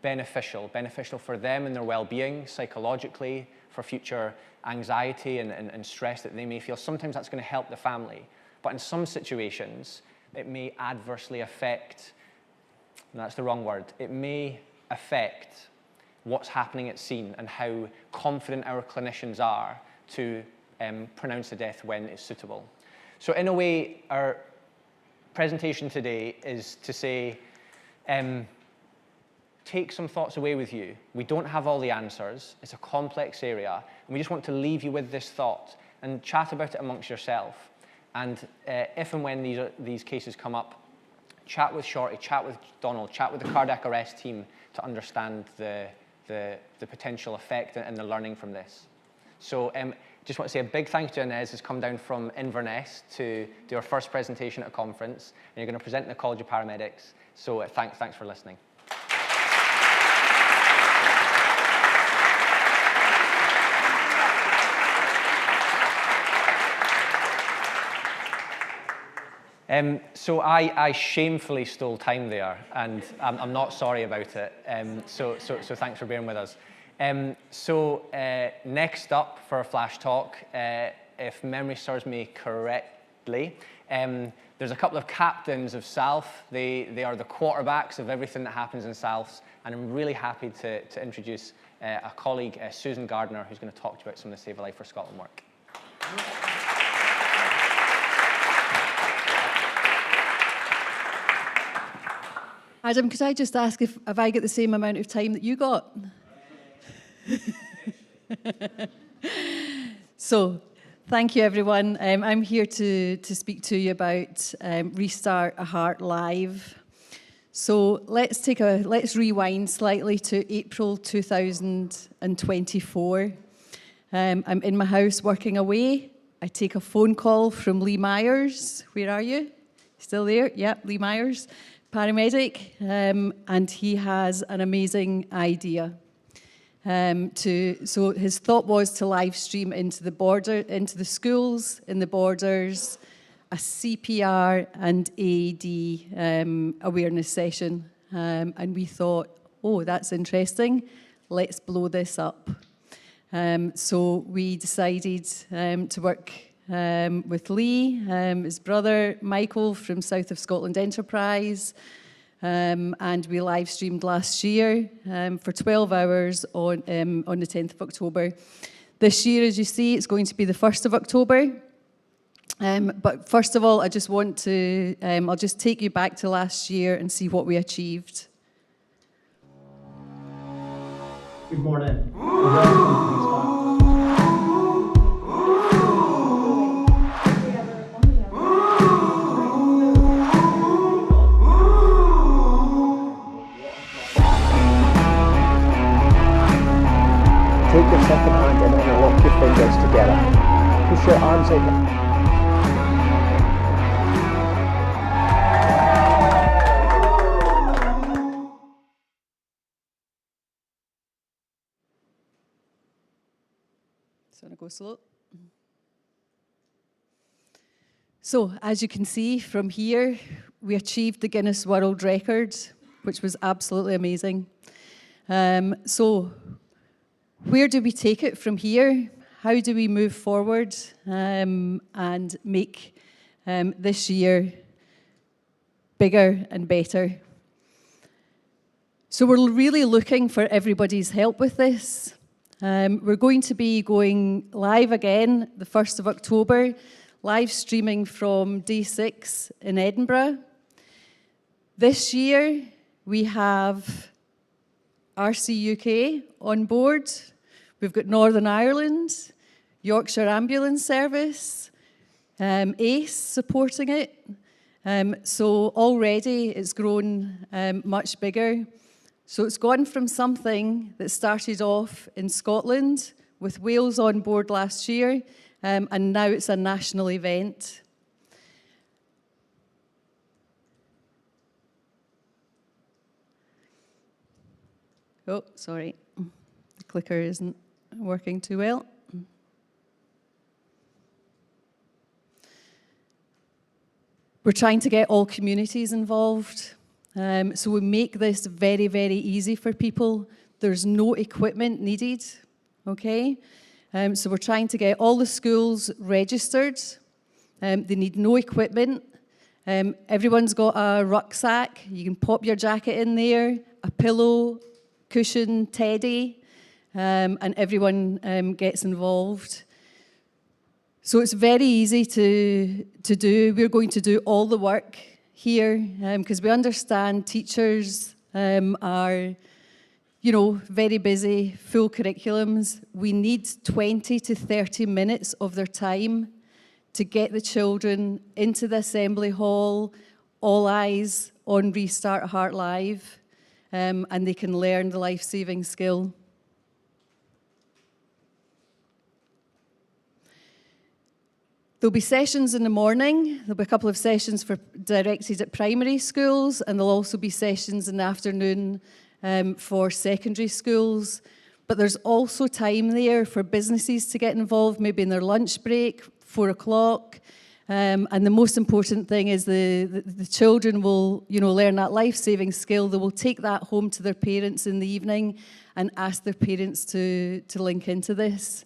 beneficial for them and their well-being, psychologically, for future anxiety and stress that they may feel. Sometimes that's going to help the family. But in some situations, it may adversely affect, and that's the wrong word, it may affect what's happening at scene and how confident our clinicians are to pronounce the death when it's suitable. So in a way, our presentation today is to say, take some thoughts away with you. We don't have all the answers. It's a complex area. And we just want to leave you with this thought and chat about it amongst yourself. And if and when these cases come up, chat with Shorty, chat with Donald, chat with the cardiac arrest team to understand the potential effect and the learning from this. So just want to say a big thank you to Inez, who's come down from Inverness to do our first presentation at a conference. And you're going to present in the College of Paramedics. So thanks for listening. So I shamefully stole time there, and I'm not sorry about it. So thanks for bearing with us. Next up for a flash talk, if memory serves me correctly, there's a couple of captains of SALF. They are the quarterbacks of everything that happens in SALFs, and I'm really happy to introduce a colleague, Susan Gardner, who's going to talk to you about some of the Save a Life for Scotland work. Adam, could I just ask if I get the same amount of time that you got? So, thank you everyone. I'm here to speak to you about Restart a Heart Live. So let's rewind slightly to April 2024. I'm in my house working away. I take a phone call from Lee Myers. Where are you? Still there? Yep, Lee Myers. Paramedic, and he has an amazing idea. So his thought was to live stream into the schools, in the borders, a CPR and AED awareness session. And we thought, oh, that's interesting. Let's blow this up. So we decided to work with Lee, his brother Michael from South of Scotland Enterprise, and we live streamed last year for 12 hours on the 10th of October. This year, as you see, it's going to be the 1st of October. But first of all, I just want to, I'll just take you back to last year and see what we achieved. Good morning. Take your second hand in and lock your fingers together. Push your arms out. So I'm going to go slow. So as you can see from here, we achieved the Guinness World Record, which was absolutely amazing. So where do we take it from here? How do we move forward and make this year bigger and better? So we're really looking for everybody's help with this. We're going to be going live again the 1st of October, live streaming from day 6 in Edinburgh. This year we have RC UK on board. We've got Northern Ireland, Yorkshire Ambulance Service, ACE supporting it. So already it's grown much bigger. So it's gone from something that started off in Scotland with Wales on board last year, and now it's a national event. Oh, sorry, the clicker isn't working too well. We're trying to get all communities involved. So we make this very, very easy for people. There's no equipment needed, okay? So we're trying to get all the schools registered. They need no equipment. Everyone's got a rucksack. You can pop your jacket in there, a pillow, cushion, teddy, and everyone gets involved. So it's very easy to do. We're going to do all the work here because we understand teachers are, you know, very busy, full curriculums. We need 20 to 30 minutes of their time to get the children into the assembly hall, all eyes on Restart Heart Live, and they can learn the life-saving skill. There'll be sessions in the morning. There'll be a couple of sessions directed at primary schools, and there'll also be sessions in the afternoon for secondary schools. But there's also time there for businesses to get involved, maybe in their lunch break, 4 o'clock. And the most important thing is the children will, you know, learn that life-saving skill. They will take that home to their parents in the evening and ask their parents to link into this.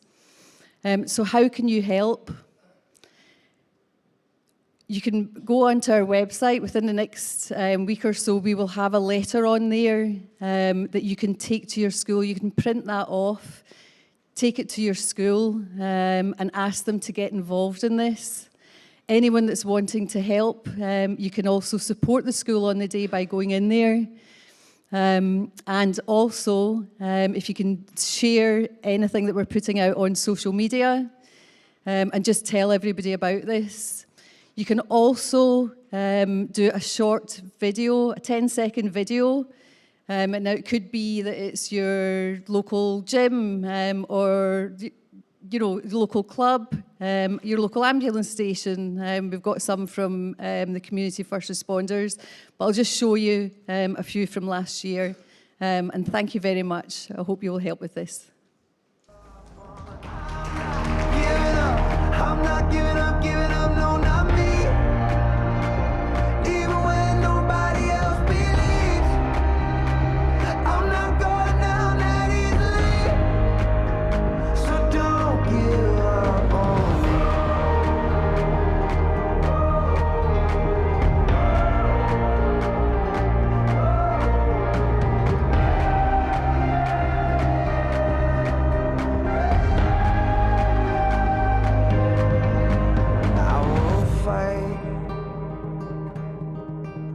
So how can you help? You can go onto our website within the next week or so. We will have a letter on there that you can take to your school. You can print that off, take it to your school, and ask them to get involved in this. Anyone that's wanting to help, you can also support the school on the day by going in there. And also, if you can share anything that we're putting out on social media, and just tell everybody about this. You can also do a short video, a 10-second video. And now it could be that it's your local gym or, you know, local club, your local ambulance station. We've got some from the community first responders. But I'll just show you a few from last year. And thank you very much. I hope you will help with this. I'm not giving up, no, not me.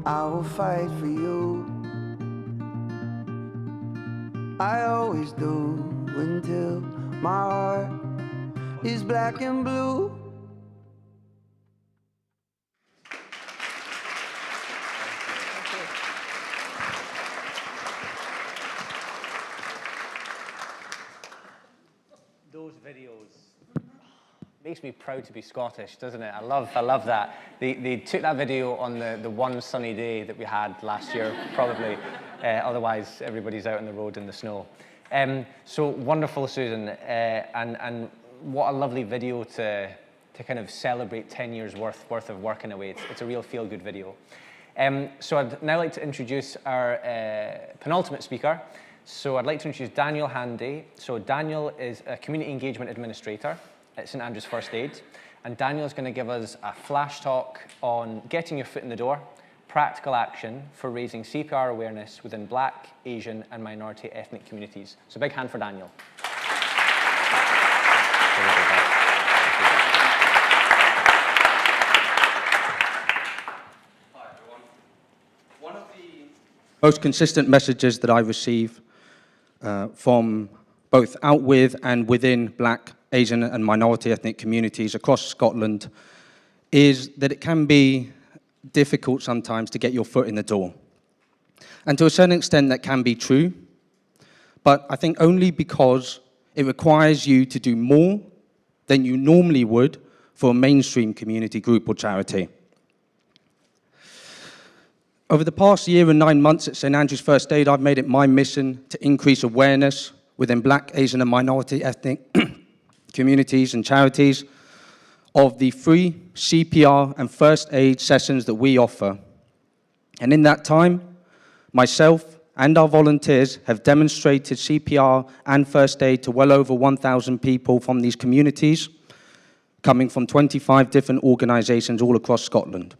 I will fight for you. I always do until my heart is black and blue. Those videos makes me proud to be Scottish, doesn't it? I love that. They took that video on the one sunny day that we had last year, probably. Otherwise, everybody's out on the road in the snow. So wonderful, Susan, and what a lovely video to kind of celebrate 10 years worth of work in a way. It's a real feel-good video. So I'd now like to introduce our penultimate speaker. So I'd like to introduce Daniel Handy. So Daniel is a community engagement administrator at St Andrew's First Aid. And Daniel is going to give us a flash talk on getting your foot in the door, practical action for raising CPR awareness within Black, Asian, and minority ethnic communities. So big hand for Daniel. Hi, everyone. One of the most consistent messages that I receive from both out with and within Black, Asian, and minority ethnic communities across Scotland is that it can be difficult sometimes to get your foot in the door. And to a certain extent that can be true, but I think only because it requires you to do more than you normally would for a mainstream community group or charity. Over the past year and 9 months at St Andrew's First Aid, I've made it my mission to increase awareness within Black, Asian, and minority ethnic communities and charities of the free CPR and first aid sessions that we offer. And in that time, myself and our volunteers have demonstrated CPR and first aid to well over 1,000 people from these communities, coming from 25 different organisations all across Scotland.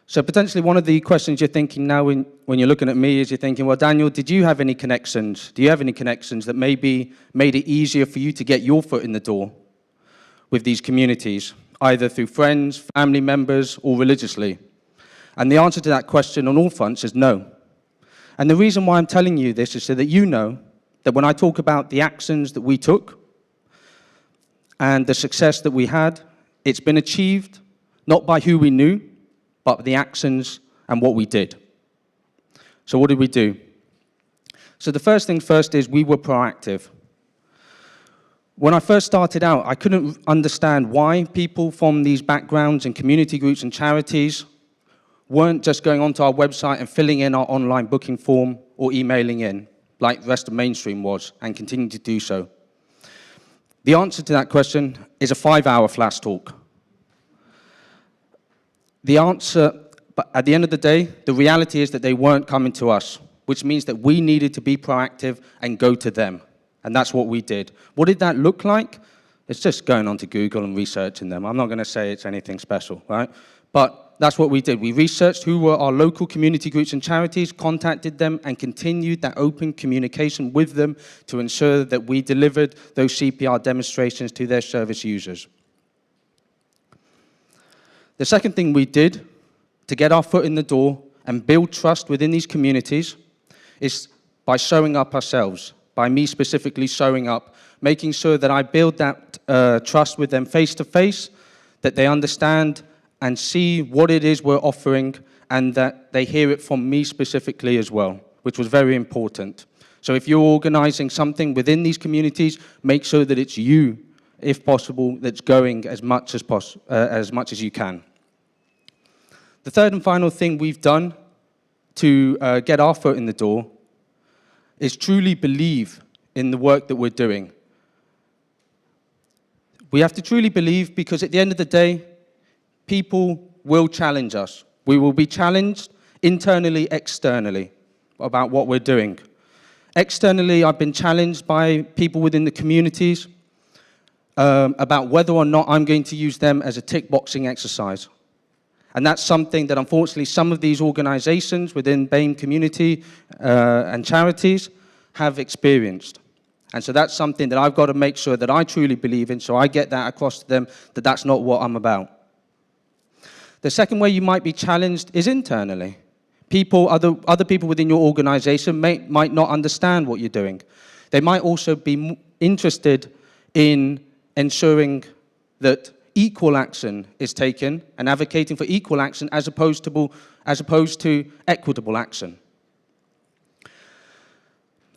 So potentially one of the questions you're thinking now when you're looking at me is you're thinking, well, Daniel, did you have any connections? Do you have any connections that maybe made it easier for you to get your foot in the door with these communities, either through friends, family members, or religiously? And the answer to that question on all fronts is no. And the reason why I'm telling you this is so that you know that when I talk about the actions that we took and the success that we had, it's been achieved not by who we knew, but the actions and what we did. So what did we do? So the first thing first is we were proactive. When I first started out, I couldn't understand why people from these backgrounds and community groups and charities weren't just going onto our website and filling in our online booking form or emailing in, like the rest of mainstream was, and continue to do so. The answer to that question is a 5-hour flash talk. The answer, but at the end of the day, the reality is that they weren't coming to us, which means that we needed to be proactive and go to them. And that's what we did. What did that look like? It's just going onto Google and researching them. I'm not going to say it's anything special, right? But that's what we did. We researched who were our local community groups and charities, contacted them, and continued that open communication with them to ensure that we delivered those CPR demonstrations to their service users. The second thing we did to get our foot in the door and build trust within these communities is by showing up ourselves, by me specifically showing up, making sure that I build that trust with them face to face, that they understand and see what it is we're offering, and that they hear it from me specifically as well, which was very important. So if you're organizing something within these communities, make sure that it's you, if possible, that's going as much as you can. The third and final thing we've done to get our foot in the door is truly believe in the work that we're doing. We have to truly believe, because at the end of the day, people will challenge us. We will be challenged internally, externally, about what we're doing. Externally, I've been challenged by people within the communities about whether or not I'm going to use them as a tick boxing exercise. And that's something that, unfortunately, some of these organizations within BAME community and charities have experienced. And so that's something that I've got to make sure that I truly believe in, so I get that across to them, that that's not what I'm about. The second way you might be challenged is internally. Other people within your organization might not understand what you're doing. They might also be interested in ensuring that equal action is taken and advocating for equal action as opposed to equitable action.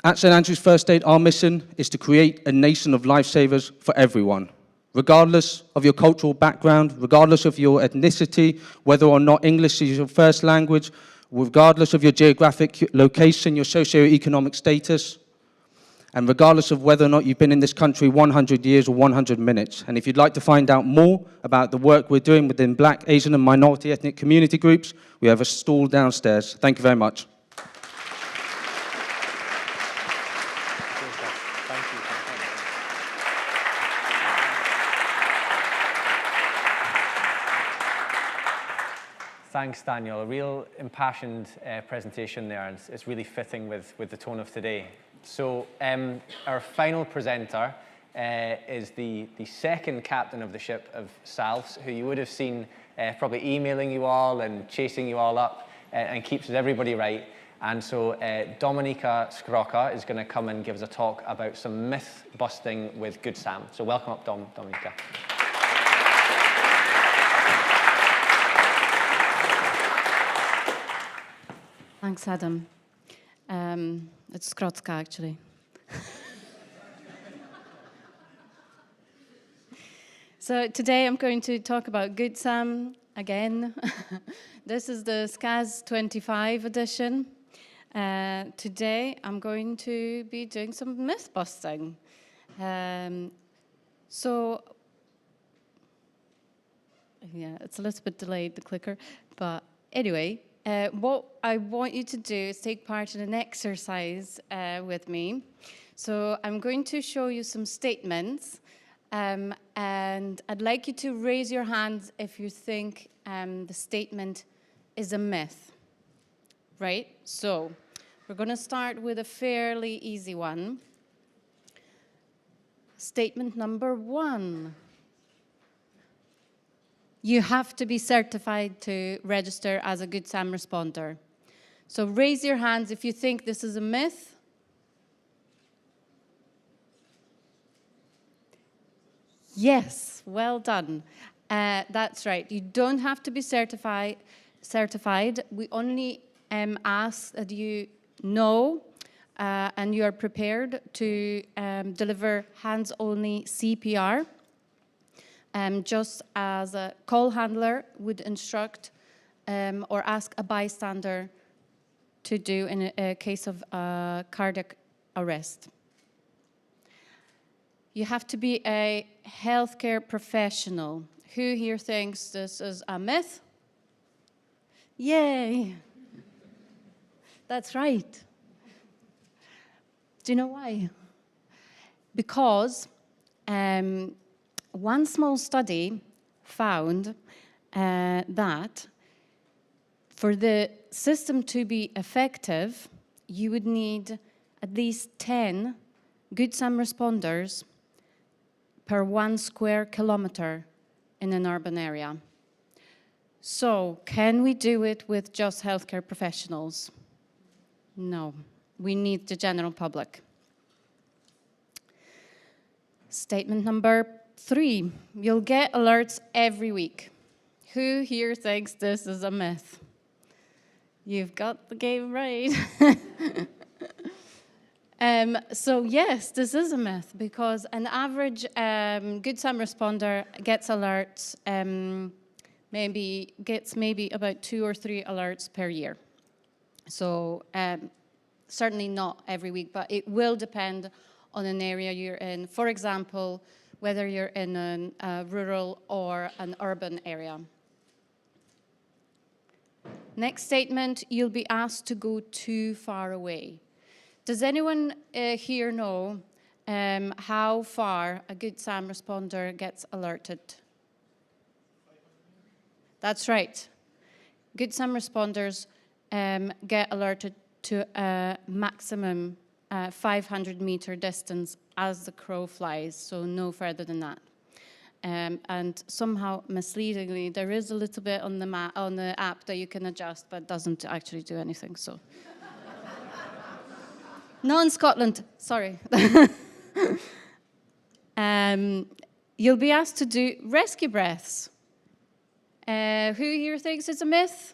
At St Andrews First Aid, our mission is to create a nation of lifesavers for everyone, regardless of your cultural background, regardless of your ethnicity, whether or not English is your first language, regardless of your geographic location, your socio-economic status, and regardless of whether or not you've been in this country 100 years or 100 minutes. And if you'd like to find out more about the work we're doing within Black, Asian, and minority ethnic community groups, we have a stall downstairs. Thank you very much. Thanks, Daniel. A real impassioned presentation there, and it's really fitting with the tone of today. So our final presenter is the second captain of the ship of SALFS, who you would have seen probably emailing you all and chasing you all up and keeps everybody right. And so Dominika Skroka is going to come and give us a talk about some myth busting with Good Sam. So welcome up, Dominika. Thanks, Adam. It's Skrotska, actually. So today I'm going to talk about Good Sam again. This is the SCAS25 edition. Today I'm going to be doing some myth busting. So, yeah, it's a little bit delayed, the clicker, but anyway, what I want you to do is take part in an exercise with me. So I'm going to show you some statements, and I'd like you to raise your hands if you think the statement is a myth, right? So we're going to start with a fairly easy one. Statement number 1. You have to be certified to register as a Good Sam responder. So raise your hands if you think this is a myth. Yes, well done. That's right. You don't have to be certified. We only ask that you know and you are prepared to deliver hands-only CPR. Just as a call handler would instruct or ask a bystander to do in a case of cardiac arrest. You have to be a healthcare professional. Who here thinks this is a myth? Yay! That's right. Do you know why? Because one small study found that for the system to be effective, you would need at least 10 Good Sam responders per 1 square kilometer in an urban area. So, can we do it with just healthcare professionals? No, we need the general public. Statement number 3, you'll get alerts every week. Who here thinks this is a myth? You've got the game right. So yes, this is a myth because an average Good Sam responder gets alerts, maybe about 2 or 3 alerts per year. So certainly not every week, but it will depend on an area you're in. For example, whether you're in a rural or an urban area. Next statement, you'll be asked to go too far away. Does anyone here know how far a Good Sam responder gets alerted? That's right. Good Sam responders get alerted to a maximum 500-meter distance as the crow flies, so no further than that. and somehow misleadingly, there is a little bit on the app that you can adjust, but doesn't actually do anything. So, not in Scotland. Sorry. You'll be asked to do rescue breaths. Who here thinks it's a myth?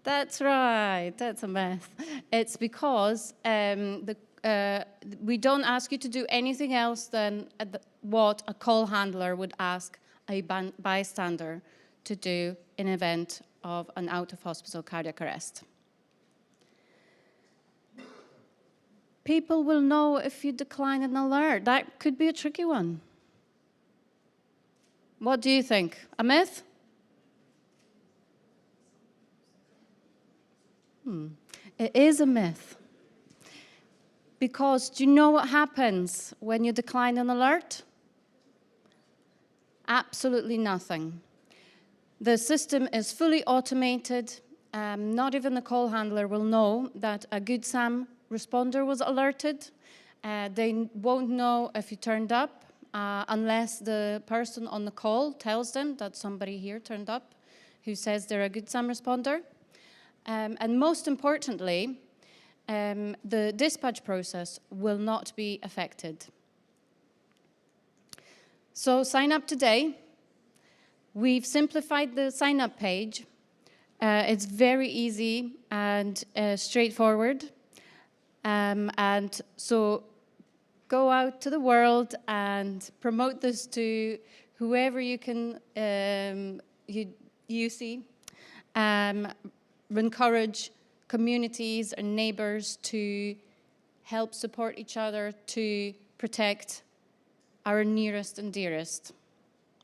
That's right, that's a myth. It's because we don't ask you to do anything else than what a call handler would ask a bystander to do in event of an out-of-hospital cardiac arrest. People will know if you decline an alert. That could be a tricky one. What do you think? A myth? It is a myth. Because do you know what happens when you decline an alert? Absolutely nothing. The system is fully automated. Not even the call handler will know that a Good Sam responder was alerted. They won't know if you turned up unless the person on the call tells them that somebody here turned up who says they're a Good Sam responder. And most importantly, the dispatch process will not be affected. So sign up today. We've simplified the sign-up page. It's very easy and straightforward. And so go out to the world and promote this to whoever you can you see. Encourage communities and neighbors to help support each other to protect our nearest and dearest.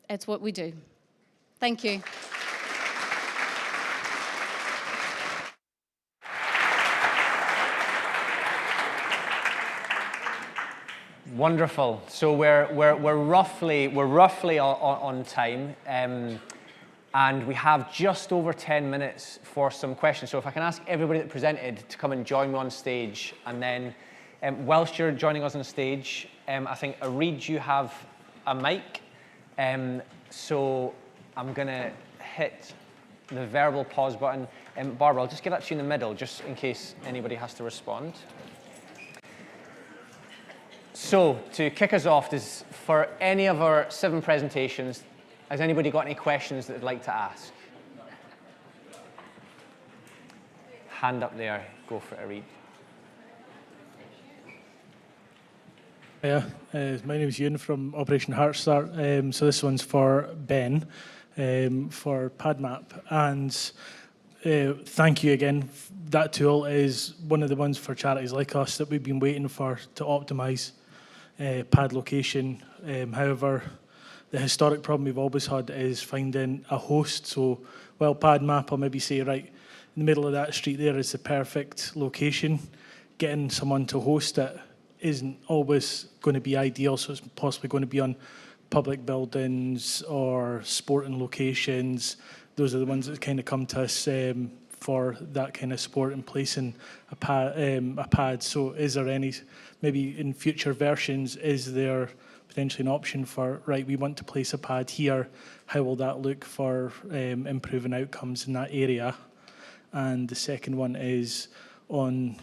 It's what we do. Thank you. Wonderful. So we're roughly on time, and we have just over 10 minutes for some questions. So if I can ask everybody that presented to come and join me on stage, and then whilst you're joining us on stage, I think Reid, you have a mic. So I'm going to hit the verbal pause button. Barbara, I'll just give that to you in the middle, just in case anybody has to respond. So, to kick us off, for any of our 7 presentations, has anybody got any questions that they'd like to ask? Hand up there. Go for it, Reid. Yeah, my name is Ewan from Operation Heartstart. So this one's for Ben, for Padmap. And thank you again. That tool is one of the ones for charities like us that we've been waiting for to optimise pad location. However, the historic problem we've always had is finding a host. So while Padmap will maybe say, right, in the middle of that street there is the perfect location, getting someone to host it isn't always going to be ideal. So it's possibly going to be on public buildings or sporting locations. Those are the ones that kind of come to us for that kind of support in placing a pad. So is there any, maybe in future versions, is there potentially an option for, right, we want to place a pad here, how will that look for improving outcomes in that area? And the second one is on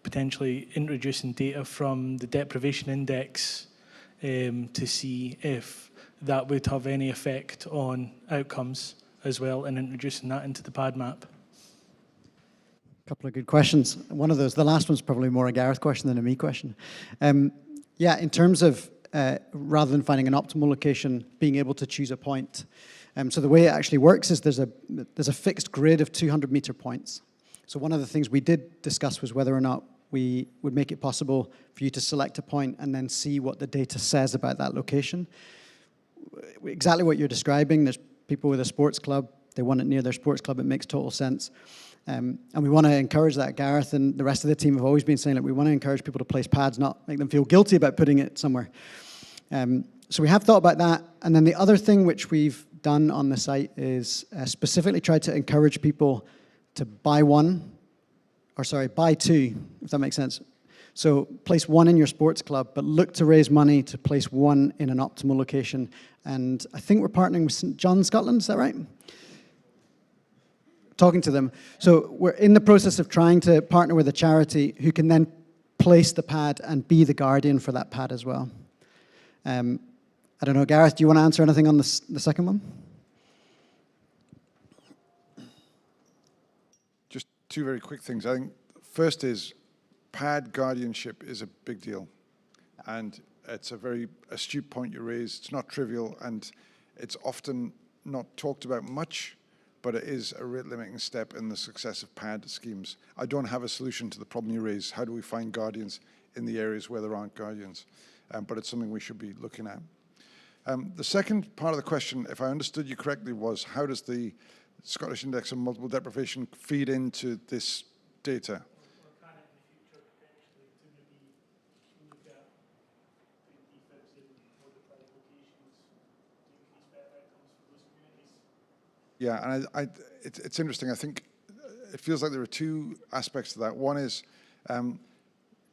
potentially introducing data from the deprivation index to see if that would have any effect on outcomes as well, and introducing that into the Padmap. A couple of good questions. One of those, the last one's probably more a Gareth question than a me question. Yeah, in terms of rather than finding an optimal location, being able to choose a point. So the way it actually works is there's a fixed grid of 200-meter points. So one of the things we did discuss was whether or not we would make it possible for you to select a point and then see what the data says about that location. Exactly what you're describing. There's people with a sports club. They want it near their sports club. It makes total sense. And we want to encourage that. Gareth and the rest of the team have always been saying that we want to encourage people to place pads, not make them feel guilty about putting it somewhere. So we have thought about that. And then the other thing which we've done on the site is specifically tried to encourage people to buy two, if that makes sense. So place one in your sports club, but look to raise money to place one in an optimal location. And I think we're partnering with St. John Scotland, is that right? Talking to them. So we're in the process of trying to partner with a charity who can then place the pad and be the guardian for that pad as well. I don't know, Gareth, do you want to answer anything on the second one? Just two very quick things. I think first is pad guardianship is a big deal. And it's a very astute point you raised. It's not trivial, and it's often not talked about much, but it is a rate limiting step in the success of pad schemes. I don't have a solution to the problem you raise. How do we find guardians in the areas where there aren't guardians? But it's something we should be looking at. The second part of the question, if I understood you correctly, was how does the Scottish Index of Multiple Deprivation feed into this data? Yeah, and it's interesting. I think it feels like there are two aspects to that. One is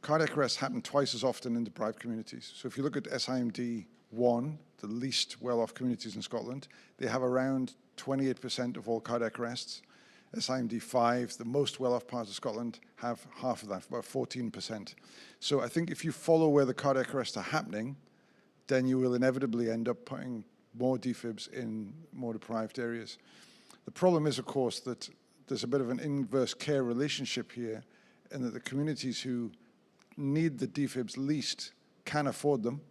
cardiac arrests happen twice as often in deprived communities. So if you look at SIMD 1, the least well-off communities in Scotland, they have around 28% of all cardiac arrests. SIMD 5, the most well-off parts of Scotland, have half of that, about 14%. So I think if you follow where the cardiac arrests are happening, then you will inevitably end up putting more defibs in more deprived areas. The problem is, of course, that there's a bit of an inverse care relationship here, in that the communities who need the defibs least can afford them,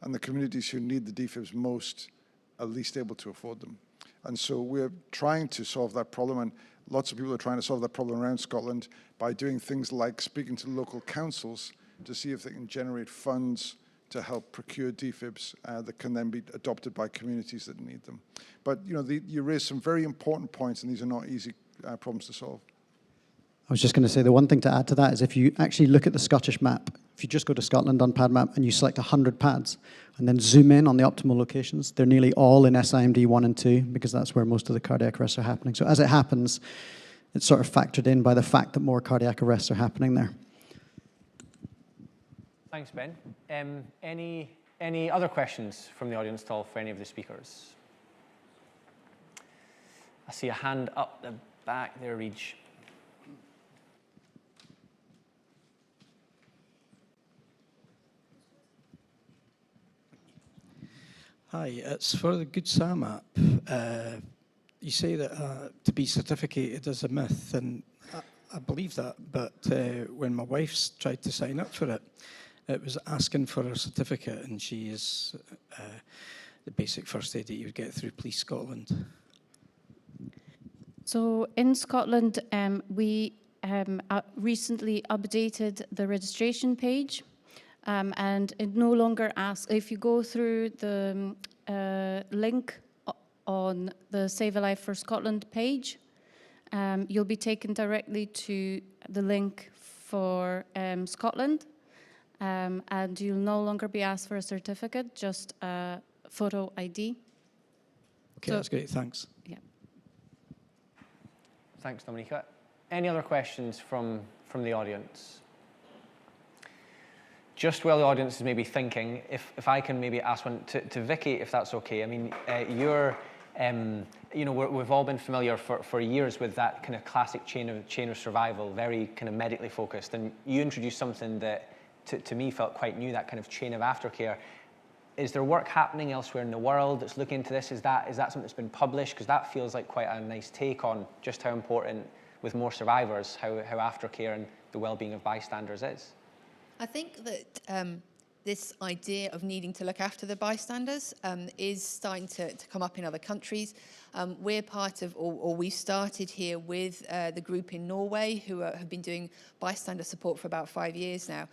and the communities who need the defibs most are least able to afford them. And so we're trying to solve that problem, and lots of people are trying to solve that problem around Scotland by doing things like speaking to local councils to see if they can generate funds to help procure defibs that can then be adopted by communities that need them. But you raised some very important points, and these are not easy problems to solve. I was just going to say the one thing to add to that is if you actually look at the Scottish map, if you just go to Scotland on Padmap and you select 100 pads and then zoom in on the optimal locations, they're nearly all in SIMD 1 and 2 because that's where most of the cardiac arrests are happening. So as it happens, it's sort of factored in by the fact that more cardiac arrests are happening there. Thanks, Ben. Any other questions from the audience at all for any of the speakers? I see a hand up the back there, Reg. Hi, it's for the Good Sam app. You say that to be certificated is a myth, and I believe that, but when my wife's tried to sign up for it, it was asking for a certificate, and she is the basic first aid that you would get through Police Scotland. So in Scotland, we recently updated the registration page, and it no longer asks, if you go through the link on the Save a Life for Scotland page, you'll be taken directly to the link for Scotland, and you'll no longer be asked for a certificate, just a photo ID. Okay, so, that's great, thanks. Yeah. Thanks, Dominica. Any other questions from the audience? Just while the audience is maybe thinking, if I can maybe ask one to Vicky, if that's okay. I mean, we've all been familiar for years with that kind of classic chain of survival, very kind of medically focused, and you introduced something that to me felt quite new, that kind of chain of aftercare. Is there work happening elsewhere in the world that's looking into this? Is that something that's been published? Because that feels like quite a nice take on just how important, with more survivors, how aftercare and the well-being of bystanders is. I think that this idea of needing to look after the bystanders is starting to come up in other countries. We're part of, or we started here with the group in Norway who have been doing bystander support for about 5 years now.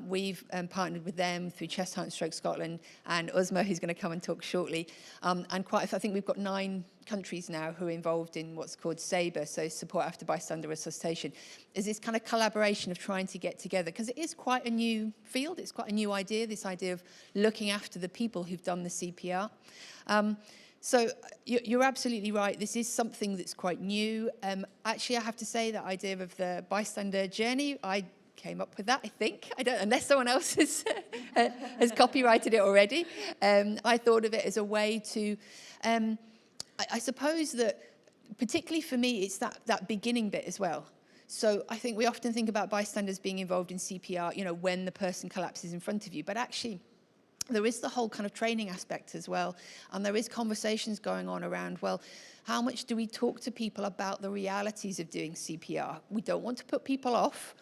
We've partnered with them through Chest Heart and Stroke Scotland, and Uzma, who's going to come and talk shortly. And I think we've got 9 countries now who are involved in what's called SABRE, so Support After Bystander Resuscitation. Is this kind of collaboration of trying to get together, because it is quite a new field, it's quite a new idea, this idea of looking after the people who've done the CPR. So you're absolutely right, this is something that's quite new. Actually, I have to say that idea of the bystander journey, I came up with that, I think. I don't, unless someone else has copyrighted it already. I thought of it as a way to, I suppose that, particularly for me, it's that beginning bit as well. So I think we often think about bystanders being involved in CPR, you know, when the person collapses in front of you. But actually, there is the whole kind of training aspect as well. And there is conversations going on around, well, how much do we talk to people about the realities of doing CPR? We don't want to put people off.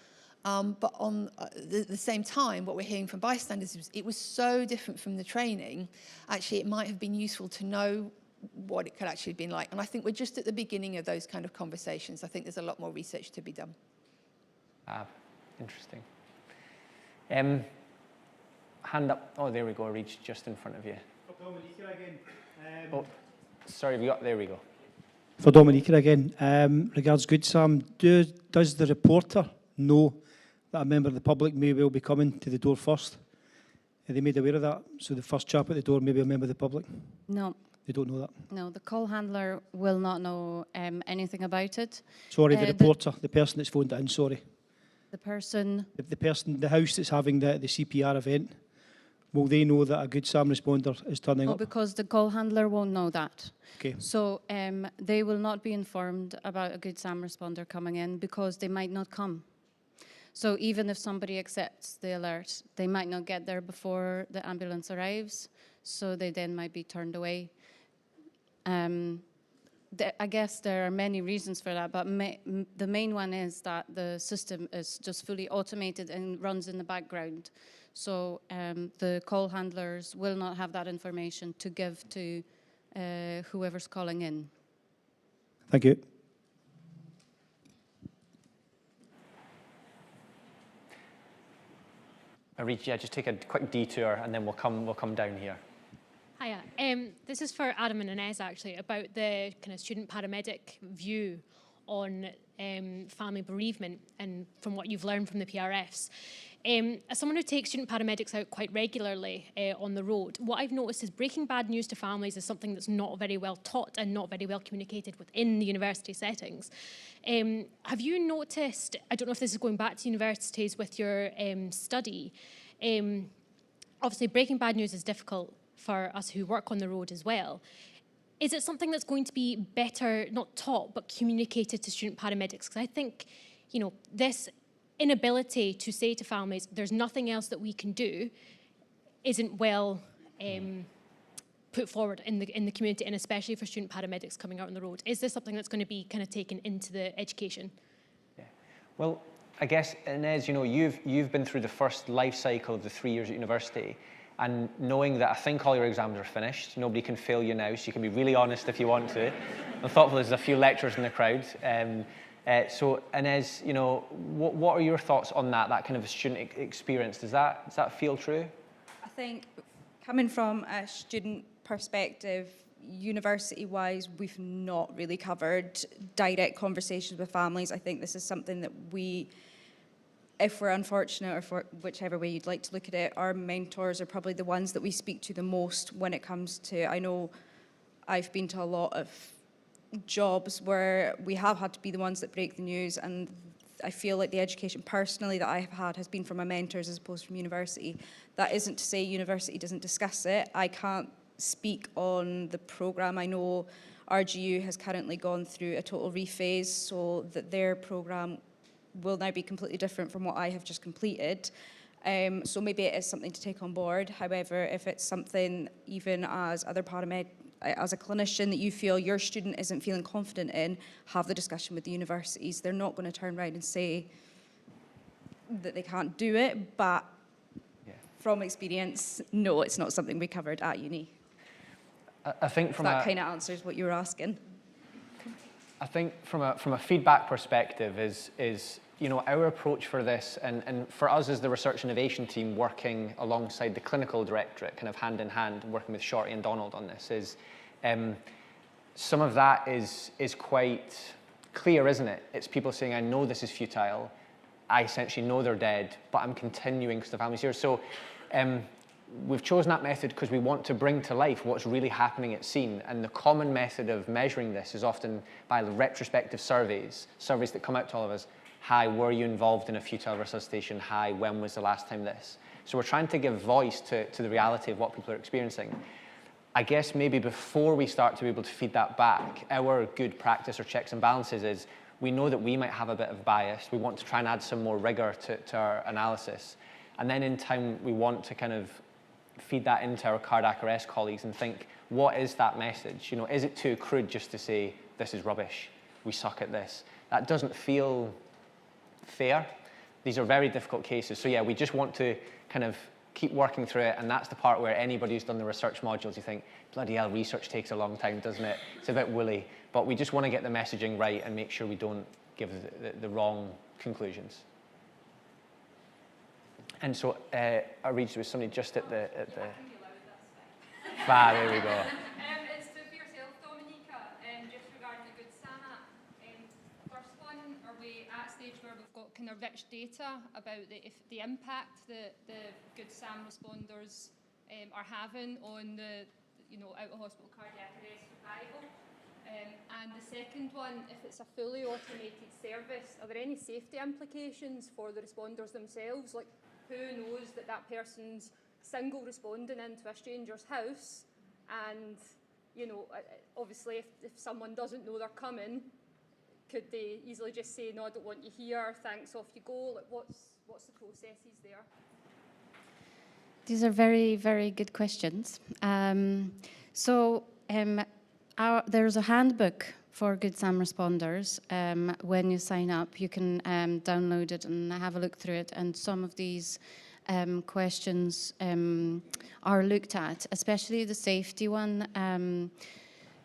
But on the same time, what we're hearing from bystanders is it was so different from the training. Actually, it might have been useful to know what it could actually have been like. And I think we're just at the beginning of those kind of conversations. I think there's a lot more research to be done. Interesting. Hand up. Oh, there we go. Reach just in front of you. Oh, sorry, there we go. For Dominica again, regards Good Sam, does the reporter know that a member of the public may well be coming to the door first? Are they made aware of that? So the first chap at the door may be a member of the public? No. They don't know that? No, the call handler will not know anything about it. Sorry, the reporter, the person that's phoned it in, sorry. The person? The person, the house that's having the CPR event, will they know that a Good Sam responder is turning up? Because the call handler won't know that. Okay. So they will not be informed about a Good Sam responder coming in because they might not come. So even if somebody accepts the alert, they might not get there before the ambulance arrives, so they then might be turned away. I guess there are many reasons for that, but the main one is that the system is just fully automated and runs in the background. So the call handlers will not have that information to give to whoever's calling in. Thank you. Yeah, just take a quick detour and then we'll come down here. Hiya. This is for Adam and Inez, actually, about the kind of student paramedic view on family bereavement and from what you've learned from the PRFs. As someone who takes student paramedics out quite regularly on the road, what I've noticed is breaking bad news to families is something that's not very well taught and not very well communicated within the university settings. Have you noticed, I don't know if this is going back to universities with your study, obviously breaking bad news is difficult for us who work on the road as well. Is it something that's going to be better, not taught, but communicated to student paramedics? Because I think, you know, this inability to say to families, there's nothing else that we can do, isn't well put forward in the community, and especially for student paramedics coming out on the road. Is this something that's going to be kind of taken into the education? Yeah. Well, I guess, Inez, you know, you've been through the first life cycle of the 3 years at university, and knowing that I think all your exams are finished, nobody can fail you now, so you can be really honest if you want to. I'm thoughtful there's a few lecturers in the crowd. So Inez, you know, what are your thoughts on that kind of a student experience? Does that feel true? I think coming from a student perspective, university-wise, we've not really covered direct conversations with families. I think this is something that we, if we're unfortunate, or for whichever way you'd like to look at it, our mentors are probably the ones that we speak to the most when it comes to, I know I've been to a lot of jobs where we have had to be the ones that break the news, and I feel like the education personally that I have had has been from my mentors as opposed from university. That isn't to say university doesn't discuss it. I can't speak on the programme. I know RGU has currently gone through a total rephase, so that their programme will now be completely different from what I have just completed. So maybe it is something to take on board. However, if it's something, even as other as a clinician, that you feel your student isn't feeling confident in, have the discussion with the universities. They're not going to turn around and say that they can't do it, but from experience, no, it's not something we covered at uni. I think from that kind of answers what you were asking. I think from a feedback perspective is you know, our approach for this, and for us as the research innovation team working alongside the clinical directorate, kind of hand in hand, working with Shorty and Donald on this, is some of that is quite clear, isn't it? It's people saying, I know this is futile, I essentially know they're dead, but I'm continuing because the family's here. So we've chosen that method because we want to bring to life what's really happening at scene, and the common method of measuring this is often by retrospective surveys that come out to all of us. Hi, were you involved in a futile resuscitation? Hi, when was the last time this? So we're trying to give voice to the reality of what people are experiencing. I guess maybe before we start to be able to feed that back, our good practice or checks and balances is we know that we might have a bit of bias. We want to try and add some more rigor to our analysis. And then in time, we want to kind of feed that into our cardiac arrest colleagues and think, what is that message? You know, is it too crude just to say, this is rubbish, we suck at this? That doesn't feel fair. These are very difficult cases. So yeah, we just want to kind of keep working through it, and that's the part where anybody who's done the research modules, you think, bloody hell, research takes a long time, doesn't it? It's a bit woolly. But we just want to get the messaging right and make sure we don't give the wrong conclusions. And so I reached with somebody just at the there we go. It's for yourself, Dominica, just regarding the Good Sam app. First one, are we at a stage where we've got kind of rich data about the impact that the Good Sam responders are having on the out-of-hospital cardiac arrest survival? And the second one, if it's a fully automated service, are there any safety implications for the responders themselves? Like, who knows that that person's single responding into a stranger's house, and obviously if someone doesn't know they're coming, could they easily just say, no, I don't want you here, thanks, off you go? Like, what's the processes there? These are very, very good questions. There's a handbook for Good Sam responders. When you sign up, you can download it and have a look through it. And some of these questions are looked at, especially the safety one.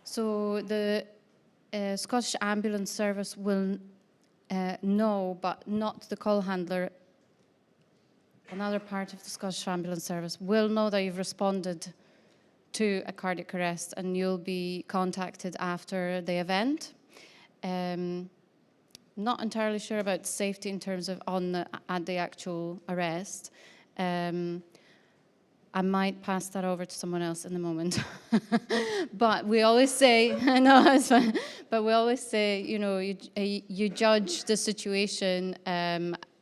So the Scottish Ambulance Service will know, but not the call handler. Another part of the Scottish Ambulance Service will know that you've responded to a cardiac arrest, and you'll be contacted after the event. Not entirely sure about safety in terms of at the actual arrest. I might pass that over to someone else in a moment. But we always say, no, it's fine. But we always say, you judge the situation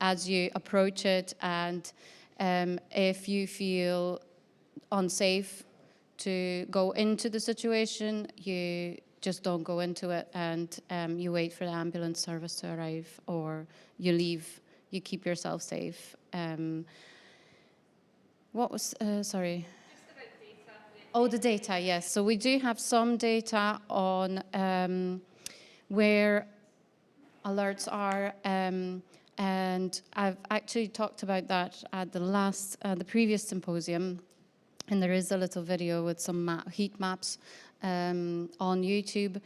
as you approach it, and if you feel unsafe to go into the situation, you just don't go into it, and you wait for the ambulance service to arrive, or you leave, you keep yourself safe. What was, sorry? Just about data. Oh, the data, yes. So we do have some data on where alerts are, and I've actually talked about that at the previous symposium, and there is a little video with some heat maps on YouTube.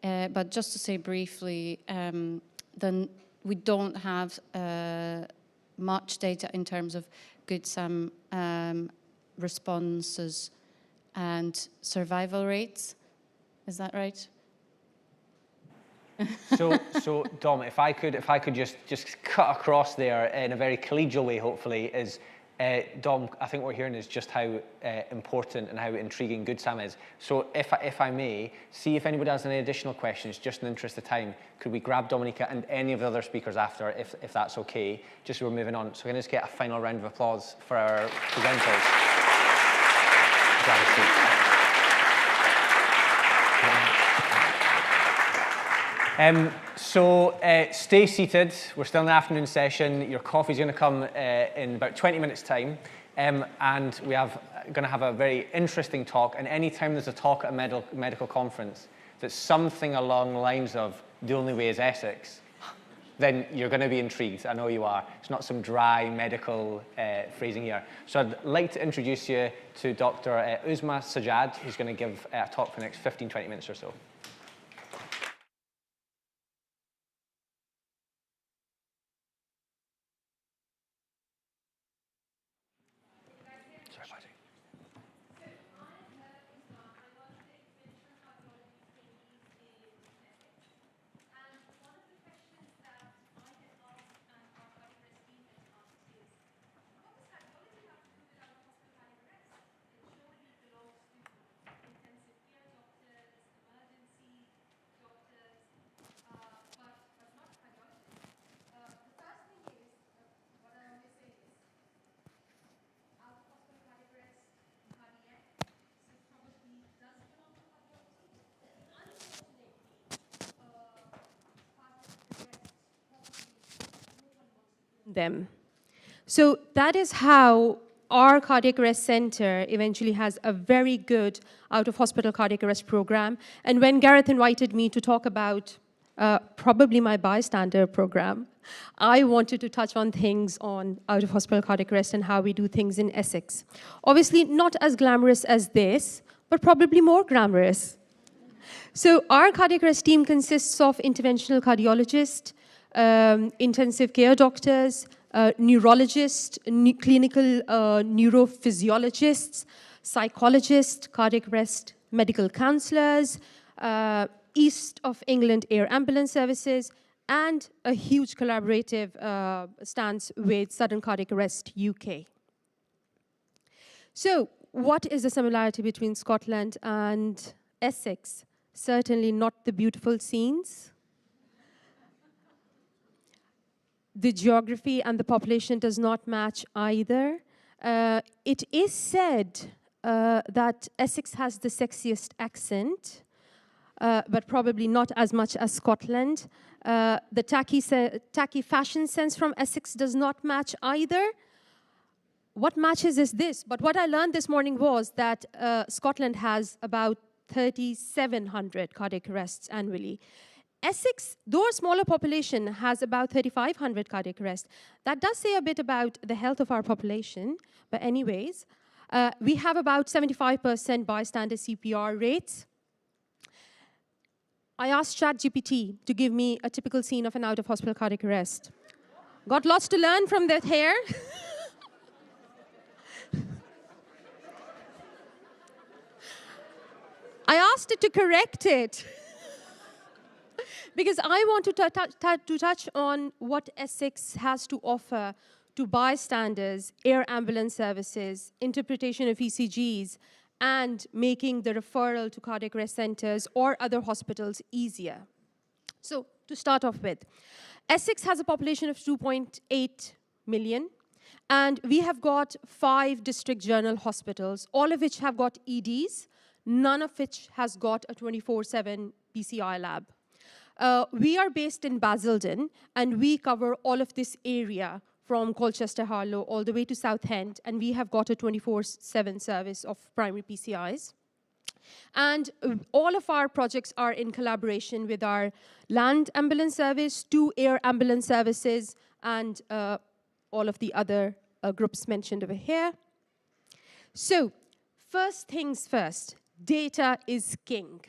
But just to say briefly, then we don't have much data in terms of Good Sam responses and survival rates. Is that right? So Dom, if I could just cut across there in a very collegial way, hopefully, is Dom, I think what we're hearing is just how important and how intriguing Good Sam is. So if I may, see if anybody has any additional questions, just in the interest of time, could we grab Dominica and any of the other speakers after, if that's okay, just so we're moving on. So can I just get a final round of applause for our presenters? Grab a seat. Stay seated. We're still in the afternoon session. Your coffee's going to come in about 20 minutes' time. And we are going to have a very interesting talk. And anytime there's a talk at a medical conference that's something along the lines of the only way is Essex, then you're going to be intrigued. I know you are. It's not some dry medical phrasing here. So I'd like to introduce you to Dr. Uzma Sajjad, who's going to give a talk for the next 15-20 minutes or so. them. So that is how our cardiac arrest center eventually has a very good out-of-hospital cardiac arrest program. And when Gareth invited me to talk about probably my Bystander program, I wanted to touch on things on out-of-hospital cardiac arrest and how we do things in Essex. Obviously, not as glamorous as this, but probably more glamorous. So our cardiac arrest team consists of interventional cardiologists, intensive care doctors, neurologists, clinical neurophysiologists, psychologists, cardiac arrest medical counselors, East of England Air Ambulance Services, and a huge collaborative stance with Sudden Cardiac Arrest UK. So what is the similarity between Scotland and Essex? Certainly not the beautiful scenes. The geography and the population does not match either. It is said that Essex has the sexiest accent, but probably not as much as Scotland. The tacky fashion sense from Essex does not match either. What matches is this, but what I learned this morning was that Scotland has about 3,700 cardiac arrests annually. Essex, though a smaller population, has about 3,500 cardiac arrests. That does say a bit about the health of our population, but anyways, we have about 75% bystander CPR rates. I asked ChatGPT to give me a typical scene of an out-of-hospital cardiac arrest. Got lots to learn from that here. I asked it to correct it because I want to touch on what Essex has to offer to bystanders, air ambulance services, interpretation of ECGs, and making the referral to cardiac arrest centers or other hospitals easier. So to start off with, Essex has a population of 2.8 million, and we have got 5 district general hospitals, all of which have got EDs, none of which has got a 24/7 PCI lab. We are based in Basildon, and we cover all of this area from Colchester Harlow all the way to Southend, and we have got a 24/7 service of primary PCIs. And all of our projects are in collaboration with our land ambulance service, 2 air ambulance services, and all of the other groups mentioned over here. So, first things first, data is king.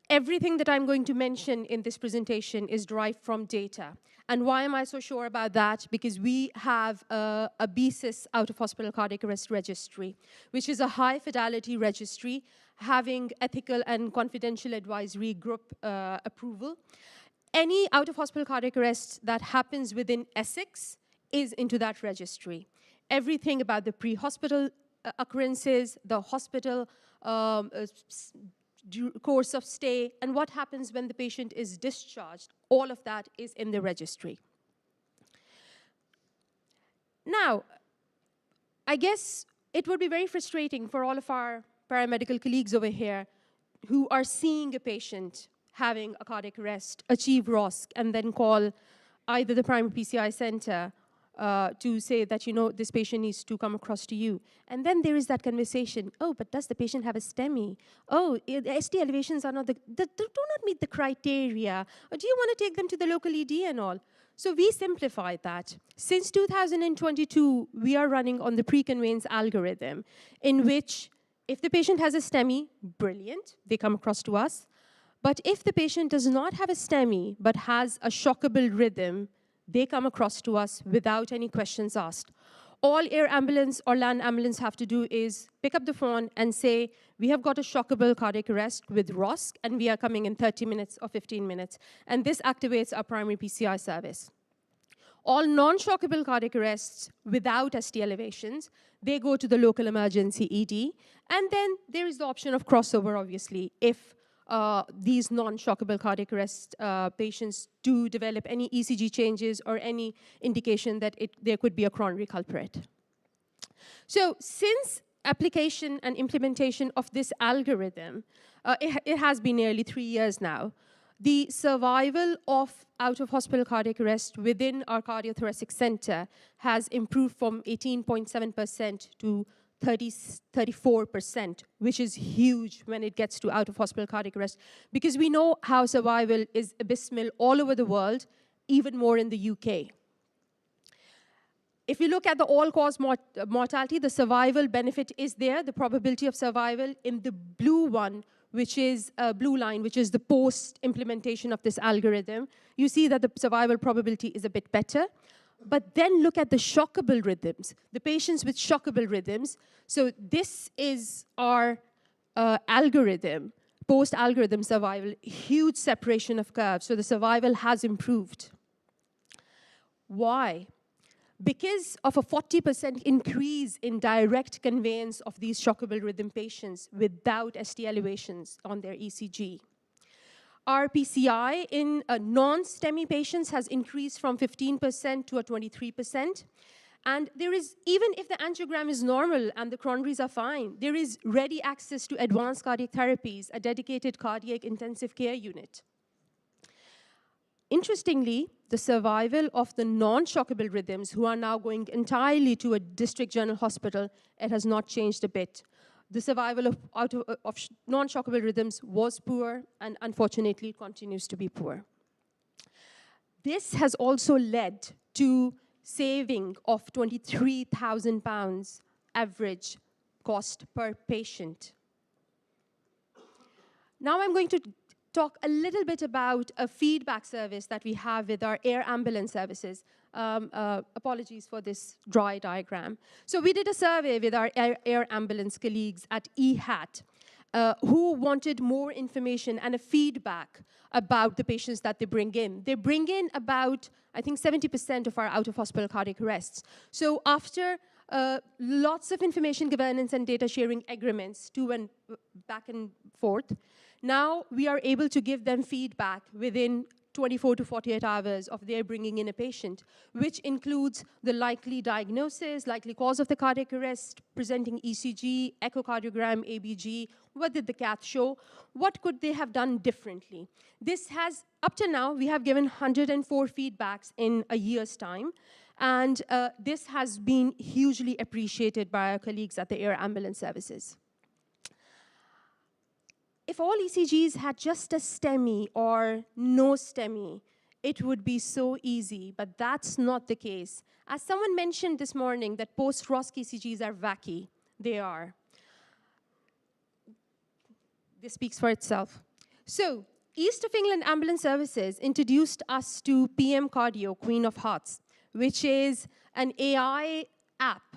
Everything that I'm going to mention in this presentation is derived from data. And why am I so sure about that? Because we have a BSIS out-of-hospital cardiac arrest registry, which is a high-fidelity registry having ethical and confidential advisory group approval. Any out-of-hospital cardiac arrest that happens within Essex is into that registry. Everything about the pre-hospital occurrences, the hospital course of stay, and what happens when the patient is discharged, all of that is in the registry. Now, I guess it would be very frustrating for all of our paramedical colleagues over here who are seeing a patient having a cardiac arrest, achieve ROSC, and then call either the primary PCI center to say that, you know, this patient needs to come across to you. And then there is that conversation, oh, but does the patient have a STEMI? Oh, the ST elevations are not do not meet the criteria. Or do you want to take them to the local ED and all? So we simplified that. Since 2022, we are running on the pre-conveyance algorithm, in which if the patient has a STEMI, brilliant, they come across to us. But if the patient does not have a STEMI, but has a shockable rhythm, they come across to us without any questions asked. All air ambulance or land ambulance have to do is pick up the phone and say, we have got a shockable cardiac arrest with ROSC, and we are coming in 30 minutes or 15 minutes. And this activates our primary PCI service. All non-shockable cardiac arrests without ST elevations, they go to the local emergency ED. And then there is the option of crossover, obviously, if these non-shockable cardiac arrest patients do develop any ECG changes or any indication that there could be a coronary culprit. So since application and implementation of this algorithm, it has been nearly 3 years now, The survival of out-of-hospital cardiac arrest within our cardiothoracic center has improved from 18.7% to 34%, which is huge when it gets to out-of-hospital cardiac arrest, because we know how survival is abysmal all over the world, even more in the UK. If we look at the all-cause mortality, the survival benefit is there, the probability of survival in the blue one, which is a blue line, which is the post-implementation of this algorithm. You see that the survival probability is a bit better. But then look at the shockable rhythms, the patients with shockable rhythms. So this is our algorithm, post-algorithm survival, huge separation of curves. So the survival has improved. Why? Because of a 40% increase in direct conveyance of these shockable rhythm patients without ST elevations on their ECG. Our PCI in non-STEMI patients has increased from 15% to a 23%. And there is, even if the angiogram is normal and the coronaries are fine, there is ready access to advanced cardiac therapies, a dedicated cardiac intensive care unit. Interestingly, the survival of the non-shockable rhythms who are now going entirely to a district general hospital, it has not changed a bit. The survival of non-shockable rhythms was poor, and unfortunately, it continues to be poor. This has also led to saving of £23,000 average cost per patient. Now I'm going to talk a little bit about a feedback service that we have with our air ambulance services. Apologies for this dry diagram. So we did a survey with our air ambulance colleagues at EHAT who wanted more information and a feedback about the patients that they bring in. They bring in about, I think, 70% of our out-of-hospital cardiac arrests. So after lots of information governance and data sharing agreements back and forth, now we are able to give them feedback within 24 to 48 hours of their bringing in a patient, which includes the likely diagnosis, likely cause of the cardiac arrest, presenting ECG, echocardiogram, ABG, what did the cath show, what could they have done differently. This has, up to now, we have given 104 feedbacks in a year's time, and this has been hugely appreciated by our colleagues at the air ambulance services. If all ECGs had just a STEMI or no STEMI, it would be so easy, but that's not the case. As someone mentioned this morning that post-ROSC ECGs are wacky. They are. This speaks for itself. So, East of England Ambulance Services introduced us to PM Cardio, Queen of Hearts, which is an AI app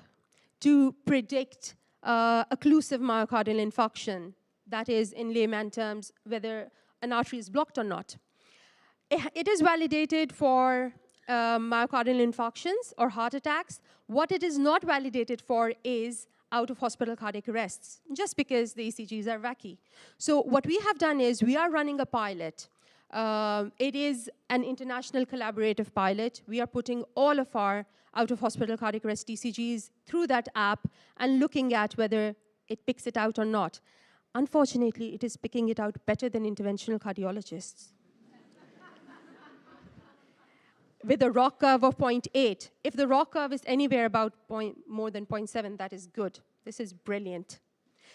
to predict occlusive myocardial infarction. That is, in layman terms, whether an artery is blocked or not. It is validated for myocardial infarctions or heart attacks. What it is not validated for is out-of-hospital cardiac arrests, just because the ECGs are wacky. So what we have done is we are running a pilot. It is an international collaborative pilot. We are putting all of our out-of-hospital cardiac arrest ECGs through that app and looking at whether it picks it out or not. Unfortunately, it is picking it out better than interventional cardiologists. With a ROC curve of 0.8. If the ROC curve is anywhere about more than 0.7, that is good. This is brilliant.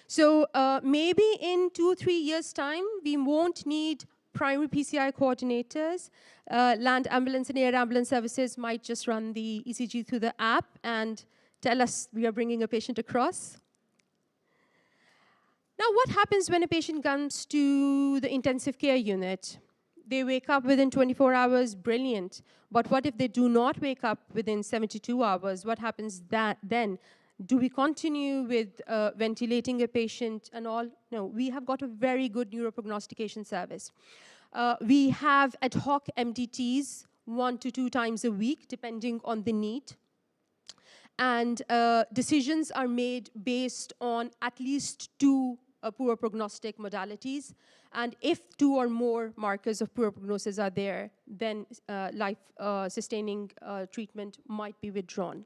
So maybe in 2-3 years' time, we won't need primary PCI coordinators. Land ambulance and air ambulance services might just run the ECG through the app and tell us we are bringing a patient across. Now, what happens when a patient comes to the intensive care unit? They wake up within 24 hours, brilliant. But what if they do not wake up within 72 hours? What happens then? Do we continue with ventilating a patient and all? No, we have got a very good neuroprognostication service. We have ad hoc MDTs 1 to 2 times a week, depending on the need. And decisions are made based on at least 2 poor prognostic modalities. And if 2 or more markers of poor prognosis are there, then life-sustaining treatment might be withdrawn.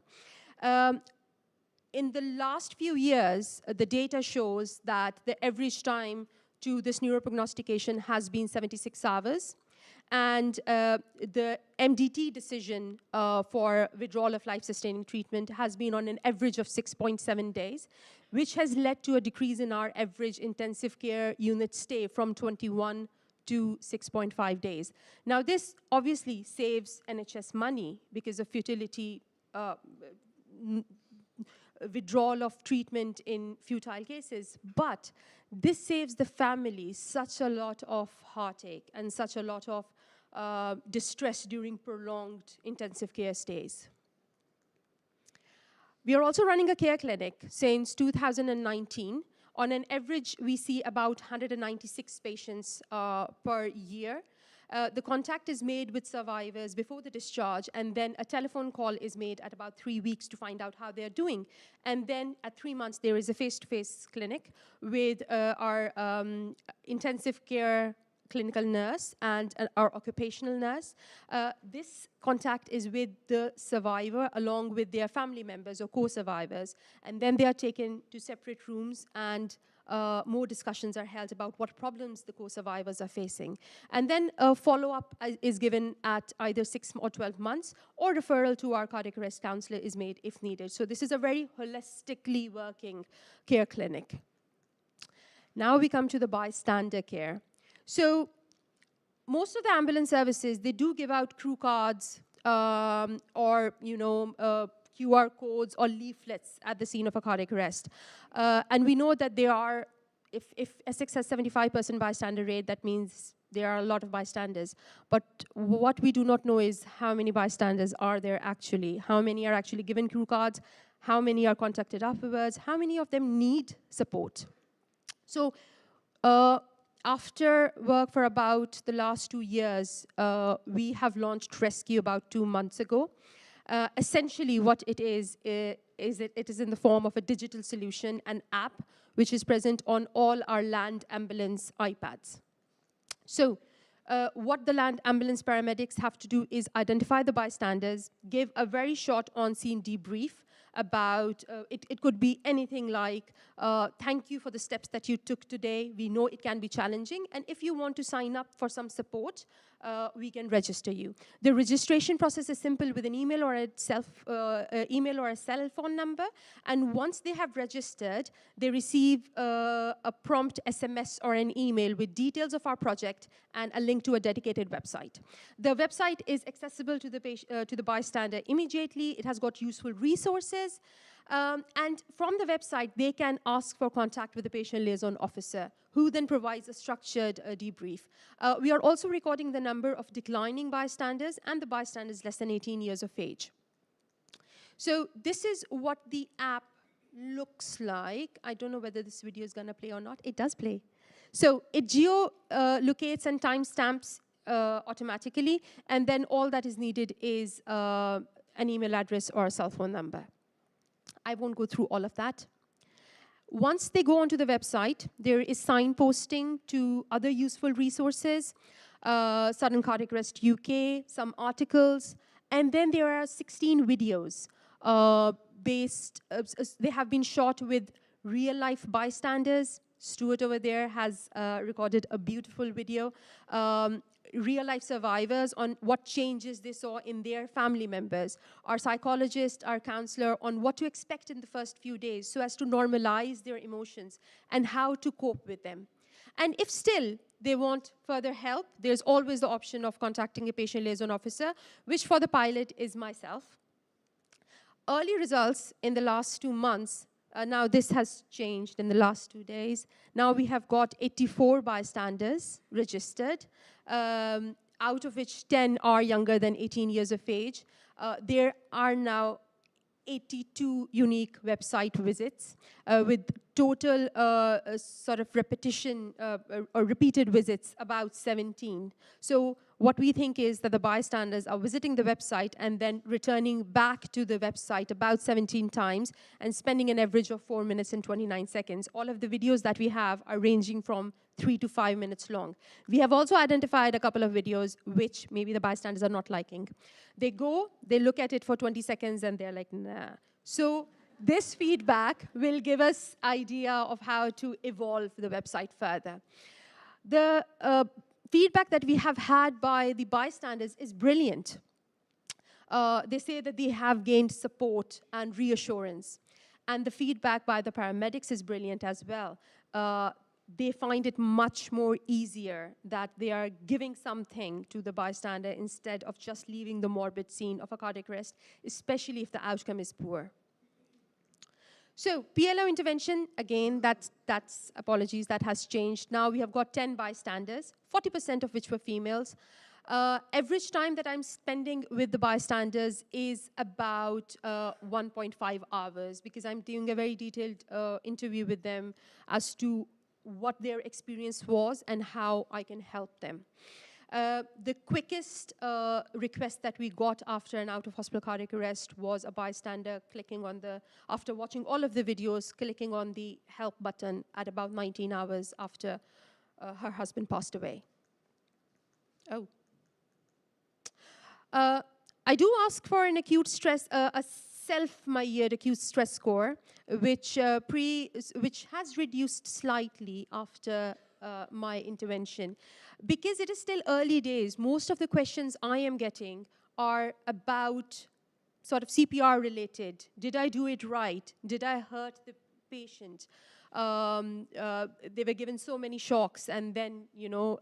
In the last few years, the data shows that the average time to this neuroprognostication has been 76 hours. And the MDT decision for withdrawal of life-sustaining treatment has been on an average of 6.7 days, which has led to a decrease in our average intensive care unit stay from 21 to 6.5 days. Now, this obviously saves NHS money because of futility, withdrawal of treatment in futile cases, but this saves the family such a lot of heartache and such a lot of distress during prolonged intensive care stays. We are also running a care clinic since 2019. On an average, we see about 196 patients per year. The contact is made with survivors before the discharge, and then a telephone call is made at about 3 weeks to find out how they're doing. And then at 3 months, there is a face-to-face clinic with our intensive care clinical nurse and our occupational nurse. This contact is with the survivor along with their family members or co-survivors, and then they are taken to separate rooms and more discussions are held about what problems the co-survivors are facing. And then a follow-up is given at either 6 or 12 months, or referral to our cardiac arrest counselor is made if needed. So this is a very holistically working care clinic. Now we come to the bystander care. So most of the ambulance services, they do give out crew cards or, QR codes or leaflets at the scene of a cardiac arrest. And we know that there are, if Essex has 75% bystander rate, that means there are a lot of bystanders. But what we do not know is how many bystanders are there actually, how many are actually given crew cards, how many are contacted afterwards, how many of them need support. So after work for about the last 2 years, we have launched Rescue about 2 months ago. Essentially what it is it is in the form of a digital solution, an app, which is present on all our land ambulance iPads. So what the land ambulance paramedics have to do is identify the bystanders, give a very short on-scene debrief about, it could be anything like, thank you for the steps that you took today. We know it can be challenging. And if you want to sign up for some support, we can register you. The registration process is simple with an email or a cell phone number. And once they have registered, they receive a prompt SMS or an email with details of our project and a link to a dedicated website. The website is accessible to the bystander immediately. It has got useful resources. And from the website, they can ask for contact with the patient liaison officer, who then provides a structured debrief. We are also recording the number of declining bystanders and the bystanders less than 18 years of age. So this is what the app looks like. I don't know whether this video is going to play or not. It does play. So it geo-locates and timestamps automatically, and then all that is needed is an email address or a cell phone number. I won't go through all of that. Once they go onto the website, there is signposting to other useful resources, Sudden Cardiac Arrest UK, some articles, and then there are 16 videos they have been shot with real-life bystanders. Stuart over there has recorded a beautiful video. Real-life survivors on what changes they saw in their family members. Our psychologist, our counselor on what to expect in the first few days so as to normalize their emotions and how to cope with them. And if still they want further help, there's always the option of contacting a patient liaison officer, which for the pilot is myself. Early results in the last 2 months. Now this has changed in the last 2 days. Now we have got 84 bystanders registered, out of which 10 are younger than 18 years of age. There are now 82 unique website visits with total sort of repetition or repeated visits about 17. So what we think is that the bystanders are visiting the website and then returning back to the website about 17 times and spending an average of 4 minutes and 29 seconds. All of the videos that we have are ranging from 3 to 5 minutes long. We have also identified a couple of videos which maybe the bystanders are not liking. They go, they look at it for 20 seconds and they're like, nah. So this feedback will give us idea of how to evolve the website further. The feedback that we have had by the bystanders is brilliant. They say that they have gained support and reassurance. And the feedback by the paramedics is brilliant as well. They find it much more easier that they are giving something to the bystander instead of just leaving the morbid scene of a cardiac arrest, especially if the outcome is poor. So PLO intervention, again, that's apologies, that has changed. Now we have got 10 bystanders, 40% of which were females. Average time that I'm spending with the bystanders is about 1.5 hours because I'm doing a very detailed interview with them as to what their experience was and how I can help them. The quickest request that we got after an out-of-hospital cardiac arrest was a bystander clicking on after watching all of the videos, clicking on the help button at about 19 hours after her husband passed away. Oh. I do ask for an acute stress, a self-measured acute stress score, which has reduced slightly after my intervention. Because it is still early days, most of the questions I am getting are about sort of CPR related. Did I do it right? Did I hurt the patient? They were given so many shocks and then, you know,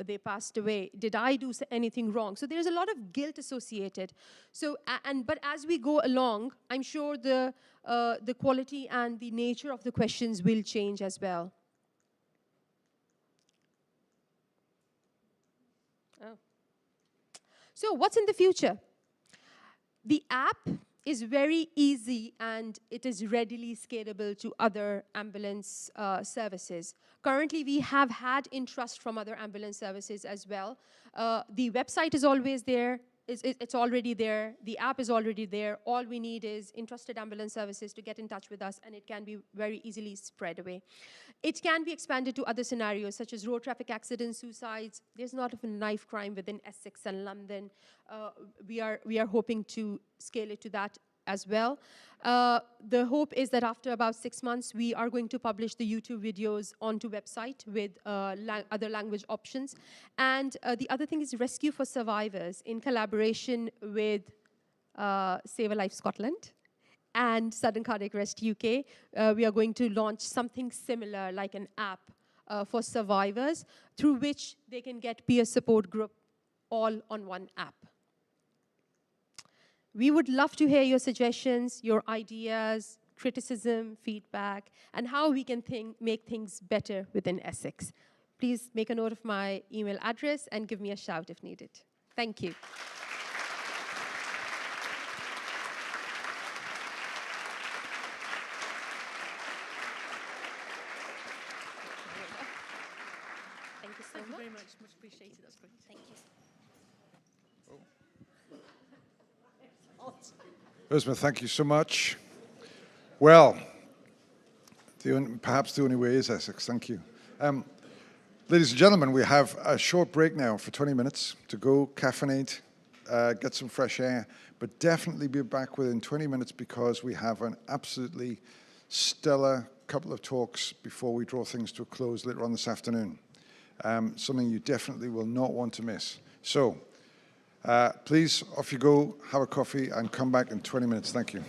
they passed away. Did I do anything wrong? So there's a lot of guilt associated. So, but as we go along, I'm sure the quality and the nature of the questions will change as well. Oh. So what's in the future? The app is very easy and it is readily scalable to other ambulance services. Currently, we have had interest from other ambulance services as well. The website is always there. It's already there. The app is already there. All we need is interested ambulance services to get in touch with us, and it can be very easily spread away. It can be expanded to other scenarios, such as road traffic accidents, suicides. There's a lot of knife crime within Essex and London. We are hoping to scale it to that as well. The hope is that after about 6 months, we are going to publish the YouTube videos onto website with other language options. And the other thing is Rescue for Survivors in collaboration with Save a Life Scotland and Sudden Cardiac Arrest UK. We are going to launch something similar like an app for survivors through which they can get peer support group all on one app. We would love to hear your suggestions, your ideas, criticism, feedback, and how we can make things better within Essex. Please make a note of my email address and give me a shout if needed. Thank you. Thank you so much. Thank you very much. Much appreciated. That's great. Thank you. Usma, thank you so much. Well, perhaps the only way is Essex. Thank you. Ladies and gentlemen, we have a short break now for 20 minutes to go caffeinate, get some fresh air, but definitely be back within 20 minutes because we have an absolutely stellar couple of talks before we draw things to a close later on this afternoon. Something you definitely will not want to miss. So, please, off you go, have a coffee, and come back in 20 minutes. Thank you.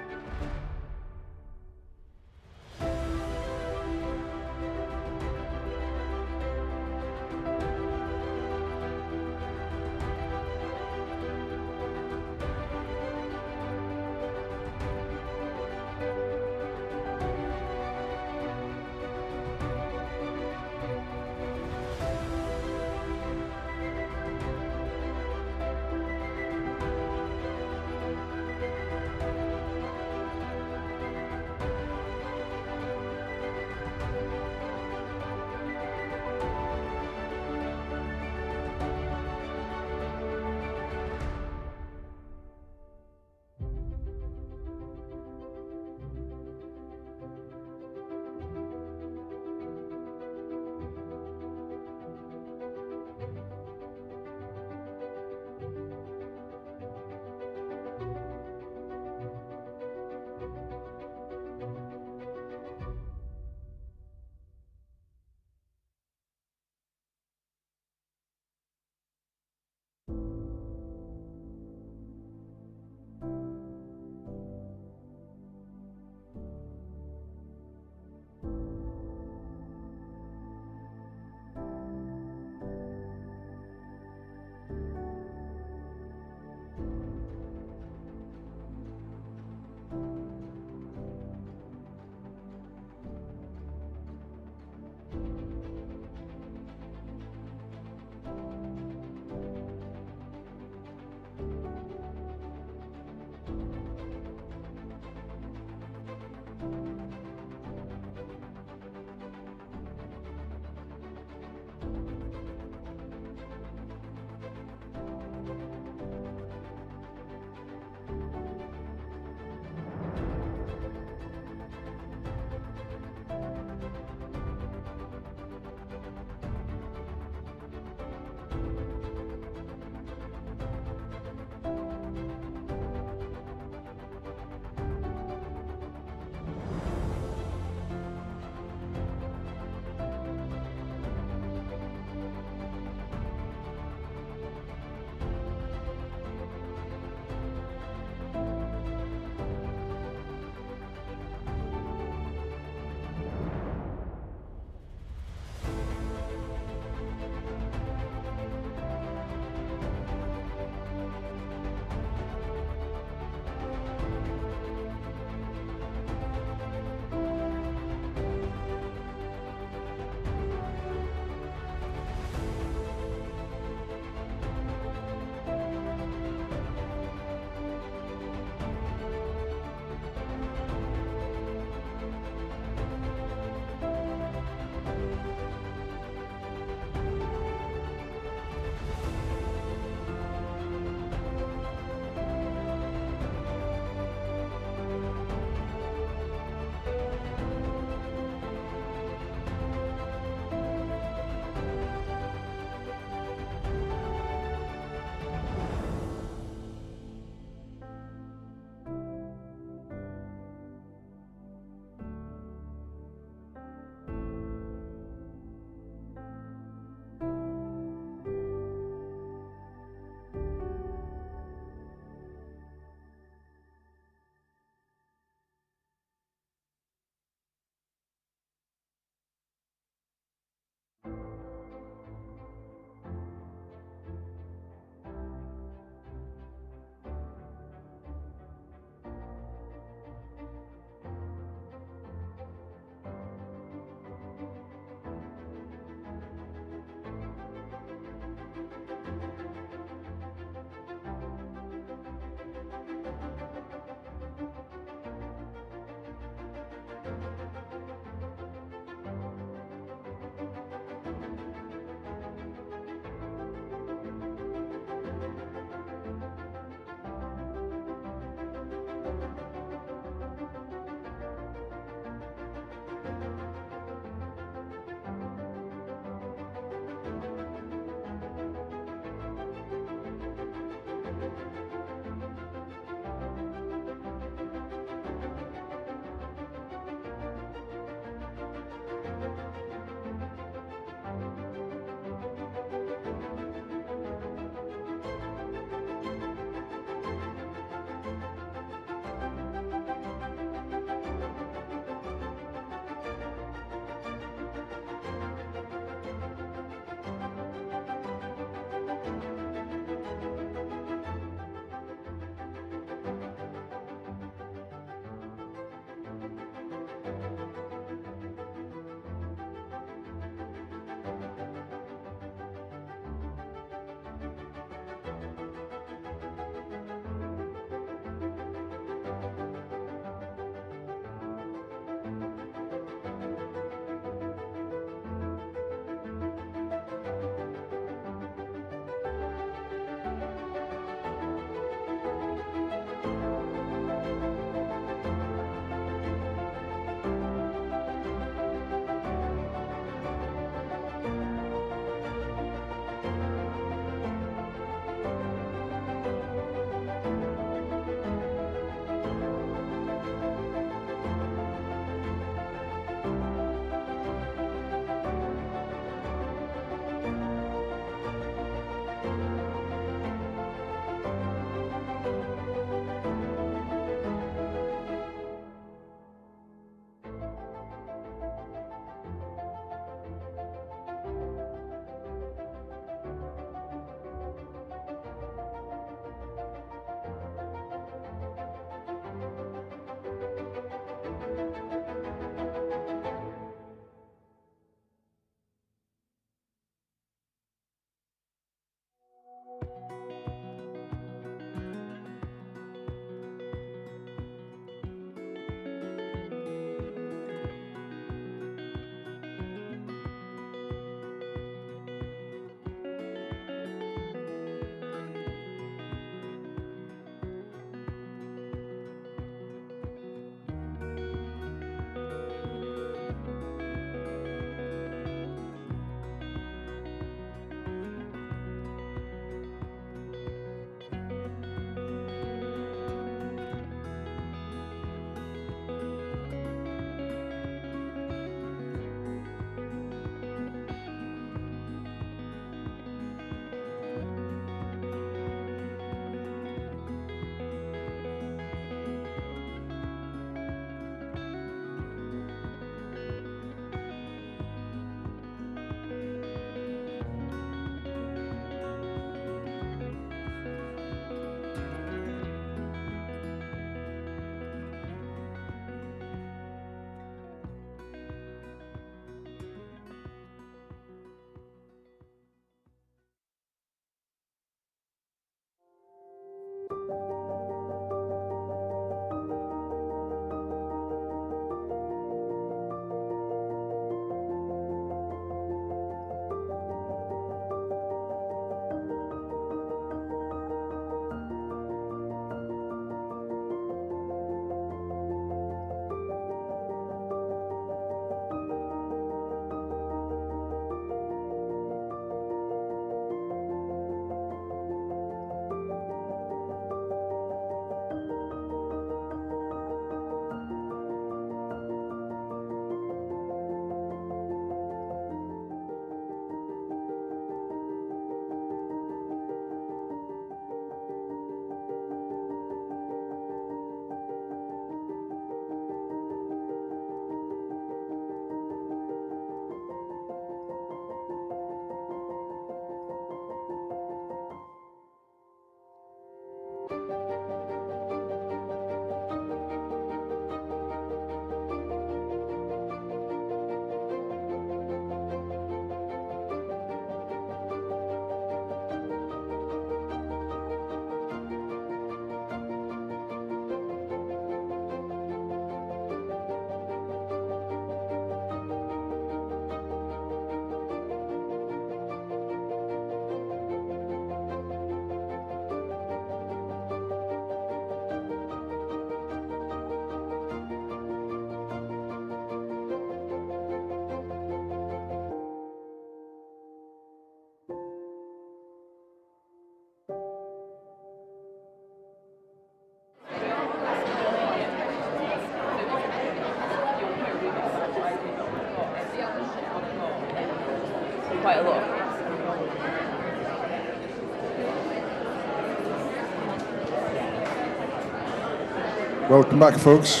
Welcome back, folks.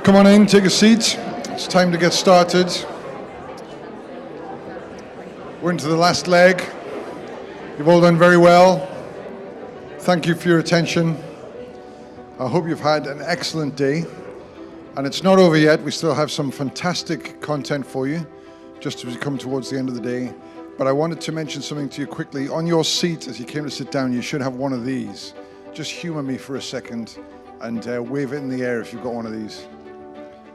Come on in, take a seat. It's time to get started. We're into the last leg. You've all done very well. Thank you for your attention. I hope you've had an excellent day. And it's not over yet. We still have some fantastic content for you, just as we come towards the end of the day. But I wanted to mention something to you quickly. On your seat, as you came to sit down, you should have one of these. Just humor me for a second and wave it in the air if you've got one of these.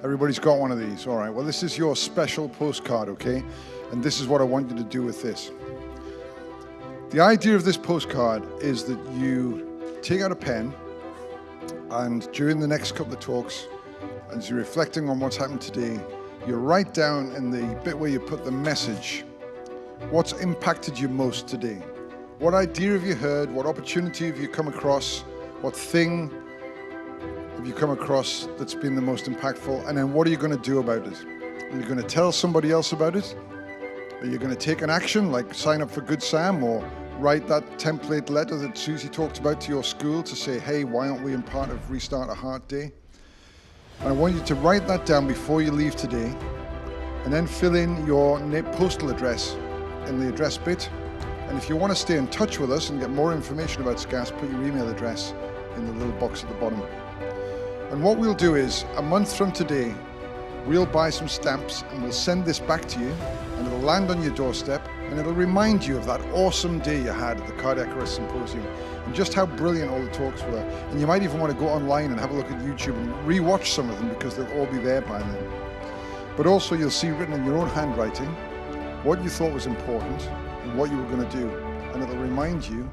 Everybody's got one of these. All right. Well, this is your special postcard, okay? And this is what I want you to do with this. The idea of this postcard is that you take out a pen and during the next couple of talks, as you're reflecting on what's happened today, you write down in the bit where you put the message, what's impacted you most today? What idea have you heard? What opportunity have you come across? What thing have you come across that's been the most impactful? And then what are you going to do about it? Are you going to tell somebody else about it? Are you going to take an action like sign up for Good Sam or write that template letter that Susie talked about to your school to say, hey, why aren't we in part of Restart a Heart Day? And I want you to write that down before you leave today and then fill in your postal address in the address bit. And if you want to stay in touch with us and get more information about SCAS, put your email address in the little box at the bottom. And what we'll do is, a month from today, we'll buy some stamps and we'll send this back to you and it'll land on your doorstep and it'll remind you of that awesome day you had at the Cardiac Arrest Symposium and just how brilliant all the talks were. And you might even want to go online and have a look at YouTube and re-watch some of them because they'll all be there by then. But also you'll see written in your own handwriting what you thought was important and what you were going to do. And it'll remind you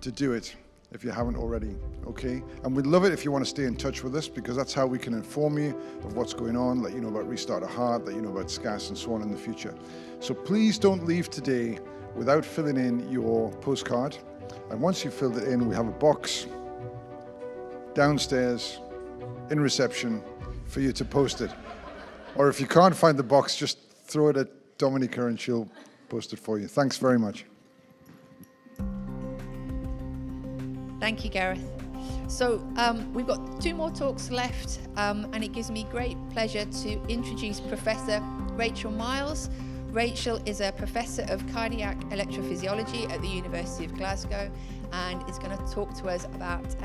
to do it if you haven't already, okay? And we'd love it if you want to stay in touch with us because that's how we can inform you of what's going on, let you know about Restart a Heart, let you know about SCAS and so on in the future. So please don't leave today without filling in your postcard. And once you've filled it in, we have a box downstairs in reception for you to post it. Or if you can't find the box, just throw it at Dominica and she'll post it for you. Thanks very much. Thank you, Gareth. So we've got 2 more talks left, and it gives me great pleasure to introduce Professor Rachel Miles. Rachel is a professor of cardiac electrophysiology at the University of Glasgow and is going to talk to us about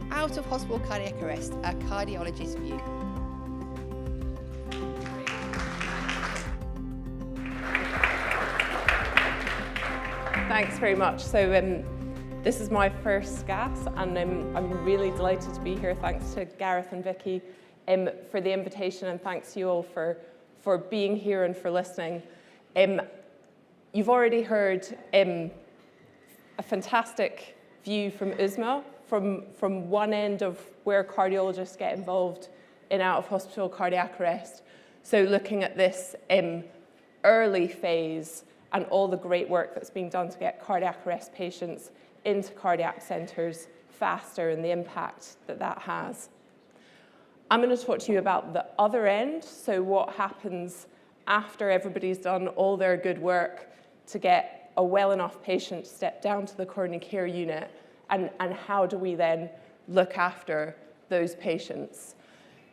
out-of-hospital cardiac arrest, a cardiologist's view. Thanks very much. So this is my first SCAS and I'm really delighted to be here. Thanks to Gareth and Vicky for the invitation and thanks to you all for being here and for listening. You've already heard a fantastic view from Uzma from one end of where cardiologists get involved in out-of-hospital cardiac arrest. So looking at this early phase and all the great work that's being done to get cardiac arrest patients into cardiac centres faster and the impact that that has. I'm going to talk to you about the other end, so what happens after everybody's done all their good work to get a well enough patient to step down to the coronary care unit, and how do we then look after those patients.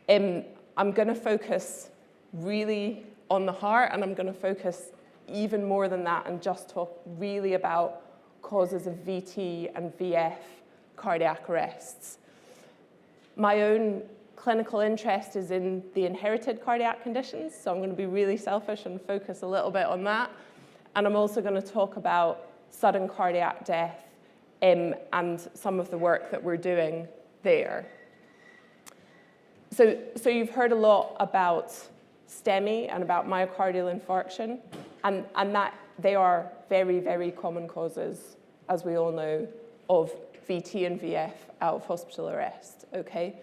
I'm going to focus really on the heart, and I'm going to focus even more than that and just talk really about causes of VT and VF cardiac arrests. My own clinical interest is in the inherited cardiac conditions, so I'm going to be really selfish and focus a little bit on that. And I'm also going to talk about sudden cardiac death and some of the work that we're doing there. So you've heard a lot about STEMI and about myocardial infarction, and that they are very, very common causes, as we all know, of VT and VF out of hospital arrest, okay?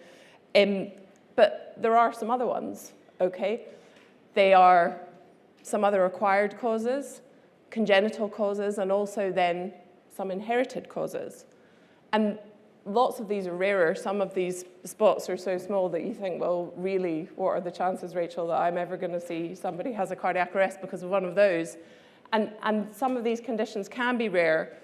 But there are some other ones, okay? They are some other acquired causes, congenital causes, and also then some inherited causes. And lots of these are rarer. Some of these spots are so small that you think, well, really, what are the chances, Rachel, that I'm ever going to see somebody has a cardiac arrest because of one of those? And some of these conditions can be rare,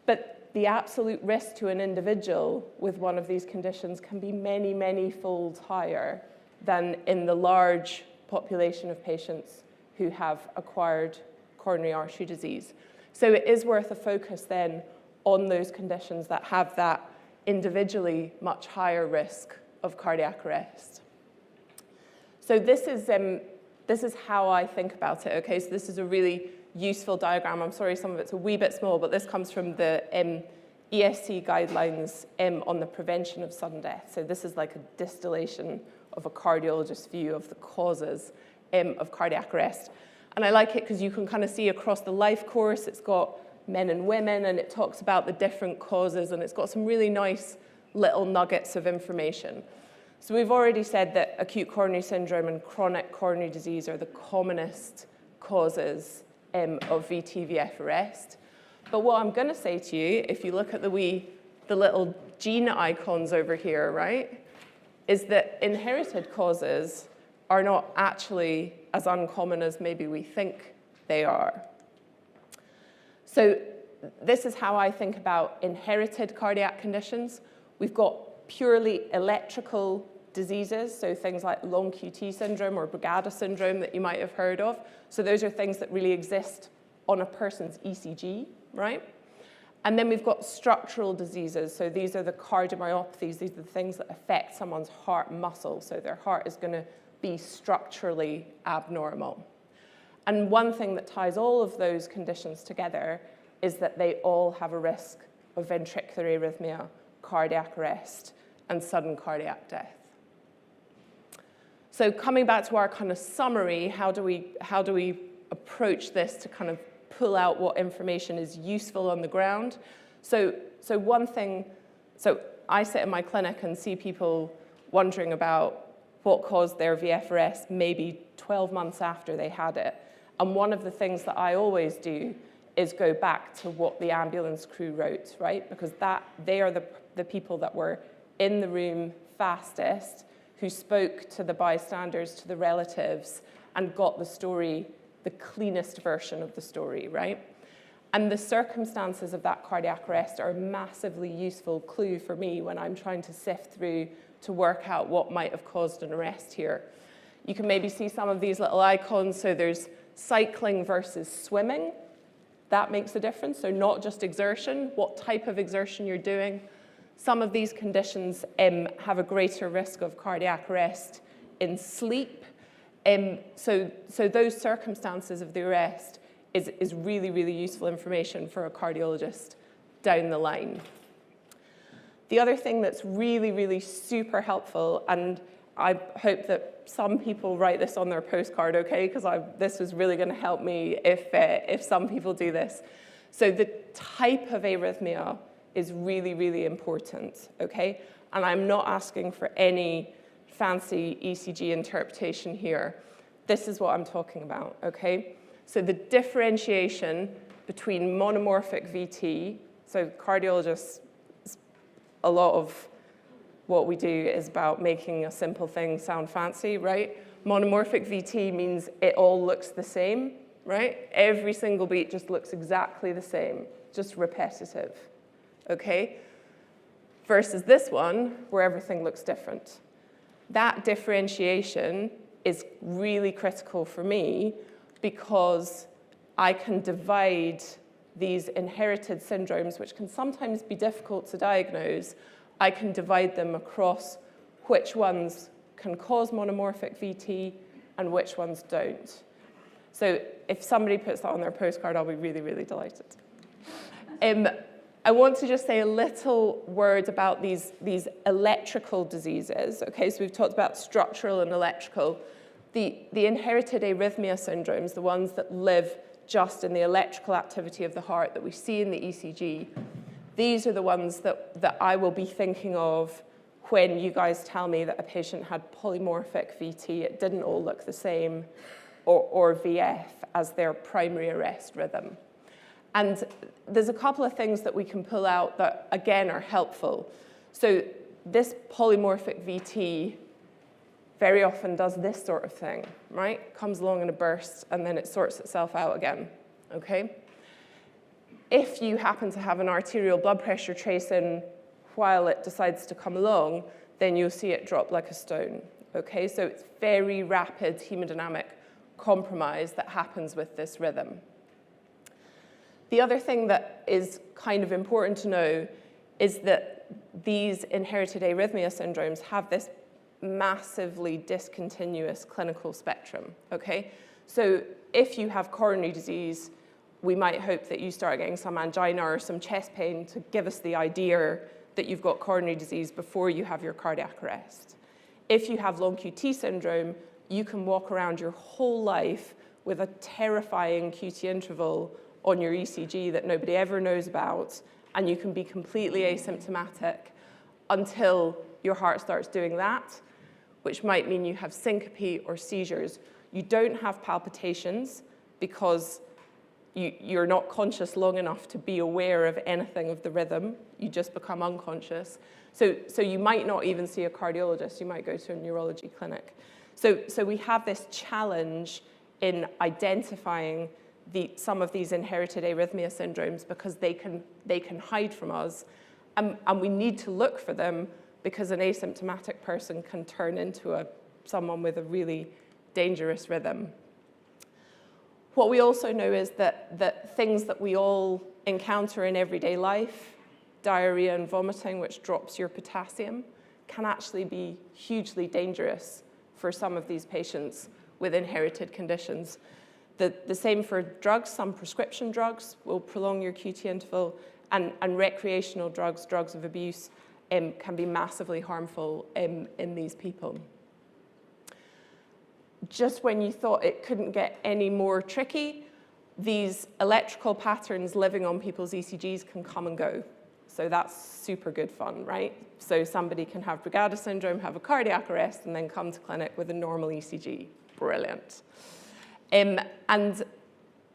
but the absolute risk to an individual with one of these conditions can be many, many fold higher than in the large population of patients who have acquired coronary artery disease. So it is worth a focus then on those conditions that have that individually much higher risk of cardiac arrest. So this is how I think about it, okay? So this is a really useful diagram. I'm sorry, some of it's a wee bit small, but this comes from the ESC guidelines on the prevention of sudden death. So this is like a distillation of a cardiologist's view of the causes of cardiac arrest. And I like it because you can kind of see across the life course, it's got men and women, and it talks about the different causes, and it's got some really nice little nuggets of information. So we've already said that acute coronary syndrome and chronic coronary disease are the commonest causes of VT-VF arrest. But what I'm going to say to you, if you look at the little gene icons over here, right, is that inherited causes are not actually as uncommon as maybe we think they are. So this is how I think about inherited cardiac conditions. We've got purely electrical diseases, so things like long QT syndrome or Brugada syndrome that you might have heard of. So those are things that really exist on a person's ECG, right? And then we've got structural diseases. So these are the cardiomyopathies. These are the things that affect someone's heart muscle. So their heart is going to be structurally abnormal. And one thing that ties all of those conditions together is that they all have a risk of ventricular arrhythmia, cardiac arrest, and sudden cardiac death. So coming back to our kind of summary, how do we approach this to kind of pull out what information is useful on the ground? So I sit in my clinic and see people wondering about what caused their VF arrest maybe 12 months after they had it. And one of the things that I always do is go back to what the ambulance crew wrote, right? Because they are the people that were in the room fastest, who spoke to the bystanders, to the relatives, and got the story, the cleanest version of the story, right? And the circumstances of that cardiac arrest are a massively useful clue for me when I'm trying to sift through to work out what might have caused an arrest here. You can maybe see some of these little icons. So there's cycling versus swimming. That makes a difference. So not just exertion, what type of exertion you're doing. Some of these conditions have a greater risk of cardiac arrest in sleep. So those circumstances of the arrest is really, really useful information for a cardiologist down the line. The other thing that's really, really super helpful, and I hope that some people write this on their postcard, okay? Because this is really going to help me if some people do this. So the type of arrhythmia is really, really important, okay? And I'm not asking for any fancy ECG interpretation here. This is what I'm talking about, okay? So the differentiation between monomorphic VT, so cardiologists, a lot of what we do is about making a simple thing sound fancy, right? Monomorphic VT means it all looks the same, right? Every single beat just looks exactly the same, just repetitive, okay? Versus this one, where everything looks different. That differentiation is really critical for me because I can divide these inherited syndromes, which can sometimes be difficult to diagnose. I can divide them across which ones can cause monomorphic VT and which ones don't. So if somebody puts that on their postcard, I'll be really, really delighted. I want to just say a little word about these electrical diseases. Okay, so we've talked about structural and electrical. The inherited arrhythmia syndromes, the ones that live just in the electrical activity of the heart that we see in the ECG, these are the ones that I will be thinking of when you guys tell me that a patient had polymorphic VT, it didn't all look the same, or VF as their primary arrest rhythm. And there's a couple of things that we can pull out that, again, are helpful. So this polymorphic VT very often does this sort of thing, right? Comes along in a burst, and then it sorts itself out again, okay? if you happen to have an arterial blood pressure tracing while it decides to come along, then you'll see it drop like a stone. Okay, so it's very rapid hemodynamic compromise that happens with this rhythm. The other thing that is kind of important to know is that these inherited arrhythmia syndromes have this massively discontinuous clinical spectrum, okay? So if you have coronary disease, we might hope that you start getting some angina or some chest pain to give us the idea that you've got coronary disease before you have your cardiac arrest. If you have long QT syndrome, you can walk around your whole life with a terrifying QT interval on your ECG that nobody ever knows about, and you can be completely asymptomatic until your heart starts doing that, which might mean you have syncope or seizures. You don't have palpitations because you're not conscious long enough to be aware of anything of the rhythm. You just become unconscious. So you might not even see a cardiologist. You might go to a neurology clinic. So we have this challenge in identifying some of these inherited arrhythmia syndromes because they can hide from us. And we need to look for them because an asymptomatic person can turn into someone with a really dangerous rhythm. What we also know is that things that we all encounter in everyday life, diarrhea and vomiting, which drops your potassium, can actually be hugely dangerous for some of these patients with inherited conditions. The same for drugs. Some prescription drugs will prolong your QT interval, and recreational drugs, drugs of abuse, can be massively harmful in these people. Just when you thought it couldn't get any more tricky, these electrical patterns living on people's ECGs can come and go. So that's super good fun, right? So somebody can have Brugada syndrome, have a cardiac arrest, and then come to clinic with a normal ECG. Brilliant. And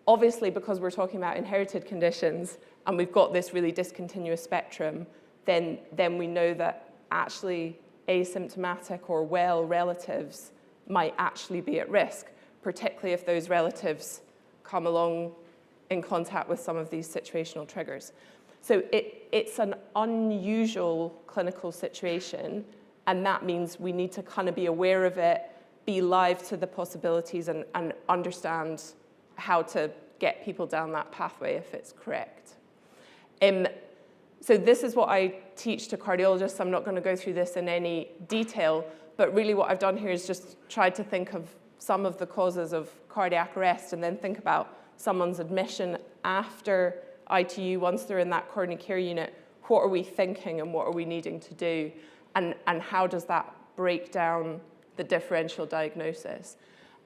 obviously, because we're talking about inherited conditions, and we've got this really discontinuous spectrum, then we know that actually asymptomatic or well relatives might actually be at risk, particularly if those relatives come along in contact with some of these situational triggers. So it's an unusual clinical situation, and that means we need to kind of be aware of it, be live to the possibilities, and understand how to get people down that pathway if it's correct. So this is what I teach to cardiologists. I'm not going to go through this in any detail, but really what I've done here is just tried to think of some of the causes of cardiac arrest and then think about someone's admission after ITU, once they're in that coronary care unit. What are we thinking and what are we needing to do? And how does that break down the differential diagnosis?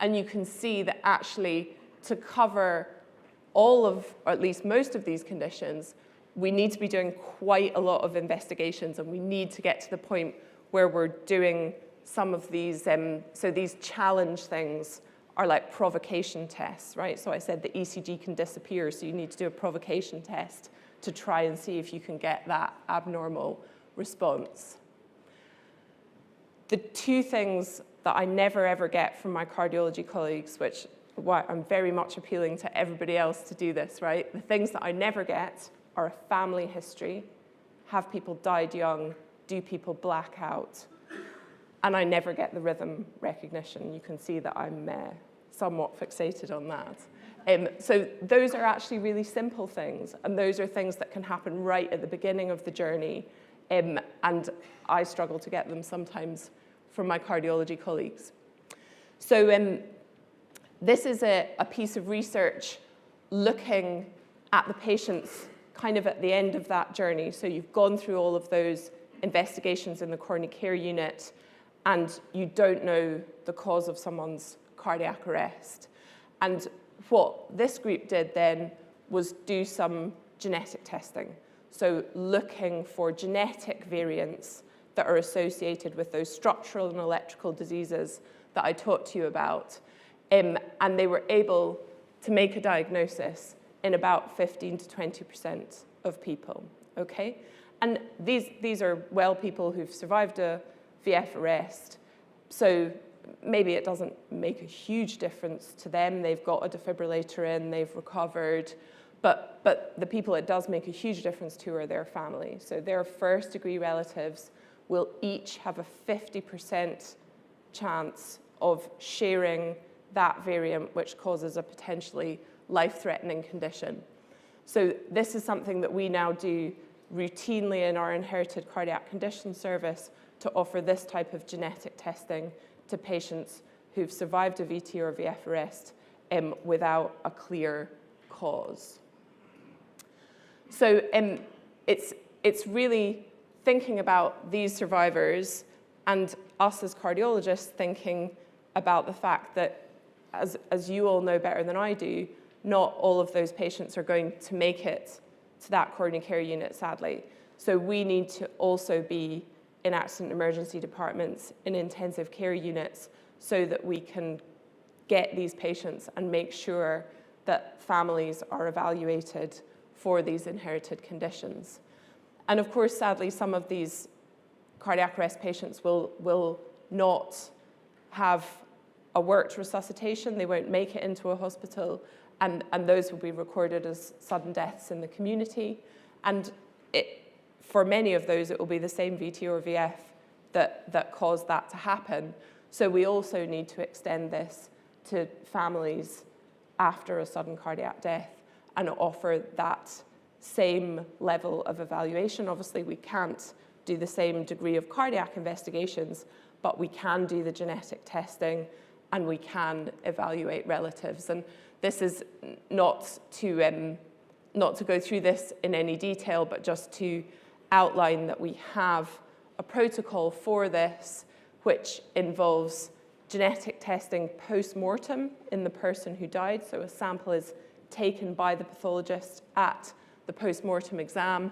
And you can see that actually to cover all of, or at least most of these conditions, we need to be doing quite a lot of investigations, and we need to get to the point where we're doing some of these, so these challenge things are like provocation tests, right? So I said the ECG can disappear, so you need to do a provocation test to try and see if you can get that abnormal response. The two things that I never ever get from my cardiology colleagues, which why I'm very much appealing to everybody else to do this, right? The things that I never get are a family history, have people died young, do people black out, and I never get the rhythm recognition. You can see that I'm somewhat fixated on that. So those are actually really simple things, and those are things that can happen right at the beginning of the journey, and I struggle to get them sometimes from my cardiology colleagues. So this is a piece of research looking at the patients kind of at the end of that journey. So you've gone through all of those investigations in the coronary care unit, and you don't know the cause of someone's cardiac arrest. And what this group did then was do some genetic testing. So looking for genetic variants that are associated with those structural and electrical diseases that I talked to you about. And they were able to make a diagnosis in about 15 to 20% of people, okay? And these are well people who've survived a VF arrest, so maybe it doesn't make a huge difference to them. They've got a defibrillator in, they've recovered, but But the people it does make a huge difference to are their family. So their first-degree relatives will each have a 50% chance of sharing that variant, which causes a potentially life-threatening condition. So this is something that we now do routinely in our inherited cardiac condition service to offer this type of genetic testing to patients who've survived a VT or VF arrest without a clear cause. So it's really thinking about these survivors and us as cardiologists thinking about the fact that, as you all know better than I do, not all of those patients are going to make it to that coronary care unit, sadly. So we need to also be in accident emergency departments, in intensive care units, so that we can get these patients and make sure that families are evaluated for these inherited conditions. And of course, sadly, some of these cardiac arrest patients will not have a worked resuscitation. They won't make it into a hospital, and those will be recorded as sudden deaths in the community. And for many of those, it will be the same VT or VF that caused that to happen. So we also need to extend this to families after a sudden cardiac death and offer that same level of evaluation. Obviously, we can't do the same degree of cardiac investigations, but we can do the genetic testing and we can evaluate relatives. And this is not to go through this in any detail, but just to outline that we have a protocol for this, which involves genetic testing post-mortem in the person who died. So a sample is taken by the pathologist at the post-mortem exam,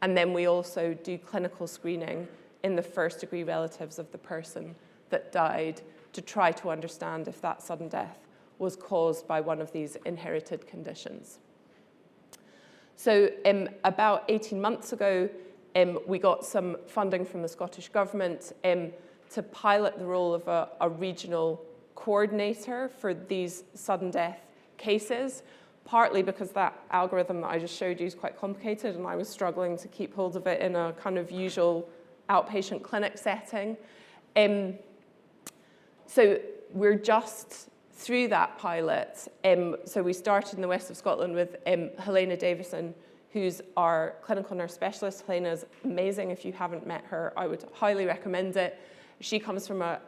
and then we also do clinical screening in the first-degree relatives of the person that died to try to understand if that sudden death was caused by one of these inherited conditions. So about 18 months ago, we got some funding from the Scottish Government to pilot the role of a regional coordinator for these sudden death cases, partly because that algorithm that I just showed you is quite complicated and I was struggling to keep hold of it in a kind of usual outpatient clinic setting. So we're just through that pilot. So we started in the west of Scotland with Helena Davison, who's our clinical nurse specialist. Helena's amazing. If you haven't met her, I would highly recommend it. She comes from a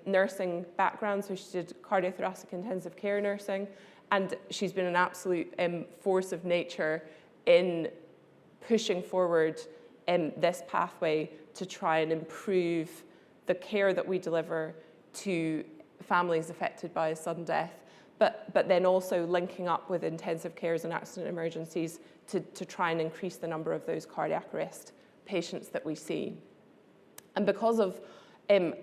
nursing background, so she did cardiothoracic intensive care nursing, and she's been an absolute force of nature in pushing forward this pathway to try and improve the care that we deliver to families affected by a sudden death, but then also linking up with intensive cares and accident emergencies to try and increase the number of those cardiac arrest patients that we see. And because of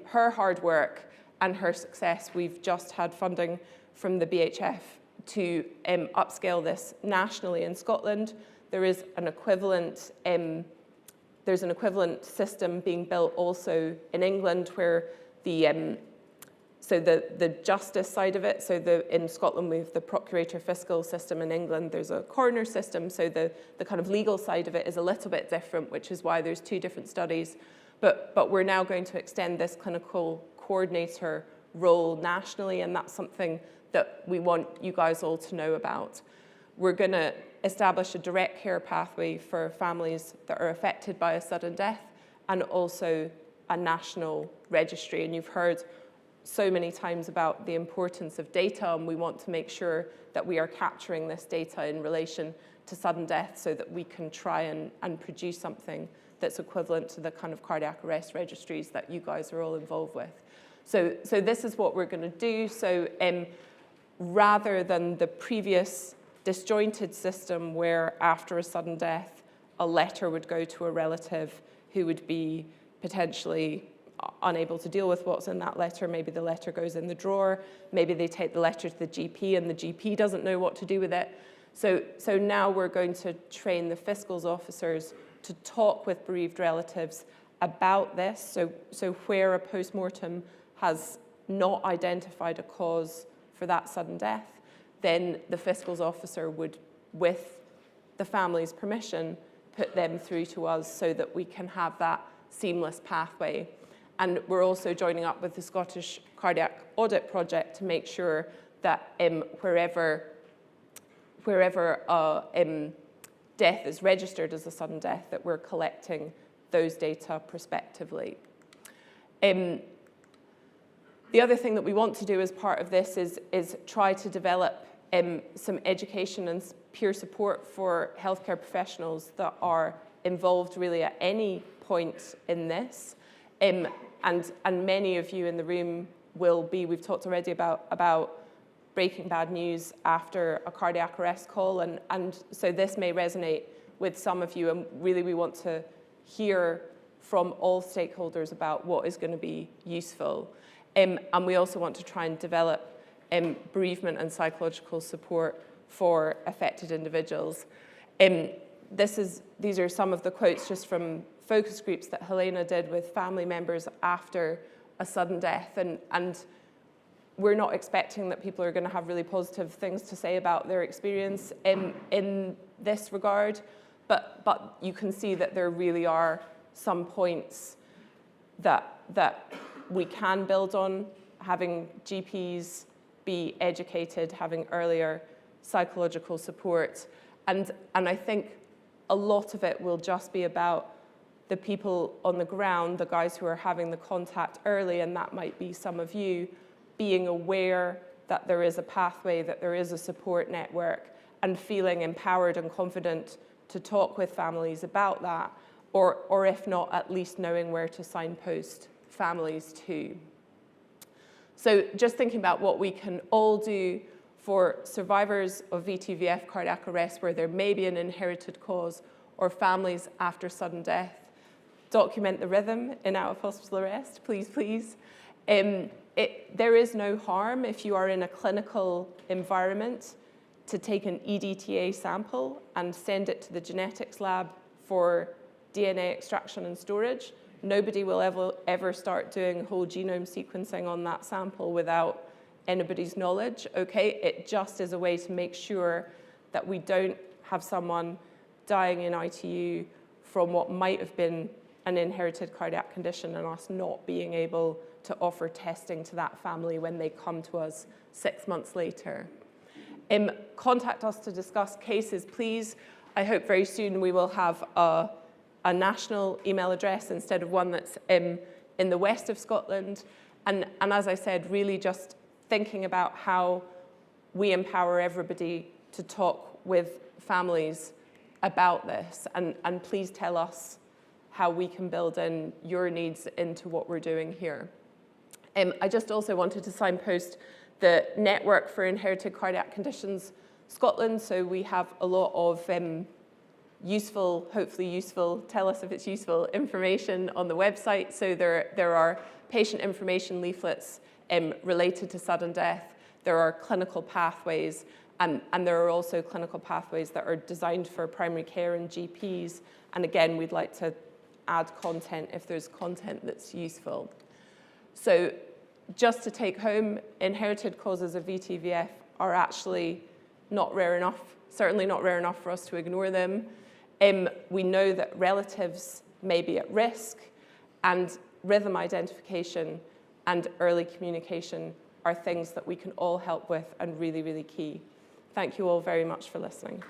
her hard work and her success, we've just had funding from the BHF to upscale this nationally in Scotland. There is an equivalent, there's an equivalent system being built also in England where the justice side of it, so in Scotland we have the procurator fiscal system, in England there's a coroner system, so the kind of legal side of it is a little bit different, which is why there's two different studies. But we're now going to extend this clinical coordinator role nationally, and that's something that we want you guys all to know about. We're going to establish a direct care pathway for families that are affected by a sudden death, and also a national registry. And you've heard so many times about the importance of data, and we want to make sure that we are capturing this data in relation to sudden death so that we can try and produce something that's equivalent to the kind of cardiac arrest registries that you guys are all involved with. So this is what we're going to do. So rather than the previous disjointed system where after a sudden death, a letter would go to a relative who would be potentially unable to deal with what's in that letter. Maybe the letter goes in the drawer. Maybe they take the letter to the GP and the GP doesn't know what to do with it. So now we're going to train the fiscals officers to talk with bereaved relatives about this. So where a post-mortem has not identified a cause for that sudden death, then the fiscals officer would, with the family's permission, put them through to us so that we can have that seamless pathway. And we're also joining up with the Scottish Cardiac Audit Project to make sure that wherever death is registered as a sudden death, that we're collecting those data prospectively. The other thing that we want to do as part of this is try to develop some education and peer support for healthcare professionals that are involved really at any point in this. And many of you in the room will be, we've talked already about breaking bad news after a cardiac arrest call, and so this may resonate with some of you, and really we want to hear from all stakeholders about what is going to be useful. And we also want to try and develop bereavement and psychological support for affected individuals. These are some of the quotes just from focus groups that Helena did with family members after a sudden death, and we're not expecting that people are going to have really positive things to say about their experience in this regard, but you can see that there really are some points that we can build on, having GPs be educated, having earlier psychological support, and I think a lot of it will just be about the people on the ground, the guys who are having the contact early, and that might be some of you, being aware that there is a pathway, that there is a support network, and feeling empowered and confident to talk with families about that, or if not, at least knowing where to signpost families to. So just thinking about what we can all do for survivors of VTVF cardiac arrest where there may be an inherited cause, or families after sudden death. Document the rhythm in out-of-hospital arrest, please, please. There is no harm if you are in a clinical environment to take an EDTA sample and send it to the genetics lab for DNA extraction and storage. Nobody will ever start doing whole genome sequencing on that sample without anybody's knowledge, okay? It just is a way to make sure that we don't have someone dying in ITU from what might have been an inherited cardiac condition and us not being able to offer testing to that family when they come to us 6 months later. Contact us to discuss cases, please. I hope very soon we will have a national email address instead of one that's in the west of Scotland. And as I said, really just thinking about how we empower everybody to talk with families about this. And please tell us how we can build in your needs into what we're doing here. I just also wanted to signpost the Network for Inherited Cardiac Conditions Scotland. So we have a lot of useful, hopefully useful, tell us if it's useful, information on the website. So there are patient information leaflets related to sudden death. There are clinical pathways, and there are also clinical pathways that are designed for primary care and GPs. And again, we'd like to add content if there's content that's useful. So just to take home, inherited causes of VTVF are actually not rare enough, certainly not rare enough for us to ignore them. We know that relatives may be at risk, and rhythm identification and early communication are things that we can all help with and really, really key. Thank you all very much for listening.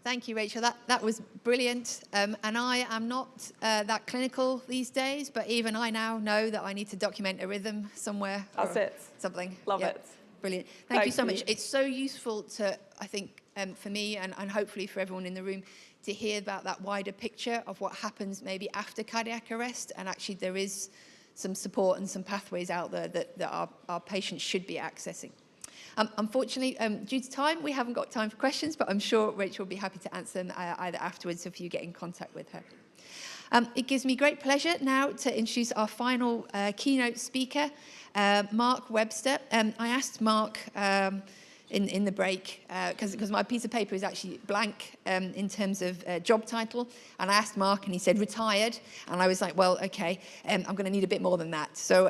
Thank you, Rachel. That was brilliant. And I am not that clinical these days, but even I now know that I need to document a rhythm somewhere. That's it. Something. Love Yeah. it. Brilliant. Thank you so much. It's so useful to, I think, for me and hopefully for everyone in the room, to hear about that wider picture of what happens maybe after cardiac arrest. And actually there is some support and some pathways out there that our patients should be accessing. Unfortunately, due to time, we haven't got time for questions, but I'm sure Rachel will be happy to answer them either afterwards if you get in contact with her. It gives me great pleasure now to introduce our final keynote speaker, Mark Webster. I asked Mark in the break, because my piece of paper is actually blank in terms of job title. And I asked Mark, and he said retired. And I was like, well, okay, I'm going to need a bit more than that. So,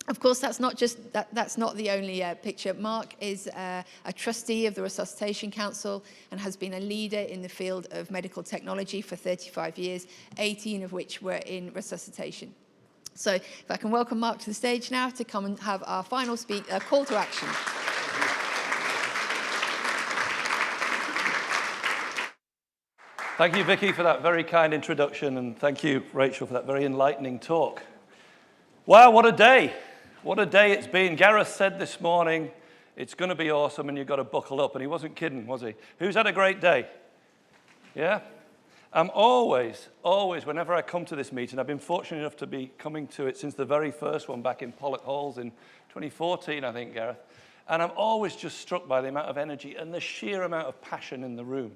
of course, that's not the only picture. Mark is a trustee of the Resuscitation Council and has been a leader in the field of medical technology for 35 years, 18 of which were in resuscitation. So if I can welcome Mark to the stage now to come and have our final call to action. Thank you, Vicky, for that very kind introduction, and thank you, Rachel, for that very enlightening talk. Wow, what a day. What a day it's been. Gareth said this morning, it's going to be awesome and you've got to buckle up, and he wasn't kidding, was he? Who's had a great day? Yeah? I'm always, whenever I come to this meeting, I've been fortunate enough to be coming to it since the very first one back in Pollock Halls in 2014, I think, Gareth. And I'm always just struck by the amount of energy and the sheer amount of passion in the room.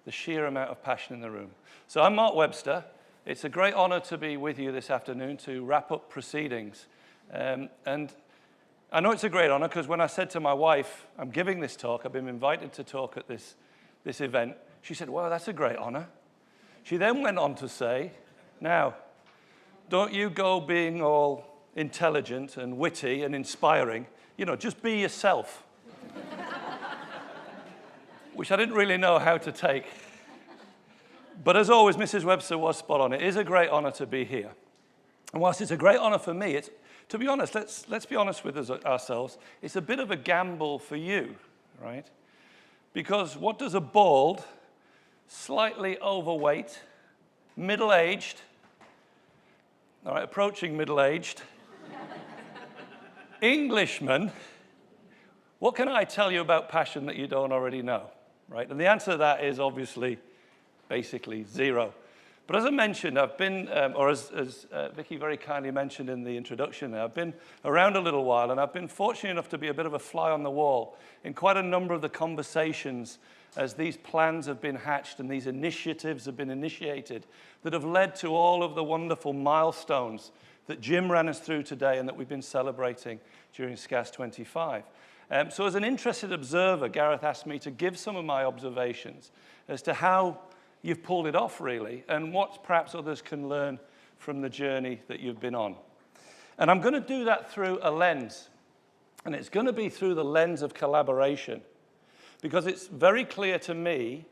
The sheer amount of passion in the room. So I'm Mark Webster. It's a great honor to be with you this afternoon to wrap up proceedings. And I know it's a great honor because when I said to my wife, I'm giving this talk, I've been invited to talk at this event, she said, wow, that's a great honor. She then went on to say, now, don't you go being all intelligent and witty and inspiring, you know, just be yourself. Which I didn't really know how to take. But as always, Mrs. Webster was spot on. It is a great honor to be here. And whilst it's a great honor for me, to be honest, let's be honest with ourselves, it's a bit of a gamble for you, right? Because what does a bald, slightly overweight, middle-aged, all right, approaching middle-aged, Englishman, what can I tell you about passion that you don't already know, right? And the answer to that is obviously, basically, zero. But as I mentioned, I've been, or as Vicky very kindly mentioned in the introduction, I've been around a little while, and I've been fortunate enough to be a bit of a fly on the wall in quite a number of the conversations as these plans have been hatched and these initiatives have been initiated that have led to all of the wonderful milestones that Jim ran us through today and that we've been celebrating during SCAS25. So as an interested observer, Gareth asked me to give some of my observations as to how you've pulled it off, really, and what perhaps others can learn from the journey that you've been on. And I'm going to do that through a lens, and it's going to be through the lens of collaboration, because it's very clear to me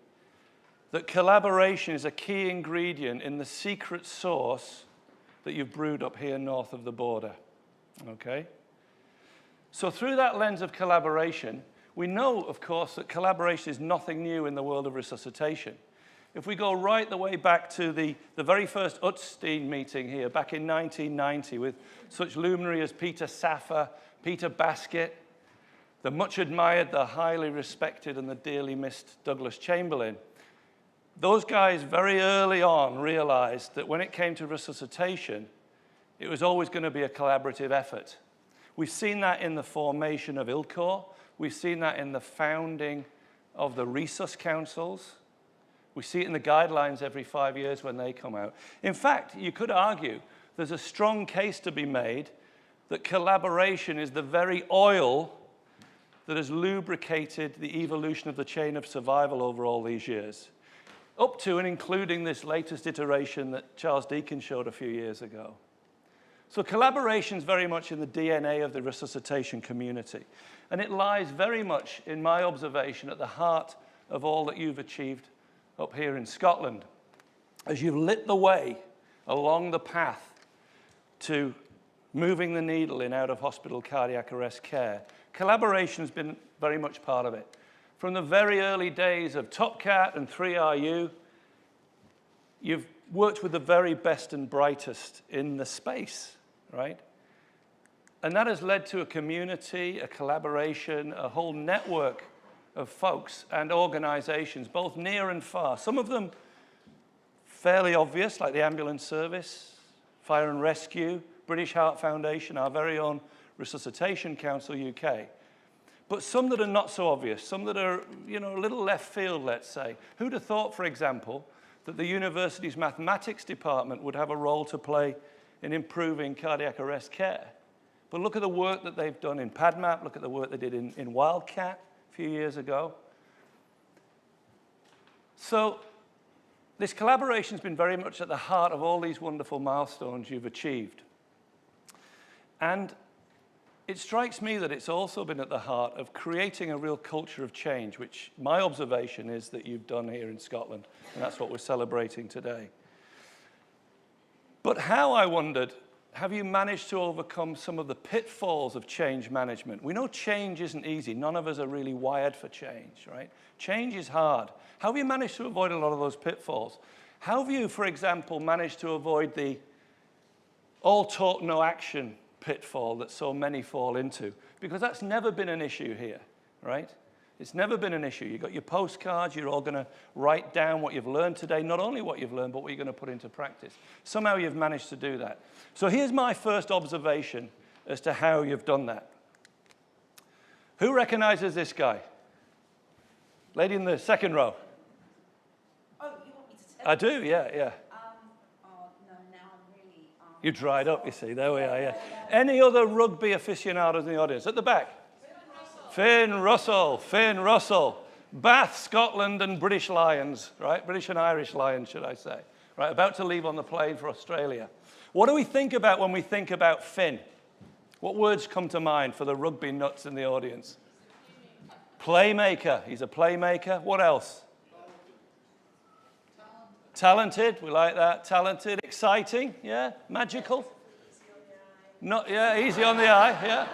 that collaboration is a key ingredient in the secret sauce that you've brewed up here north of the border, okay? So through that lens of collaboration, we know, of course, that collaboration is nothing new in the world of resuscitation. If we go right the way back to the very first Utstein meeting here back in 1990 with such luminaries as Peter Saffer, Peter Baskett, the much admired, the highly respected, and the dearly missed Douglas Chamberlain, those guys very early on realized that when it came to resuscitation, it was always going to be a collaborative effort. We've seen that in the formation of ILCOR. We've seen that in the founding of the Resus Councils. We see it in the guidelines every 5 years when they come out. In fact, you could argue there's a strong case to be made that collaboration is the very oil that has lubricated the evolution of the chain of survival over all these years, up to and including this latest iteration that Charles Deacon showed a few years ago. So collaboration is very much in the DNA of the resuscitation community, and it lies very much, in my observation, at the heart of all that you've achieved up here in Scotland, as you've lit the way along the path to moving the needle in out-of-hospital cardiac arrest care. Collaboration has been very much part of it. From the very early days of TopCat and 3RU, you've worked with the very best and brightest in the space, right? And that has led to a community, a collaboration, a whole network of folks and organizations, both near and far. Some of them fairly obvious, like the ambulance service, fire and rescue, British Heart Foundation, our very own Resuscitation Council UK. But some that are not so obvious, some that are, you know, a little left field, let's say. Who'd have thought, for example, that the university's mathematics department would have a role to play in improving cardiac arrest care? But look at the work that they've done in Padmap, look at the work they did in Wildcat a few years ago. So this collaboration has been very much at the heart of all these wonderful milestones you've achieved. And it strikes me that it's also been at the heart of creating a real culture of change, which my observation is that you've done here in Scotland, and that's what we're celebrating today. But how, I wondered, have you managed to overcome some of the pitfalls of change management? We know change isn't easy. None of us are really wired for change, right? Change is hard. How have you managed to avoid a lot of those pitfalls? How have you, for example, managed to avoid the all talk, no action pitfall that so many fall into? Because that's never been an issue here, right? It's never been an issue. You've got your postcards, you're all going to write down what you've learned today, not only what you've learned, but what you're going to put into practice. Somehow you've managed to do that. So here's my first observation as to how you've done that. Who recognizes this guy? Lady in the second row. Oh, you want me to tell I do, yeah. oh, no, now I'm really... You dried up, you see. There we are, yeah. Any other rugby aficionados in the audience? At the back. Finn Russell. Bath, Scotland, and British Lions, right? British and Irish Lions, should I say. Right, about to leave on the plane for Australia. What do we think about when we think about Finn? What words come to mind for the rugby nuts in the audience? Playmaker. He's a playmaker. What else? Talented. We like that. Talented. Exciting. Yeah. Magical. Not, yeah, easy on the eye. Yeah.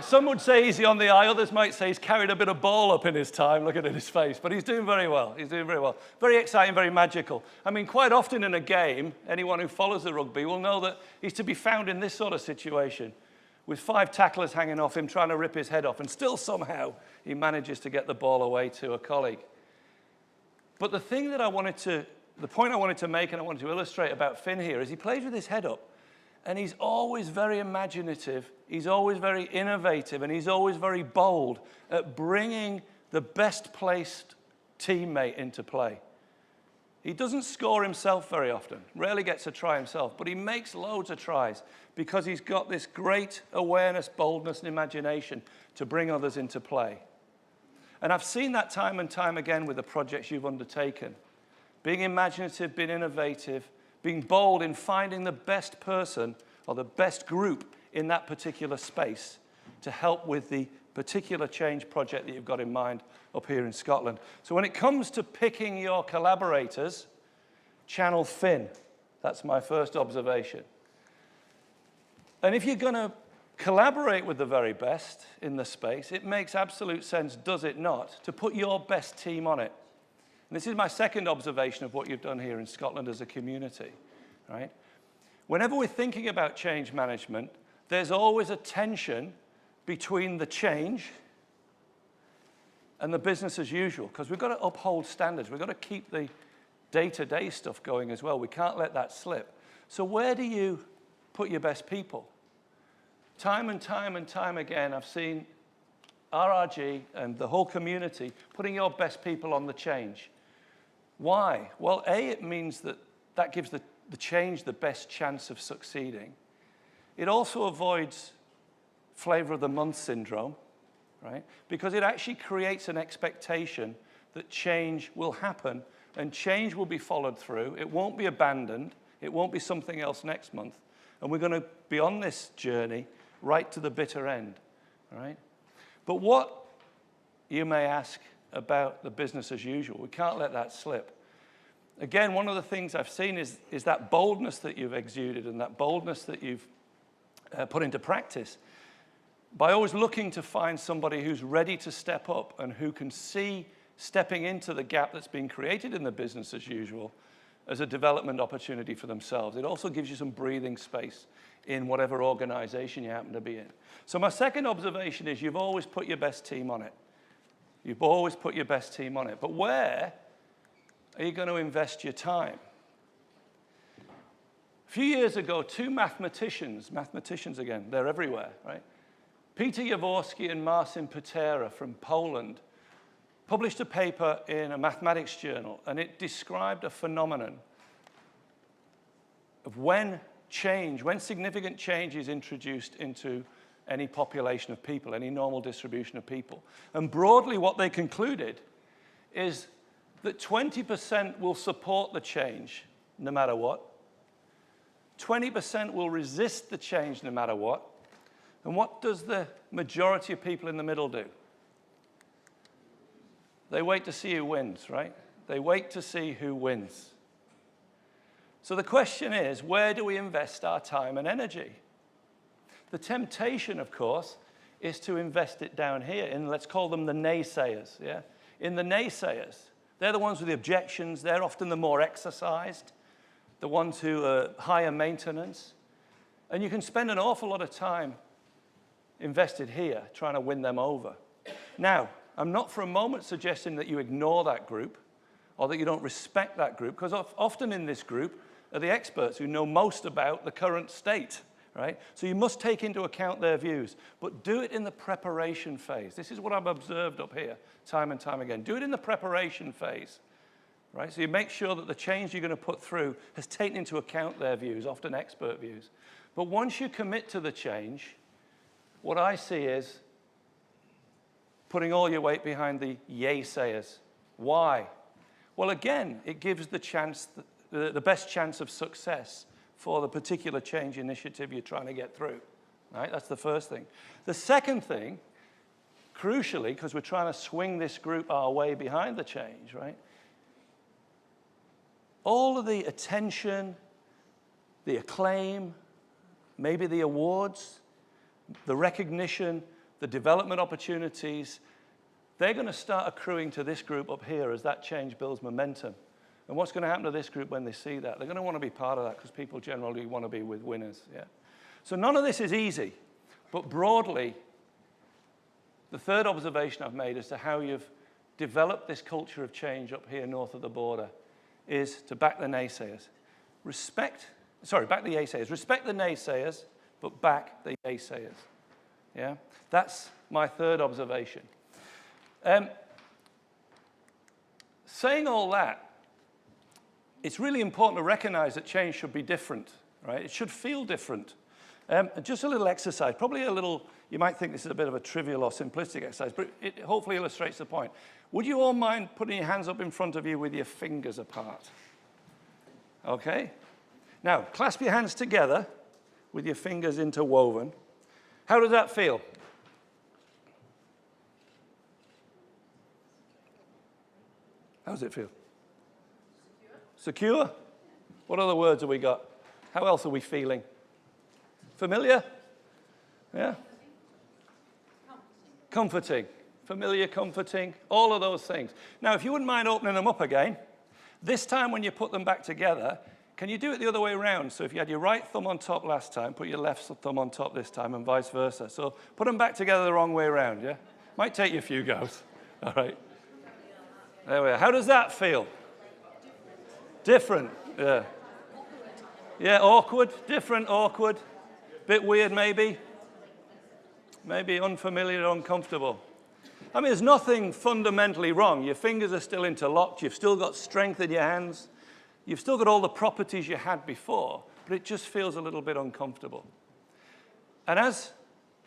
Some would say easy on the eye. Others might say he's carried a bit of ball up in his time. Look at his face. But he's doing very well. He's doing very well. Very exciting, very magical. I mean, quite often in a game, anyone who follows the rugby will know that he's to be found in this sort of situation, with 5 tacklers hanging off him, trying to rip his head off, and still somehow he manages to get the ball away to a colleague. But the point I wanted to make and I wanted to illustrate about Finn here is he plays with his head up. And he's always very imaginative, he's always very innovative, and he's always very bold at bringing the best placed teammate into play. He doesn't score himself very often, rarely gets a try himself, but he makes loads of tries because he's got this great awareness, boldness, and imagination to bring others into play. And I've seen that time and time again with the projects you've undertaken. Being imaginative, being innovative, being bold in finding the best person or the best group in that particular space to help with the particular change project that you've got in mind up here in Scotland. So when it comes to picking your collaborators, channel Finn. That's my first observation. And if you're going to collaborate with the very best in the space, it makes absolute sense, does it not, to put your best team on it. And this is my second observation of what you've done here in Scotland as a community, right? Whenever we're thinking about change management, there's always a tension between the change and the business as usual, because we've got to uphold standards. We've got to keep the day-to-day stuff going as well. We can't let that slip. So where do you put your best people? Time and time again, I've seen RRG and the whole community putting your best people on the change. Why? Well, A, it means that gives the change the best chance of succeeding. It also avoids flavor of the month syndrome, right? Because it actually creates an expectation that change will happen and change will be followed through. It won't be abandoned. It won't be something else next month. And we're going to be on this journey right to the bitter end, right? But what, you may ask, about the business as usual? We can't let that slip. Again, one of the things I've seen is that boldness that you've exuded and that boldness that you've put into practice by always looking to find somebody who's ready to step up and who can see stepping into the gap that's been created in the business as usual as a development opportunity for themselves. It also gives you some breathing space in whatever organization you happen to be in. So my second observation is you've always put your best team on it. You've always put your best team on it. But where are you going to invest your time? A few years ago, 2 mathematicians again, they're everywhere, right? Peter Jaworski and Marcin Patera from Poland published a paper in a mathematics journal, and it described a phenomenon of when significant change is introduced into any population of people, any normal distribution of people. And broadly, what they concluded is that 20% will support the change no matter what, 20% will resist the change no matter what, and what does the majority of people in the middle do? They wait to see who wins, right? They wait to see who wins. So the question is, where do we invest our time and energy? The temptation, of course, is to invest it down here in, let's call them the naysayers, yeah? In the naysayers. They're the ones with the objections. They're often the more exercised, the ones who are higher maintenance. And you can spend an awful lot of time invested here trying to win them over. Now, I'm not for a moment suggesting that you ignore that group or that you don't respect that group, because often in this group are the experts who know most about the current state, right? So you must take into account their views, but do it in the preparation phase. This is what I've observed up here time and time again. Do it in the preparation phase, right? So you make sure that the change you're going to put through has taken into account their views, often expert views. But once you commit to the change, what I see is putting all your weight behind the yay-sayers. Why? Well, again, it gives the chance, the best chance of success for the particular change initiative you're trying to get through. Right? That's the first thing. The second thing, crucially, because we're trying to swing this group our way behind the change, right? All of the attention, the acclaim, maybe the awards, the recognition, the development opportunities, they're going to start accruing to this group up here as that change builds momentum. And what's going to happen to this group when they see that? They're going to want to be part of that because people generally want to be with winners. Yeah. So none of this is easy, but broadly, the third observation I've made as to how you've developed this culture of change up here north of the border is to back the naysayers. Back the naysayers. Respect the naysayers, but back the naysayers. Yeah? That's my third observation. Saying all that, it's really important to recognize that change should be different, right? It should feel different. Just a little exercise, probably a little, you might think this is a bit of a trivial or simplistic exercise, but it hopefully illustrates the point. Would you all mind putting your hands up in front of you with your fingers apart? Okay? Now, clasp your hands together with your fingers interwoven. How does that feel? How does it feel? Secure? What other words have we got? How else are we feeling? Familiar? Yeah? Comforting. Familiar, comforting, all of those things. Now, if you wouldn't mind opening them up again, this time when you put them back together, can you do it the other way around? So if you had your right thumb on top last time, put your left thumb on top this time and vice versa. So put them back together the wrong way around, yeah? Might take you a few goes. All right. There we are. How does that feel? Different, yeah. Yeah, awkward, different, awkward. Bit weird, maybe. Maybe unfamiliar, uncomfortable. I mean, there's nothing fundamentally wrong. Your fingers are still interlocked. You've still got strength in your hands. You've still got all the properties you had before, but it just feels a little bit uncomfortable. And as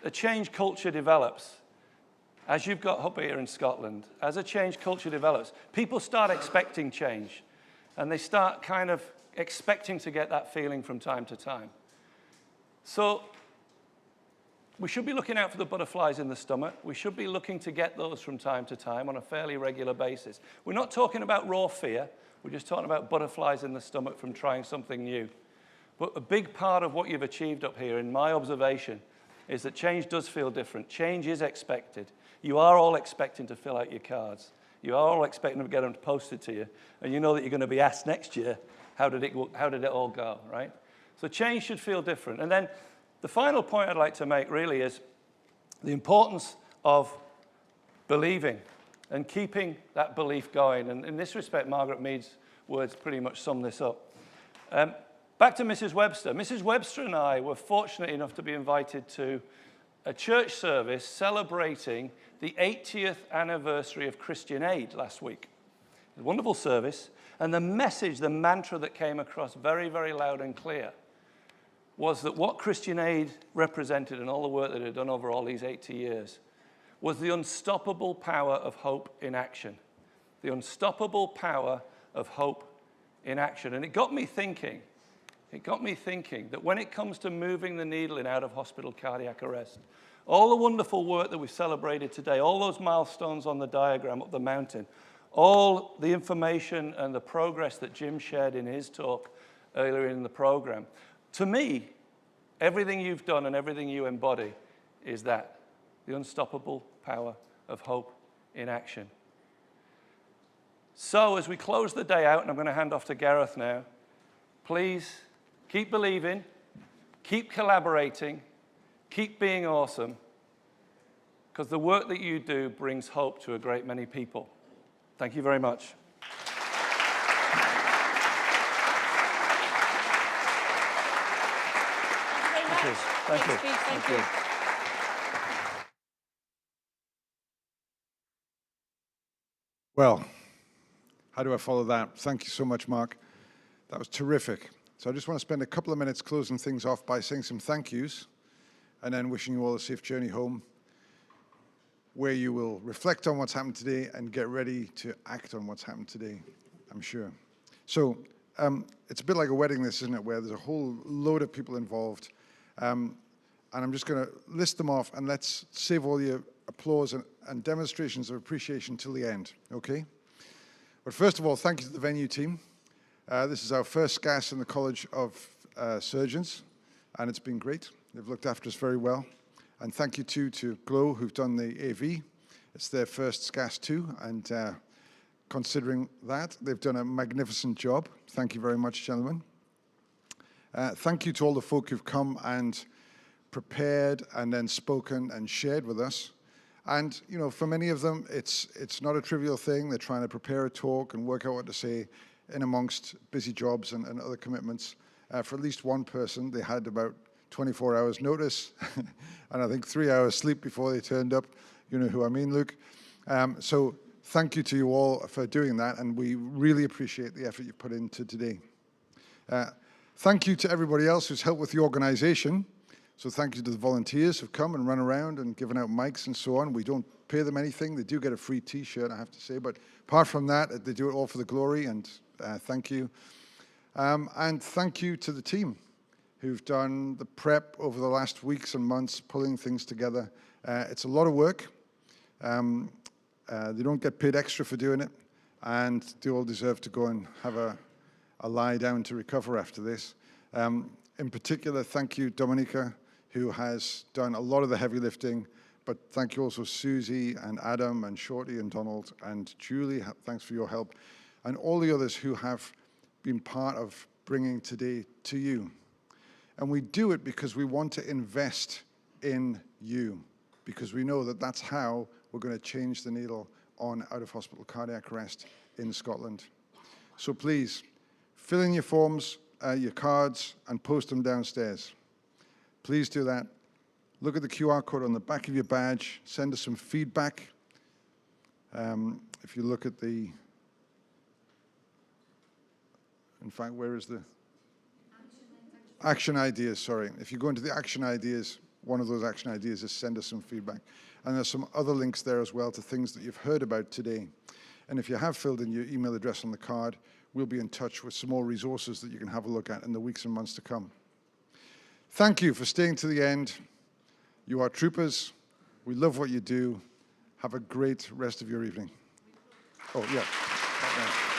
a change culture develops, as you've got up here in Scotland, as a change culture develops, people start expecting change. And they start kind of expecting to get that feeling from time to time. So we should be looking out for the butterflies in the stomach. We should be looking to get those from time to time on a fairly regular basis. We're not talking about raw fear. We're just talking about butterflies in the stomach from trying something new. But a big part of what you've achieved up here, in my observation, is that change does feel different. Change is expected. You are all expecting to fill out your cards. You are all expecting to get them posted to you. And you know that you're going to be asked next year, how did it all go, right? So change should feel different. And then the final point I'd like to make really is the importance of believing and keeping that belief going. And in this respect, Margaret Mead's words pretty much sum this up. Back to Mrs. Webster. Mrs. Webster and I were fortunate enough to be invited to a church service celebrating the 80th anniversary of Christian Aid last week. It was a wonderful service, and the message, the mantra that came across very, very loud and clear was that what Christian Aid represented and all the work that it had done over all these 80 years was the unstoppable power of hope in action. The unstoppable power of hope in action. And it got me thinking that when it comes to moving the needle in out-of-hospital cardiac arrest, all the wonderful work that we've celebrated today, all those milestones on the diagram up the mountain, all the information and the progress that Jim shared in his talk earlier in the program, to me, everything you've done and everything you embody is that, the unstoppable power of hope in action. So as we close the day out, and I'm going to hand off to Gareth now, please keep believing, keep collaborating, keep being awesome, because the work that you do brings hope to a great many people. Thank you very much. Thank you. Thank you. Well, how do I follow that? Thank you so much, Mark. That was terrific. So I just want to spend a couple of minutes closing things off by saying some thank yous and then wishing you all a safe journey home, where you will reflect on what's happened today and get ready to act on what's happened today, I'm sure. So it's a bit like a wedding, this, isn't it, where there's a whole load of people involved. And I'm just going to list them off, and let's save all your applause and demonstrations of appreciation till the end, okay? But first of all, thank you to the venue team. This is our first SCAS in the College of Surgeons, and it's been great. They've looked after us very well. And thank you too to Glow, who've done the AV. It's their first SCAS2, and considering that, they've done a magnificent job. Thank you very much, gentlemen. Thank you to all the folk who've come and prepared and then spoken and shared with us. And, you know, for many of them, it's not a trivial thing. They're trying to prepare a talk and work out what to say in amongst busy jobs and other commitments. For at least one person, they had about 24 hours notice and I think 3 hours sleep before they turned up. You know who I mean, Luke. So thank you to you all for doing that, and we really appreciate the effort you put into today. Thank you to everybody else who's helped with the organization. So thank you to the volunteers who've come and run around and given out mics and so on. We don't pay them anything. They do get a free T-shirt, I have to say. But apart from that, they do it all for the glory, and thank you. And thank you to the team who've done the prep over the last weeks and months, pulling things together. It's a lot of work. They don't get paid extra for doing it, and they all deserve to go and have a lie down to recover after this. In particular, thank you, Dominica, who has done a lot of the heavy lifting, but thank you also Susie and Adam and Shorty and Donald and Julie, thanks for your help, and all the others who have been part of bringing today to you. And we do it because we want to invest in you, because we know that that's how we're going to change the needle on out-of-hospital cardiac arrest in Scotland. So please, fill in your forms, your cards, and post them downstairs. Please do that. Look at the QR code on the back of your badge. Send us some feedback. If you look at the, in fact, where is the? Action ideas, sorry. If you go into the action ideas, one of those action ideas is send us some feedback. And there's some other links there as well to things that you've heard about today. And if you have filled in your email address on the card, we'll be in touch with some more resources that you can have a look at in the weeks and months to come. Thank you for staying to the end. You are troopers. We love what you do. Have a great rest of your evening. Oh, yeah.